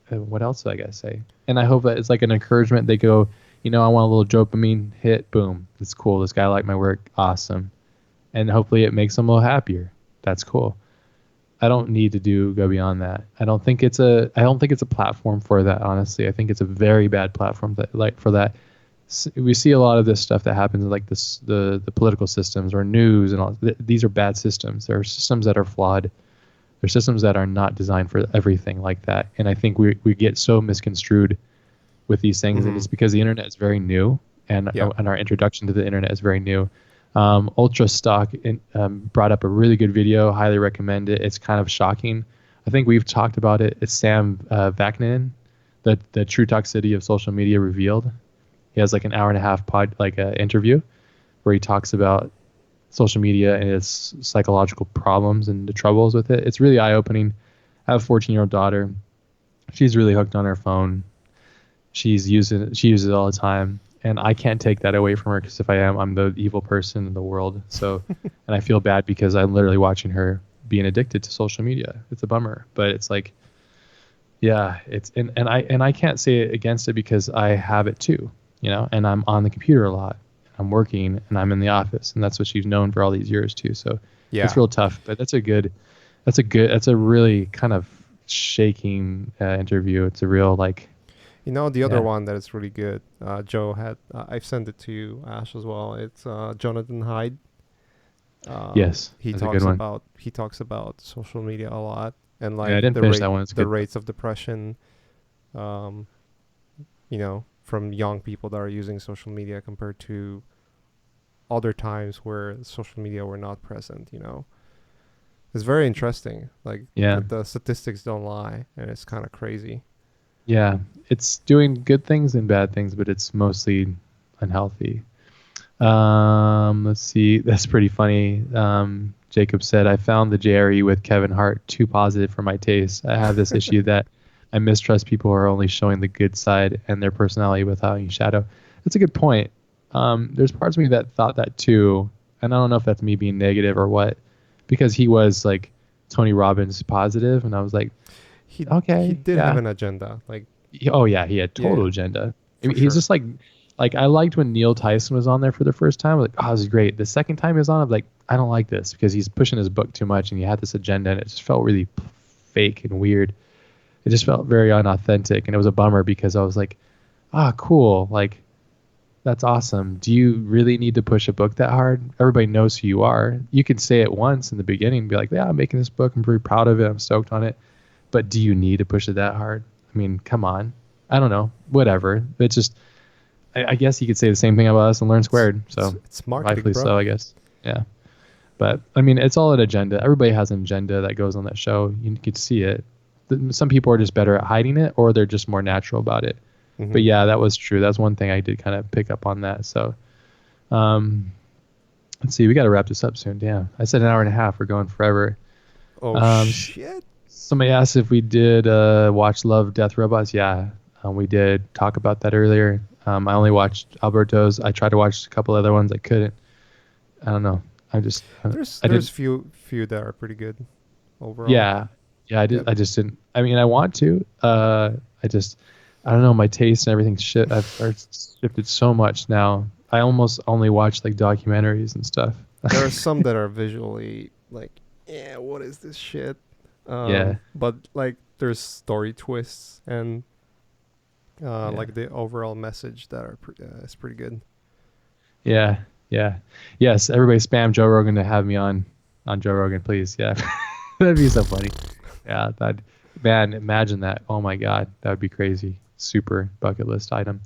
[SPEAKER 1] what else do I gotta say? And I hope that it's like an encouragement. They go, I want a little dopamine hit. Boom, it's cool. This guy liked my work. Awesome. And hopefully it makes them a little happier. That's cool. I don't need to go beyond that. I don't think it's a platform for that, honestly. I think it's a very bad platform for that. We see a lot of this stuff that happens in like the political systems or news and all. These are bad systems. There are systems that are flawed. There are systems that are not designed for everything like that. And I think we get so misconstrued with these things, and
[SPEAKER 2] Mm-hmm.
[SPEAKER 1] it's because the internet is very new, and
[SPEAKER 2] Yeah.
[SPEAKER 1] and our introduction to the internet is very new. Ultra Stock brought up a really good video. Highly recommend it. It's kind of shocking. I think we've talked about it. It's Sam Vaknin, the true toxicity of social media revealed. He has like an hour and a half interview where he talks about social media and its psychological problems and the troubles with it. It's really eye opening. I have a 14-year-old daughter. She's really hooked on her phone. She uses it all the time, and I can't take that away from her, because if I am, I'm the evil person in the world. So, and I feel bad because I'm literally watching her being addicted to social media. It's a bummer, but it's like, yeah, and I can't say it against it because I have it too, and I'm on the computer a lot. I'm working and I'm in the office, and that's what she's known for all these years too. So it's
[SPEAKER 2] Yeah.
[SPEAKER 1] real tough, but that's a really kind of shaking interview. It's a real like,
[SPEAKER 2] You know, the other
[SPEAKER 1] Yeah.
[SPEAKER 2] one that is really good. Joe had. I've sent it to you, Ash, as well. It's Jonathan Hyde.
[SPEAKER 1] Yes, that's a good one.
[SPEAKER 2] He talks about social media a lot and
[SPEAKER 1] Yeah, I
[SPEAKER 2] like
[SPEAKER 1] didn't finish that one. It's
[SPEAKER 2] the
[SPEAKER 1] good.
[SPEAKER 2] rates of depression. Um, from young people that are using social media compared to other times where social media were not present. It's very interesting. Like
[SPEAKER 1] Yeah.
[SPEAKER 2] the statistics don't lie, and it's kind of crazy.
[SPEAKER 1] Yeah. It's doing good things and bad things, but it's mostly unhealthy.
[SPEAKER 2] Yeah.
[SPEAKER 1] Let's see. That's pretty funny. Jacob said, I found the JRE with Kevin Hart too positive for my taste. I have this issue that I mistrust people who are only showing the good side and their personality without any shadow. That's a good point. There's parts of me that thought that too. And I don't know if that's me being negative or what, because he was like Tony Robbins positive. And I was like,
[SPEAKER 2] He
[SPEAKER 1] okay,
[SPEAKER 2] did have
[SPEAKER 1] yeah.
[SPEAKER 2] an agenda. Like,
[SPEAKER 1] Oh yeah, he had
[SPEAKER 2] yeah,
[SPEAKER 1] total agenda. I
[SPEAKER 2] for
[SPEAKER 1] mean, he's
[SPEAKER 2] sure.
[SPEAKER 1] just like I liked when Neil Tyson was on there for the first time. I was like, oh, this is great. The second time he was on, I'm like, I don't like this because he's pushing his book too much and he had this agenda and it just felt really fake and weird. It just felt very unauthentic and it was a bummer because I was like, ah, cool, like that's awesome. Do you really need to push a book that hard? Everybody knows who you are. You can say it once in the beginning and be like, yeah, I'm making this book. I'm very proud of it. I'm stoked on it. But do you need to push it that hard? I mean, come on. I don't know. Whatever. It's just, I guess you could say the same thing about us and Learn Squared. So
[SPEAKER 2] It's marketing,
[SPEAKER 1] rightfully
[SPEAKER 2] bro.
[SPEAKER 1] so, I guess. Yeah. But I mean, it's all an agenda. Everybody has an agenda that goes on that show. You can see it. Some people are just better at hiding it, or they're just more natural about it.
[SPEAKER 2] Hmm.
[SPEAKER 1] But yeah, that was true. That's one thing I did kind of pick up on that. So, um, let's see. We got to wrap this up soon. Damn, I said an hour and a half. We're going forever.
[SPEAKER 2] Oh
[SPEAKER 1] Um,
[SPEAKER 2] shit.
[SPEAKER 1] Somebody asked if we did watch Love, Death, Robots. Yeah, we did talk about that earlier. I only watched Alberto's. I tried to watch a couple other ones. I couldn't. I don't know. I just I
[SPEAKER 2] There's
[SPEAKER 1] didn't.
[SPEAKER 2] few that are pretty good overall.
[SPEAKER 1] Yeah, yeah. I did.
[SPEAKER 2] Yep.
[SPEAKER 1] I just didn't. I mean, I want to. I just. I don't know. My taste and everything shit. I've shifted so much now. I almost only watch like documentaries and stuff.
[SPEAKER 2] There are some that are visually like, yeah, what is this shit?
[SPEAKER 1] Yeah,
[SPEAKER 2] But like there's story twists and
[SPEAKER 1] yeah,
[SPEAKER 2] like the overall message that are is pretty good.
[SPEAKER 1] yeah, yeah. Yes, everybody spam Joe Rogan to have me on Joe Rogan, please. Yeah, that'd be so funny. Yeah, that man, imagine that. Oh my God, that would be crazy. Super bucket list item.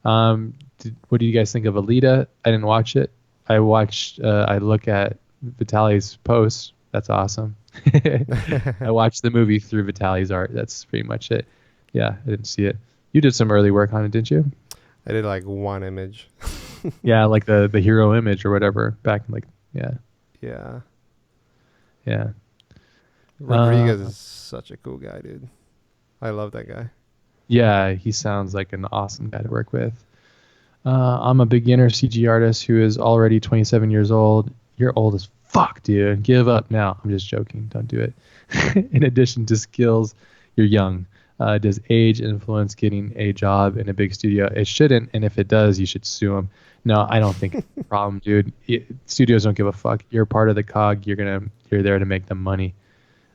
[SPEAKER 1] What do you guys think of Alita? I didn't watch it. I watched. I look at Vitaly's post. That's awesome. I watched the movie through Vitaly's art. That's pretty much it. Yeah, I didn't see it. You did some early work on it, didn't you?
[SPEAKER 2] I did like one image.
[SPEAKER 1] Yeah, like the hero image or whatever. Back in like yeah,
[SPEAKER 2] Yeah.
[SPEAKER 1] yeah. Uh,
[SPEAKER 2] Rodriguez is such a cool guy, dude. I love that guy.
[SPEAKER 1] yeah, he sounds like an awesome guy to work with. I'm a beginner CG artist who is already 27 years old. You're old as fuck, dude. Give up now. I'm just joking. Don't do it. In addition to skills, you're young. Does age influence getting a job in a big studio? It shouldn't, and if it does, you should sue them. No, I don't think it's a problem, dude. Studios don't give a fuck. You're part of the cog. You're there to make them money.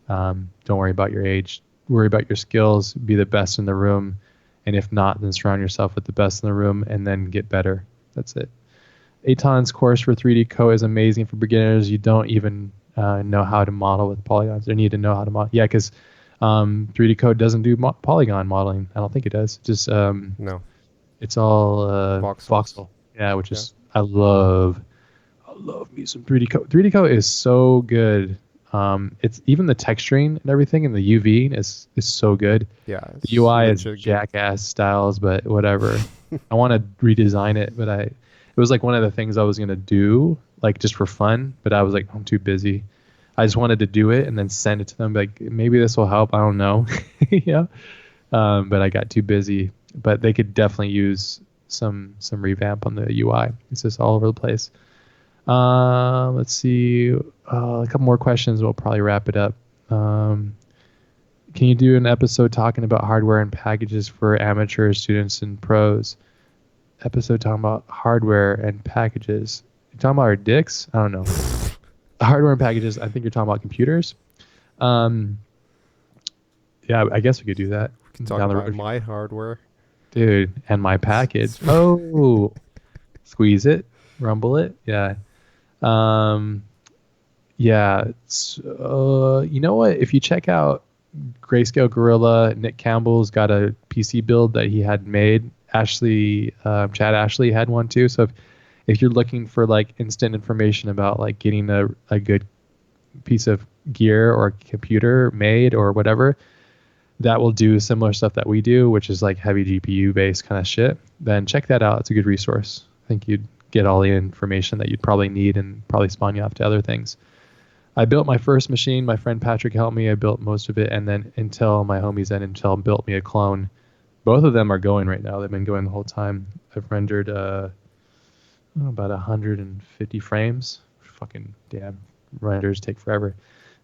[SPEAKER 1] Don't worry about your age. Worry about your skills. Be the best in the room. And if not, then surround yourself with the best in the room and then get better. That's it. Aton's course for 3D Co is amazing for beginners. You don't even know how to model with polygons or need to know how to model. Yeah, because 3D Code doesn't do polygon modeling. I don't think it does. Just
[SPEAKER 2] No.
[SPEAKER 1] it's all
[SPEAKER 2] Voxels.
[SPEAKER 1] voxel. Yeah, which
[SPEAKER 2] Yeah.
[SPEAKER 1] is I love me some 3D Code. 3D Code is so good. It's even the texturing and everything and the UV is so good.
[SPEAKER 2] Yeah,
[SPEAKER 1] The
[SPEAKER 2] it's
[SPEAKER 1] UI is
[SPEAKER 2] legit good.
[SPEAKER 1] jackass styles, but whatever. I want to redesign it, but it was like one of the things I was gonna do, like just for fun. But I was like, I'm too busy. I just wanted to do it and then send it to them. Like maybe this will help. I don't know. Yeah. But I got too busy. But they could definitely use some revamp on the UI. It's just all over the place. Let's see. A couple more questions. We'll probably wrap it up. Can you do an episode talking about hardware and packages for amateur students and pros? Episode talking about hardware and packages. You talking about our dicks? I don't know. Hardware and packages. I think you're talking about computers. Um, yeah, I guess we could do that
[SPEAKER 2] We can talk
[SPEAKER 1] down the
[SPEAKER 2] about
[SPEAKER 1] road.
[SPEAKER 2] my hardware.
[SPEAKER 1] dude, and my package. Oh, squeeze it, rumble it. Yeah. Um, yeah. You know what? If you check out Grayscale Gorilla, Nick Campbell's got a PC build that he had made. Chad Ashley had one too. So if you're looking for like instant information about like getting a good piece of gear or computer made or whatever, that will do similar stuff that we do, which is like heavy GPU based kind of shit, then check that out. It's a good resource. I think you'd get all the information that you'd probably need and probably spawn you off to other things. I built my first machine. My friend Patrick helped me. I built most of it. And then Intel, my homies at Intel built me a clone. Both of them are going right now. They've been going the whole time. I've rendered about 150 frames. Fucking damn. Renders take forever.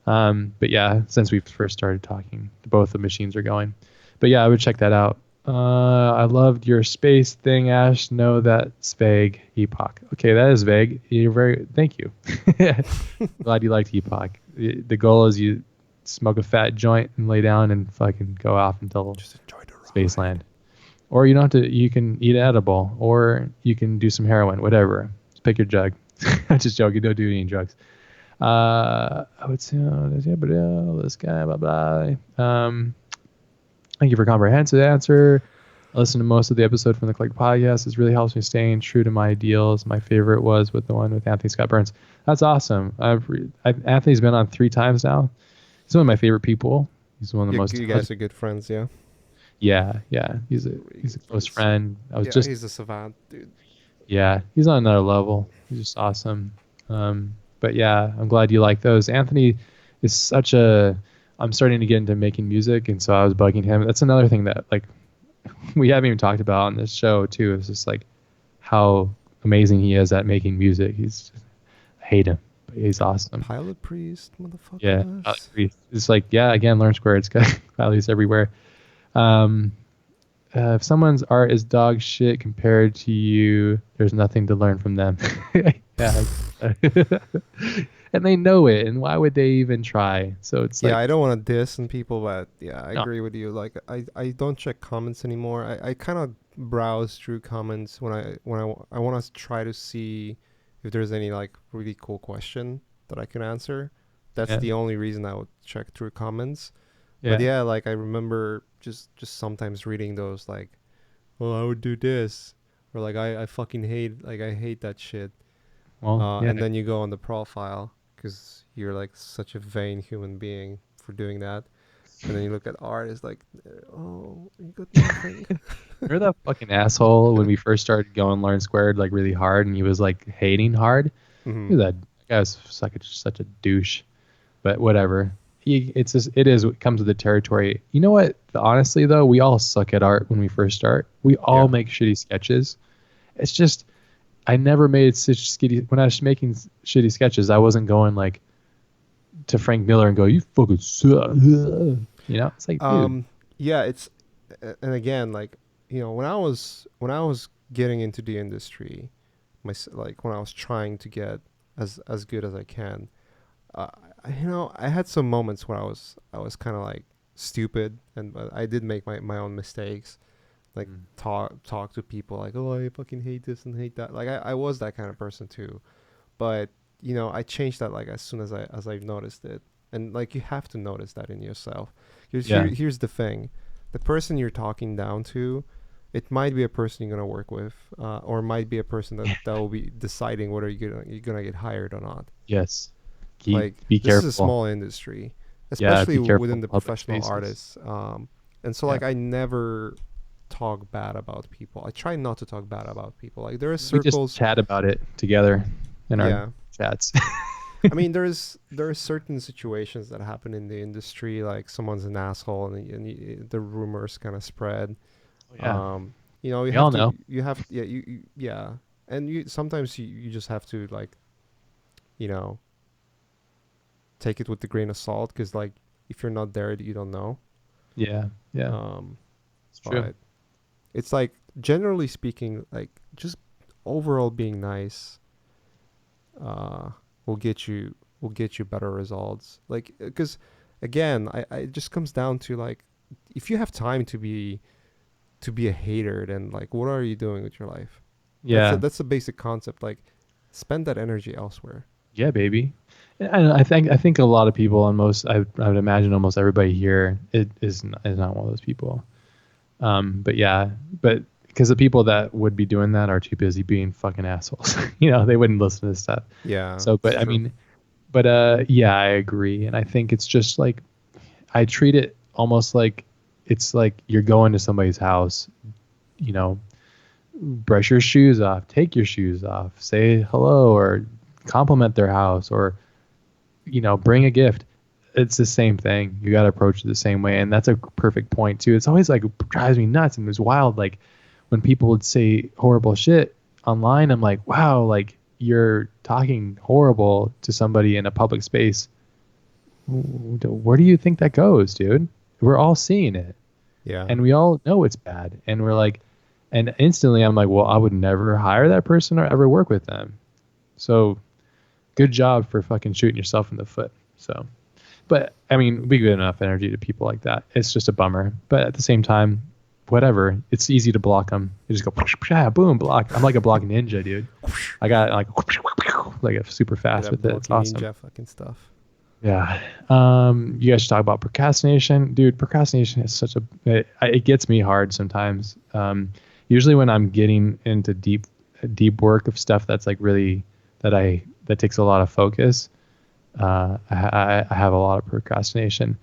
[SPEAKER 1] But yeah, since we first started talking, both the machines are going. But yeah, I would check that out. I loved your space thing, Ash. No, that's vague. Epoch. Okay, that is vague. You're very. Thank you. Glad you liked Epoch. The goal is you smoke a fat joint and lay down and fucking go off until
[SPEAKER 2] Just enjoy the ride.
[SPEAKER 1] Spaceland. Or you don't have to. You can eat an edible, or you can do some heroin. Whatever. Just pick your drug. I'm just joking. Don't do any drugs. I would say, this guy, blah, blah. Thank you for a comprehensive answer. I listened to most of the episode from the Click podcast. This really helps me staying true to my ideals. My favorite was with the one with Anthony Scott Burns. That's awesome. Anthony's been on 3 times now. He's one of my favorite people. He's one of the most.
[SPEAKER 2] You guys are good friends, yeah.
[SPEAKER 1] Yeah. He's a close friend.
[SPEAKER 2] He's a savant, dude.
[SPEAKER 1] Yeah, he's on another level. He's just awesome. But yeah, I'm glad you like those. Anthony is such a. I'm starting to get into making music, and so I was bugging him. That's another thing that like we haven't even talked about on this show too. It's just like how amazing he is at making music. I hate him, but he's awesome.
[SPEAKER 2] Pilot priest, motherfucker.
[SPEAKER 1] Yeah, Pilot priest. It's like again, learn square. It's got values everywhere. If someone's art is dog shit compared to you, there's nothing to learn from them. Yeah. And they know it, and why would they even try? So it's like,
[SPEAKER 2] I don't want to diss on people, but yeah, I agree with you. Like I don't check comments anymore. I kind of browse through comments when I want to try to see if there's any like really cool question that I can answer. That's the only reason I would check through comments. But yeah, like I remember just sometimes reading those like, well, I would do this, or like I fucking hate that shit.
[SPEAKER 1] Well,
[SPEAKER 2] and then you go on the profile because you're like such a vain human being for doing that, and then you look at art, it's like, oh, you got nothing.
[SPEAKER 1] Remember that fucking asshole when we first started going Learn Squared like really hard, and he was like hating hard.
[SPEAKER 2] Mm-hmm.
[SPEAKER 1] That guy was such a douche, but whatever. It comes with the territory. You know what? Honestly, though, we all suck at art when we first start. We all make shitty sketches. It's just, I never made such skitty. When I was making shitty sketches, I wasn't going like to Frank Miller and go, "You fucking suck." You know, it's like, dude.
[SPEAKER 2] Yeah, it's, and again, like, you know, when I was getting into the industry, like when I was trying to get as good as I can. You know, I had some moments where I was kind of like stupid, and I did make my own mistakes, like talk to people like, oh, I fucking hate this and hate that. Like I was that kind of person too, but you know, I changed that like as soon as I noticed it, and like you have to notice that in yourself. Here's the thing, the person you're talking down to, it might be a person you're gonna work with, or it might be a person that will be deciding whether you're gonna get hired or not.
[SPEAKER 1] Yes.
[SPEAKER 2] Be
[SPEAKER 1] careful.
[SPEAKER 2] This is a small industry, especially within the professional artists. And so like I never talk bad about people. I try not to talk bad about people. Like there are circles.
[SPEAKER 1] We just chat about it together in our chats.
[SPEAKER 2] I mean, there are certain situations that happen in the industry, like someone's an asshole, and the rumors kind of spread. You know, and you sometimes you just have to like, you know, take it with a grain of salt, because like if you're not there, you don't know.
[SPEAKER 1] It's true.
[SPEAKER 2] But it's like, generally speaking, like just overall being nice will get you better results. Like, because again, it just comes down to like, if you have time to be to be a hater, then like what are you doing with your life?
[SPEAKER 1] Yeah.
[SPEAKER 2] That's the basic concept. Like spend that energy elsewhere.
[SPEAKER 1] Yeah, baby. And I think a lot of people and I would imagine almost everybody here is not one of those people. But yeah, but because the people that would be doing that are too busy being fucking assholes. They wouldn't listen to this stuff.
[SPEAKER 2] Yeah,
[SPEAKER 1] So,
[SPEAKER 2] it's
[SPEAKER 1] but I
[SPEAKER 2] true.
[SPEAKER 1] mean, but yeah, I agree, and I think it's just like I treat it almost like it's like you're going to somebody's house. You know, brush your shoes off, take your shoes off, say hello, or compliment their house, or bring a gift. It's the same thing. You got to approach it the same way. And that's a perfect point too. It's always like drives me nuts and it's wild. Like when people would say horrible shit online, I'm like, wow, like you're talking horrible to somebody in a public space. Where do you think that goes, dude? We're all seeing it
[SPEAKER 2] Yeah.
[SPEAKER 1] and we all know it's bad. And we're like, and instantly I'm like, well, I would never hire that person or ever work with them. So good job for fucking shooting yourself in the foot. So, but I mean, we give enough energy to people like that. It's just a bummer. But at the same time, whatever. It's easy to block them. You just go, boom, block. I'm like a block ninja, dude. I got like super
[SPEAKER 2] Yeah,
[SPEAKER 1] fast
[SPEAKER 2] that
[SPEAKER 1] with it. It's
[SPEAKER 2] blocking
[SPEAKER 1] awesome.
[SPEAKER 2] ninja fucking stuff.
[SPEAKER 1] Yeah. You guys should talk about procrastination, dude. Procrastination is such it gets me hard sometimes. Usually when I'm getting into deep work of stuff that's like really that takes a lot of focus. I have a lot of procrastination.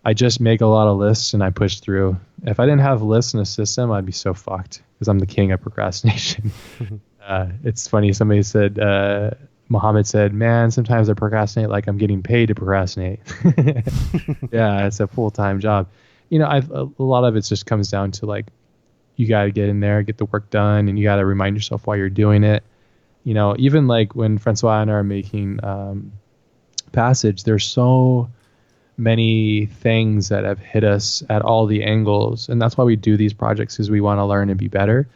[SPEAKER 1] I just make a lot of lists and I push through. If I didn't have lists in a system, I'd be so fucked because I'm the king of procrastination. It's funny. Somebody said, Muhammad said, man, sometimes I procrastinate like I'm getting paid to procrastinate. Yeah, it's a full-time job. A lot of it just comes down to like, you got to get in there, get the work done, and you got to remind yourself why you're doing it. Even like when Francois and I are making Passage, there's so many things that have hit us at all the angles, and that's why we do these projects, because we want to learn and be better.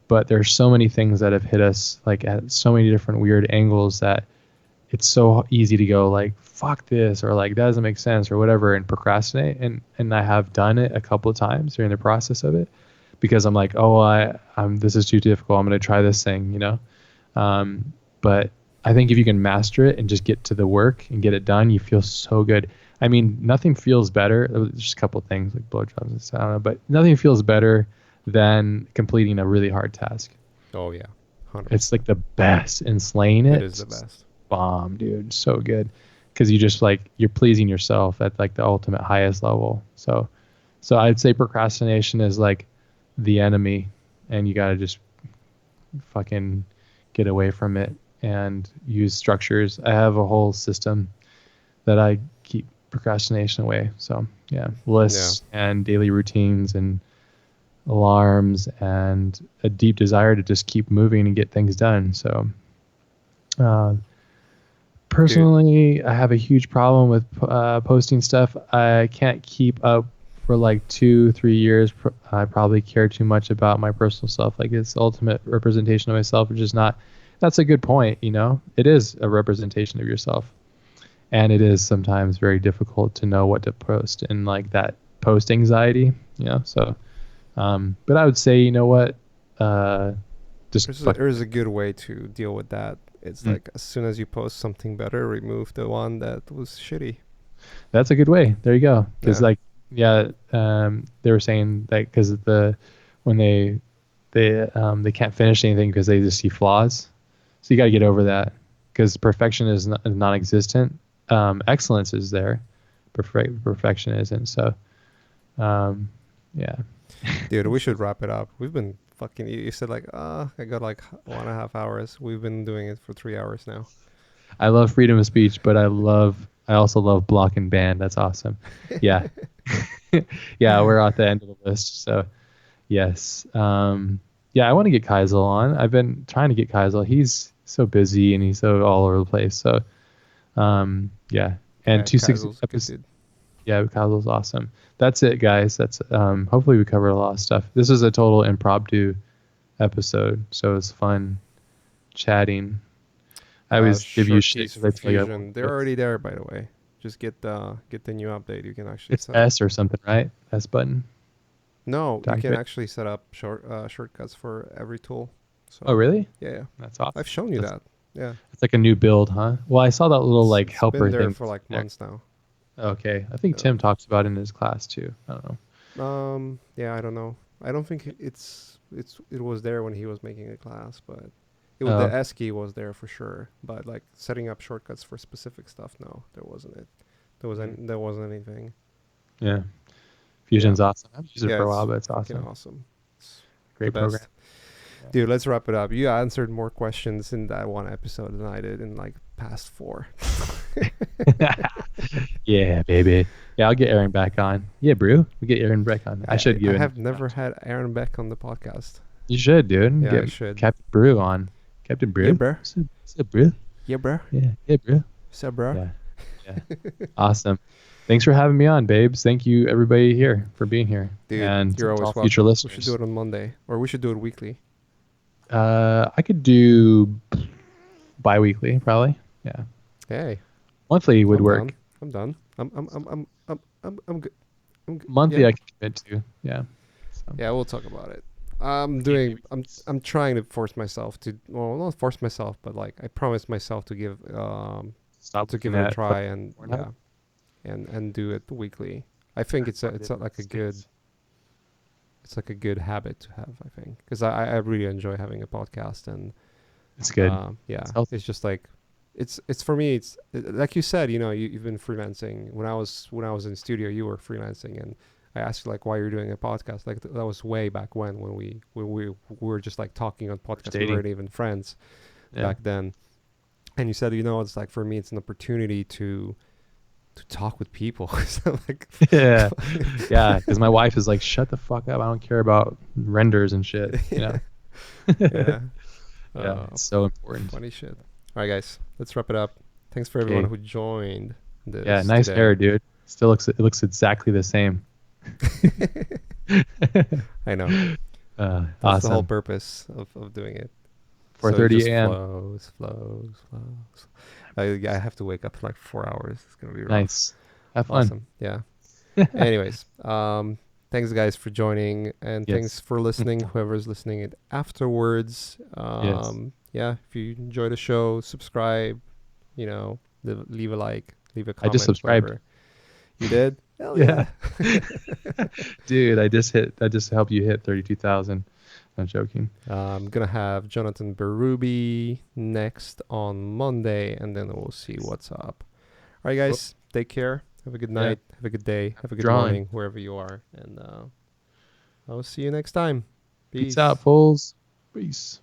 [SPEAKER 1] But there's so many things that have hit us like at so many different weird angles that it's so easy to go like fuck this, or like that doesn't make sense, or whatever, and procrastinate. And I have done it a couple of times during the process of it, because I'm like, oh, I'm this is too difficult, I'm going to try this thing. But I think if you can master it and just get to the work and get it done, you feel so good. I mean, nothing feels better. There's just a couple of things like blowjobs and stuff, I don't know, but nothing feels better than completing a really hard task.
[SPEAKER 2] Oh yeah,
[SPEAKER 1] It's
[SPEAKER 2] 100%.
[SPEAKER 1] like the best, and slaying
[SPEAKER 2] It
[SPEAKER 1] it,
[SPEAKER 2] is the best.
[SPEAKER 1] bomb, dude, so good, because you just like you're pleasing yourself at like the ultimate highest level. So I'd say procrastination is like the enemy, and you got to just fucking get away from it and use structures. I have a whole system that I keep procrastination away. So yeah,
[SPEAKER 2] Yeah,
[SPEAKER 1] lists and daily routines and alarms and a deep desire to just keep moving and get things done. So uh,
[SPEAKER 2] dude.
[SPEAKER 1] personally, I have a huge problem with posting stuff. I can't keep up for like 2 3 years. I probably care too much about my personal stuff, like it's ultimate representation of myself, which is not. That's a good point. It is a representation of yourself, and it is sometimes very difficult to know what to post, and like that post anxiety. So, but I would say, what, just fuck.
[SPEAKER 2] There's a good way to deal with that. It's
[SPEAKER 1] Mm,
[SPEAKER 2] like as soon as you post something better, remove the one that was shitty.
[SPEAKER 1] that's a good way. There you go. Because
[SPEAKER 2] Yeah.
[SPEAKER 1] like, yeah, they were saying that because when they can't finish anything because they just see flaws. So you got to get over that, because perfection is non-existent. Excellence is there. Perfection isn't. So, um, yeah.
[SPEAKER 2] Dude, we should wrap it up. We've been fucking. You said like, I got like 1.5 hours. We've been doing it for 3 hours now.
[SPEAKER 1] I love freedom of speech, but I also love block and ban. That's awesome. Yeah. Yeah, we're at the end of the list. So yes. Yeah, I want to get Kaisel on. I've been trying to get Kaisel. He's so busy and he's so all over the place. So yeah. And
[SPEAKER 2] Yeah,
[SPEAKER 1] 260
[SPEAKER 2] Kaisel's a good
[SPEAKER 1] episodes.
[SPEAKER 2] dude.
[SPEAKER 1] Yeah, Kaisel's awesome. That's it, guys. That's hopefully we covered a lot of stuff. This is a total impromptu episode, so it's fun chatting. I always give you shit
[SPEAKER 2] Short
[SPEAKER 1] because I tell you I won't
[SPEAKER 2] Fusion.
[SPEAKER 1] do
[SPEAKER 2] They're
[SPEAKER 1] it.
[SPEAKER 2] already there, by the way. Just get the new update. You can actually
[SPEAKER 1] It's
[SPEAKER 2] set up.
[SPEAKER 1] S or something, right? S button.
[SPEAKER 2] No,
[SPEAKER 1] to
[SPEAKER 2] you can
[SPEAKER 1] activate?
[SPEAKER 2] actually set up shortcuts for every tool.
[SPEAKER 1] Oh,
[SPEAKER 2] So
[SPEAKER 1] really?
[SPEAKER 2] yeah, yeah.
[SPEAKER 1] That's awesome.
[SPEAKER 2] I've shown you
[SPEAKER 1] That's
[SPEAKER 2] that. Yeah,
[SPEAKER 1] it's like a new build, huh? Well, I saw that little like
[SPEAKER 2] it's been
[SPEAKER 1] helper
[SPEAKER 2] there
[SPEAKER 1] thing
[SPEAKER 2] for like
[SPEAKER 1] there.
[SPEAKER 2] months now.
[SPEAKER 1] Okay, I think
[SPEAKER 2] Yeah.
[SPEAKER 1] Tim talks about it in his class too. I don't know.
[SPEAKER 2] Yeah, I don't know. I don't think it was there when he was making a class, but the
[SPEAKER 1] Oh,
[SPEAKER 2] S key was there for sure. But like setting up shortcuts for specific stuff, no, there wasn't it.
[SPEAKER 1] mm,
[SPEAKER 2] There wasn't anything.
[SPEAKER 1] yeah.
[SPEAKER 2] Yeah,
[SPEAKER 1] Fusion's awesome. I've used it
[SPEAKER 2] yeah,
[SPEAKER 1] for a while,
[SPEAKER 2] it's
[SPEAKER 1] but it's
[SPEAKER 2] fucking
[SPEAKER 1] awesome.
[SPEAKER 2] awesome. It's the
[SPEAKER 1] Great program.
[SPEAKER 2] best. Dude, let's wrap it up. You answered more questions in that one episode than I did in like past 4.
[SPEAKER 1] Yeah, baby. Yeah, I'll get Aaron back on. Yeah, Brew. We get Aaron back on. I should
[SPEAKER 2] I
[SPEAKER 1] give an
[SPEAKER 2] have never had Aaron Beck on the podcast.
[SPEAKER 1] You should, dude.
[SPEAKER 2] Yeah, I
[SPEAKER 1] Get
[SPEAKER 2] should.
[SPEAKER 1] Captain Brew on. Captain
[SPEAKER 2] Yeah,
[SPEAKER 1] Brew.
[SPEAKER 2] bro.
[SPEAKER 1] What's up, Brew?
[SPEAKER 2] Yeah, bro.
[SPEAKER 1] Yeah, Brew.
[SPEAKER 2] What's up, bro?
[SPEAKER 1] Yeah, yeah. Awesome. Thanks for having me on, babes. Thank you, everybody here, for being here.
[SPEAKER 2] Dude,
[SPEAKER 1] And
[SPEAKER 2] you're
[SPEAKER 1] to all
[SPEAKER 2] always
[SPEAKER 1] future
[SPEAKER 2] welcome. We should do
[SPEAKER 1] listeners.
[SPEAKER 2] it on Monday, or we should do it weekly.
[SPEAKER 1] I could do bi-weekly, probably. Yeah.
[SPEAKER 2] Hey,
[SPEAKER 1] Monthly would
[SPEAKER 2] I'm
[SPEAKER 1] work.
[SPEAKER 2] done. I'm done. I'm good. I'm good.
[SPEAKER 1] Monthly
[SPEAKER 2] Yeah.
[SPEAKER 1] I can commit to. Yeah. So,
[SPEAKER 2] Yeah, we'll talk about it.
[SPEAKER 1] maybe
[SPEAKER 2] I'm trying to force myself to, well, not force myself, but like I promised myself to give
[SPEAKER 1] stop
[SPEAKER 2] it
[SPEAKER 1] looking
[SPEAKER 2] a
[SPEAKER 1] at
[SPEAKER 2] try, and
[SPEAKER 1] Pornhub.
[SPEAKER 2] yeah, and do it weekly. I think it's like a good, it's like a good habit to have, I think, because I really enjoy having a podcast, and
[SPEAKER 1] It's good.
[SPEAKER 2] yeah,
[SPEAKER 1] It's healthy.
[SPEAKER 2] it's just like it's for me, it's like you said, you've been freelancing. When I was in studio, you were freelancing, and I asked you like why you're doing a podcast. Like that was way back when we were just like talking on podcasts. We
[SPEAKER 1] Dating.
[SPEAKER 2] weren't even friends
[SPEAKER 1] Yeah.
[SPEAKER 2] back then, and you said, it's like for me it's an opportunity to talk with people. So like
[SPEAKER 1] Yeah. Yeah. Because my wife is like, shut the fuck up. I don't care about renders and shit. You know?
[SPEAKER 2] yeah.
[SPEAKER 1] Yeah. It's so important.
[SPEAKER 2] Funny shit. All right, guys, let's wrap it up. Thanks for everyone
[SPEAKER 1] Okay.
[SPEAKER 2] who joined this.
[SPEAKER 1] Yeah. Nice
[SPEAKER 2] today.
[SPEAKER 1] hair, dude. It looks exactly the same.
[SPEAKER 2] I know. That's
[SPEAKER 1] Awesome.
[SPEAKER 2] the whole purpose of doing it.
[SPEAKER 1] 4:30 a.m.
[SPEAKER 2] Flows. I have to wake up for like 4 hours. It's gonna be rough.
[SPEAKER 1] Nice. Have fun.
[SPEAKER 2] Awesome. Yeah. Anyways, thanks guys for joining, and
[SPEAKER 1] Yes.
[SPEAKER 2] thanks for listening. Whoever's listening it afterwards. Yeah. If you enjoy the show, subscribe. Leave a like, leave a comment.
[SPEAKER 1] I just subscribed.
[SPEAKER 2] Whatever. You did? Hell
[SPEAKER 1] Yeah.
[SPEAKER 2] yeah.
[SPEAKER 1] Dude, I just helped you hit 32,000. I'm joking.
[SPEAKER 2] I'm gonna have Jonathan Berube next on Monday, and then we'll see what's up. All right, guys, take care. Have a good night. Have a good day. Have a good morning, wherever you are, and I'll see you next time.
[SPEAKER 1] Peace out, fools. Peace.